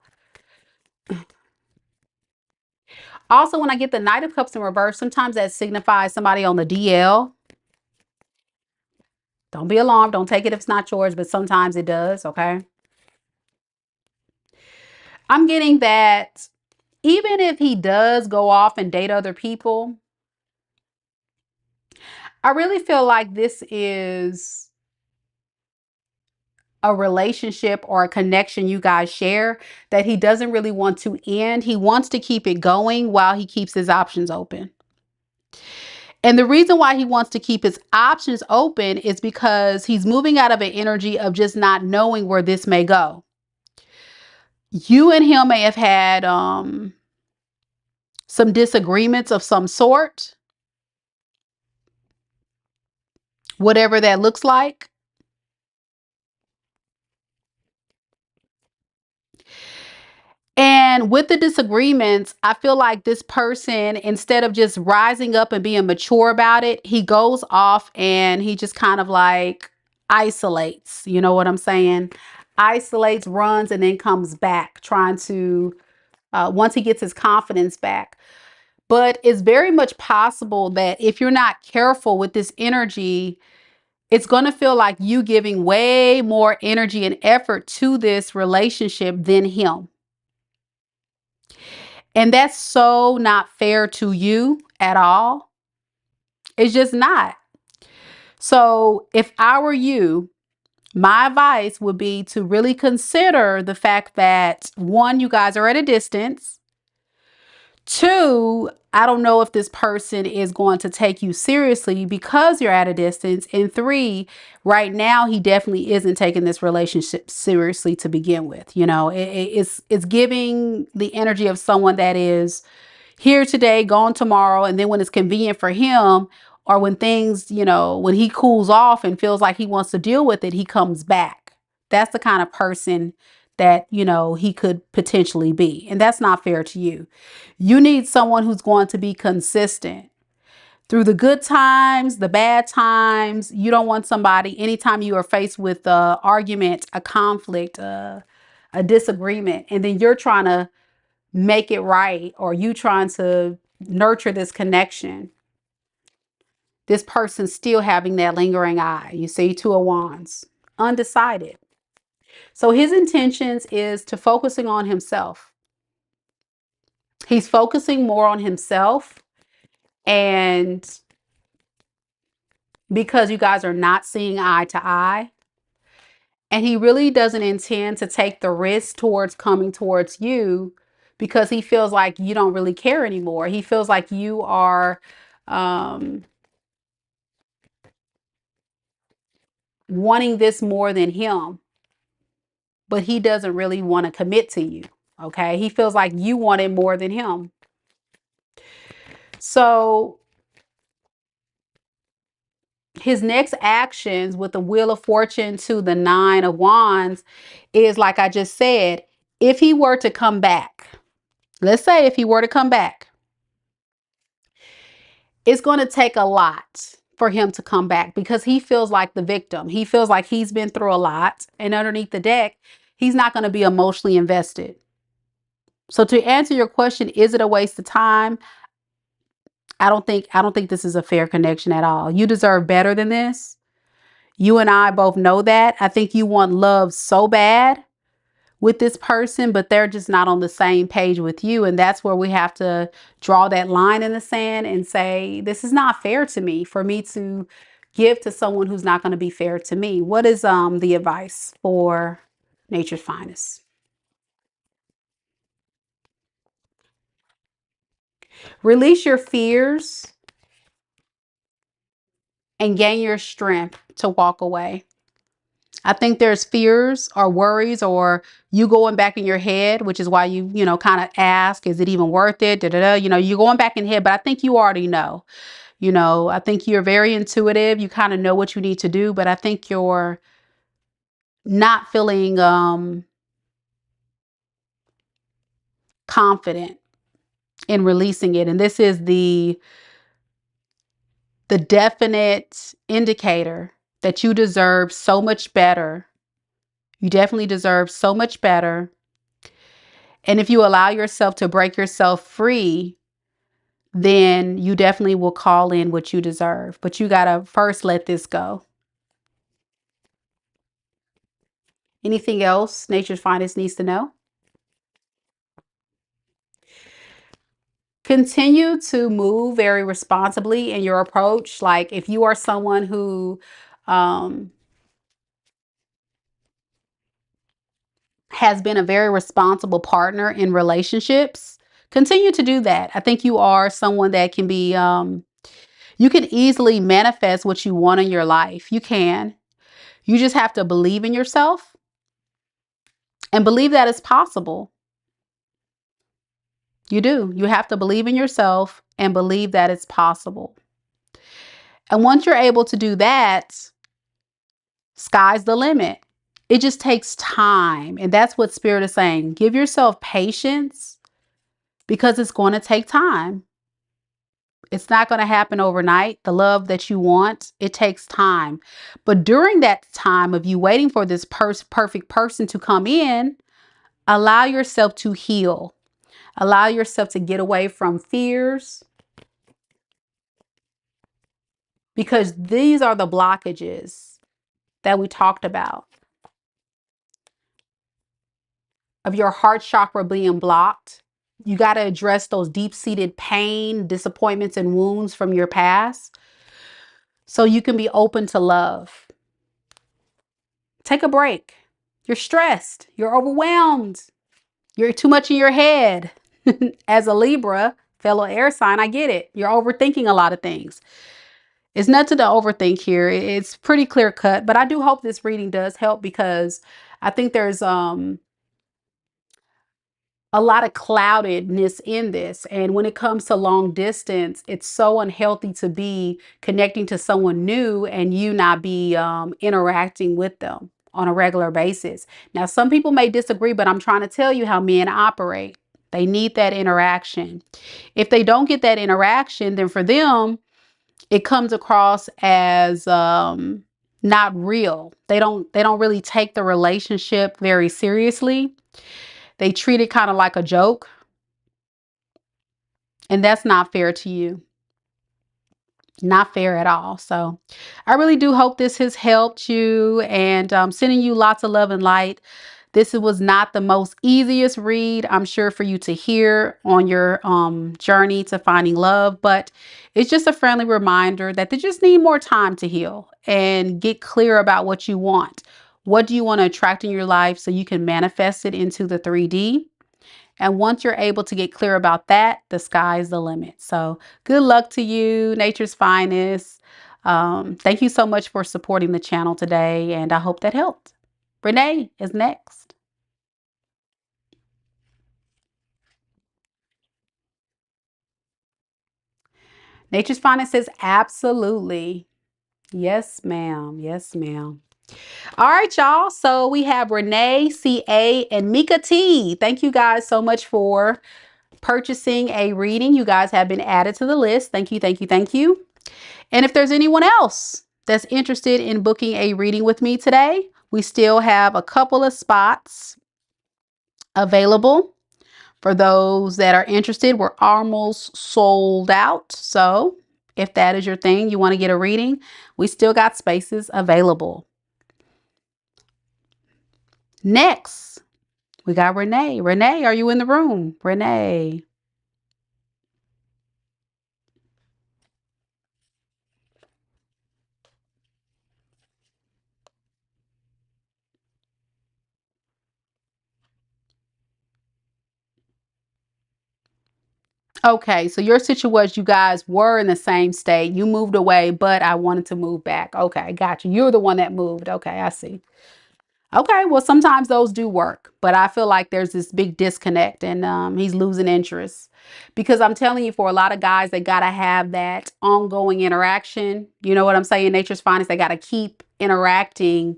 Also, when I get the Knight of Cups in reverse, sometimes that signifies somebody on the DL. Don't be alarmed. Don't take it if it's not yours, but sometimes it does, okay? I'm getting that even if he does go off and date other people, I really feel like this is a relationship or a connection you guys share that he doesn't really want to end. He wants to keep it going while he keeps his options open. And the reason why he wants to keep his options open is because he's moving out of an energy of just not knowing where this may go. You and him may have had some disagreements of some sort, whatever that looks like. And with the disagreements, I feel like this person, instead of just rising up and being mature about it, he goes off and he just kind of like isolates. You know what I'm saying? Isolates, runs, and then comes back trying to, once he gets his confidence back. But it's very much possible that if you're not careful with this energy, it's going to feel like you giving way more energy and effort to this relationship than him. And that's so not fair to you at all. It's just not. So if I were you, my advice would be to really consider the fact that, one, you guys are at a distance. Two, I don't know if this person is going to take you seriously because you're at a distance. And three, right now, he definitely isn't taking this relationship seriously to begin with. You know, it's giving the energy of someone that is here today, gone tomorrow. And then when it's convenient for him, or when things, you know, when he cools off and feels like he wants to deal with it, he comes back. That's the kind of person that, you know, he could potentially be. And that's not fair to you. You need someone who's going to be consistent through the good times, the bad times. You don't want somebody, anytime you are faced with a argument, a conflict, a disagreement, and then you're trying to make it right, or you trying to nurture this connection, this person still having that lingering eye. You see, Two of Wands, undecided. So his intentions is to focusing on himself. He's focusing more on himself, and because you guys are not seeing eye to eye, and he really doesn't intend to take the risk towards coming towards you because he feels like you don't really care anymore. He feels like you are wanting this more than him, but he doesn't really want to commit to you. Okay. He feels like you want it more than him. So his next actions with the Wheel of Fortune to the Nine of Wands is, like I just said, if he were to come back, let's say if he were to come back, it's going to take a lot for him to come back because he feels like the victim. He feels like he's been through a lot, and underneath the deck, he's not going to be emotionally invested. So to answer your question, is it a waste of time? I don't think this is a fair connection at all. You deserve better than this. You and I both know that. I think you want love so bad with this person, but they're just not on the same page with you. And that's where we have to draw that line in the sand and say, this is not fair to me for me to give to someone who's not going to be fair to me. What is the advice for Nature's Finest? Release your fears and gain your strength to walk away. I think there's fears or worries or you going back in your head, which is why you know, kind of ask, is it even worth it? Da, da, da. You know, you're going back in head, but I think you already know. You know, I think you're very intuitive. You kind of know what you need to do, but I think you're not feeling confident in releasing it. And this is the definite indicator that you deserve so much better. You definitely deserve so much better. And if you allow yourself to break yourself free, then you definitely will call in what you deserve. But you got to first let this go. Anything else Nature's Finest needs to know? Continue to move very responsibly in your approach. Like if you are someone who has been a very responsible partner in relationships, continue to do that. I think you are someone that can be, you can easily manifest what you want in your life. You can. You just have to believe in yourself and believe that it's possible. You do. You have to believe in yourself and believe that it's possible. And once you're able to do that, sky's the limit. It just takes time. And that's what Spirit is saying. Give yourself patience because it's going to take time. It's not going to happen overnight. The love that you want, it takes time. But during that time of you waiting for this perfect person to come in, allow yourself to heal. Allow yourself to get away from fears. Because these are the blockages that we talked about. Of your heart chakra being blocked. You got to address those deep-seated pain, disappointments, and wounds from your past so you can be open to love. Take a break. You're stressed. You're overwhelmed. You're too much in your head. As a Libra, fellow air sign, I get it. You're overthinking a lot of things. It's nothing to overthink here. It's pretty clear cut, but I do hope this reading does help because I think there's a lot of cloudedness in this. And when it comes to long distance, it's so unhealthy to be connecting to someone new and you not be interacting with them on a regular basis. Now, some people may disagree, but I'm trying to tell you how men operate. They need that interaction. If they don't get that interaction, then for them, it comes across as not real. They don't really take the relationship very seriously. They treat it kind of like a joke. And that's not fair to you. Not fair at all. So I really do hope this has helped you and sending you lots of love and light. This was not the most easiest read, I'm sure, for you to hear on your journey to finding love, but it's just a friendly reminder that they just need more time to heal and get clear about what you want. What do you want to attract in your life so you can manifest it into the 3D? And once you're able to get clear about that, the sky's the limit. So good luck to you, Nature's Finest. Thank you so much for supporting the channel today, and I hope that helped. Renee is next. Nature's Finest says, absolutely. Yes, ma'am. Yes, ma'am. All right, y'all. So we have Renee, CA, and Mika T. Thank you guys so much for purchasing a reading. You guys have been added to the list. Thank you, thank you, thank you. And if there's anyone else that's interested in booking a reading with me today, we still have a couple of spots available. For those that are interested, we're almost sold out. So if that is your thing, you want to get a reading, we still got spaces available. Next We got Renee. Renee, are you in the room? Renee. Okay, so your situation was you guys were in the same state. You moved away, but I wanted to move back. Okay, got you. You're the one that moved. Okay, I see. Okay, well, sometimes those do work, but I feel like there's this big disconnect and he's losing interest because I'm telling you, for a lot of guys, they got to have that ongoing interaction. You know what I'm saying? Nature's finest, they got to keep interacting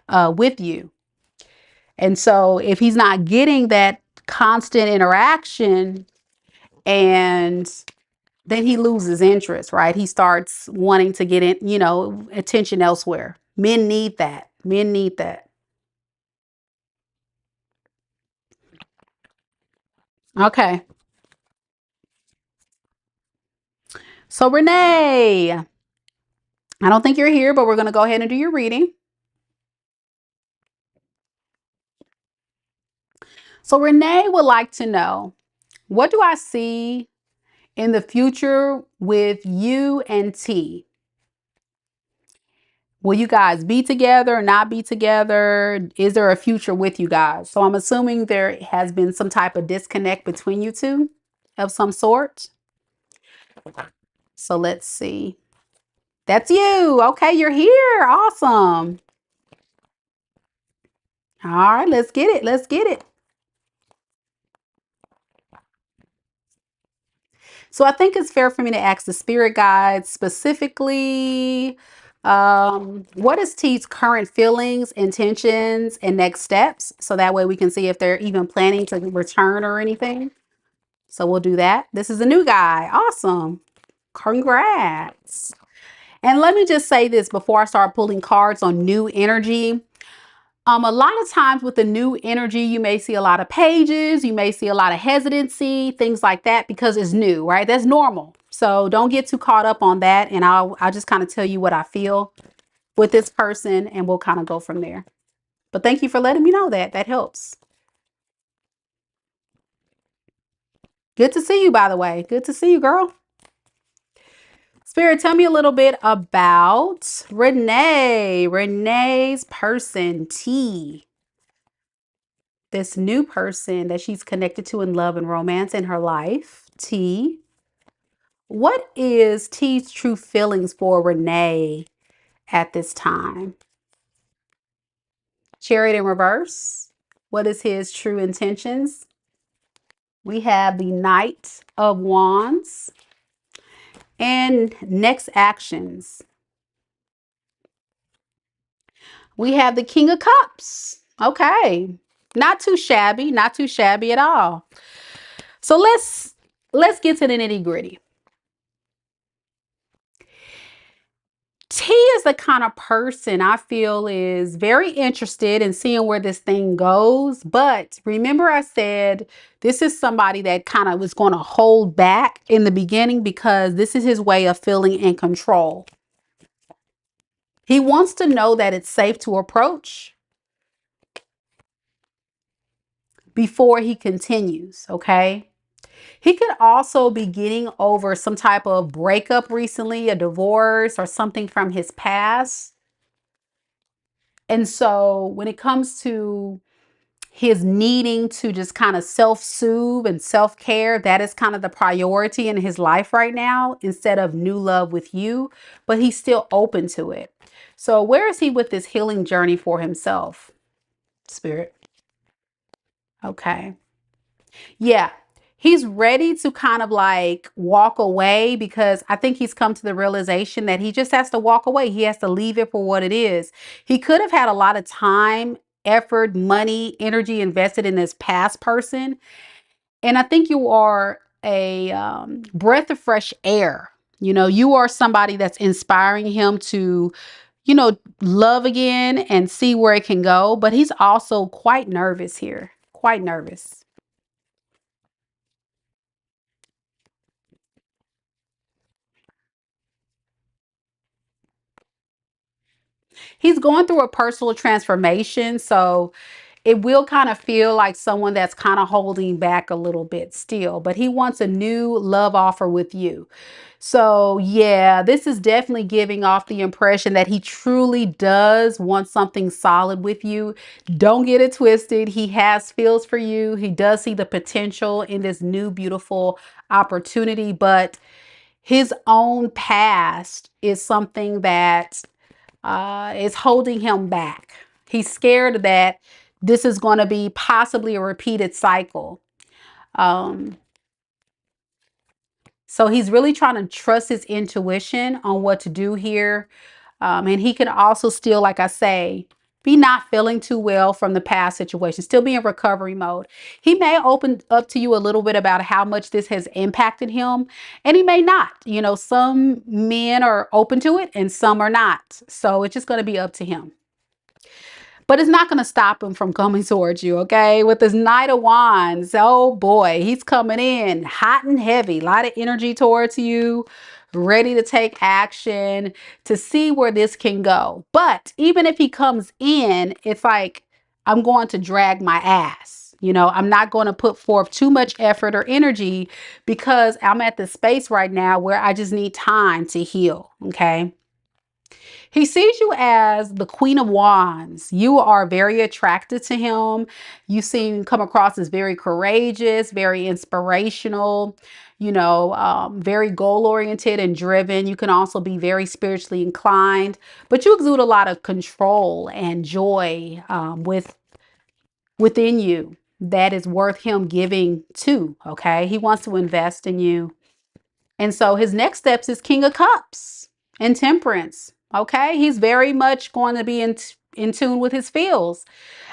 with you. And so if he's not getting that constant interaction, and then he loses interest, right? He starts wanting to get in, attention elsewhere. Men need that. Men need that. Okay. So Renee, I don't think you're here, but we're going to go ahead and do your reading. So Renee would like to know, what do I see in the future with you and T? Will you guys be together or not be together? Is there a future with you guys? So I'm assuming there has been some type of disconnect between you two of some sort. So let's see. That's you. Okay, you're here. Awesome. All right, let's get it. Let's get it. So I think it's fair for me to ask the spirit guides specifically, what is T's current feelings, intentions, and next steps? So that way we can see if they're even planning to return or anything. So we'll do that. This is a new guy. Awesome. Congrats. And let me just say this before I start pulling cards on new energy. A lot of times with the new energy, you may see a lot of pages, you may see a lot of hesitancy, things like that, because it's new, right? That's normal. So don't get too caught up on that. And I'll just kind of tell you what I feel with this person and we'll kind of go from there. But thank you for letting me know that. That helps. Good to see you, by the way. Good to see you, girl. Spirit, tell me a little bit about Renee. Renee's person, T. This new person that she's connected to in love and romance in her life, T. What is T's true feelings for Renee at this time? Chariot in reverse. What is his true intentions? We have the Knight of Wands and next actions. We have the King of Cups. Okay. Not too shabby, not too shabby at all. So let's get to the nitty-gritty. T is the kind of person I feel is very interested in seeing where this thing goes. But remember I said this is somebody that kind of was going to hold back in the beginning because this is his way of feeling in control. He wants to know that it's safe to approach before he continues, okay? He could also be getting over some type of breakup recently, a divorce or something from his past. And so when it comes to his needing to just kind of self-soothe and self-care, that is kind of the priority in his life right now instead of new love with you, but he's still open to it. So where is he with this healing journey for himself, Spirit? Okay. Yeah. He's ready to kind of like walk away because I think he's come to the realization that he just has to walk away. He has to leave it for what it is. He could have had a lot of time, effort, money, energy invested in this past person. And I think you are a breath of fresh air. You are somebody that's inspiring him to, love again and see where it can go. But he's also quite nervous here, quite nervous. He's going through a personal transformation. So it will kind of feel like someone that's kind of holding back a little bit still, but he wants a new love offer with you. So yeah, this is definitely giving off the impression that he truly does want something solid with you. Don't get it twisted. He has feels for you. He does see the potential in this new beautiful opportunity, but his own past is something that is holding him back. He's scared that this is going to be possibly a repeated cycle. Um, so he's really trying to trust his intuition on what to do here. And he can also still, like I say, be not feeling too well from the past situation, still be in recovery mode. He may open up to you a little bit about how much this has impacted him, and he may not. You know, some men are open to it and some are not. So it's just going to be up to him. But it's not going to stop him from coming towards you, okay? With this Knight of Wands, oh boy, he's coming in hot and heavy. A lot of energy towards you, ready to take action, to see where this can go. But even if he comes in, it's like, I'm going to drag my ass. You know, I'm not going to put forth too much effort or energy because I'm at the space right now where I just need time to heal, okay? He sees you as the Queen of Wands. You are very attracted to him. You seem come across as very courageous, very inspirational, you know, very goal-oriented and driven. You can also be very spiritually inclined, but you exude a lot of control and joy within you that is worth him giving to, okay? He wants to invest in you. And so his next steps is King of Cups and Temperance. Okay, he's very much going to be in tune with his feels.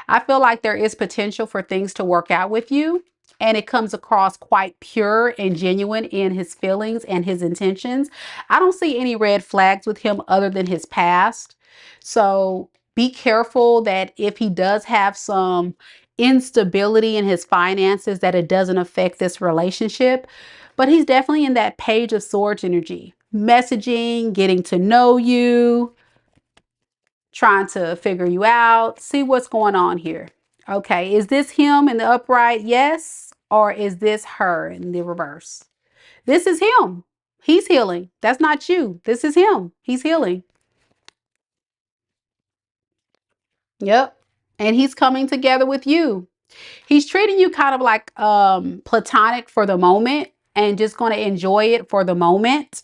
I feel like there is potential for things to work out with you, and it comes across quite pure and genuine in his feelings and his intentions. I don't see any red flags with him other than his past. So be careful that if he does have some instability in his finances, that it doesn't affect this relationship. But he's definitely in that Page of Swords energy, messaging, getting to know you, trying to figure you out, see what's going on here. Okay, is this him in the upright? Yes. Or is this her in the reverse? This is him. He's healing. That's not you. This is him. He's healing. Yep. And he's coming together with you. He's treating you kind of like platonic for the moment and just going to enjoy it for the moment,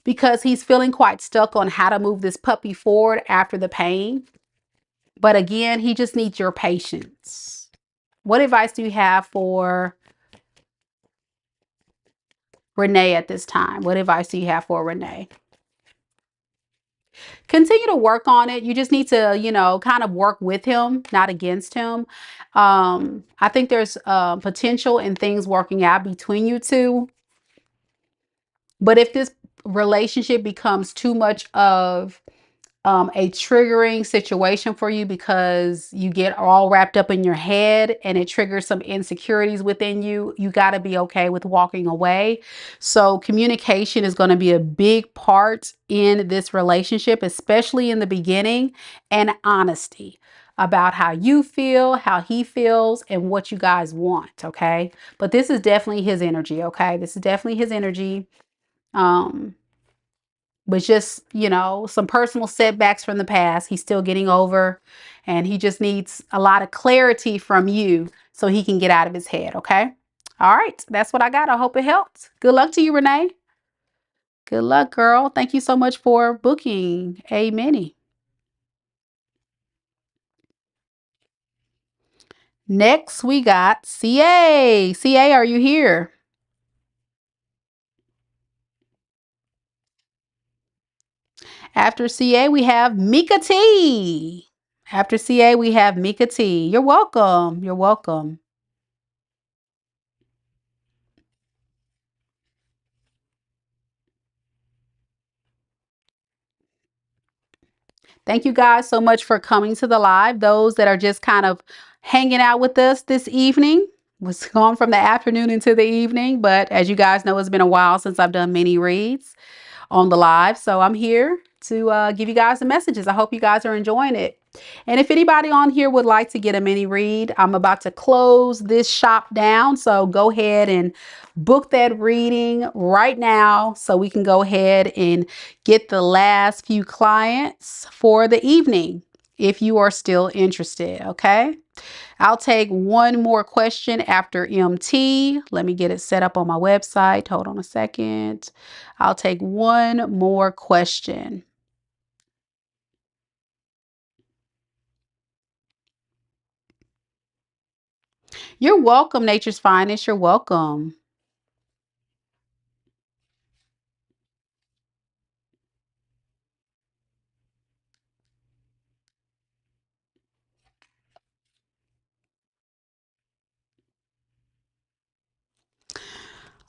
because he's feeling quite stuck on how to move this puppy forward after the pain. But again, he just needs your patience. What advice do you have for Renee at this time? What advice do you have for Renee? Continue to work on it. You just need to, you know, kind of work with him, not against him. I think there's potential in things working out between you two. But if this relationship becomes too much of a triggering situation for you because you get all wrapped up in your head and it triggers some insecurities within you, you got to be okay with walking away. So communication is going to be a big part in this relationship, especially in the beginning, and honesty about how you feel, how he feels, and what you guys want. Okay. But this is definitely his energy. Okay. This is definitely his energy. But just, you know, some personal setbacks from the past he's still getting over, and he just needs a lot of clarity from you so he can get out of his head. Okay. All right, that's what I got. I hope it helped. Good luck to you, Renee. Good luck, girl. Thank you so much for booking a mini. Next we got CA. CA, are you here? After CA, we have Mika T. After CA, we have Mika T. You're welcome. You're welcome. Thank you guys so much for coming to the live. Those that are just kind of hanging out with us this evening. Was gone from the afternoon into the evening, but as you guys know, it's been a while since I've done mini reads. on the live. So I'm here to give you guys the messages. I hope you guys are enjoying it. And if anybody on here would like to get a mini read, I'm about to close this shop down. So go ahead and book that reading right now so we can go ahead and get the last few clients for the evening if you are still interested. Okay. I'll take one more question after MT. Let me get it set up on my website. Hold on a second. I'll take one more question. You're welcome, Nature's Finest. You're welcome.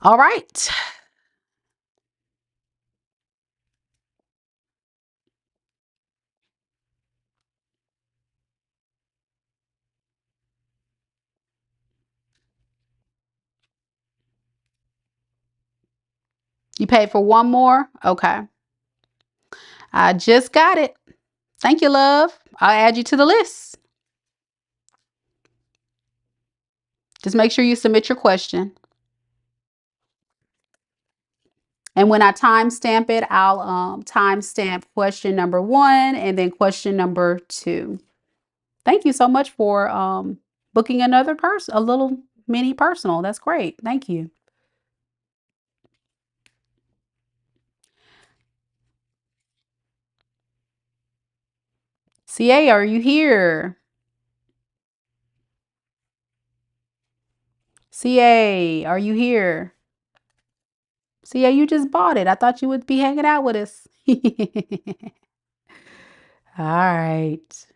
All right. You paid for one more? Okay. I just got it. Thank you, love. I'll add you to the list. Just make sure you submit your question. And when I timestamp it, I'll timestamp question number 1 and then question number 2. Thank you so much for booking another person, a little mini personal. That's great. Thank you. CA, are you here? CA, are you here? CA, you just bought it. I thought you would be hanging out with us. All right.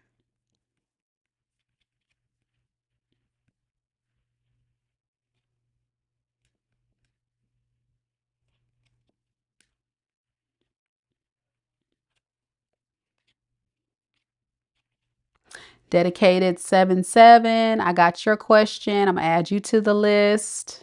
Dedicated 77. I got your question. I'm gonna add you to the list.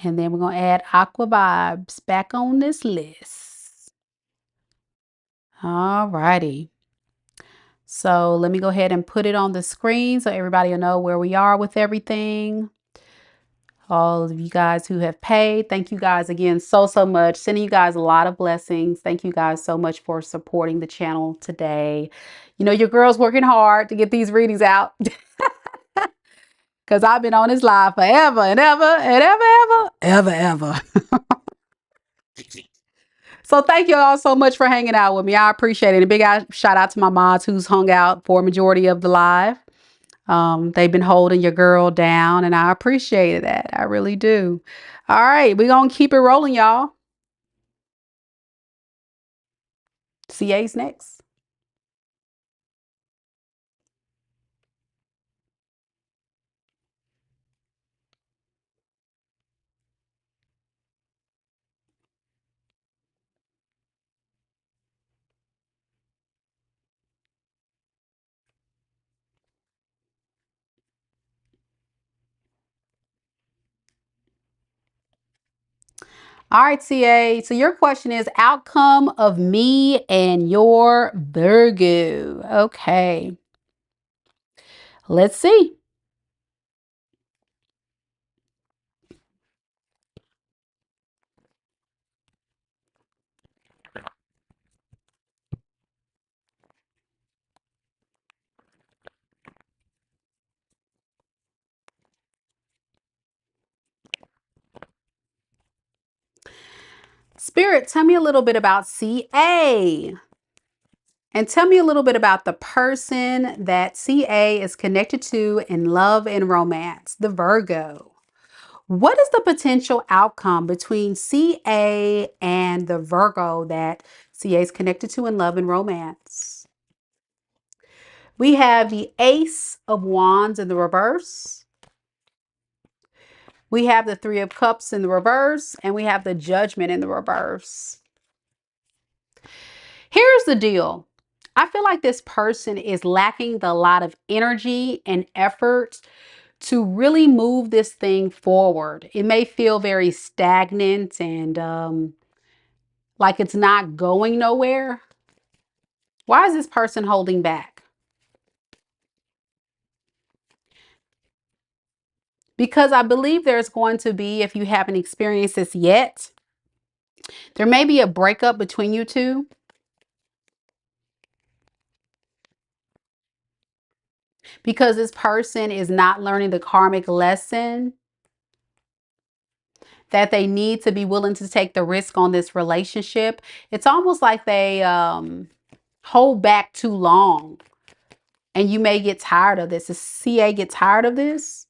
And then we're gonna add Aquavibes back on this list. All righty. So let me go ahead and put it on the screen so everybody will know where we are with everything. All of you guys who have paid, thank you guys again so much. Sending you guys a lot of blessings. Thank you guys so much for supporting the channel today. You know, your girl's working hard to get these readings out because I've been on this live forever and ever and ever. So thank you all so much for hanging out with me. I appreciate it. A big shout out to my mods who's hung out for a majority of the live. They've been holding your girl down and I appreciate that. I really do. All right, we're going to keep it rolling, y'all. CA's next. All right, CA. So your question is outcome of me and your Virgo. Okay. Let's see. Spirit, tell me a little bit about CA. And tell me a little bit about the person that CA is connected to in love and romance, the Virgo. What is the potential outcome between CA and the Virgo that CA is connected to in love and romance? We have the Ace of Wands in the reverse. We have the Three of Cups in the reverse, and we have the Judgment in the reverse. Here's the deal. I feel like this person is lacking a lot of energy and effort to really move this thing forward. It may feel very stagnant and like it's not going nowhere. Why is this person holding back? Because I believe there's going to be, if you haven't experienced this yet, there may be a breakup between you two. Because this person is not learning the karmic lesson that they need to be willing to take the risk on this relationship. It's almost like they hold back too long. And you may get tired of this. Does CA get tired of this?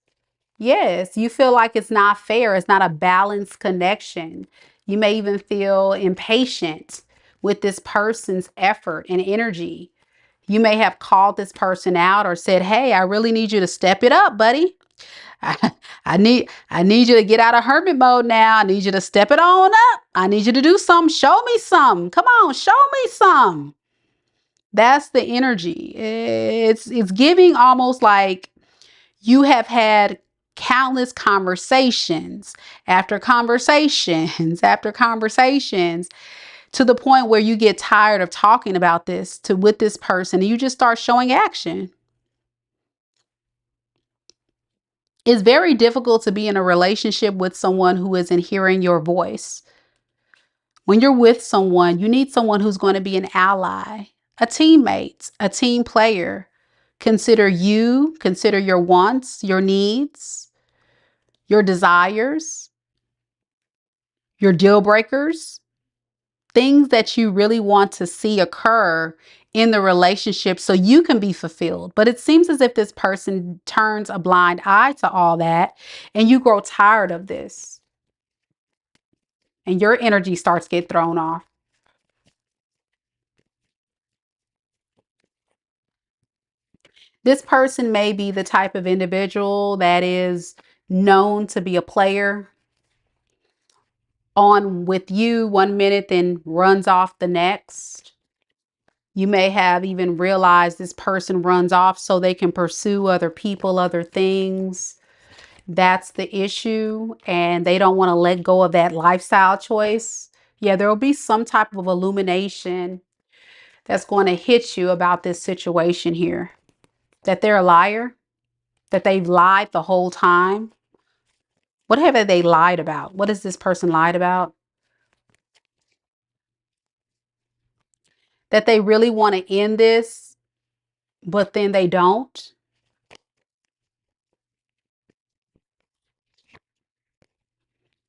Yes, you feel like it's not fair. It's not a balanced connection. You may even feel impatient with this person's effort and energy. You may have called this person out or said, hey, I really need you to step it up, buddy. I need you to get out of hermit mode now. I need you to step it on up. I need you to do something. Show me some. Come on, show me some. That's the energy. It's giving almost like you have had countless conversations after conversations after conversations to the point where you get tired of talking about this with this person and you just start showing action. It's very difficult to be in a relationship with someone who isn't hearing your voice. When you're with someone, you need someone who's going to be an ally, a teammate, a team player. Consider you, consider your wants, your needs, your desires, your deal breakers, things that you really want to see occur in the relationship so you can be fulfilled. But it seems as if this person turns a blind eye to all that and you grow tired of this and your energy starts to get thrown off. This person may be the type of individual that is known to be a player, on with you 1 minute, then runs off the next. You may have even realized this person runs off so they can pursue other people, other things. That's the issue. And they don't want to let go of that lifestyle choice. Yeah, there will be some type of illumination that's going to hit you about this situation here. That they're a liar, that they've lied the whole time. What have they lied about? What has this person lied about? That they really want to end this, but then they don't.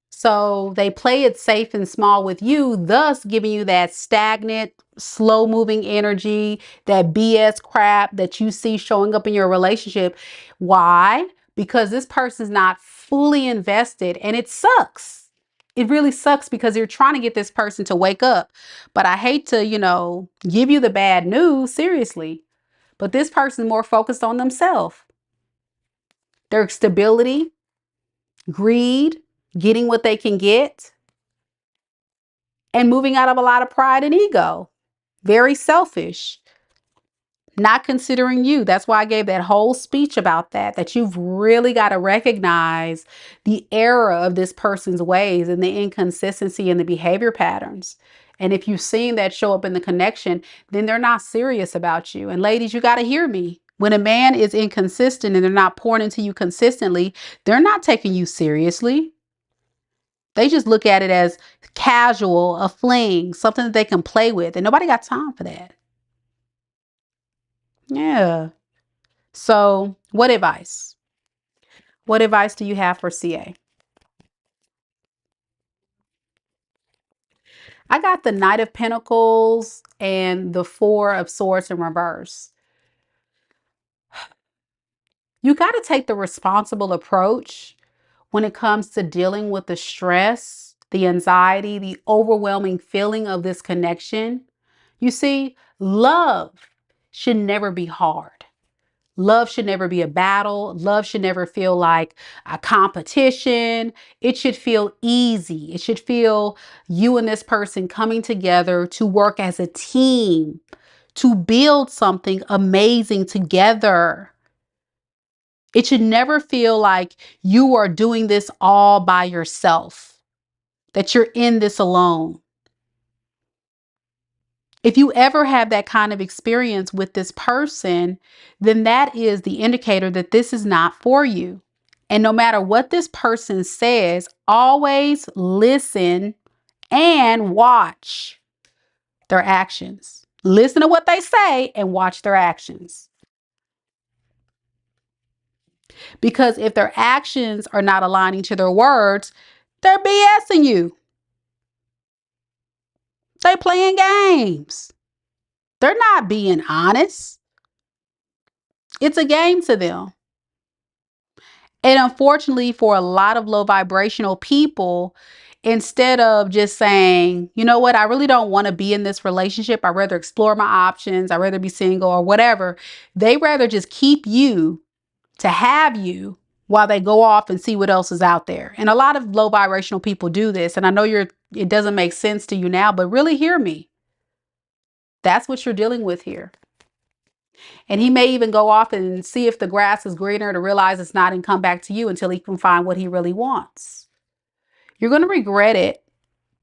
So they play it safe and small with you, thus giving you that stagnant, slow moving energy, that BS crap that you see showing up in your relationship. Why? Because this person's not fully invested and it sucks. It really sucks because you're trying to get this person to wake up. But I hate to, give you the bad news, seriously. But this person's more focused on themselves, their stability, greed, getting what they can get, and moving out of a lot of pride and ego. Very selfish. Not considering you. That's why I gave that whole speech about that you've really got to recognize the error of this person's ways and the inconsistency in the behavior patterns. And if you've seen that show up in the connection, then they're not serious about you. And ladies, you got to hear me. When a man is inconsistent and they're not pouring into you consistently, they're not taking you seriously. They just look at it as casual, a fling, something that they can play with. And nobody got time for that. Yeah. So what advice? What advice do you have for CA? I got the Knight of Pentacles and the Four of Swords in reverse. You got to take the responsible approach when it comes to dealing with the stress, the anxiety, the overwhelming feeling of this connection. You see, love should never be hard. Love should never be a battle. Love should never feel like a competition. It should feel easy. It should feel you and this person coming together to work as a team, to build something amazing together. It should never feel like you are doing this all by yourself, that you're in this alone. If you ever have that kind of experience with this person, then that is the indicator that this is not for you. And no matter what this person says, always listen and watch their actions. Listen to what they say and watch their actions. Because if their actions are not aligning to their words, they're BSing you. They playing games. They're not being honest. It's a game to them. And unfortunately, for a lot of low vibrational people, instead of just saying, you know what, I really don't want to be in this relationship. I'd rather explore my options. I'd rather be single or whatever. They rather just keep you to have you while they go off and see what else is out there. And a lot of low vibrational people do this. And I know it doesn't make sense to you now, but really hear me. That's what you're dealing with here. And he may even go off and see if the grass is greener to realize it's not and come back to you until he can find what he really wants. You're going to regret it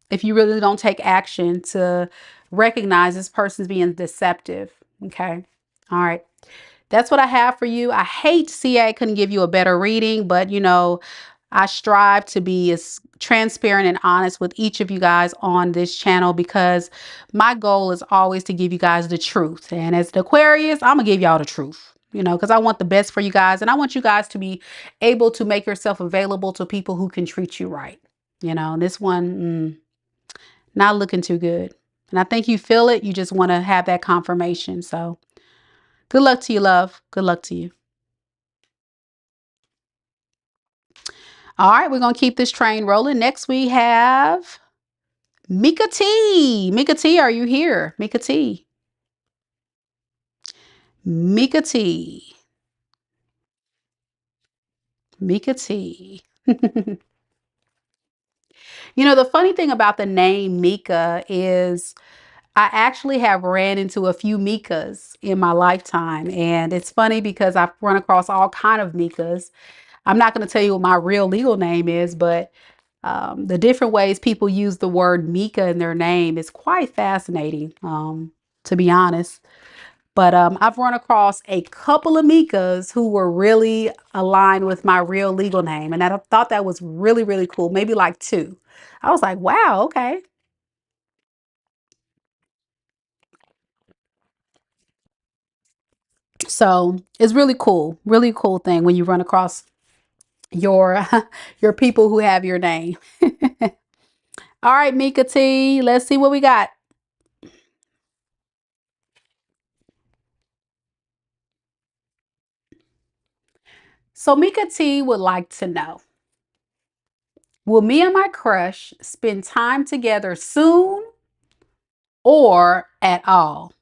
if you really don't take action to recognize this person's being deceptive. Okay. All right. That's what I have for you. I hate to see I couldn't give you a better reading, but you know, I strive to be as transparent and honest with each of you guys on this channel because my goal is always to give you guys the truth. And as the Aquarius, I'm gonna give y'all the truth, you know, because I want the best for you guys. And I want you guys to be able to make yourself available to people who can treat you right. You know, this one, not looking too good. And I think you feel it. You just want to have that confirmation. So good luck to you, love. Good luck to you. All right, we're going to keep this train rolling. Next, we have Mika T. Mika T, are you here? Mika T. Mika T. Mika T. You know, the funny thing about the name Mika is I actually have ran into a few Mikas in my lifetime. And it's funny because I've run across all kind of Mikas. I'm not going to tell you what my real legal name is, but the different ways people use the word Mika in their name is quite fascinating, to be honest. But I've run across a couple of Mikas who were really aligned with my real legal name. And I thought that was really, really cool. Maybe like two. I was like, wow, okay. So it's really cool thing when you run across your your people who have your name. All right, Mika T, let's see what we got. So Mika T would like to know, will me and my crush spend time together soon or at all?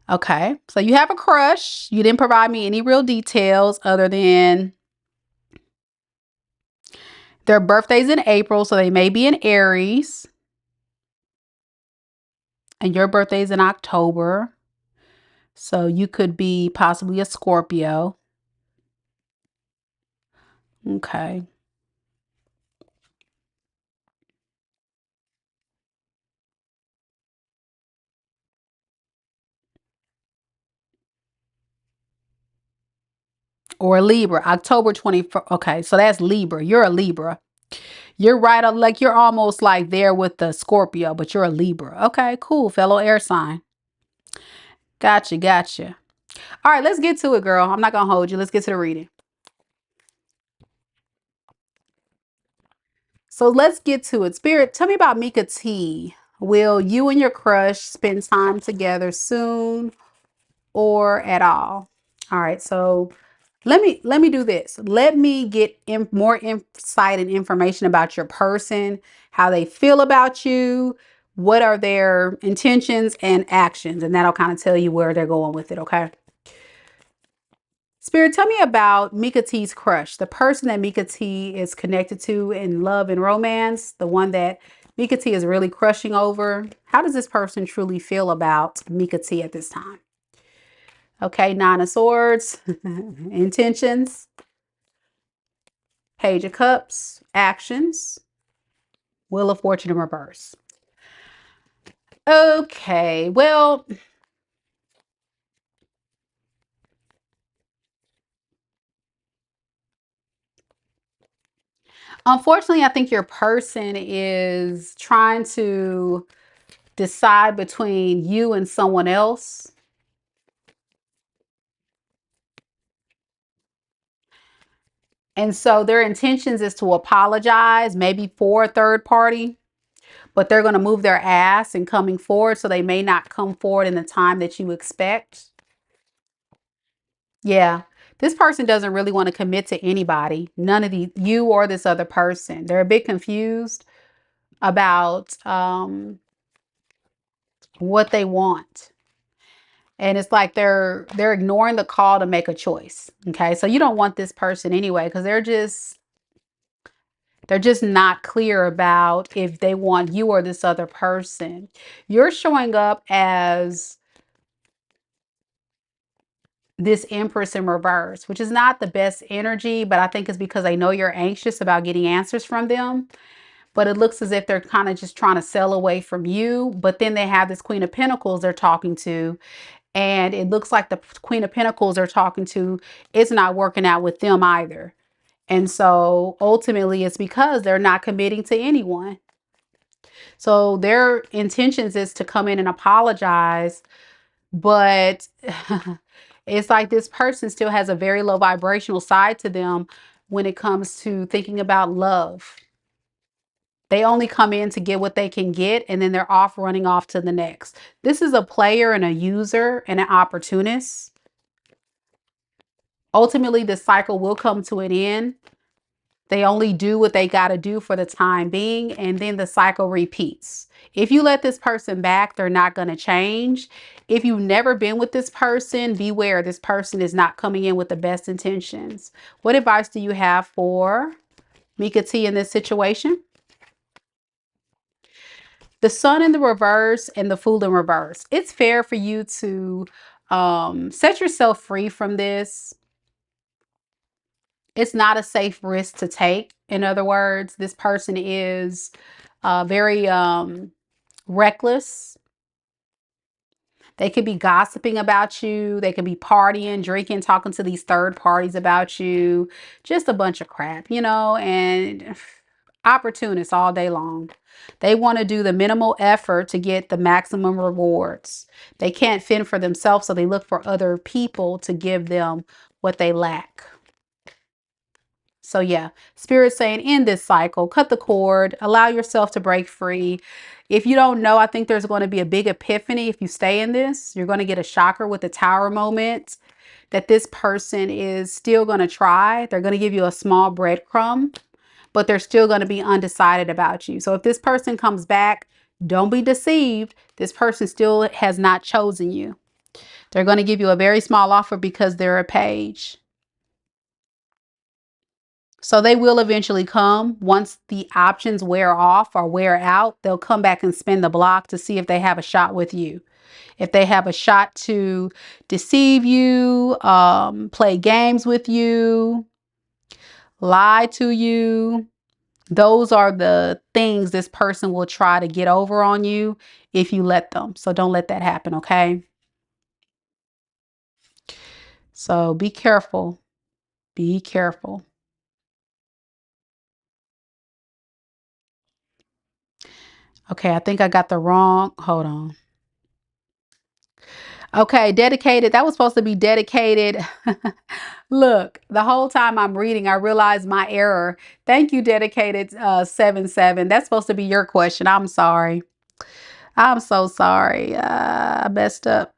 Okay, so you have a crush. You didn't provide me any real details other than their birthday's in April, so they may be in Aries. And your birthday's in October. So you could be possibly a Scorpio. Okay. Or a Libra, October 24th. Okay, so that's Libra. You're a Libra. You're right up, like you're almost like there with the Scorpio, but you're a Libra. Okay, cool. Fellow air sign. Gotcha, gotcha. All right, let's get to it, girl. I'm not going to hold you. Let's get to the reading. So let's get to it. Spirit, tell me about Mika T. Will you and your crush spend time together soon or at all? All right, so let me do this. Let me get more insight and information about your person, how they feel about you, what are their intentions and actions, and that'll kind of tell you where they're going with it, okay? Spirit, tell me about Mika T's crush, the person that Mika T is connected to in love and romance, the one that Mika T is really crushing over. How does this person truly feel about Mika T at this time? Okay, Nine of Swords, intentions, Page of Cups, actions, Wheel of Fortune in reverse. Okay, well, unfortunately, I think your person is trying to decide between you and someone else. And so their intentions is to apologize, maybe for a third party, but they're going to move their ass in coming forward. So they may not come forward in the time that you expect. Yeah. This person doesn't really want to commit to anybody. None of you or this other person. They're a bit confused about what they want. And it's like they're ignoring the call to make a choice. Okay. So you don't want this person anyway, because they're just not clear about if they want you or this other person. You're showing up as this Empress in reverse, which is not the best energy, but I think it's because they know you're anxious about getting answers from them. But it looks as if they're kind of just trying to sell away from you. But then they have this Queen of Pentacles they're talking to. And it looks like the Queen of Pentacles they're talking to is not working out with them either. And so ultimately it's because they're not committing to anyone. So their intentions is to come in and apologize, but it's like this person still has a very low vibrational side to them when it comes to thinking about love. They only come in to get what they can get, and then they're off running off to the next. This is a player and a user and an opportunist. Ultimately, this cycle will come to an end. They only do what they got to do for the time being, and then the cycle repeats. If you let this person back, they're not going to change. If you've never been with this person, beware. This person is not coming in with the best intentions. What advice do you have for Mika T in this situation? The Sun in the reverse and the Fool in reverse. It's fair for you to set yourself free from this. It's not a safe risk to take. In other words, this person is very reckless. They could be gossiping about you. They could be partying, drinking, talking to these third parties about you. Just a bunch of crap, you know, and opportunists all day long. They want to do the minimal effort to get the maximum rewards. They can't fend for themselves, so they look for other people to give them what they lack. So yeah, Spirit saying in this cycle, cut the cord, allow yourself to break free. If you don't know, I think there's going to be a big epiphany if you stay in this. You're going to get a shocker with the Tower moment that this person is still going to try. They're going to give you a small breadcrumb, but they're still going to be undecided about you. So if this person comes back, don't be deceived. This person still has not chosen you. They're going to give you a very small offer because they're a page. So they will eventually come. Once the options wear off or wear out, they'll come back and spin the block to see if they have a shot with you. If they have a shot to deceive you, play games with you, lie to you. Those are the things this person will try to get over on you if you let them. So don't let that happen, okay? So be careful. Be careful. Okay, I think I got the wrong. Hold on. Okay, dedicated. That was supposed to be dedicated. Look, the whole time I'm reading, I realized my error. Thank you, dedicated 77. That's supposed to be your question. I'm sorry. I'm so sorry. I messed up.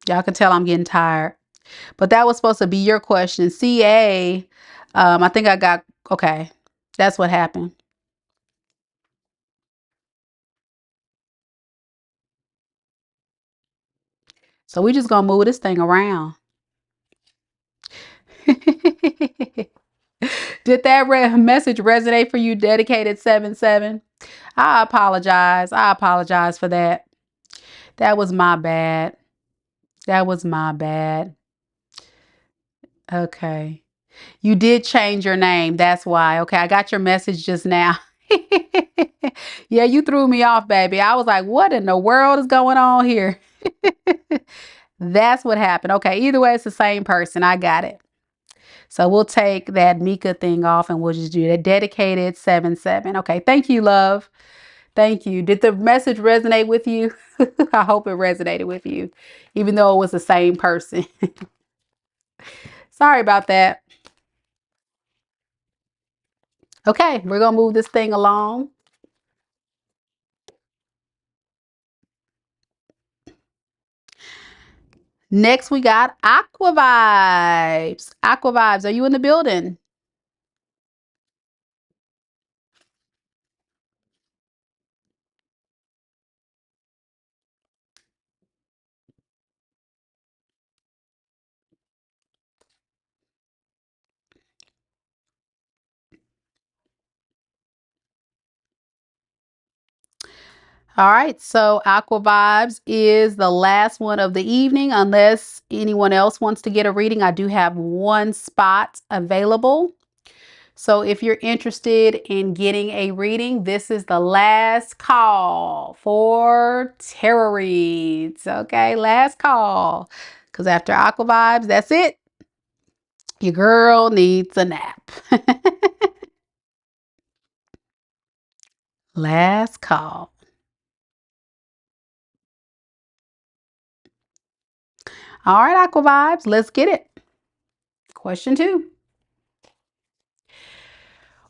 Y'all can tell I'm getting tired. But that was supposed to be your question. CA, I think I got, okay. That's what happened. So we just gonna move this thing around. Did that message resonate for you, dedicated 77? I apologize. I apologize for that. That was my bad. That was my bad. Okay. You did change your name. That's why. Okay, I got your message just now. Yeah, you threw me off, baby. I was like, what in the world is going on here? That's what happened. Okay, either way, it's the same person. I got it. So we'll take that Mika thing off and we'll just do that. Dedicated 77. Okay, thank you, love. Thank you. Did the message resonate with you? I hope it resonated with you, even though it was the same person. Sorry about that. Okay, we're going to move this thing along. Next, we got Aquavibes. Aquavibes, are you in the building? All right, so Aqua Vibes is the last one of the evening. Unless anyone else wants to get a reading, I do have one spot available. So if you're interested in getting a reading, this is the last call for tarot reads. Okay, last call. Because after Aqua Vibes, that's it. Your girl needs a nap. Last call. All right, Aqua Vibes, let's get it. Question 2.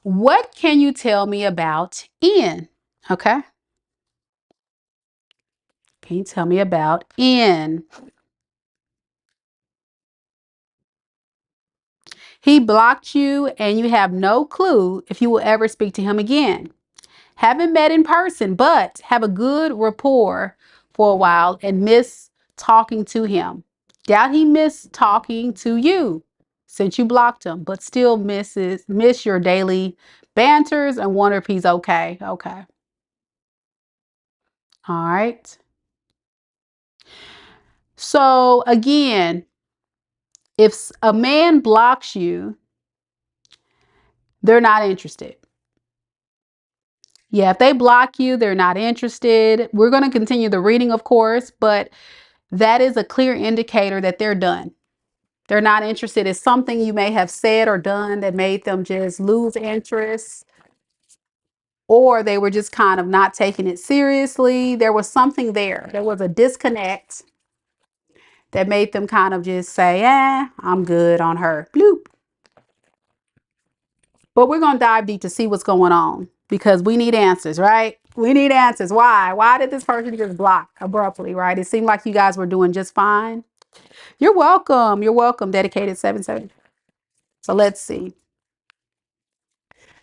What can you tell me about Ian? Okay. Can you tell me about Ian? He blocked you and you have no clue if you will ever speak to him again. Haven't met in person, but have a good rapport for a while and miss talking to him. Doubt he missed talking to you since you blocked him, but still miss your daily banters and wonder if he's okay. Okay. All right. So again, if a man blocks you, they're not interested. Yeah, if they block you, they're not interested. We're going to continue the reading, of course, but that is a clear indicator that they're done. They're not interested. It's something you may have said or done that made them just lose interest, or they were just kind of not taking it seriously. There was something there. There was a disconnect that made them kind of just say, I'm good on her. Bloop. But we're going to dive deep to see what's going on because we need answers, right? We need answers. Why? Why did this person just block abruptly, right? It seemed like you guys were doing just fine. You're welcome. You're welcome, dedicated 77. So let's see.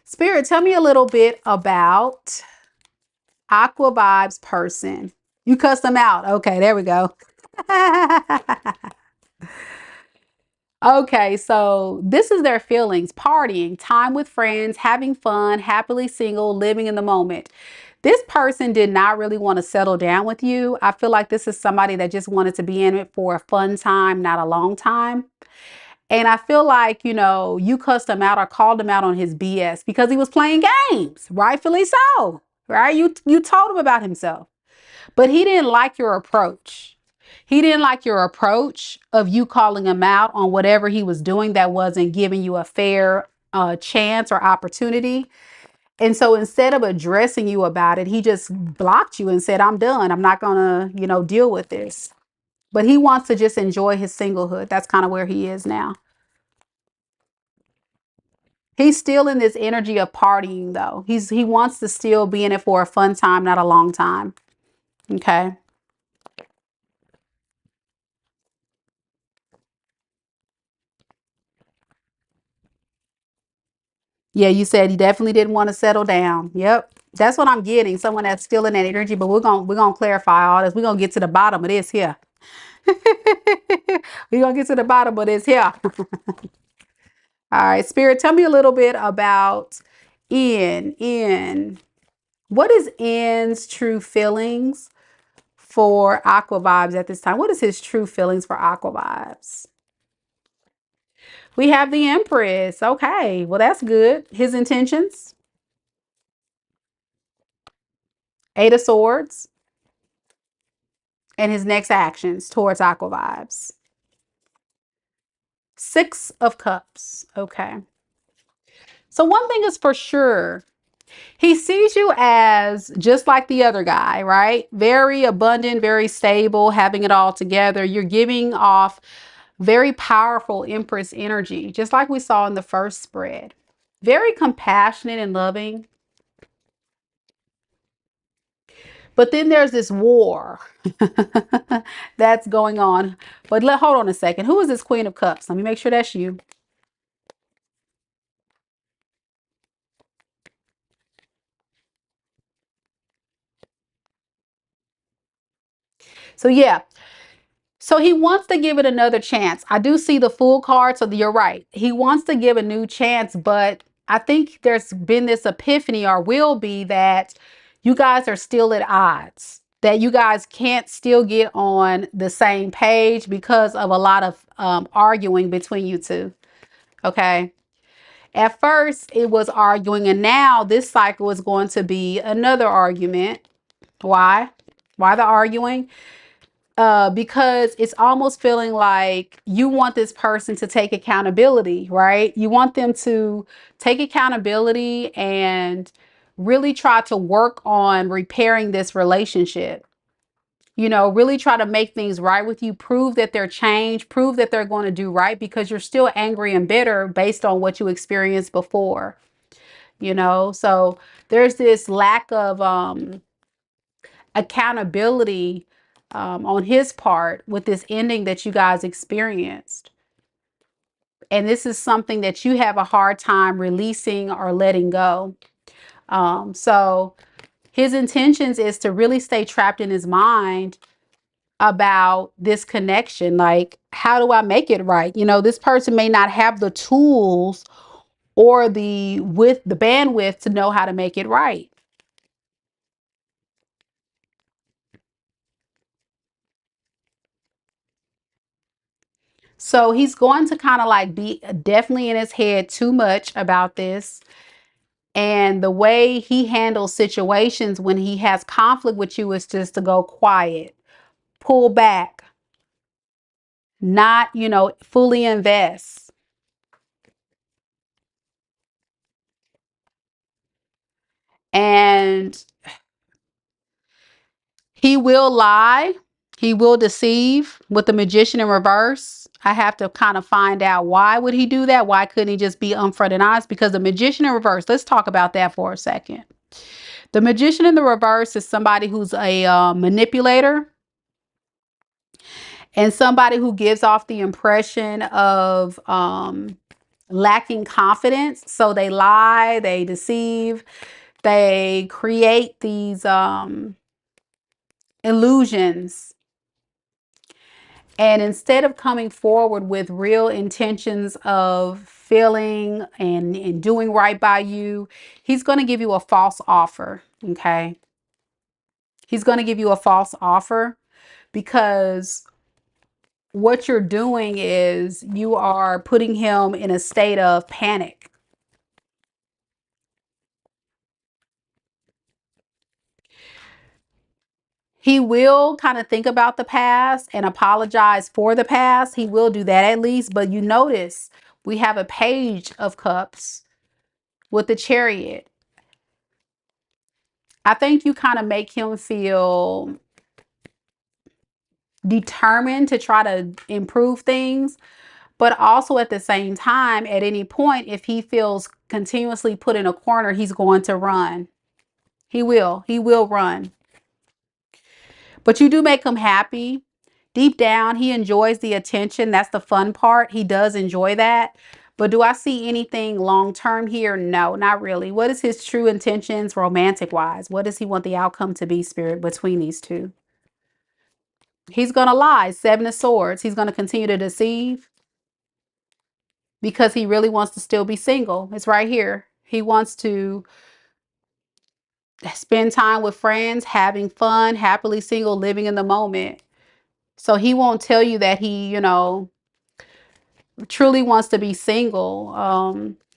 Spirit, tell me a little bit about Aqua Vibes person. You cussed them out. Okay, there we go. Okay, so this is their feelings: partying, time with friends, having fun, happily single, living in the moment. This person did not really want to settle down with you. I feel like this is somebody that just wanted to be in it for a fun time, not a long time. And I feel like, you cussed him out or called him out on his BS because he was playing games, rightfully so, right? You told him about himself, but he didn't like your approach. He didn't like your approach of you calling him out on whatever he was doing that wasn't giving you a fair chance or opportunity. And so instead of addressing you about it, he just blocked you and said, I'm done. I'm not going to, deal with this. But he wants to just enjoy his singlehood. That's kind of where he is now. He's still in this energy of partying, though. He wants to still be in it for a fun time, not a long time. Okay. Yeah, you said he definitely didn't want to settle down. Yep. That's what I'm getting. Someone that's still in that energy, but we're gonna clarify all this. We're gonna get to the bottom of this here. We're gonna get to the bottom of this here. All right, Spirit, tell me a little bit about N. What is N's true feelings for Aquavibes at this time? What is his true feelings for Aquavibes? We have the Empress. Okay, well, that's good. His intentions? Eight of Swords. And his next actions towards Aquavibes. Six of Cups. Okay. So one thing is for sure. He sees you as just like the other guy, right? Very abundant, very stable, having it all together. You're giving off very powerful Empress energy, just like we saw in the first spread. Very compassionate and loving. But then there's this war that's going on. But hold on a second. Who is this Queen of Cups? Let me make sure that's you. So yeah. So he wants to give it another chance. I do see the Fool card, so you're right. He wants to give a new chance, but I think there's been this epiphany, or will be, that you guys are still at odds. That you guys can't still get on the same page because of a lot of arguing between you two. Okay. At first, it was arguing, and now this cycle is going to be another argument. Why? Why the arguing? Because it's almost feeling like you want this person to take accountability, right? You want them to take accountability and really try to work on repairing this relationship. You know, really try to make things right with you, prove that they're changed, prove that they're going to do right, because you're still angry and bitter based on what you experienced before, you know? So there's this lack of accountability on his part with this ending that you guys experienced. And this is something that you have a hard time releasing or letting go. So his intentions is to really stay trapped in his mind about this connection. Like, how do I make it right? You know, this person may not have the tools or the bandwidth to know how to make it right. So he's going to kind of like be definitely in his head too much about this. And the way he handles situations when he has conflict with you is just to go quiet, pull back, not, you know, fully invest. And he will lie. He will deceive with the Magician in reverse. I have to kind of find out, why would he do that? Why couldn't he just be upfront and honest? Because the Magician in reverse, let's talk about that for a second. The Magician in the reverse is somebody who's a manipulator, and somebody who gives off the impression of lacking confidence. So they lie, they deceive, they create these illusions. And instead of coming forward with real intentions of feeling and doing right by you, he's going to give you a false offer. Okay. He's going to give you a false offer because what you're doing is you are putting him in a state of panic. He will kind of think about the past and apologize for the past. He will do that at least. But you notice we have a Page of Cups with the Chariot. I think you kind of make him feel determined to try to improve things. But also at the same time, at any point, if he feels continuously put in a corner, he's going to run. He will run. But you do make him happy. Deep down, he enjoys the attention. That's the fun part. He does enjoy that. But do I see anything long-term here? No, not really. What is his true intentions romantic-wise? What does he want the outcome to be, Spirit, between these two? He's going to lie. Seven of Swords. He's going to continue to deceive. because he really wants to still be single. It's right here. He wants to spend time with friends, having fun, happily single, living in the moment. So he won't tell you that he, you know, truly wants to be single.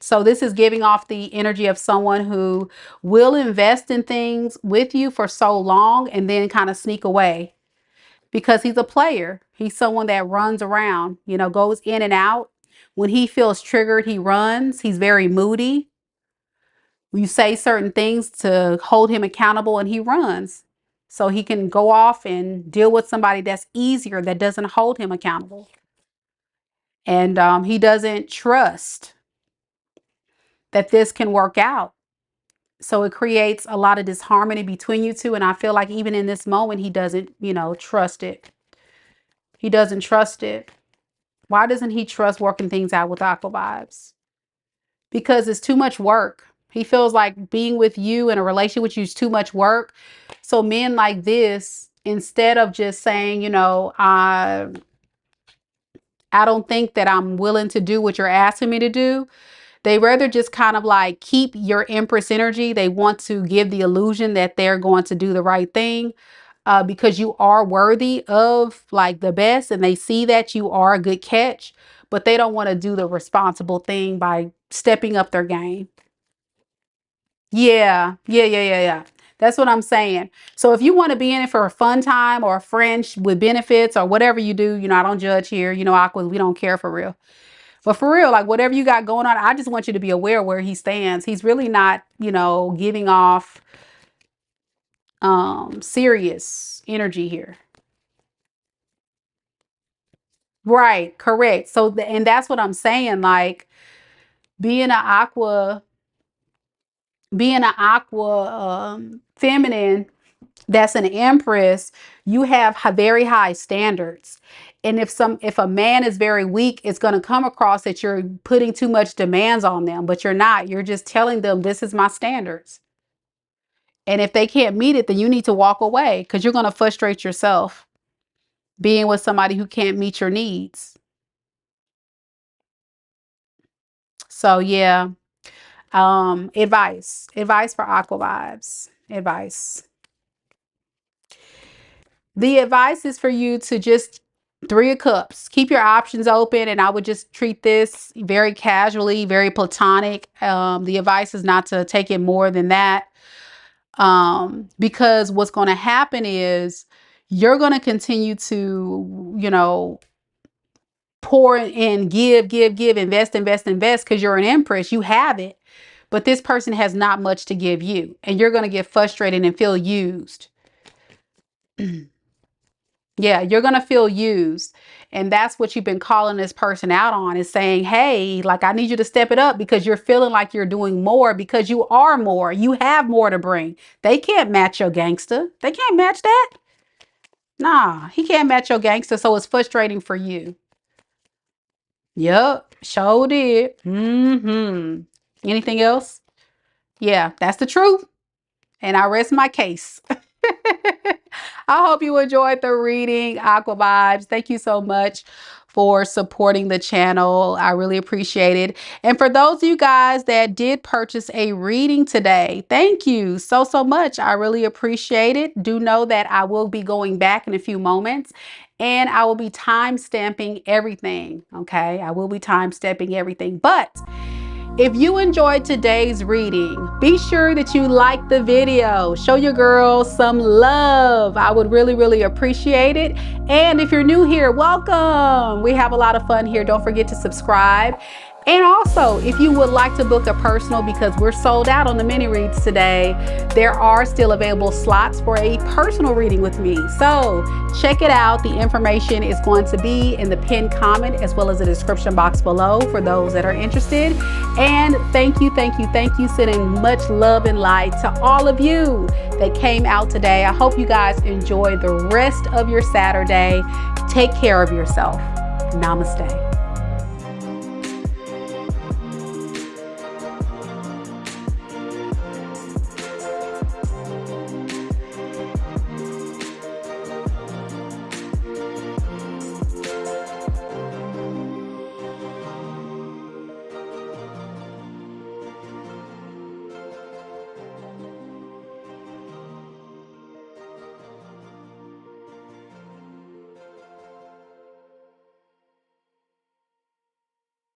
So this is giving off the energy of someone who will invest in things with you for so long and then kind of sneak away, because he's a player. He's someone that runs around, you know, goes in and out. When he feels triggered, he runs. He's very moody. You say certain things to hold him accountable and he runs. So he can go off and deal with somebody that's easier, that doesn't hold him accountable. And he doesn't trust that this can work out. So it creates a lot of disharmony between you two. And I feel like even in this moment, he doesn't, you know, trust it. He doesn't trust it. Why doesn't he trust working things out with Aquavibes? Because it's too much work. He feels like being with you in a relationship with you is too much work. So men like this, instead of just saying, you know, I don't think that I'm willing to do what you're asking me to do, they rather just kind of like keep your Empress energy. They want to give the illusion that they're going to do the right thing, because you are worthy of like the best, and they see that you are a good catch, but they don't want to do the responsible thing by stepping up their game. Yeah. That's what I'm saying. So if you want to be in it for a fun time or a friend with benefits or whatever you do, you know, I don't judge here. You know, Aqua, we don't care for real. But for real, like whatever you got going on, I just want you to be aware where he stands. He's really not, you know, giving off serious energy here. Right, correct. So and that's what I'm saying, like being an aqua feminine that's an Empress, you have very high standards. And if a man is very weak, it's going to come across that you're putting too much demands on them, but you're not. You're just telling them this is my standards. And if they can't meet it, then you need to walk away, because you're going to frustrate yourself being with somebody who can't meet your needs. So yeah, advice for Aquavibes. The advice is for you to just 3 of Cups. Keep your options open, and I would just treat this very casually, very platonic. The advice is not to take it more than that, because what's going to happen is you're going to continue to, you know, pour in, give, invest, because you're an Empress. You have it, but this person has not much to give you, and you're going to get frustrated and feel used. Yeah, you're going to feel used. And that's what you've been calling this person out on, is saying, hey, like, I need you to step it up, because you're feeling like you're doing more, because you are more. You have more to bring. They can't match your gangster. They can't match that. Nah, he can't match your gangster. So it's frustrating for you. Yup, sure did. Anything else? Yeah, that's the truth. And I rest my case. I hope you enjoyed the reading, Aquavibes. Thank you so much for supporting the channel. I really appreciate it. And for those of you guys that did purchase a reading today, thank you so much. I really appreciate it. Do know that I will be going back in a few moments, and I will be time stamping everything. Okay, I will be time stamping everything. But if you enjoyed today's reading, be sure that you like the video. Show your girl some love. I would really appreciate it. And if you're new here, welcome. We have a lot of fun here. Don't forget to subscribe. And also, if you would like to book a personal, because we're sold out on the mini reads today, there are still available slots for a personal reading with me. So check it out. The information is going to be in the pinned comment, as well as the description box below for those that are interested. And thank you. Sending much love and light to all of you that came out today. I hope you guys enjoy the rest of your Saturday. Take care of yourself. Namaste.